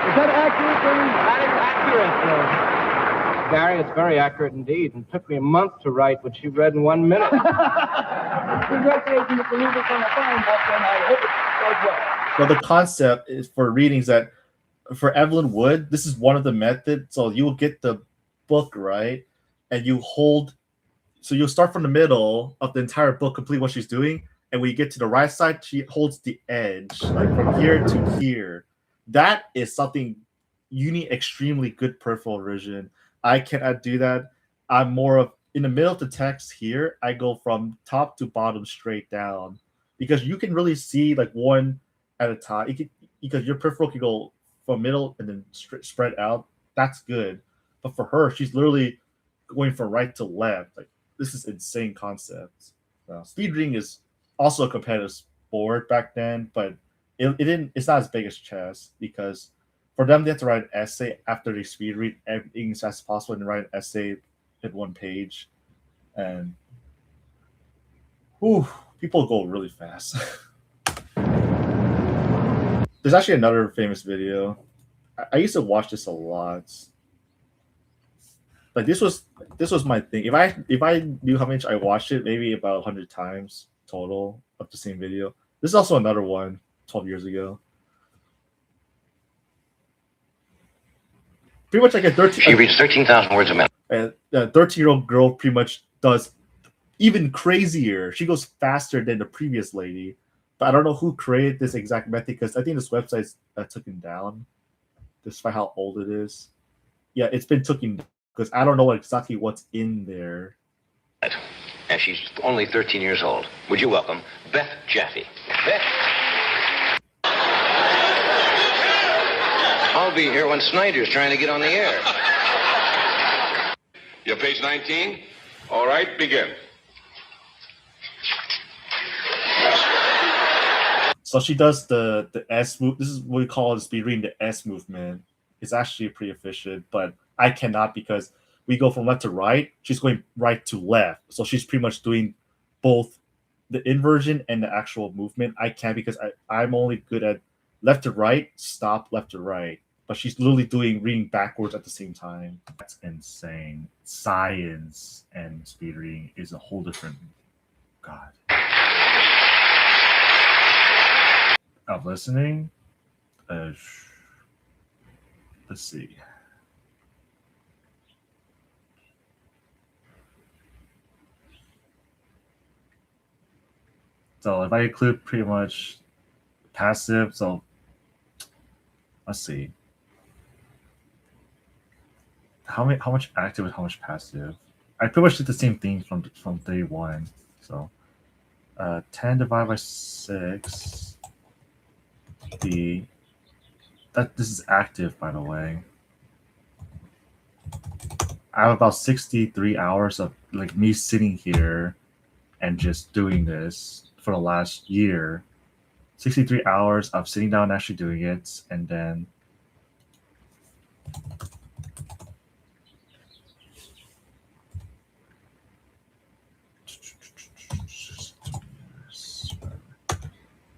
Is that accurate, Billy? That is accurate, Gary. It's very accurate indeed. It took me a month to write what she read in 1 minute. Congratulations, Mr. Weaver, on a fine book, and I hope it goes well. So the concept is for readings that for Evelyn Wood, this is one of the methods. So you'll get the book, right? And you hold, so you'll start from the middle of the entire book, complete what she's doing. And when you get to the right side, she holds the edge, like from here to here. That is something you need extremely good peripheral vision. I cannot do that. I'm more of, in the middle of the text here, I go from top to bottom straight down because you can really see like one at a time. Because your peripheral can go from middle and then spread out. That's good. But for her, she's literally going from right to left. Like, this is insane concept. Speed reading is also a competitive sport back then, but it's not as big as chess because for them they have to write an essay after they speed read everything as fast as possible and write an essay in 1 page. And people go really fast. There's actually another famous video. I used to watch this a lot. Like this was my thing. If I knew how much I watched it, maybe about 100 times total of the same video. This is also another one 12 years ago. Pretty much like a 13. She reads 13,000 words a minute. A 13-year-old girl pretty much does even crazier. She goes faster than the previous lady. But I don't know who created this exact method because I think this website took him down, despite how old it is. Yeah, it's been taken down because I don't know exactly what's in there. And she's only 13 years old. Would you welcome Beth Jaffe? Beth. I'll be here when Snyder's trying to get on the air. You're page 19? All right, begin. So she does the S move. This is what we call the speed reading, the S movement. It's actually pretty efficient, but I cannot because we go from left to right. She's going right to left. So she's pretty much doing both the inversion and the actual movement. I can't because I'm only good at left to right, stop, left to right. But she's literally doing reading backwards at the same time. That's insane. Science and speed reading is a whole different God. Of listening. Let's see. So if I include pretty much passive, so let's see. How much active and how much passive? I pretty much did the same thing from day one. So 10 divided by 6. This is active, by the way. I have about 63 hours of like me sitting here and just doing this for the last year. 63 hours of sitting down and actually doing it, and then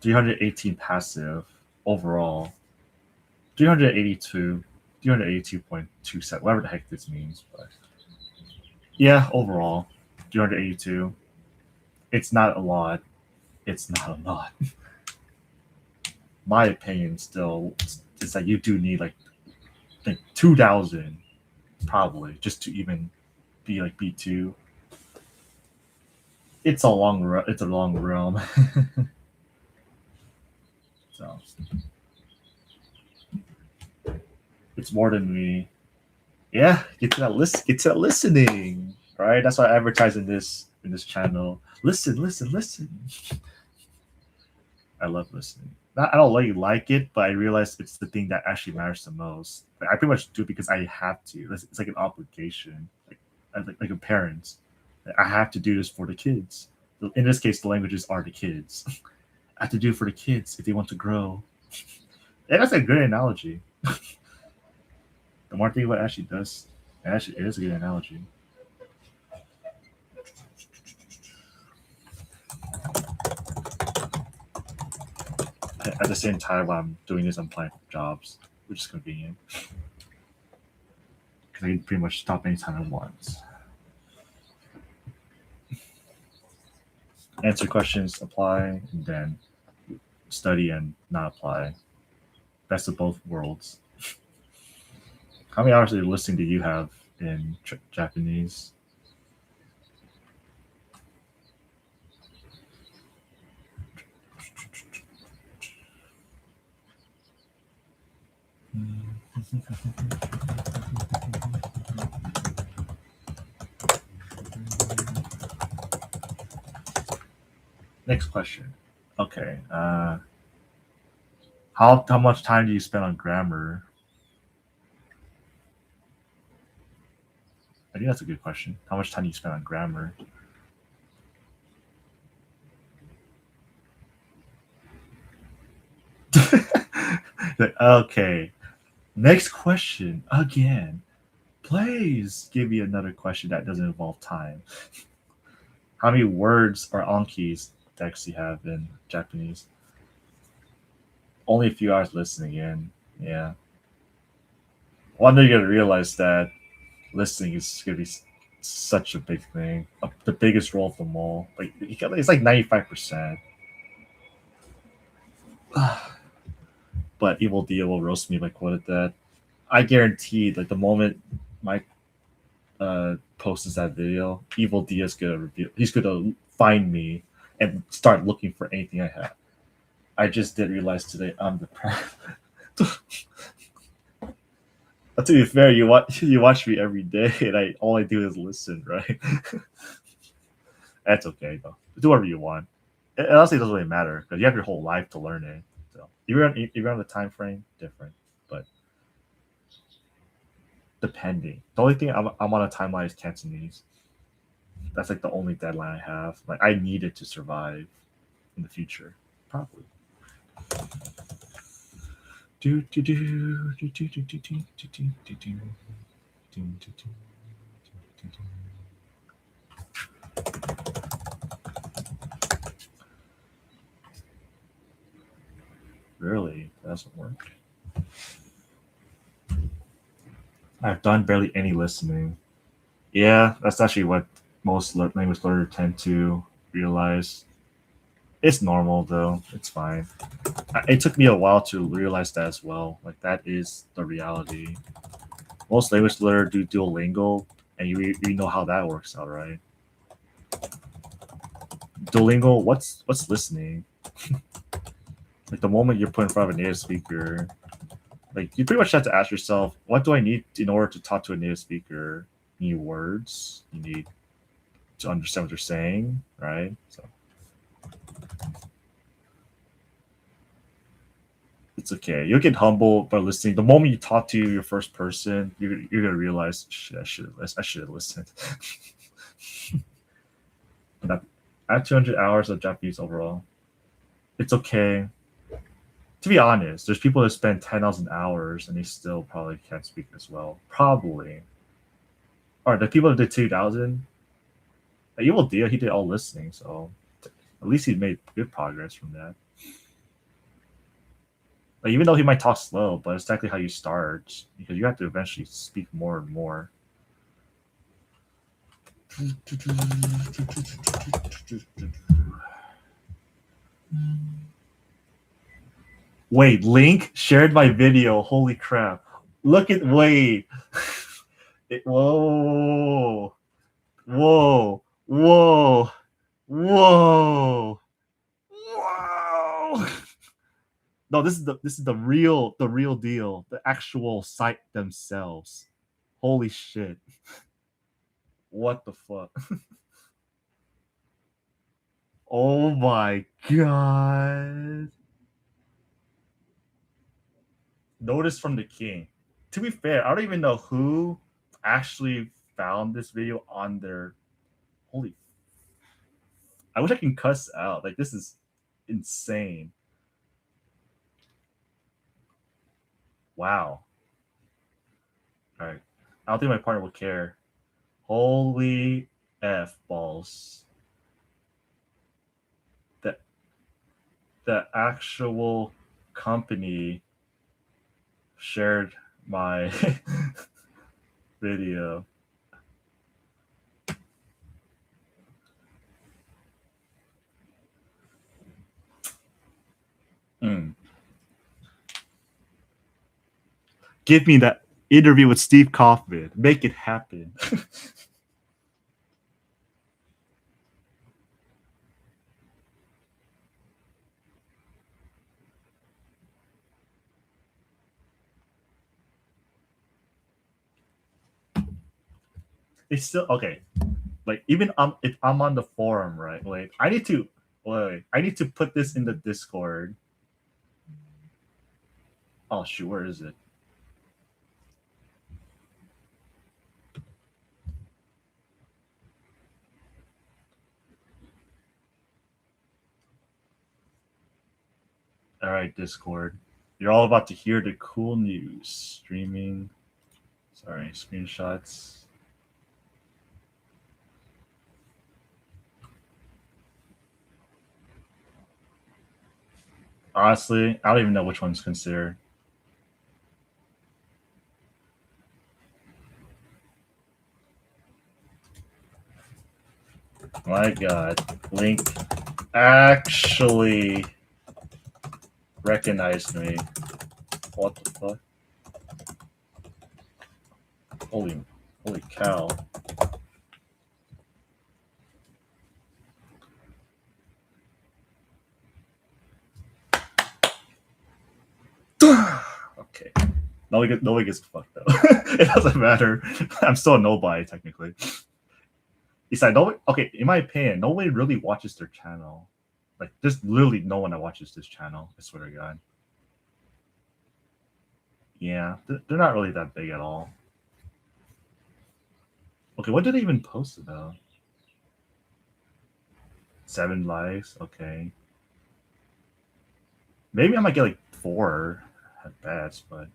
$318 passive overall. 382.27, whatever the heck this means, but yeah, overall 382. It's not a lot. It's not a lot. My opinion still is that you do need like 2,000 probably just to even be like B2. It's a long realm. So it's more than me. Yeah, get to that listening. Right? That's why I advertise in this channel. Listen. I love listening. I don't really like it, but I realize it's the thing that actually matters the most. Like, I pretty much do it because I have to. It's like an obligation. Like, like a parent. I have to do this for the kids. In this case, the languages are the kids. I have to do it for the kids if they want to grow. And that's a good analogy. The more I think about what Ashley does, Ashley, it is a good analogy. At the same time, while I'm doing this, I'm applying for jobs, which is convenient. Because I can pretty much stop anytime I want. Answer questions, apply, and then study and not apply. Best of both worlds. How many hours of listening do you have in Japanese? Next question. Okay. How much time do you spend on grammar? I think that's a good question. How much time do you spend on grammar? Okay. Next question again. Please give me another question that doesn't involve time. How many words or ankis do you have in Japanese? Only a few hours listening in. Yeah. One day you're gonna realize that listening is gonna be such a big thing. The biggest role of them all. Like it's like 95%. But Evil Dia will roast me if I quoted that. I guarantee, like the moment Mike posts that video, Evil Dia's gonna reveal. He's gonna find me and start looking for anything I have. I just did realize today I'm depressed. To be fair, you watch me every day, and all I do is listen, right? That's okay though. Do whatever you want. It honestly doesn't really matter because you have your whole life to learn it. So if you're on the time frame, different. But depending, the only thing I'm on a timeline is Cantonese. That's like the only deadline I have. Like I need it to survive in the future, probably. Really, that doesn't work. I've done barely any listening. Yeah, that's actually what most language learners tend to realize. It's normal though. It's fine. It took me a while to realize that as well. Like that is the reality. Most language learners do Duolingo, and you know how that works out, right? Duolingo, what's listening? Like the moment you're put in front of a native speaker, like you pretty much have to ask yourself, what do I need in order to talk to a native speaker? You need words. You need to understand what they're saying, right? So it's okay. You'll get humble by listening. The moment you talk to your first person, you're gonna realize, shit, I should have listened. But I have 200 hours of Japanese overall. It's okay. To be honest, there's people that spend 10,000 hours and they still probably can't speak as well. Probably. All right, the people that did 2,000, Evil Dia, he did all listening, so at least he made good progress from that. Like, even though he might talk slow, but it's exactly how you start, because you have to eventually speak more and more. Wait, Link shared my video. Holy crap. Look at, wait. Whoa. Whoa. Whoa. Whoa. Whoa. No, this is the real deal. The actual site themselves. Holy shit. What the fuck? Oh my god. Notice from the king. To be fair, I don't even know who actually found this video on their holy. I wish I can cuss out. Like this is insane. Wow. All right. I don't think my partner will care. Holy F balls. The actual company shared my video. Give me that interview with Steve Kaufman. Make it happen. It's still okay. Like even if I'm on the forum, right? Like I need to put this in the Discord. Oh shoot, where is it? All right, Discord. You're all about to hear the cool news. Streaming. Sorry, screenshots. Honestly, I don't even know which one's considered. My God, Link actually recognized me. What the fuck? Holy cow. Okay. Nobody gets fucked up. It doesn't matter. I'm still a nobody technically. Besides, in my opinion, nobody really watches their channel. Like, there's literally no one that watches this channel. I swear to God. Yeah, they're not really that big at all. Okay, what did they even post about? 7 likes. Okay. Maybe I might get like 4 at best, but.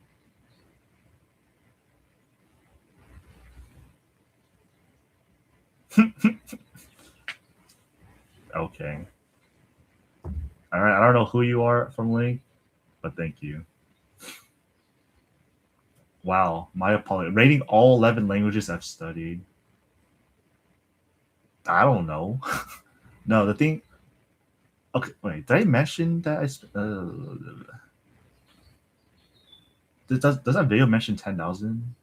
Okay. All right. I don't know who you are from Link, but thank you. Wow. My apologies. Rating all 11 languages I've studied. I don't know. No, the thing. Okay, wait. Did I mention that does that video mention 10,000?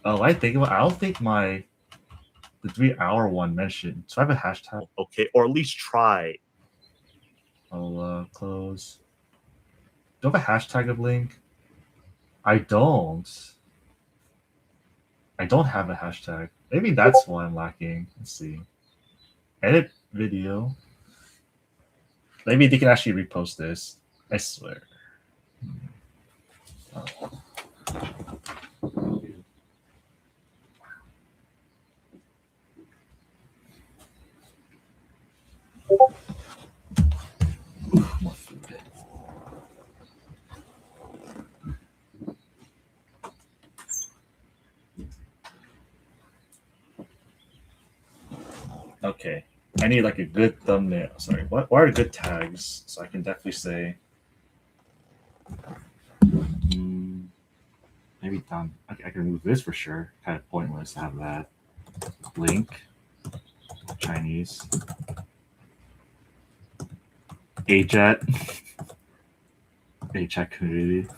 Oh, I don't think the 3-hour one mentioned. So I have a hashtag. Okay, or at least try. I'll close. Do I have a hashtag of Link? I don't. I don't have a hashtag. Maybe that's why I'm lacking. Let's see. Edit video. Maybe they can actually repost this. I swear. Oh. More food. Okay. I need like a good thumbnail. Sorry, what are good tags? So I can definitely say. Maybe done. I can remove this for sure. Kind of pointless to have that. Link. Chinese. AJet. AJet community.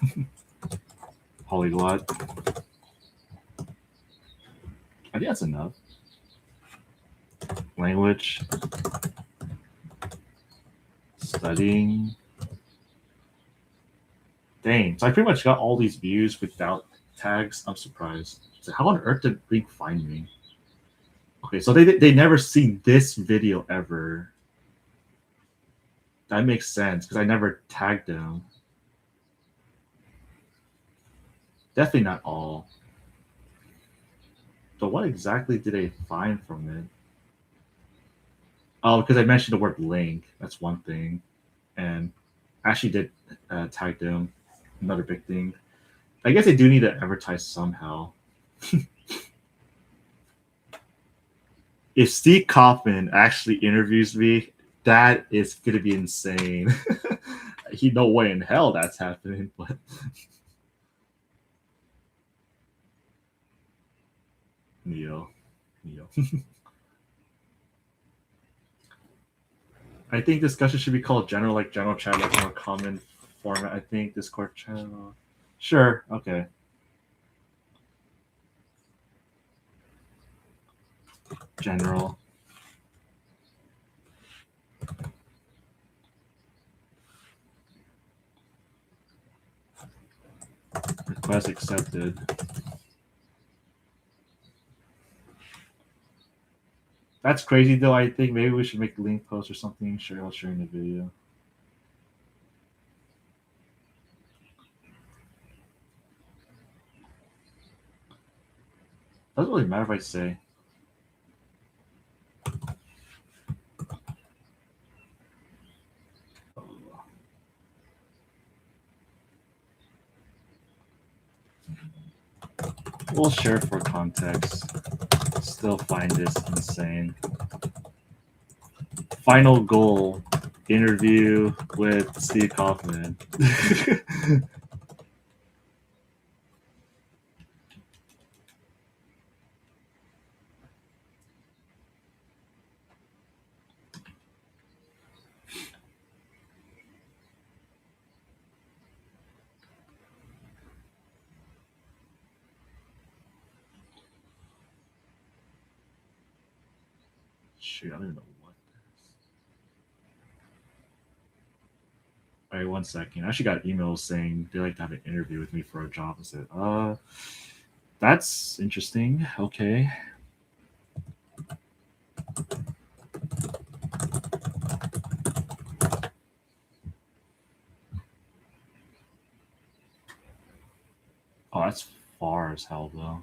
Polyglot. I think that's enough. Language. Studying. Dang. So I pretty much got all these views without tags. I'm surprised. So how on earth did Link find me? Okay, so they never seen this video ever. That makes sense because I never tagged them. Definitely not all. But what exactly did they find from it? Oh, because I mentioned the word link. That's one thing. And actually did tag them. Another big thing. I guess they do need to advertise somehow. If Steve Kaufman actually interviews me, that is going to be insane. No way in hell that's happening. But Neo. I think discussion should be called general, like general chat, like more common format. I think Discord channel. Sure. Okay. General. Request accepted. That's crazy though. I think maybe we should make a link post or something. Cheryl sharing the video. Doesn't really matter if I say. We'll share for context. Still find this insane. Final goal interview with Steve Kaufman. Shoot, I don't even know what this is. All right, 1 second. I actually got emails saying they'd like to have an interview with me for a job. I said, that's interesting. Okay. Oh, that's far as hell, though.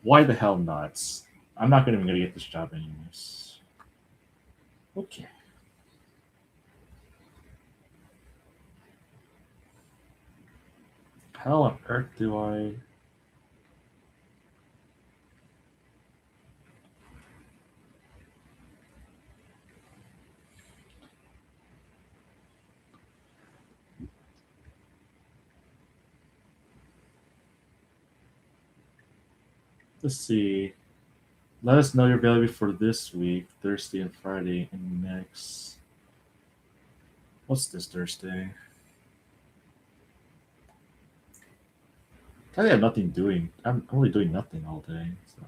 Why the hell nuts? I'm not even gonna get this job anyways. Okay. How on earth do I? Let's see. Let us know your availability for this week, Thursday and Friday, and next. What's this Thursday? I have nothing doing. I'm only doing nothing all day. So.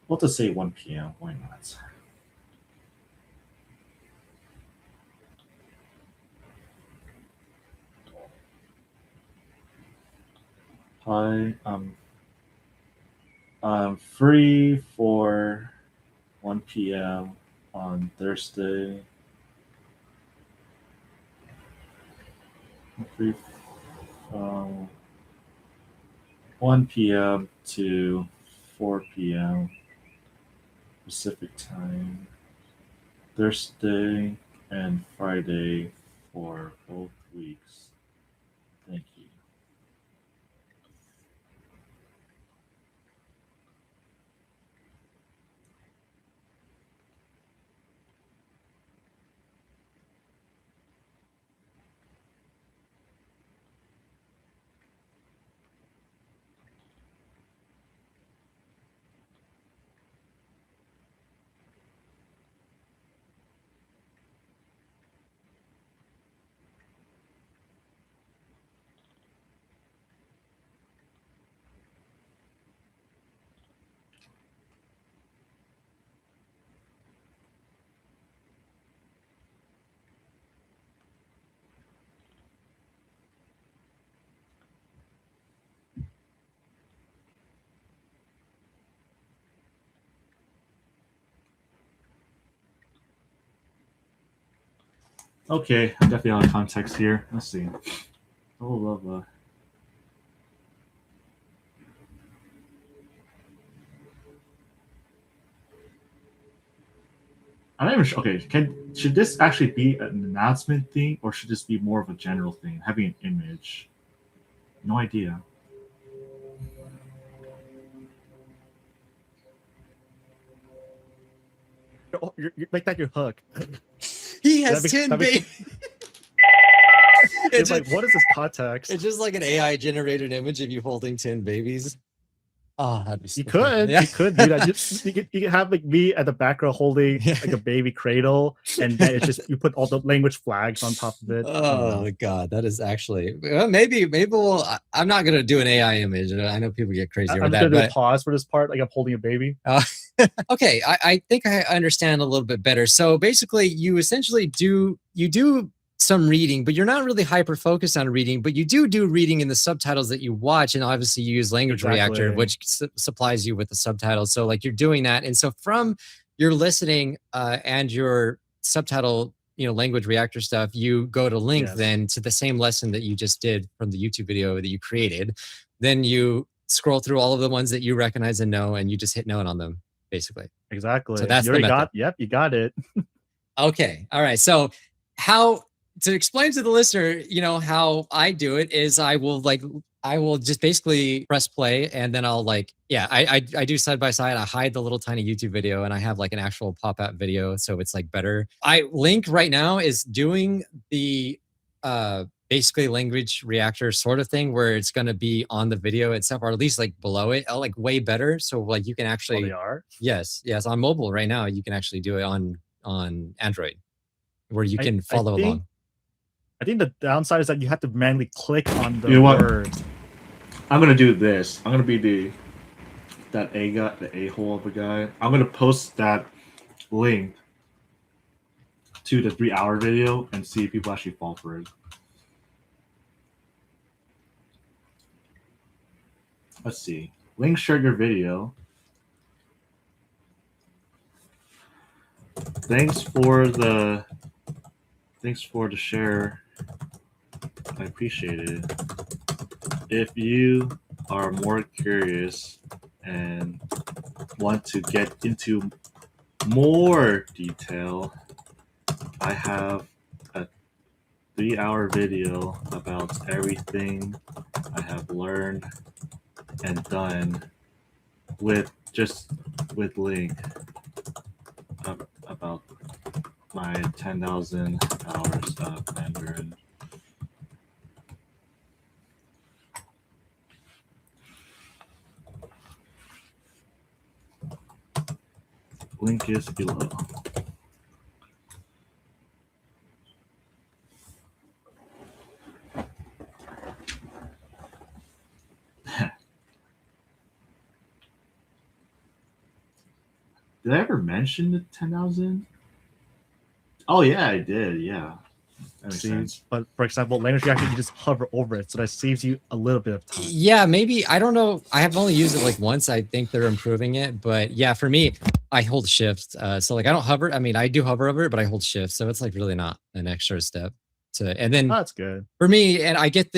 We'll just say 1 p.m. Why not? Hi, I'm free for 1 p.m. on Thursday. I'm free from 1 p.m. to 4 p.m. Pacific time. Thursday and Friday for both weeks. Thank you. Okay, I'm definitely out of context here. Let's see. Oh, love. I'm not even sure. Okay, should this actually be an announcement thing, or should this be more of a general thing, having an image? No idea. You're make that your hook. He has 10 babies. It's like, what is this context? It's just like an AI generated image of you holding 10 babies. Oh, that'd be so You could, funny. you could do that. You could have like me at the background holding like a baby cradle, and then it's just you put all the language flags on top of it. Oh god, that is actually maybe we'll. I'm not gonna do an AI image. I know people get crazy over I'm that. gonna do But a pause for this part, like I'm holding a baby. okay, I think I understand a little bit better. So basically, you essentially do some reading, but you're not really hyper focused on reading. But you do reading in the subtitles that you watch, and obviously you use Language Reactor, which supplies you with the subtitles. So like you're doing that, and so from your listening and your subtitle, Language Reactor stuff, you go to LingQ then to the same lesson that you just did from the YouTube video that you created. Then you scroll through all of the ones that you recognize and know, and you just hit note on them, basically. Exactly. So that's you the already method. Yep, you got it. Okay. All right. So how to explain to the listener, how I do it is I will just basically press play, and then I'll I do side by side. I hide the little tiny YouTube video, and I have like an actual pop-out video, so it's like better. LingQ right now is doing the basically Language Reactor sort of thing where it's going to be on the video itself, or at least like below it, like way better. So like you can actually, they are? Yes, on mobile right now, you can actually do it on Android, where you can follow along. I think the downside is that you have to manually click on the You know what? words. I'm gonna do this. I'm gonna be the a-hole of a guy. I'm gonna post that link to the 3-hour video and see if people actually fall for it. Let's see. LingQ shared your video. Thanks for the share. I appreciate it. If you are more curious and want to get into more detail, I have a 3-hour video about everything I have learned and done with LingQ about my 10,000 hours of Mandarin. Link is below. Did I ever mention the 10,000? Oh yeah, I did. Yeah, that makes sense. But for example, Language Reactor, you just hover over it, so that saves you a little bit of time. Yeah, maybe. I don't know. I have only used it like once. I think they're improving it, but yeah, for me, I hold shift. So like I don't hover. I mean, I do hover over it, but I hold shift. So it's like really not an extra step and then that's good for me. And I get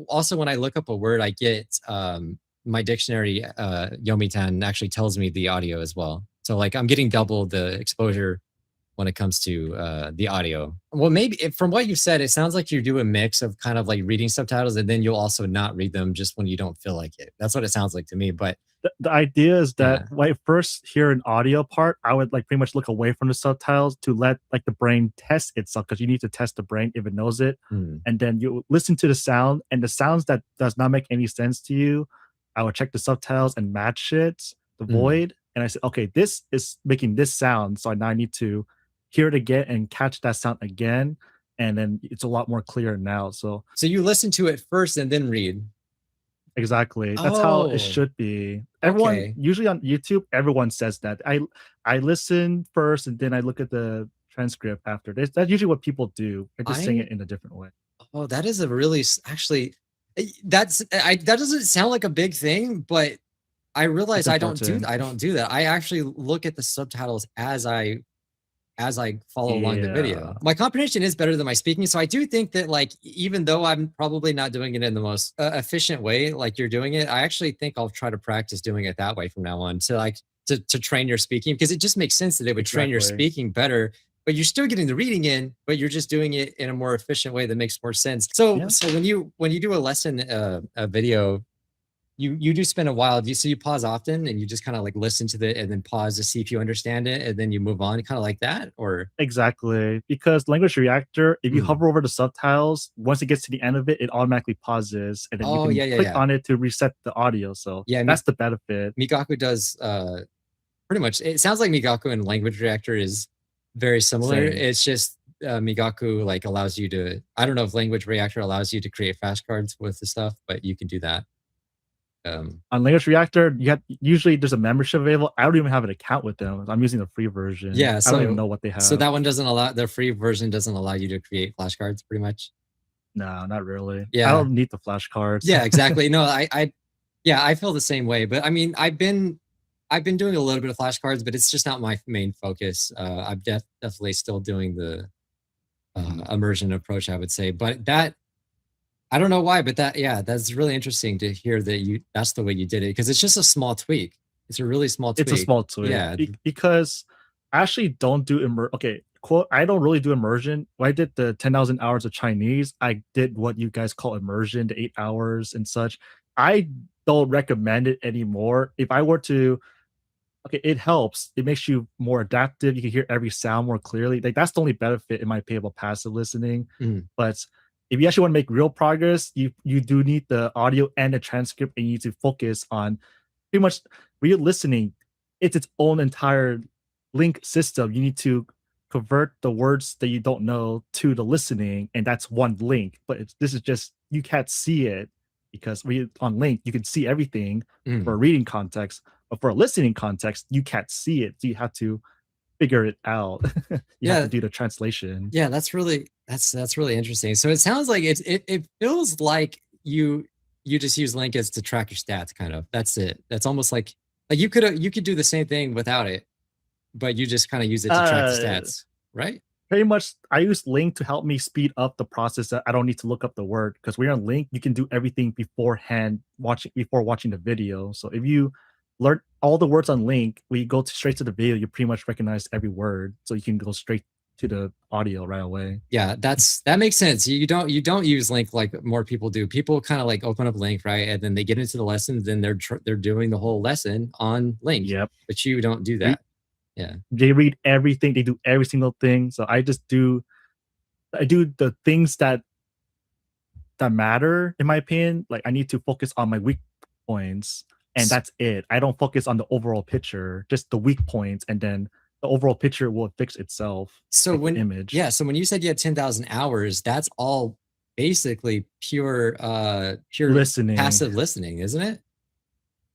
also when I look up a word, I get my dictionary, Yomitan actually tells me the audio as well. So like I'm getting double the exposure when it comes to the audio. Well, maybe from what you said, it sounds like you do a mix of kind of like reading subtitles, and then you'll also not read them just when you don't feel like it. That's what it sounds like to me. But the idea is that when I first hear an audio part, I would like pretty much look away from the subtitles to let like the brain test itself, because you need to test the brain if it knows it. And then you listen to the sound, and the sounds that does not make any sense to you, I would check the subtitles and match it, the void. And I said, okay, this is making this sound, so now I need to hear it again and catch that sound again, and then it's a lot more clear now. So you listen to it first and then read. Exactly. That's how it should be. Everyone usually on YouTube, everyone says that. I listen first and then I look at the transcript after. That's usually what people do. I just sing it in a different way. Oh, that is a really actually that doesn't sound like a big thing, but I realize I don't do that. I actually look at the subtitles as I as I follow along the video. My comprehension is better than my speaking. So I do think that like, even though I'm probably not doing it in the most efficient way, like you're doing it, I actually think I'll try to practice doing it that way from now on to like, to train your speaking, because it just makes sense that it would train your speaking better, but you're still getting the reading in, but you're just doing it in a more efficient way that makes more sense. So, so when you do a lesson, a video, you do spend a while. So you pause often and you just kind of like listen to it and then pause to see if you understand it and then you move on, kind of like that, or Exactly, because language reactor, if you hover over the subtitles, once it gets to the end of it, it automatically pauses, and then you can click on it to reset the audio. So that's the benefit. Migaku does pretty much. It sounds like Migaku and language reactor is very similar. Same. It's just Migaku like allows you to. I don't know if language reactor allows you to create flashcards with the stuff, but you can do that. On language reactor, usually there's a membership available. I don't even have an account with them. I'm using the free version. Yeah, so I don't even know what they have. So that one doesn't allow, the free version doesn't allow you to create flashcards, pretty much. No, not really. Yeah, I don't need the flashcards. Yeah, exactly. No, I feel the same way. But I mean, I've been doing a little bit of flashcards, but it's just not my main focus. I'm definitely still doing the immersion approach, I would say. But that, I don't know why, but that's really interesting to hear that that's the way you did it, because it's just a small tweak. It's a really small tweak. It's a small tweak. Yeah. Because I actually don't do quote, I don't really do immersion. When I did the 10,000 hours of Chinese, I did what you guys call immersion, the 8 hours and such. I don't recommend it anymore. If I were to, it helps. It makes you more adaptive. You can hear every sound more clearly. Like that's the only benefit in my opinion about passive listening. But if you actually want to make real progress, you do need the audio and the transcript, and you need to focus on pretty much real listening. It's its own entire link system. You need to convert the words that you don't know to the listening, and that's one link. But this is just, you can't see it, because on link you can see everything for a reading context, but for a listening context you can't see it, so you have to figure it out. You have to do the translation. Yeah, that's really interesting. So it sounds like it feels like you just use link as to track your stats, kind of. That's it. That's almost like you could do the same thing without it, but you just kind of use it to track the stats, right? Pretty much, I use link to help me speed up the process that I don't need to look up the word, because when you're on link, you can do everything beforehand, before watching the video. So if you learn all the words on link, when you go straight to the video, you pretty much recognize every word, so you can go straight to the audio right away. Yeah, that makes sense. You don't use link like more people do. People kind of like open up link, right, and then they get into the lesson, then they're doing the whole lesson on link. Yep. But you don't do that. Yeah. They read everything. They do every single thing. So I do the things that matter, in my opinion. Like I need to focus on my weak points, and that's it. I don't focus on the overall picture, just the weak points, and then the overall picture will fix itself. So like when the image. Yeah, so when you said you had 10,000 hours, that's all basically pure listening, passive listening, isn't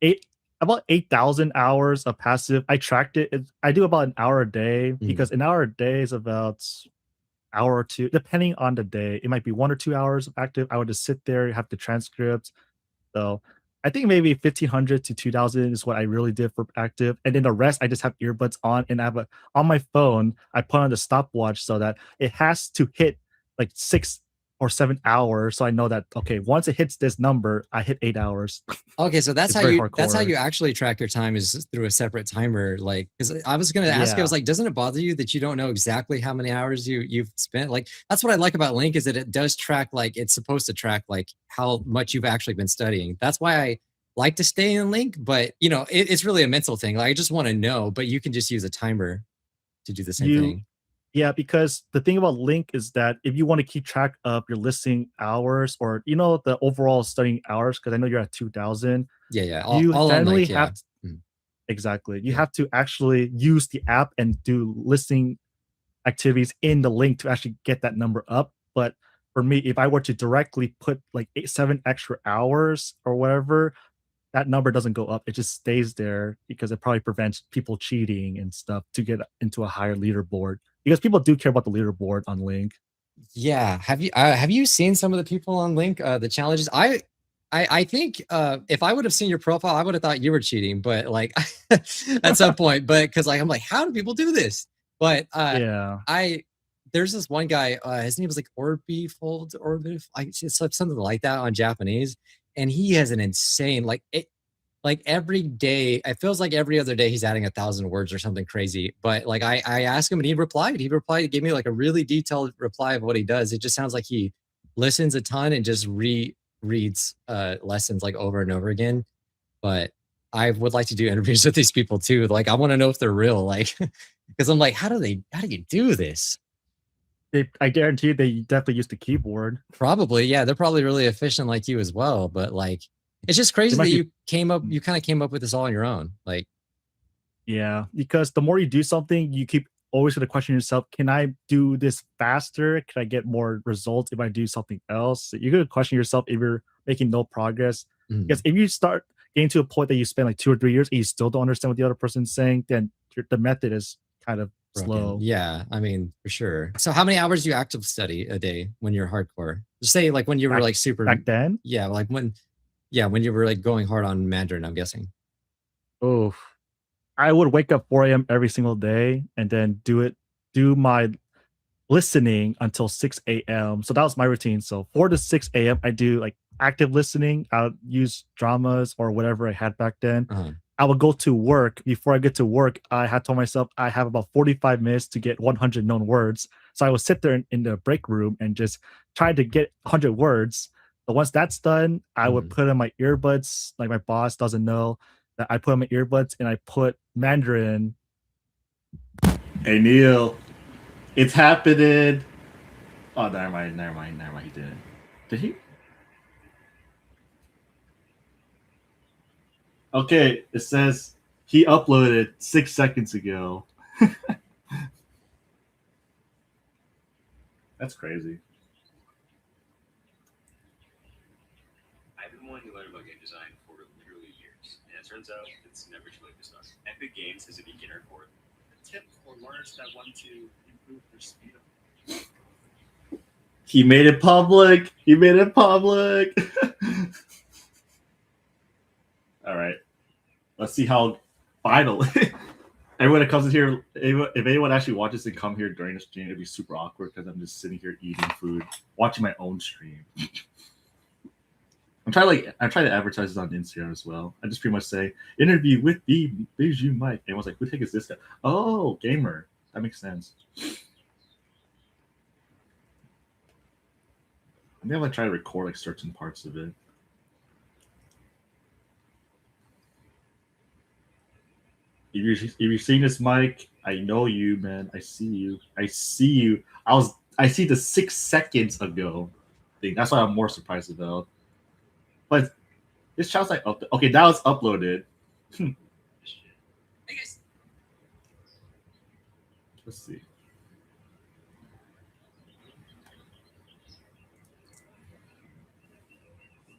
it? About 8,000 hours of passive. I tracked it. I do about an hour a day, because an hour a day is about hour or two, depending on the day. It might be 1 or 2 hours of active. I would just sit there, have the transcript. So I think maybe 1,500 to 2,000 is what I really did for active. And then the rest, I just have earbuds on, and I have on my phone, I put on the stopwatch so that it has to hit like 6 or 7 hours, so I know that, okay, once it hits this number, I hit 8 hours. Okay, so that's how you actually track your time, is through a separate timer. Like, because I was going to ask, I was like, doesn't it bother you that you don't know exactly how many hours you've spent? Like, that's what I like about Link, is that it does track, like it's supposed to track like how much you've actually been studying. That's why I like to stay in Link, but it's really a mental thing. Like I just want to know, but you can just use a timer to do the same thing. Yeah, because the thing about Link is that if you want to keep track of your listening hours, or the overall studying hours, because I know you're at 2,000. Yeah. You generally Link, have exactly. You have to actually use the app and do listening activities in the Link to actually get that number up. But for me, if I were to directly put like 7 extra hours or whatever, that number doesn't go up. It just stays there, because it probably prevents people cheating and stuff to get into a higher leaderboard. Because people do care about the leaderboard on Link. Yeah. Have you seen some of the people on Link, the challenges? I think if I would have seen your profile, I would have thought you were cheating, but like at some point, but because like I'm like, how do people do this? But Yeah. there's this one guy, his name was like Orbifold, it's something like that on Japanese, and he has an insane like every day, it feels like every other day he's adding 1,000 words or something crazy. But like I asked him and he replied, gave me like a really detailed reply of what he does. It just sounds like he listens a ton and just reads lessons like over and over again. But I would like to do interviews with these people too. Like I want to know if they're real, like, because I'm like, how do you do this? I guarantee you they definitely use the keyboard. Probably, yeah. They're probably really efficient like you as well. But like, it's just crazy that you kind of came up with this all on your own. Like, yeah, because the more you do something, you keep always going to question yourself, can I do this faster? Can I get more results if I do something else? You're going to question yourself if you're making no progress. Because if you start getting to a point that you spend like 2 or 3 years and you still don't understand what the other person's saying, then the method is kind of slow. Yeah, I mean, for sure. So how many hours do you active study a day when you're hardcore? Just say like when you were like super back then? Yeah, like when you were like going hard on Mandarin, I'm guessing. Oh, I would wake up 4 a.m. every single day and then do my listening until 6 a.m. So that was my routine. So 4 to 6 a.m. I do like active listening. I'll use dramas or whatever I had back then. I would go to work. Before I get to work, I had told myself I have about 45 minutes to get 100 known words. So I would sit there in the break room and just try to get 100 words. But once that's done, I would put in my earbuds. Like my boss doesn't know that I put in my earbuds and I put Mandarin. Hey Neil, it's happening. Oh, never mind. He didn't. Did he? Okay, it says he uploaded 6 seconds ago. That's crazy. I've been wanting to learn about game design for literally years, and it turns out it's never too late to start. Epic Games has a beginner course. A tip for learners that want to improve their speed of. He made it public. All right. Let's see how final. Everyone that comes in here, if anyone actually watches and come here during the stream, it'd be super awkward because I'm just sitting here eating food, watching my own stream. I try to advertise this on Instagram as well. I just pretty much say interview with the Bijou Mike. And I was like, who the heck is this guy? Oh, gamer. That makes sense. Maybe I'm gonna try to record like certain parts of it. If you're seeing this, Mike, I know you, man. I see you. I see the 6 seconds ago thing. That's why I'm more surprised about. But this child's like, okay, now it's uploaded. Let's see.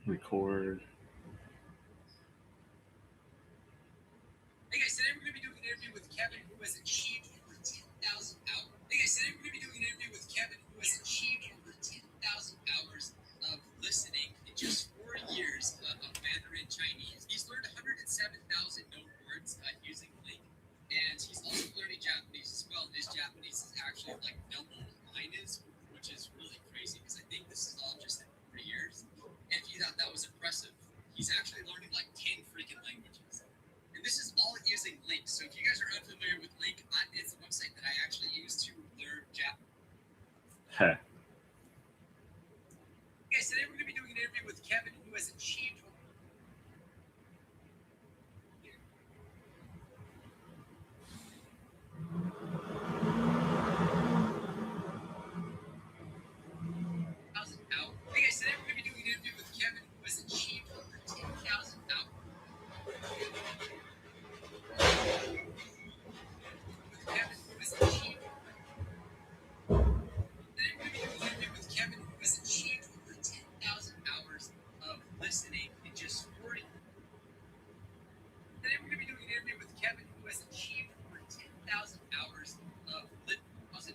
Record. Hey guys, today we're going to be doing an interview with Kevin, who has achieved over 10,000 hours. Hey guys, today we're going to be doing an interview with Kevin, who has achieved over 10,000 hours of listening in just 4 years of Mandarin Chinese. He's learned 107,000 known words using LingQ, and he's also learning Japanese as well. And his Japanese is actually like double mine is, which is really crazy because I think this is all just in 4 years. And if you thought that was impressive, he's actually learning like 10 freaking languages. And this is all using LingQ. So if you guys are unfamiliar with LingQ, it's a website that I actually use to learn Japanese. Guys, today we're going to be doing an interview with Kevin, who has achieved. Hey guys, today we're going to be doing an interview with Kevin, who has achieved over 10,000 hours. Of listening in just 40. Today we're going to be doing an interview with Kevin, who has achieved over 10,000 hours of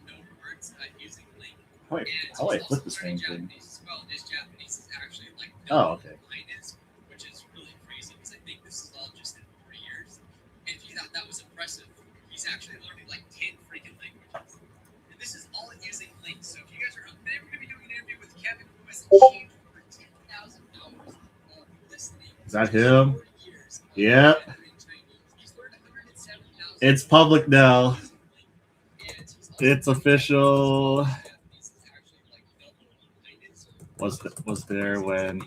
known words using LingQ. How do I flip this thing? Japanese as well. His Japanese is actually like okay. Mine is, which is really crazy because I think this is all just in 4 years. And if you thought that was impressive, he's actually learning like 10 freaking languages. that him? Yep. It's public now. It's official. Was there when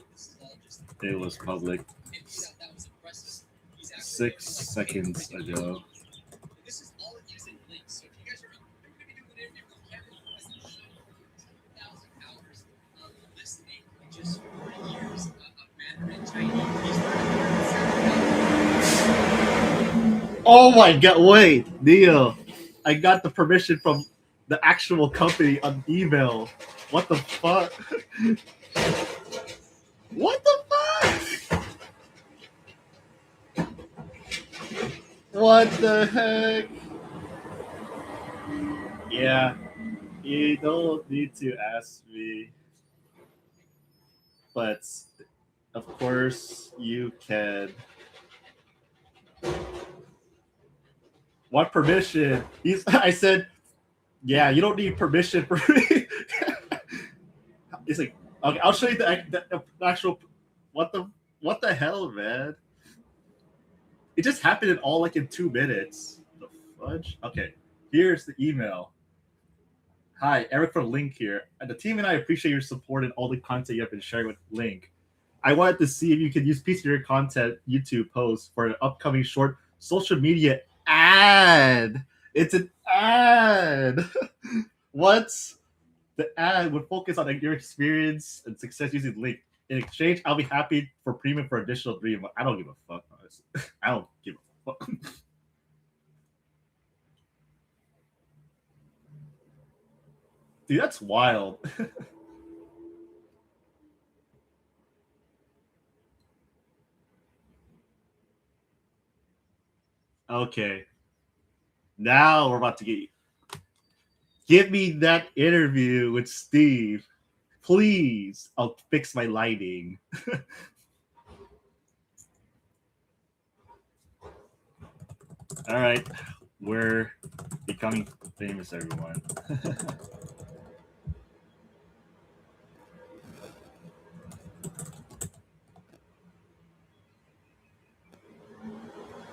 it was public 6 seconds ago. Oh my god, wait, Neo. I got the permission from the actual company on email. What the fuck? What the fuck? What the heck? Yeah, you don't need to ask me. But of course you can. What permission? I said, yeah, you don't need permission for me. He's like, okay, I'll show you the actual. What the hell, man? It just happened in 2 minutes. The fudge? Okay, here's the email. Hi, Eric from LingQ here. The team and I appreciate your support and all the content you have been sharing with LingQ. I wanted to see if you could use piece of your content YouTube post for an upcoming short social media ad. It's an ad. What? The ad would focus on your experience and success using LingQ. In exchange, I'll be happy for premium for additional 3 months. I don't give a fuck, honestly. I don't give a fuck. Dude, that's wild. Okay. Now we're about to get. Give me that interview with Steve. Please. I'll fix my lighting. All right. We're becoming famous, everyone.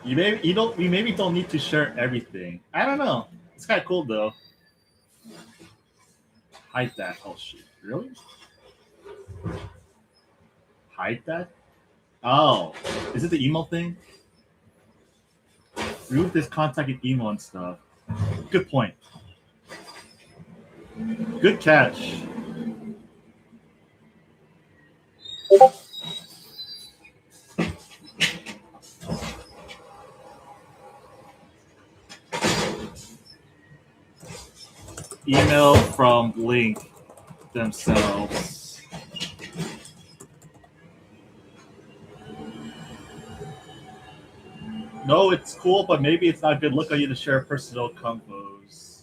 You maybe don't need to share everything. I don't know. It's kind of cool though. Hide that. Oh shit. Really? Hide that? Oh. Is it the email thing? Remove this contact and email and stuff. Good point. Good catch. Email from LingQ themselves. No, it's cool, but maybe it's not a good look on you to share personal combos.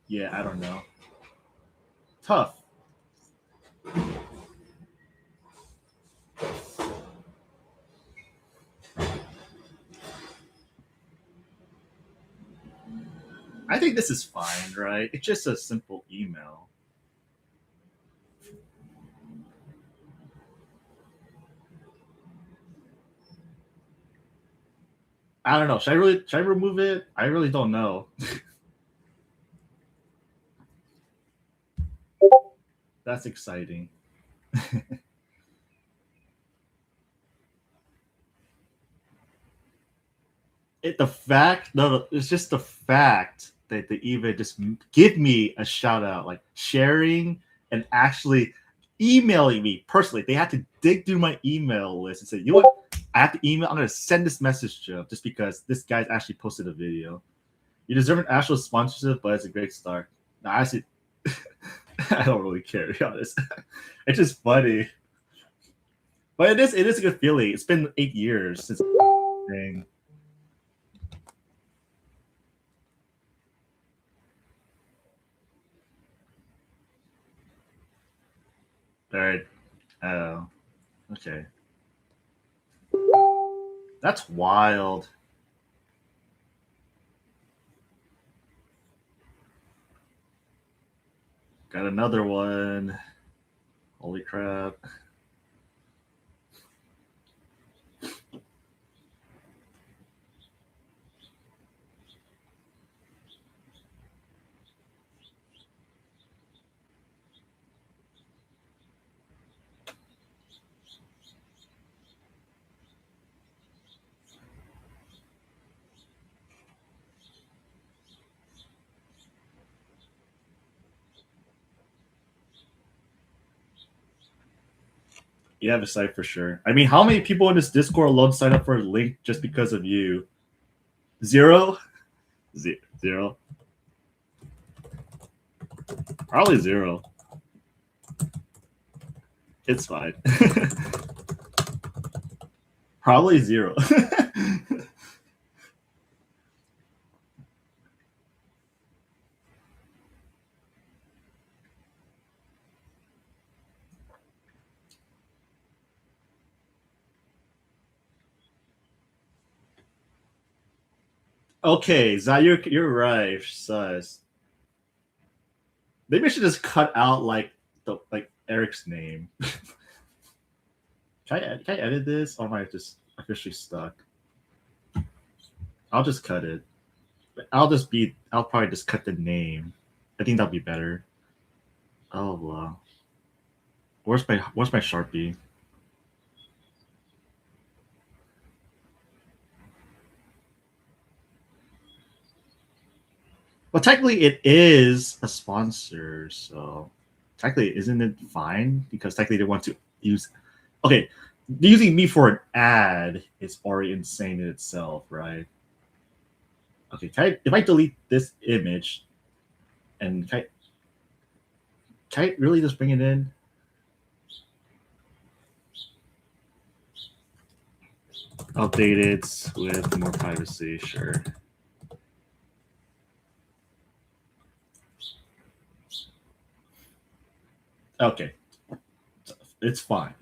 Yeah, I don't know. Tough. I think this is fine, right? It's just a simple email. I don't know. Should I remove it? I really don't know. That's exciting. It's just the fact that they even just give me a shout out, like sharing and actually emailing me personally. They had to dig through my email list and say, you know what? I have to email. I'm going to send this message to him just because this guy's actually posted a video. You deserve an actual sponsorship, but it's a great start. Now, actually, I don't really care, to be honest. It's just funny. But it is a good feeling. It's been 8 years since thing. All right. Oh, okay. That's wild. Got another one. Holy crap. You have a site for sure. I mean, how many people in this Discord alone sign up for a link just because of you? Zero? Zero? Probably zero. It's fine. Probably zero. Okay, Zai, you're right. Sus. Maybe I should just cut out like Eric's name. Can I edit this, or am I just officially stuck? I'll just cut it. I'll probably just cut the name. I think that'll be better. Oh wow. Where's my Sharpie? Well, technically it is a sponsor, so technically isn't it fine? Because technically they want to use. Okay, using me for an ad is already insane in itself, right? Okay, if I delete this image, and can I really just bring it in? Update it with more privacy, sure. Okay, it's fine.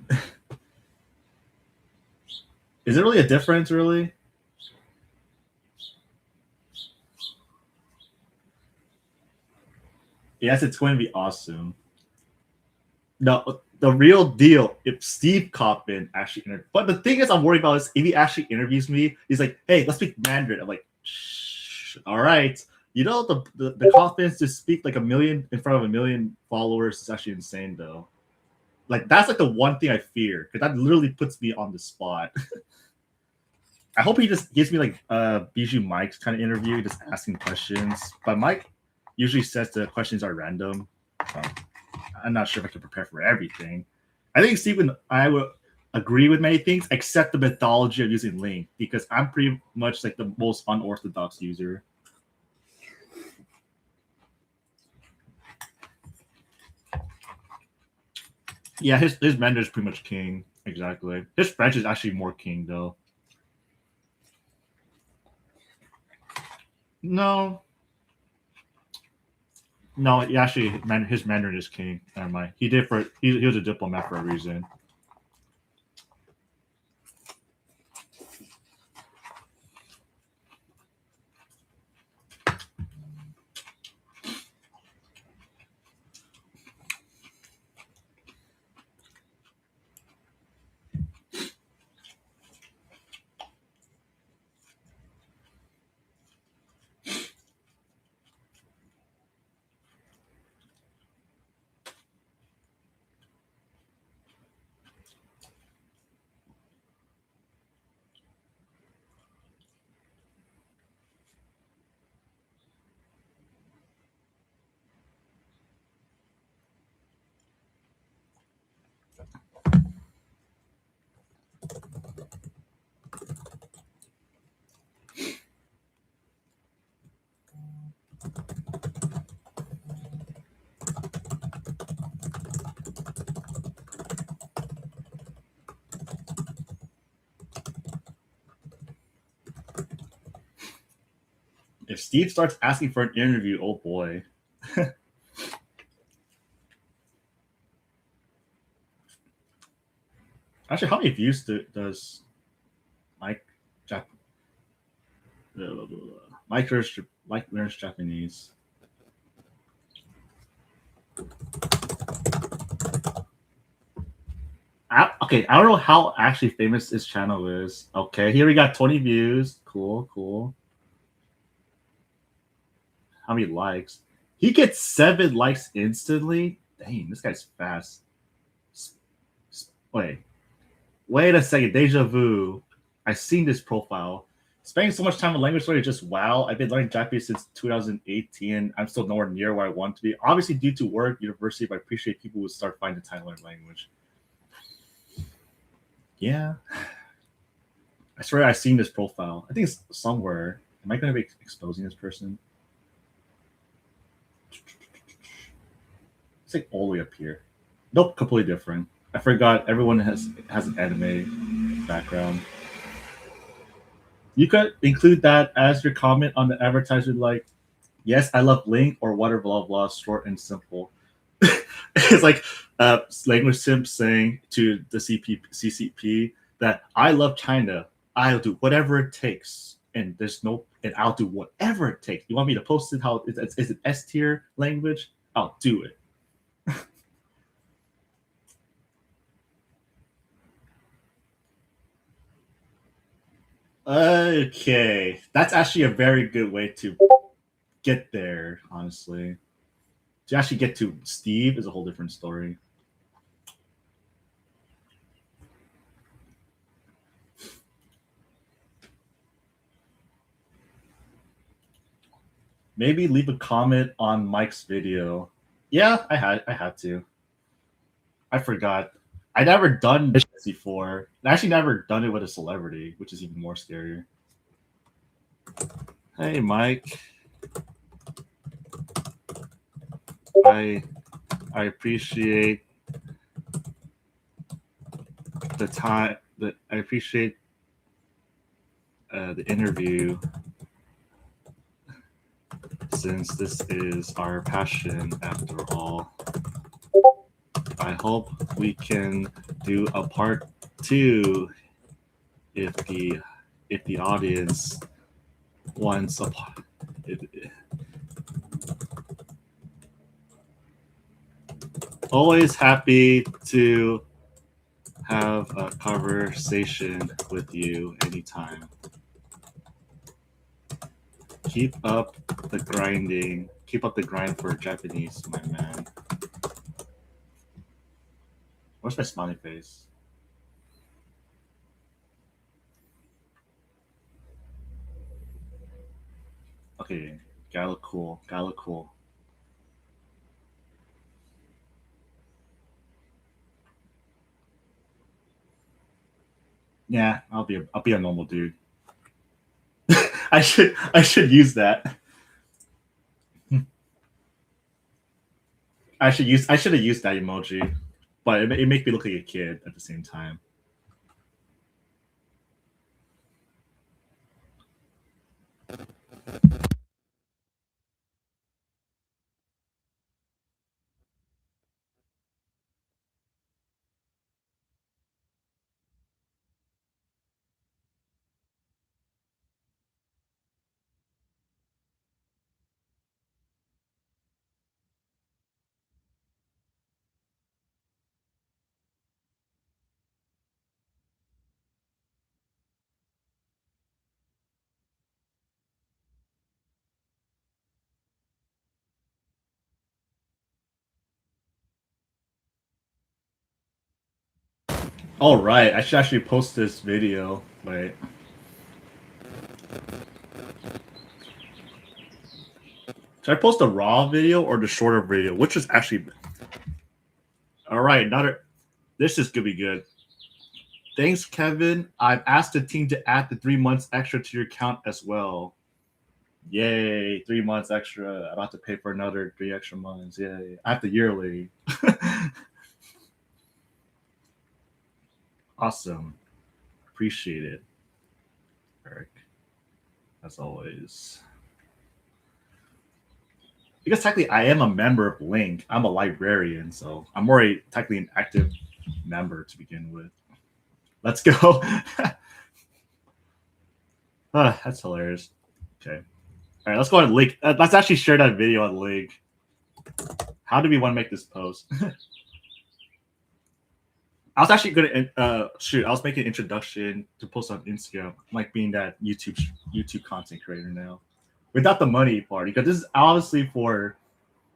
Is it really a difference, really? Yes, it's going to be awesome. No, the real deal, if Steve Coppin actually but the thing is I'm worried about is if he actually interviews me, he's like, hey, let's speak Mandarin. I'm like, shh, all right. You know, the confidence to speak like a million in front of a million followers is actually insane, though. Like, that's like the one thing I fear, because that literally puts me on the spot. I hope he just gives me like Bijou Mike's kind of interview, just asking questions. But Mike usually says the questions are random. I'm not sure if I can prepare for everything. I think Stephen, I would agree with many things except the methodology of using LingQ, because I'm pretty much like the most unorthodox user. Yeah, his Mandarin is pretty much king. Exactly. His French is actually more king, though. No, actually, his Mandarin is king. Never mind. He was a diplomat for a reason. If Steve starts asking for an interview, oh boy. Actually, how many views does Mike Mike learns Japanese? Okay, I don't know how actually famous this channel is. Okay, here we got 20 views. Cool, cool. How many likes? He gets 7 likes instantly. Dang, this guy's fast. Wait a second. Deja vu. I've seen this profile. Spending so much time on language learning, just wow. I've been learning Japanese since 2018. I'm still nowhere near where I want to be. Obviously, due to work, university, but I appreciate people who start finding time to learn language. Yeah. I swear I've seen this profile. I think it's somewhere. Am I going to be exposing this person? It's like all the way up here. Nope, completely different. I forgot everyone has an anime background. You could include that as your comment on the advertisement, like, yes, I love Link or whatever, blah, blah, short and simple. It's like language simp saying to the CCP that I love China. I'll do whatever it takes. And I'll do whatever it takes. You want me to post it how is it S tier language? I'll do it. Okay, that's actually a very good way to get there, honestly. To actually get to Steve is a whole different story. Maybe leave a comment on Mike's video. Yeah, I had to. I forgot. I never done this before. I actually never done it with a celebrity, which is even more scarier. Hey, Mike. I appreciate the time. I appreciate the interview, since this is our passion after all. I hope we can do a part 2 if the audience wants a part. Always happy to have a conversation with you anytime. Keep up the grinding. Keep up the grind for Japanese, my man. Where's my smiley face? Okay, gotta look cool. Gotta look cool. Yeah, I'll be a normal dude. I should use that. I should have used that emoji, but it makes me look like a kid at the same time. All right, I should actually post this video. Wait. Should I post a raw video or the shorter video? Which is actually... All right, this is gonna be good. Thanks, Kevin. I've asked the team to add the 3 months extra to your account as well. Yay, 3 months extra. I'm about to pay for another 3 extra months. Yay. I have the yearly. Awesome. Appreciate it, Eric. As always. Because technically I am a member of Link. I'm a librarian, so I'm already technically an active member to begin with. Let's go. That's hilarious. Okay. All right, let's go on Link. Let's actually share that video on Link. How do we want to make this post? I was actually gonna I was making an introduction to post on Instagram, like being that YouTube content creator now, without the money part, because this is obviously for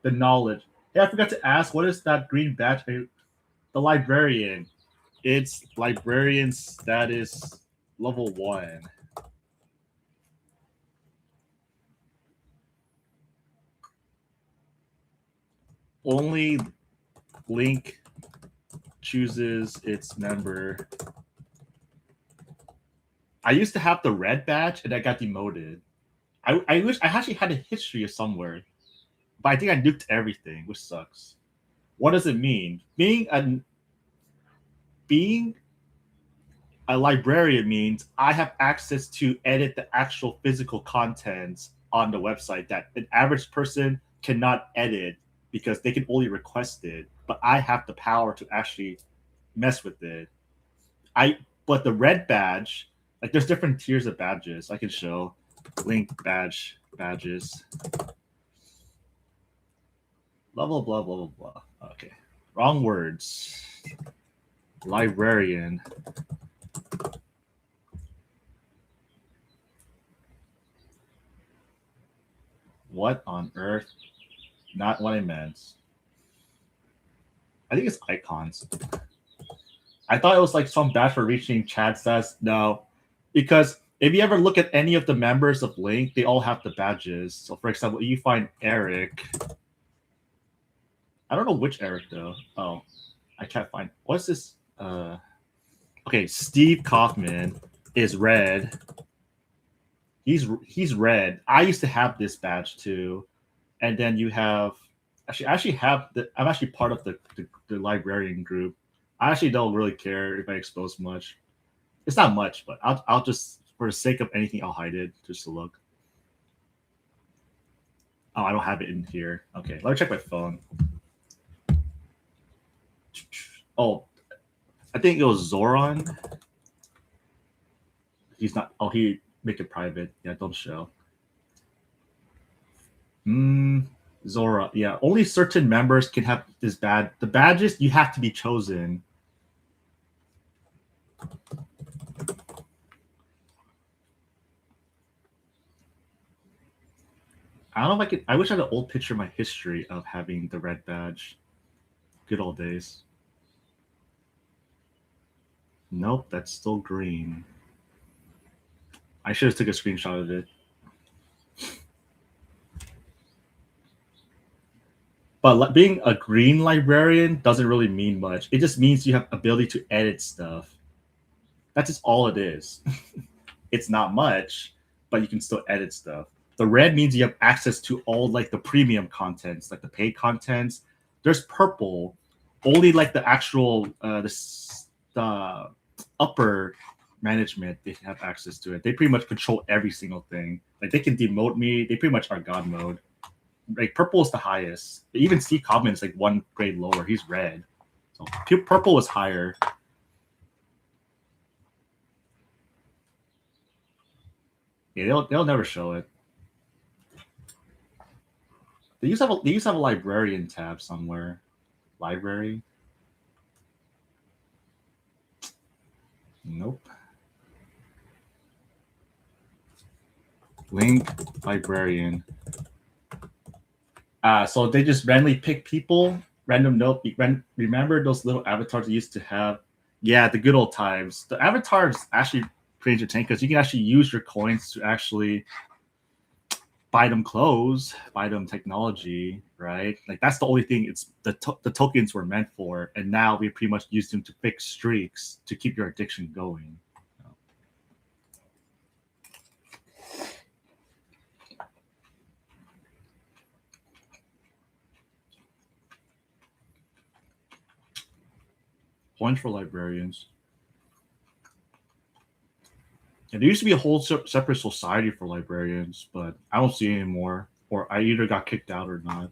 the knowledge. Hey, I forgot to ask, what is that green badge? The librarian. It's librarian status level 1. Only Link chooses its member. I used to have the red badge and I got demoted. I wish I actually had a history of somewhere, but I think I nuked everything, which sucks. What does it mean? Being a librarian means I have access to edit the actual physical contents on the website that an average person cannot edit because they can only request it, but I have the power to actually mess with it. But the red badge, like there's different tiers of badges I can show. Link badges. Blah blah blah blah blah. Okay. Wrong words. Librarian. What on earth? Not what I meant. I think it's icons. I thought it was like some badge for reaching chat status. No, because if you ever look at any of the members of Link, they all have the badges. So, for example, you find Eric. I don't know which Eric though. Oh, I can't find. What's this? Okay, Steve Kaufman is red. He's red. I used to have this badge too, and then you have I actually have the. I'm actually part of the librarian group. I actually don't really care if I expose much. It's not much, but I'll just, for the sake of anything, I'll hide it just to look. Oh, I don't have it in here. Okay, let me check my phone. Oh, I think it was Zoran. He's not. Oh, he make it private. Yeah, don't show. Zora. Yeah, only certain members can have this badge. The badges, you have to be chosen. I don't know if I could. I wish I had an old picture of my history of having the red badge. Good old days. Nope, that's still green. I should have took a screenshot of it. But being a green librarian doesn't really mean much. It just means you have ability to edit stuff. That's just all it is. It's not much, but you can still edit stuff. The red means you have access to all like the premium contents, like the paid contents. There's purple, only like the actual the upper management, they have access to it. They pretty much control every single thing. Like they can demote me. They pretty much are God mode. Like purple is the highest. Even Steve Kaufman is like one grade lower. He's red. So purple is higher. Yeah, they'll never show it. They used to have a librarian tab somewhere. Library. Nope. Link librarian. So they just randomly pick people. Random note. Remember those little avatars they used to have? Yeah, the good old times. The avatars actually pretty entertaining because you can actually use your coins to actually buy them clothes, buy them technology, right? Like that's the only thing it's the tokens were meant for, and now we pretty much use them to fix streaks to keep your addiction going. Points for librarians. And there used to be a whole separate society for librarians, but I don't see it anymore, or I either got kicked out or not.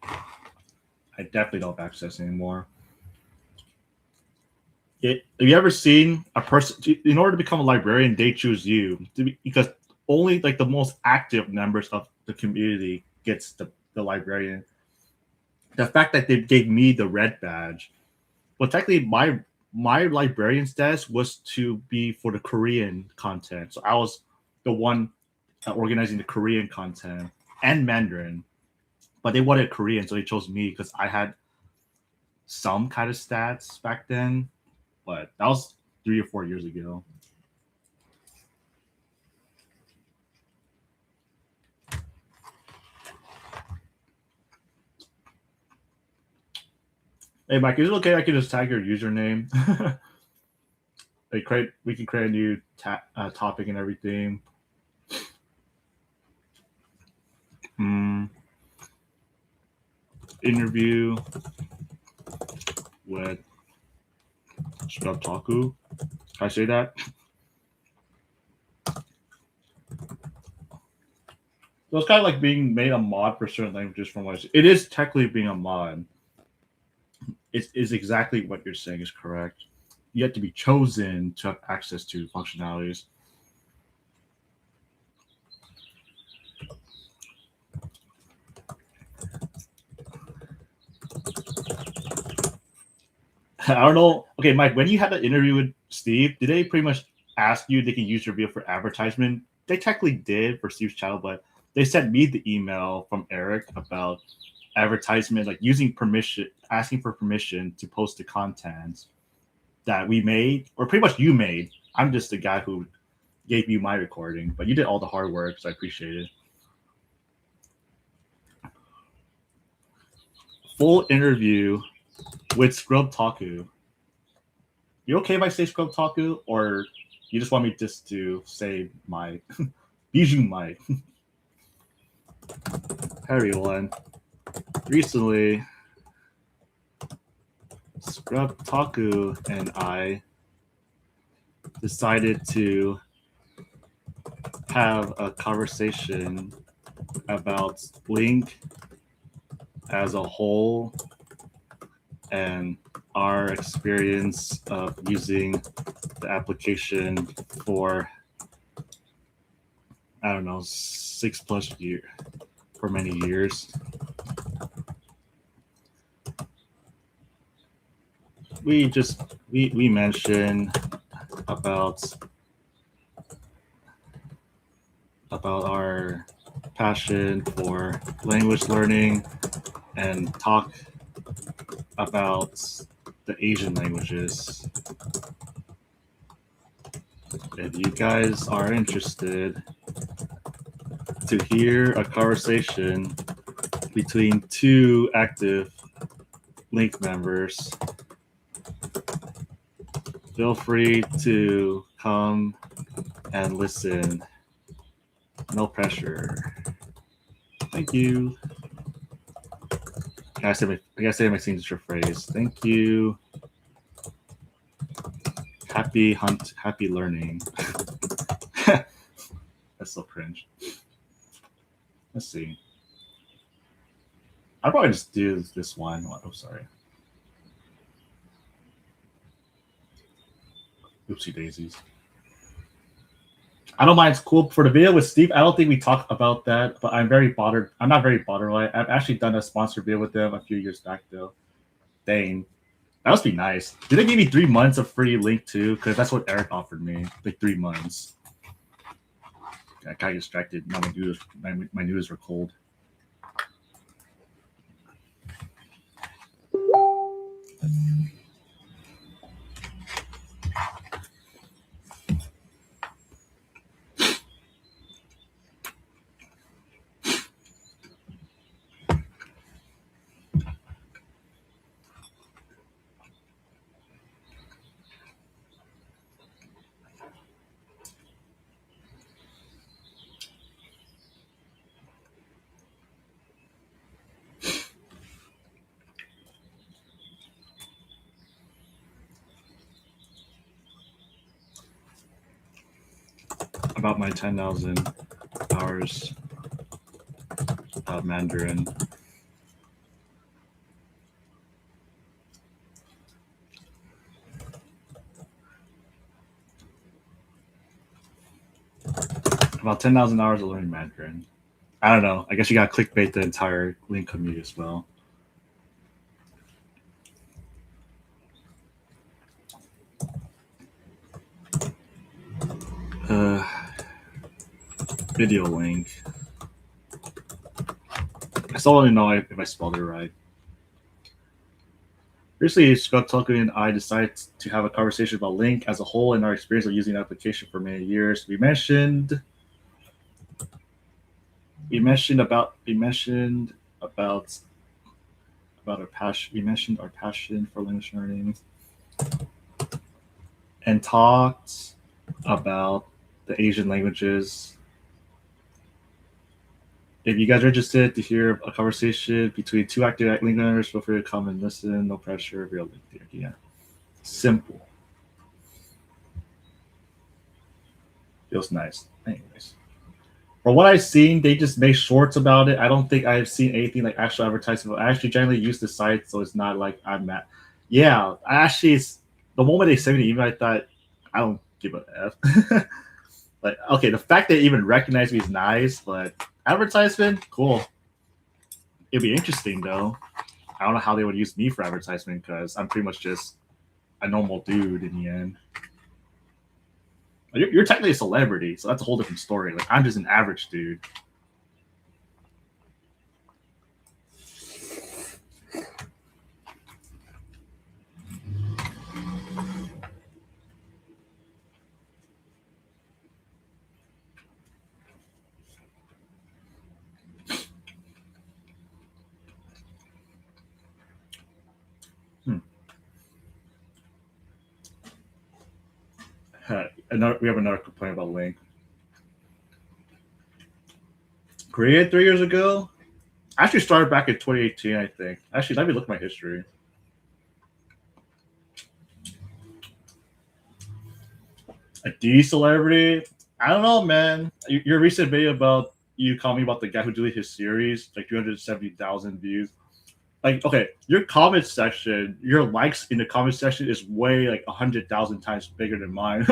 I definitely don't have access anymore. Have you ever seen a person, in order to become a librarian, they choose you because only like the most active members of the community gets the librarian. the fact that they gave me the red badge, well, technically my librarian status was to be for the Korean content. So I was the one organizing the Korean content and Mandarin, but they wanted Korean, so they chose me because I had some kind of stats back then, but that was 3 or 4 years ago. Hey, Mike, is it okay I can just tag your username? We can create a new topic and everything. Interview with Scrub Taku. Can I say that? So it's kind of like being made a mod for certain languages from what it is technically being a mod. It is exactly what you're saying is correct. You have to be chosen to have access to functionalities. I don't know. Okay, Mike, when you had that interview with Steve, did they pretty much ask you they can use your video for advertisement? They technically did for Steve's channel, but they sent me the email from Eric about advertisement, like using permission, asking for permission to post the content that we made, or pretty much you made. I'm just the guy who gave you my recording, but you did all the hard work, so I appreciate it. Full interview with Scrub Taku. You okay if I say Scrub Taku, or you just want me just to say my Bijou Mike? Hey everyone. Recently, Scrub Taku and I decided to have a conversation about Link as a whole and our experience of using the application for, I don't know, 6+ years, for many years. We mentioned about our passion for language learning and talk about the Asian languages. If you guys are interested to hear a conversation between two active Link members, feel free to come and listen. No pressure. Thank you. I gotta say my signature phrase. Thank you. Happy hunt, happy learning. That's so cringe. Let's see. I'll probably just do this one. Oh, sorry. Oopsie daisies. I don't mind. It's cool for the video with Steve. I don't think we talked about that, but I'm very bothered. I'm not very bothered by it. I've actually done a sponsored video with them a few years back, though. Dang. That must be nice. Did they give me 3 months of free LingQ? Because that's what Eric offered me. Like 3 months. I got distracted. Now my noodles were cold. About my 10,000 hours of Mandarin. About 10,000 hours of learning Mandarin. I don't know. I guess you got to clickbait the entire Link community as well. Video link. I still want to know if I spelled it right. Recently, Scott Tucker and I decided to have a conversation about LingQ as a whole and our experience of using the application for many years. We mentioned about our passion. We mentioned our passion for language learning and talked about the Asian languages. If you guys are interested to hear a conversation between two active language learners, feel free to come and listen. No pressure. Real link there. Yeah. Simple. Feels nice. Anyways. From what I've seen, they just make shorts about it. I don't think I've seen anything like actual advertisement. I actually generally use the site, so it's not like I'm at. Yeah, the moment they sent me the email, I thought, I don't give a F. Like, okay, the fact they even recognize me is nice, but advertisement, cool. It'd be interesting though. I don't know how they would use me for advertisement because I'm pretty much just a normal dude in the end. You're technically a celebrity, so that's a whole different story. Like, I'm just an average dude. We have another complaint about LingQ. Created 3 years ago. Actually started back in 2018, I think. Actually, let me look at my history. A D celebrity? I don't know, man. Your recent video about you calling me about the guy who deleted his series, like 370,000 views. Like, okay, your comment section, your likes in the comment section is way like 100,000 times bigger than mine.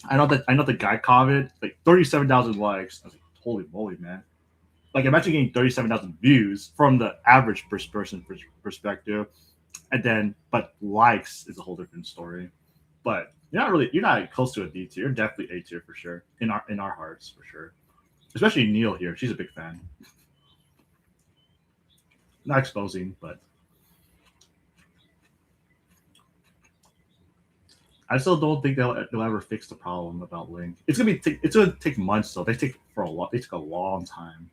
I know the guy comment like 37,000 likes. I was like, holy moly, man! Like, imagine getting 37,000 views from the average person perspective, and then but likes is a whole different story. But you're not close to a D tier. You're definitely A tier for sure in our hearts for sure. Especially Neil here. She's a big fan. Not exposing, but I still don't think they'll ever fix the problem about LingQ. It's gonna take months though. They take a long time.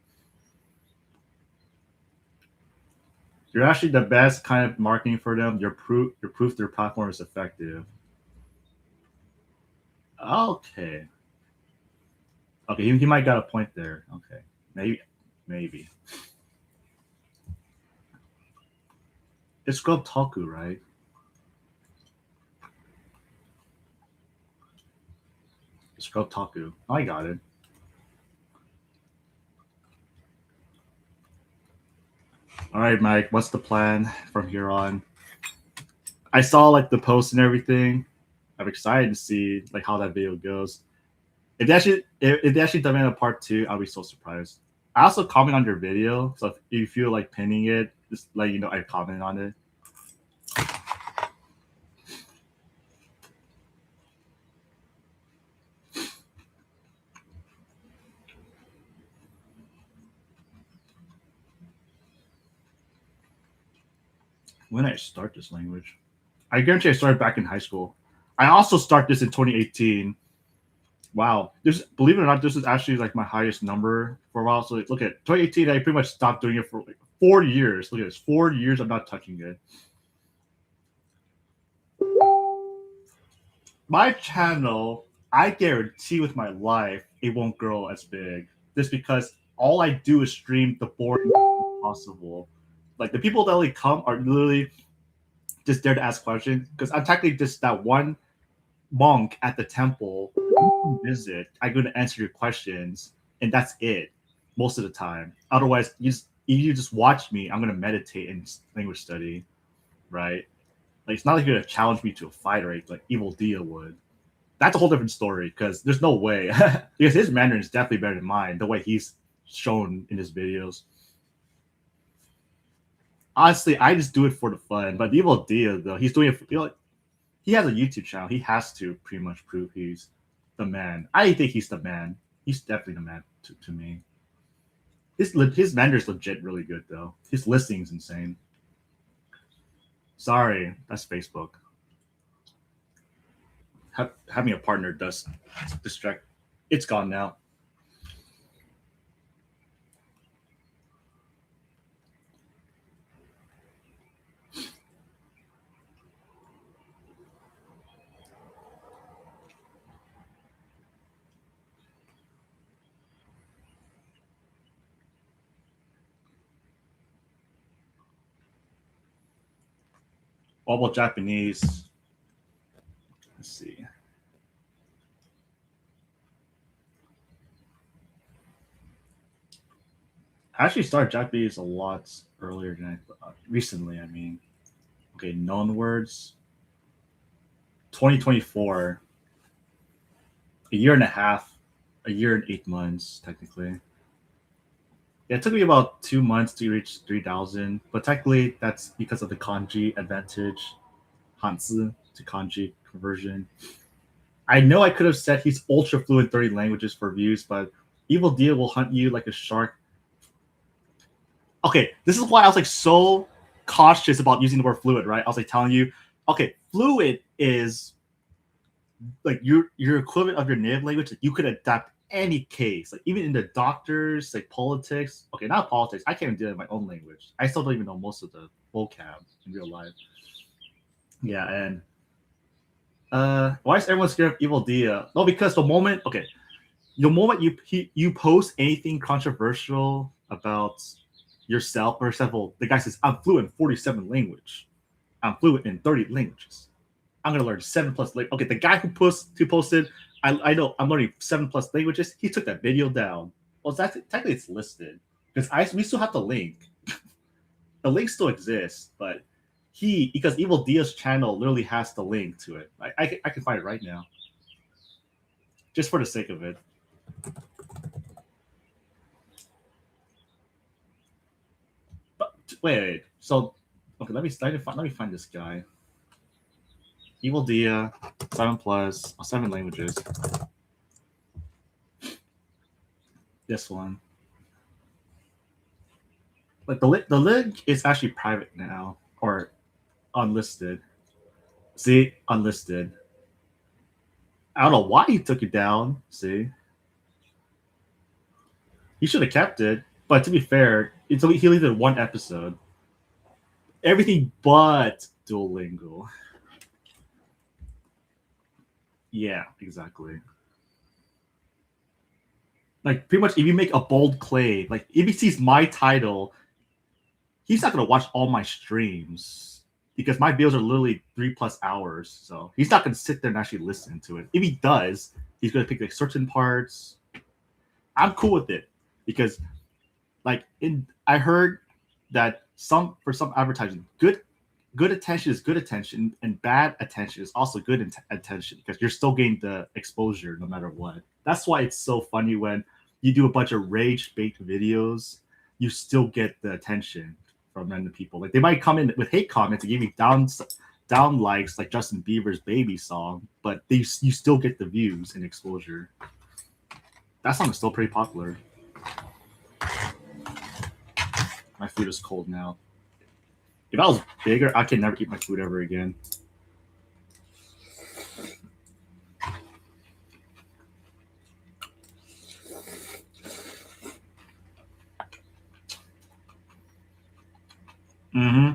You're actually the best kind of marketing for them. Your proof their platform is effective. Okay. Okay, he might got a point there. Okay, maybe. It's called Toku, right? It's called Toku. I got it. All right, Mike. What's the plan from here on? I saw like the post and everything. I'm excited to see like how that video goes. If they actually demand a part 2, I'll be so surprised. I also comment on your video, so if you feel like pinning it, just let you know I comment on it. When did I start this language? I guarantee I started back in high school. I also started this in 2018. Wow. Believe it or not, this is actually like my highest number for a while. So like, look at 2018, I pretty much stopped doing it for like 4 years. Look at this, 4 years I'm not touching it. My channel, I guarantee with my life, it won't grow as big. Just because all I do is stream the boring possible. Like, the people that only come are literally just there to ask questions. Because I'm technically just that one monk at the temple visit. I'm going to answer your questions, and that's it most of the time. Otherwise, you just watch me. I'm going to meditate and language study, right? Like, it's not like you're going to challenge me to a fight, right? Like Evil Dia would. That's a whole different story because there's no way. Because his Mandarin is definitely better than mine, the way he's shown in his videos. Honestly, I just do it for the fun. But Evil Dia, though, he's doing it. He has a YouTube channel. He has to pretty much prove he's the man. I think he's the man. He's definitely the man to me. His Mandarin's legit really good though. His listing's insane. Sorry, that's Facebook. Having a partner does distract. It's gone now. What about Japanese? Let's see. I actually started Japanese a lot earlier than recently. I mean, okay, known words. 2024. A year and a half, a year and 8 months technically. Yeah, it took me about 2 months to reach 3,000, but technically that's because of the kanji advantage, Hanzi to kanji conversion. I know I could have said he's ultra fluent 30 languages for views, but Evil Dia will hunt you like a shark. Okay, this is why I was like so cautious about using the word fluid, right? I was like telling you, okay, fluid is like your equivalent of your native language. Like, you could adapt any case, like even in the doctors, like politics. Okay, not politics. I can't even do it in my own language. I still don't even know most of the vocab in real life. Yeah, and why is everyone scared of Evil Dia? No, because the moment you post anything controversial about yourself, for example, the guy says, I'm fluent in 47 languages. I'm fluent in 30 languages. I'm gonna learn 7+ languages. Okay, the guy who posted, I know I'm learning 7+ languages. He took that video down. Well, technically it's listed because we still have the link. The link still exists, but because Evil Dia's channel literally has the link to it. I can find it right now, just for the sake of it. But wait. So okay, let me find this guy. Evil Dia, 7 languages. This one. Like the link is actually private now or unlisted. See, unlisted. I don't know why he took it down. See, he should have kept it. But to be fair, he only did 1 episode. Everything but Duolingo. Yeah, exactly. Like pretty much, if you make a bold claim, like if he sees my title, he's not gonna watch all my streams because my videos are literally 3+ hours. So he's not gonna sit there and actually listen to it. If he does, he's gonna pick like certain parts. I'm cool with it because, like, I heard that for some advertising, good attention is good attention, and bad attention is also good attention because you're still getting the exposure no matter what. That's why it's so funny when you do a bunch of rage-baked videos, you still get the attention from random people. Like they might come in with hate comments and give you down likes like Justin Bieber's Baby song, but you still get the views and exposure. That song is still pretty popular. My food is cold now. If I was bigger, I could never eat my food ever again. Mm-hmm.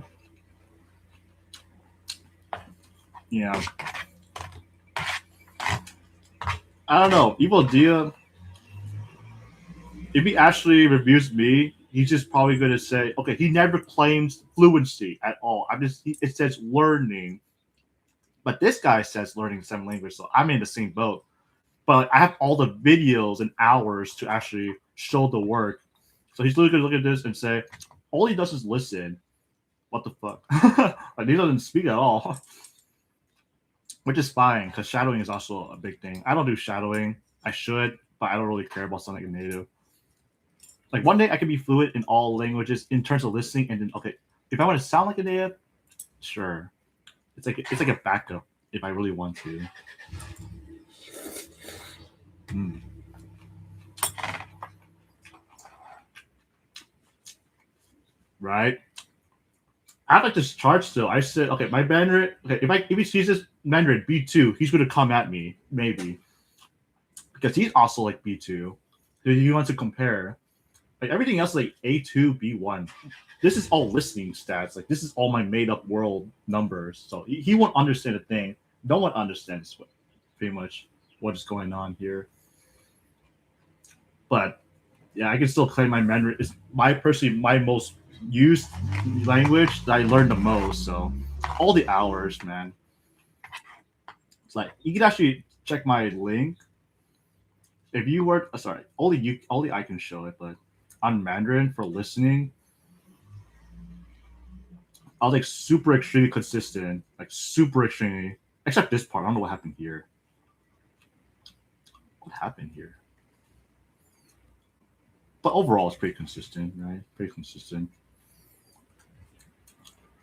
Yeah. I don't know. Evil Dia, if he actually reviews me, he's just probably going to say, okay, he never claims fluency at all. It says learning. But this guy says learning 7 languages, so I'm in the same boat. But I have all the videos and hours to actually show the work. So he's literally going to look at this and say, all he does is listen. What the fuck? Like, he doesn't speak at all. Which is fine, because shadowing is also a big thing. I don't do shadowing. I should, but I don't really care about sounding like a native. Like, one day I can be fluent in all languages in terms of listening, and then, okay, if I want to sound like a native, sure. It's like a backup if I really want to. Right. I have like this chart still. I said, okay, my Mandarin. Okay, if he sees this Mandarin B2, he's gonna come at me maybe because he's also like B2. So he wants to compare. Like everything else, like A2, B1. This is all listening stats. Like this is all my made up world numbers. So he won't understand a thing. No one understands what pretty much what is going on here. But yeah, I can still claim my Mandarin is my most used language that I learned the most. So all the hours, man. It's like you can actually check my link. If you were sorry, only I can show it, but on Mandarin for listening, I was like super extremely consistent, like super extremely. Except this part, I don't know what happened here. What happened here? But overall, it's pretty consistent, right? Pretty consistent.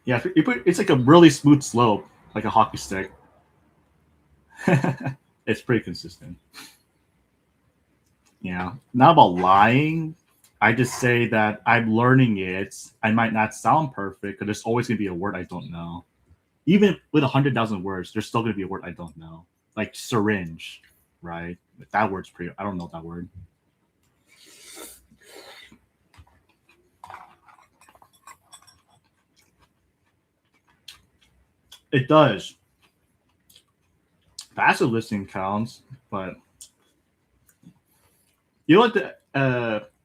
Yeah, it's like a really smooth slope, like a hockey stick. It's pretty consistent. Yeah, not about lying. I just say that I'm learning it. I might not sound perfect because there's always gonna be a word I don't know. Even with 100,000 words, there's still gonna be a word I don't know. Like syringe, right? That word's pretty. I don't know that word. It does. Passive listening counts, but you know what the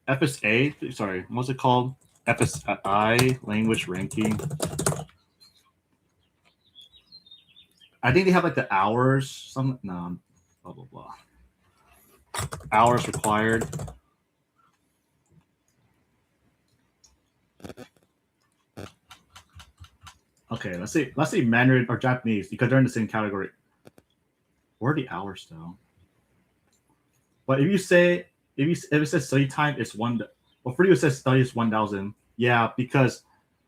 FSA? Sorry, what's it called? FSI language ranking. I think they have like the hours. Some no, blah blah blah. Hours required. Okay, let's say Mandarin or Japanese because they're in the same category. Where are the hours though? But if it says study time, it's one. Well, for you it says study is 1,000. Yeah, because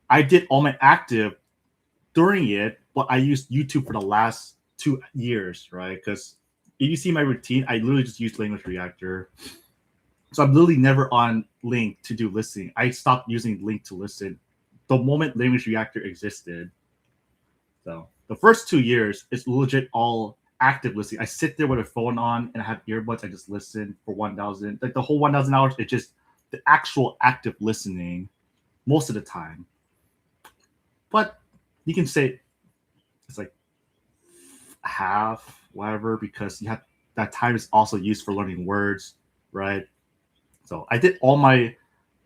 I did all my active during it, but I used YouTube for the last 2 years, right? Because if you see my routine, I literally just used Language Reactor. So I'm literally never on Link to do listening. I stopped using Link to listen the moment Language Reactor existed. So the first 2 years is legit all active listening. I sit there with a phone on and I have earbuds. I just listen for 1,000. Like the whole 1,000 hours, it's just the actual active listening most of the time. But you can say it's like half, whatever, because you have that time is also used for learning words, right? So I did all my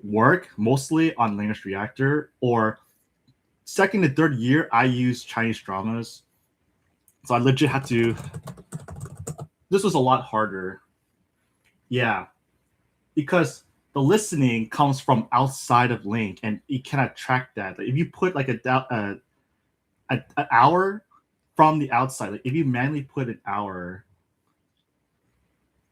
work mostly on Language Reactor, or second and third year I used Chinese dramas. So I legit had to. This was a lot harder. Yeah, because the listening comes from outside of Link, and you cannot track that. Like if you put like an hour from the outside, like if you manually put an hour.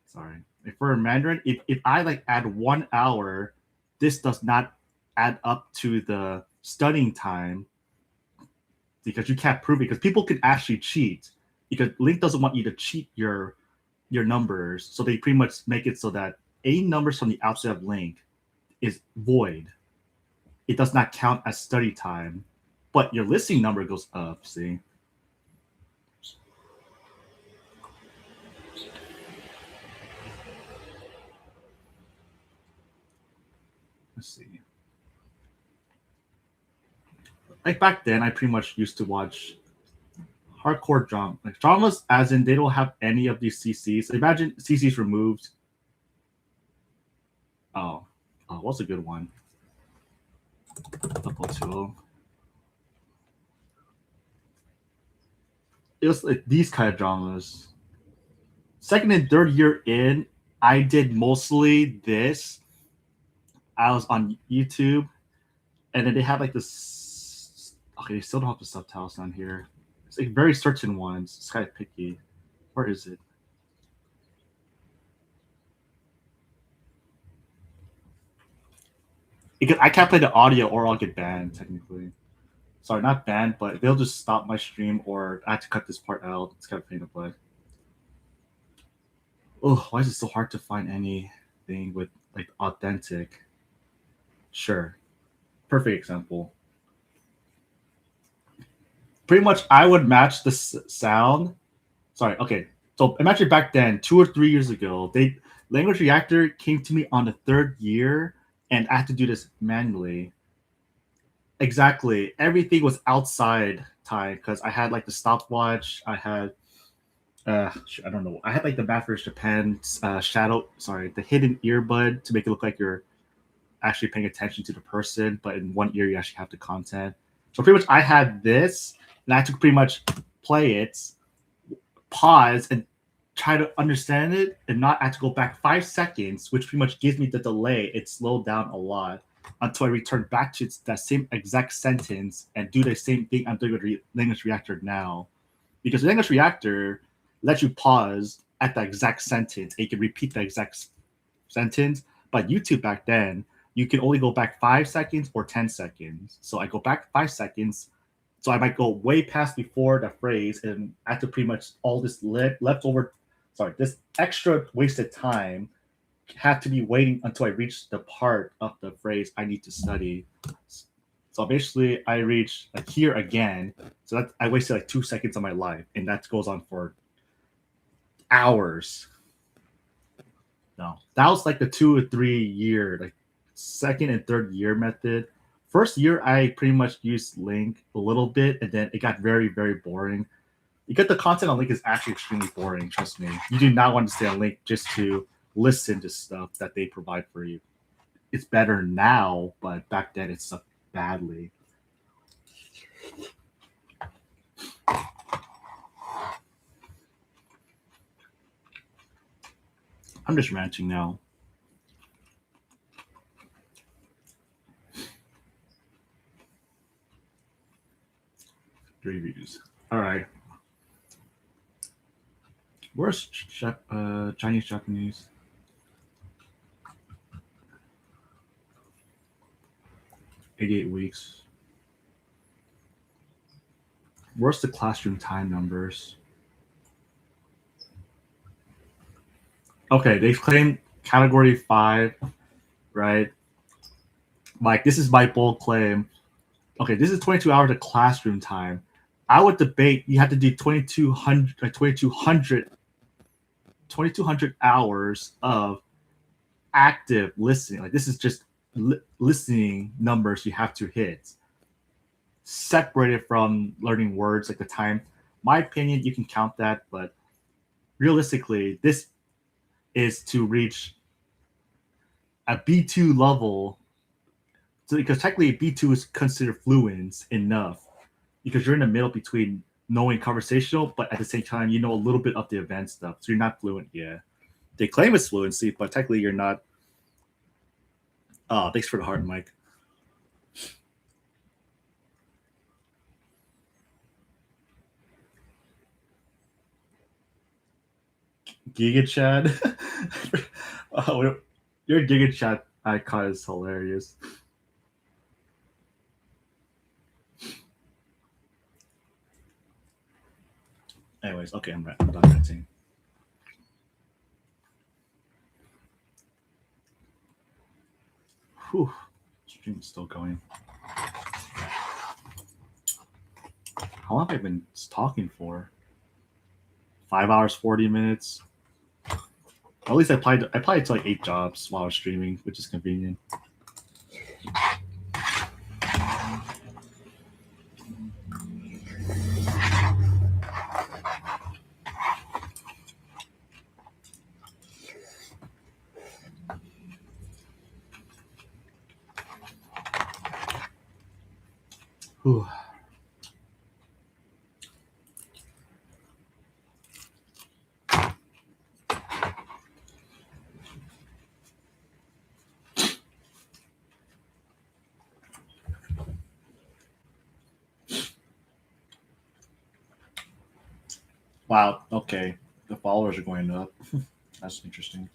Sorry, like for Mandarin, if I like add 1 hour, this does not add up to the studying time because you can't prove it because people can actually cheat because Link doesn't want you to cheat your numbers, so they pretty much make it so that any numbers from the outside of Link is void. It does not count as study time, but your listening number goes up. See. Let's see. Like back then, I pretty much used to watch hardcore drama, like dramas, as in they don't have any of these CCs. Imagine CCs removed. Oh, what's a good one? Double two. It was like these kind of dramas. Second and third year in, I did mostly this. I was on YouTube, and then they have like this. Okay, they still don't have the subtitles on here. It's like very certain ones. It's kind of picky. Where is it? Because I can't play the audio or I'll get banned technically. Sorry, not banned, but they'll just stop my stream or I have to cut this part out. It's kind of pain in the butt. Oh, why is it so hard to find anything with like authentic? Sure. Perfect example. Pretty much I would match the sound. Sorry, okay. So imagine back then, 2 or 3 years ago, Language Reactor came to me on the 3rd year, and I had to do this manually. Exactly. Everything was outside time because I had like the stopwatch. I had I don't know. I had like the Bathurst Japan the hidden earbud to make it look like you're actually paying attention to the person, but in one ear you actually have the content. So pretty much I had this, and I had to pretty much play it, pause, and try to understand it, and not have to go back 5 seconds, which pretty much gives me the delay. It slowed down a lot until I return back to that same exact sentence and do the same thing I'm doing with Language Reactor now. Because Language Reactor lets you pause at the exact sentence, and you can repeat the exact sentence. But YouTube back then, you can only go back 5 seconds or 10 seconds. So I go back 5 seconds. So I might go way past before the phrase, and after pretty much all this this extra wasted time had to be waiting until I reach the part of the phrase I need to study. So basically, I reached like here again. So that I wasted like 2 seconds of my life, and that goes on for hours. No, that was like the 2 or 3 year, like 2nd and 3rd year method. 1st year, I pretty much used LingQ a little bit, and then it got very, very boring. Because the content on LingQ is actually extremely boring. Trust me, you do not want to stay on LingQ just to listen to stuff that they provide for you. It's better now, but back then it sucked badly. I'm just ranting now. Reviews. All right. Where's Chinese, Japanese? $88 weeks. Where's the classroom time numbers? Okay, they claim category 5, right? Like, this is my bold claim. Okay, this is 22 hours of classroom time. I would debate you have to do 2,200 hours of active listening. Like, this is just listening numbers you have to hit, separated from learning words, like the time. My opinion, you can count that, but realistically, this is to reach a B2 level. So because technically B2 is considered fluent enough, because you're in the middle between knowing conversational, but at the same time you know a little bit of the advanced stuff. So you're not fluent yet. They claim it's fluency, but technically you're not. Oh, thanks for the heart, Mike. Giga Chad. Oh, your Giga Chad icon is hilarious. Anyways, okay, I'm done ranting. Whew, stream's still going. How long have I been talking for? 5 hours, 40 minutes. At least I applied to like 8 jobs while I was streaming, which is convenient. Whew. Wow, okay. The followers are going up. That's interesting.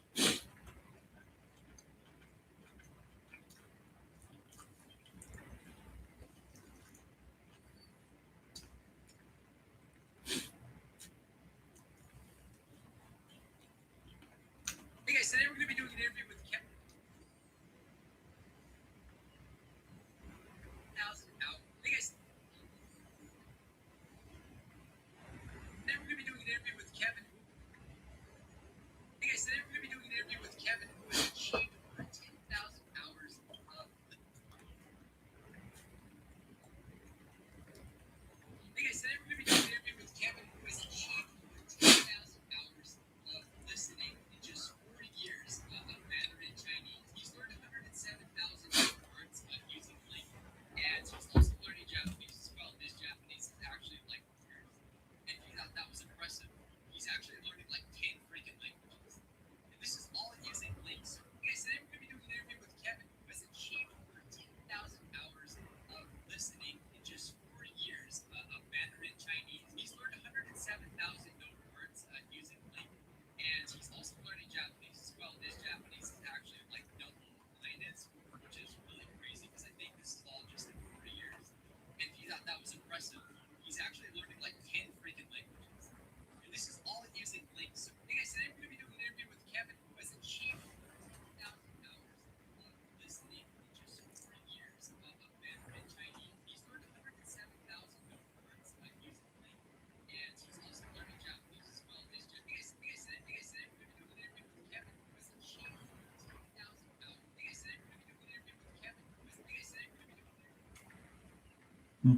How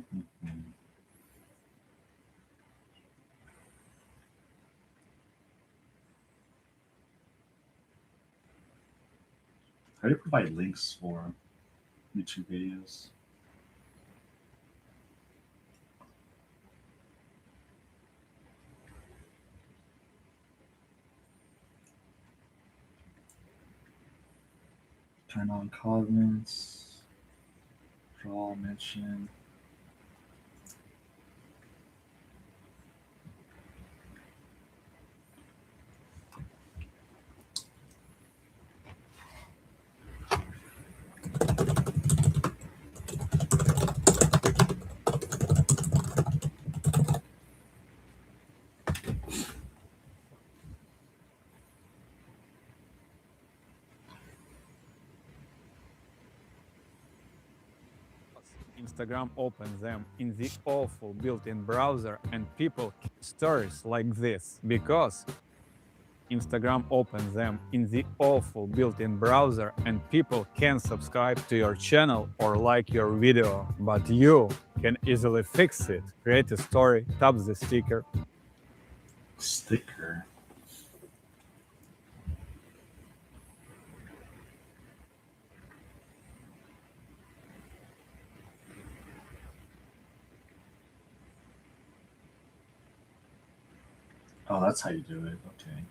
do you provide links for YouTube videos? Turn on comments, draw mention. Instagram opens them in the awful built-in browser and people stories like this because Instagram opens them in the awful built-in browser and people can subscribe to your channel or like your video, but you can easily fix it. Create a story, tap the sticker. Sticker. Oh, that's how you do it. Okay.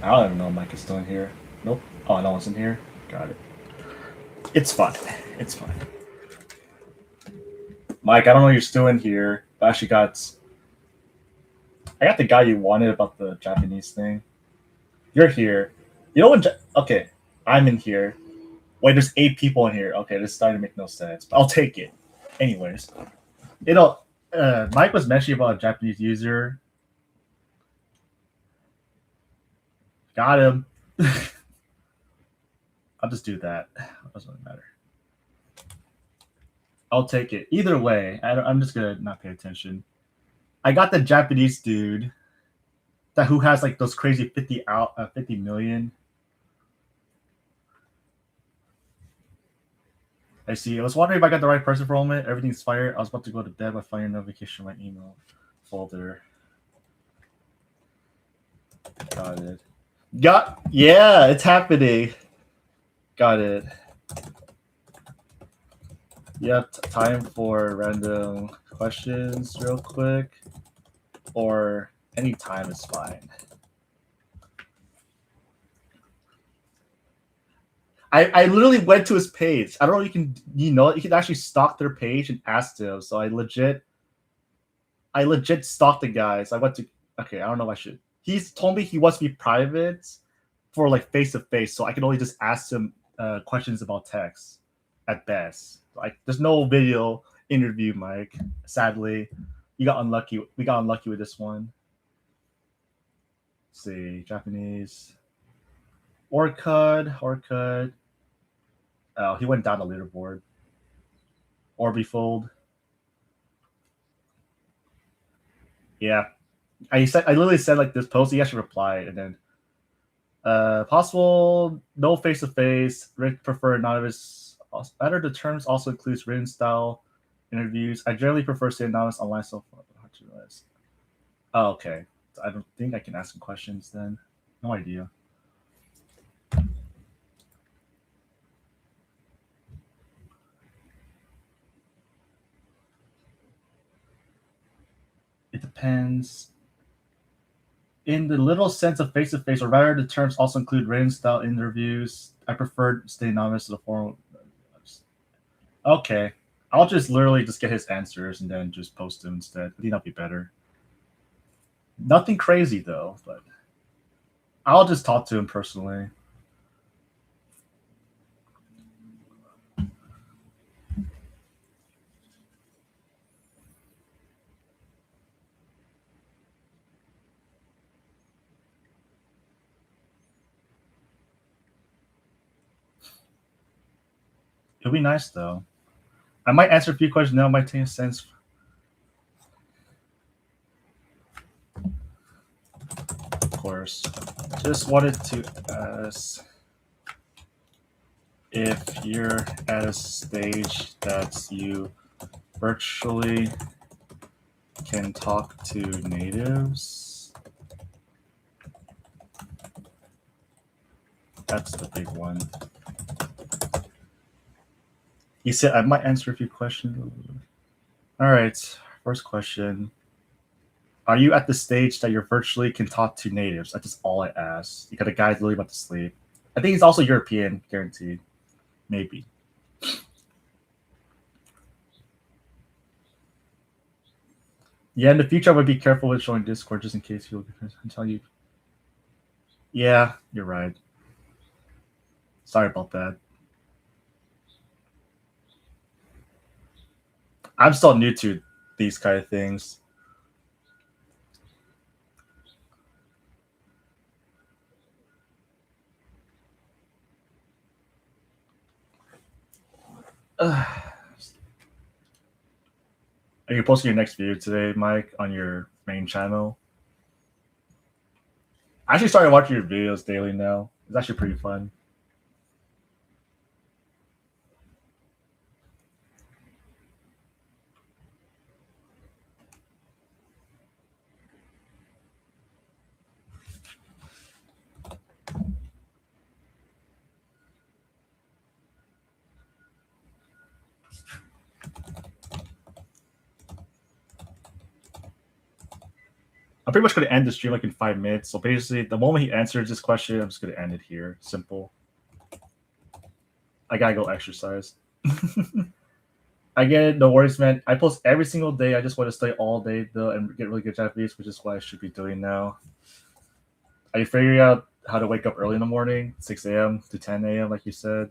I don't even know if Mike is still in here. Nope. Oh, no one's in here. Got it. It's fine. It's fine. Mike, I don't know you're still in here. I actually got the guy you wanted about the Japanese thing. You're here. You know what? Okay, I'm in here. Wait, there's 8 people in here. Okay, this is starting to make no sense. But I'll take it. Anyways, Mike was mentioning about a Japanese user. Got him. I'll just do that. It doesn't really matter. I'll take it. Either way, I'm just gonna not pay attention. I got the Japanese dude who has like those crazy 50 million. I see. I was wondering if I got the right person for a moment. Everything's fired. I was about to go to bed by finding a notification in my email folder. Got it. Yeah, it's happening. Got it. You have time for random questions real quick? Or any time is fine. I literally went to his page. I don't know if you can actually stalk their page and ask them. So I legit stalked the guy. So I went to I don't know if I should. He's told me he wants to be private for like face to face, so I can only just ask him questions about text at best. Like there's no video interview, Mike. Sadly, you got unlucky. We got unlucky with this one. Let's see, Japanese. Orcud. Oh, he went down the leaderboard. Orbifold. Yeah. I literally said like this post, he actually replied, and then possible no face to face. Prefer anonymous. Better the terms also includes written style interviews. I generally prefer staying anonymous online so far. Oh, okay. I don't think I can ask him questions then. No idea. It depends. In the little sense of face-to-face, or rather the terms also include written style interviews. I prefer staying anonymous to the forum. Okay. I'll just literally just get his answers and then just post them instead. I think that'll be better. Nothing crazy though, but I'll just talk to him personally. It'll be nice though. I might answer a few questions now. It might take a sense. Of course. Just wanted to ask if you're at a stage that you virtually can talk to natives. That's the big one. He said I might answer a few questions. All right, first question. Are you at the stage that you virtually can talk to natives? That's just all I asked. Because the guy's literally about to sleep. I think he's also European, guaranteed. Maybe. Yeah, in the future I would be careful with showing Discord just in case he'll tell you. Yeah, you're right. Sorry about that. I'm still new to these kind of things. Are you posting your next video today, Mike, on your main channel? I actually started watching your videos daily now. It's actually pretty fun. I'm pretty much going to end the stream like in 5 minutes. So basically, the moment he answers this question, I'm just going to end it here. Simple. I gotta go exercise. I get it. No worries, man. I post every single day. I just want to study all day though and get really good Japanese, which is what I should be doing now. Are you figuring out how to wake up early in the morning, 6 a.m. to 10 a.m. like you said?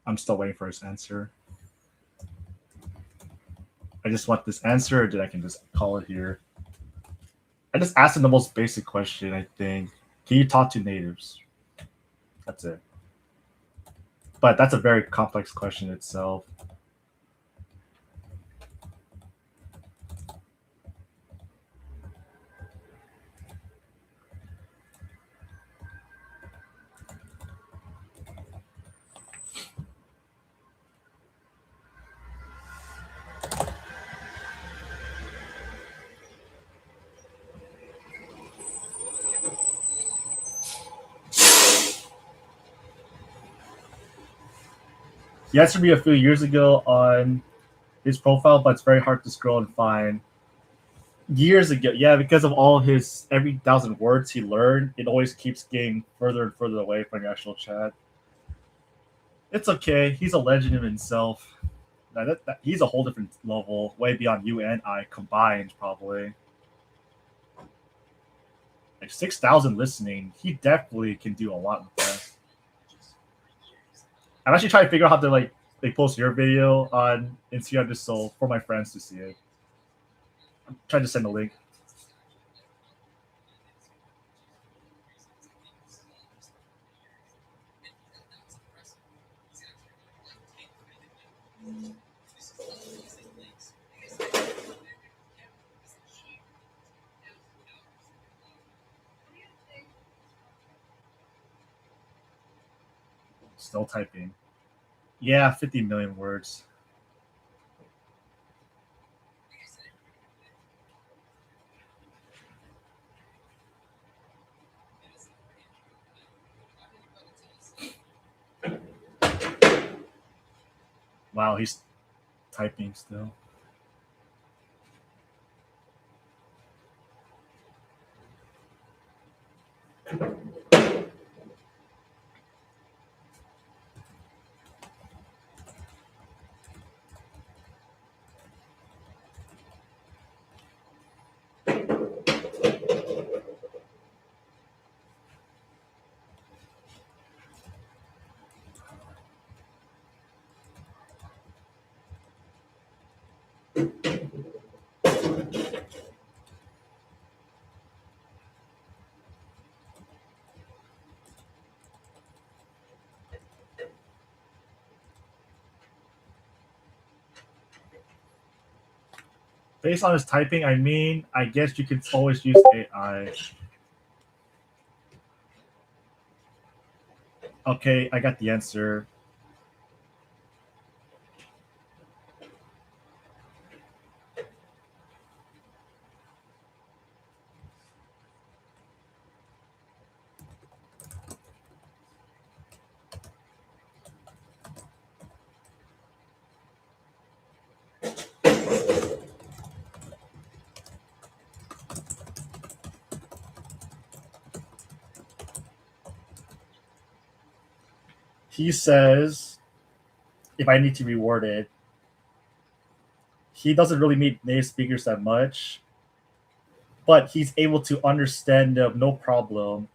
I'm still waiting for his answer. I just want this answer, then I can just call it here. I just asked him the most basic question, I think. Can you talk to natives? That's it. But that's a very complex question itself. He answered me a few years ago on his profile, but it's very hard to scroll and find. Years ago, yeah, because of all his every 1,000 words he learned, it always keeps getting further and further away from your actual chat. It's okay. He's a legend in himself. He's a whole different level, way beyond you and I combined, probably. Like 6,000 listening, he definitely can do a lot with that. I'm actually trying to figure out how to like post your video on Instagram just so for my friends to see it. I'm trying to send a link. Still typing. Yeah, 50 million words. Wow, he's typing still. Based on his typing, I mean, I guess you could always use AI. Okay, I got the answer. He says, if I need to reword it, he doesn't really meet native speakers that much, but he's able to understand them no problem.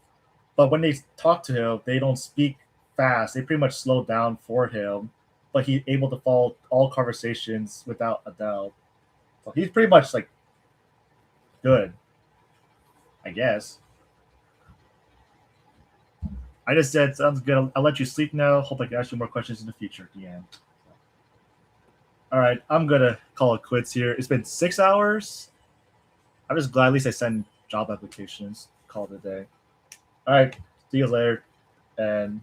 But when they talk to him, they don't speak fast. They pretty much slow down for him, but he's able to follow all conversations without a doubt. So he's pretty much like good, I guess. I just said, sounds good. I'll let you sleep now. Hope I can ask you more questions in the future at the end. All right, I'm going to call it quits here. It's been 6 hours. I'm just glad at least I sent job applications. Call it a day. All right, see you later, and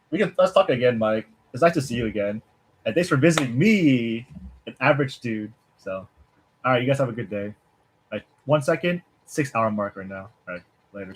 let's talk again, Mike. It's nice to see you again, and thanks for visiting me, an average dude. So, all right, you guys have a good day. Like 1 second, 6 hour mark right now. All right, later.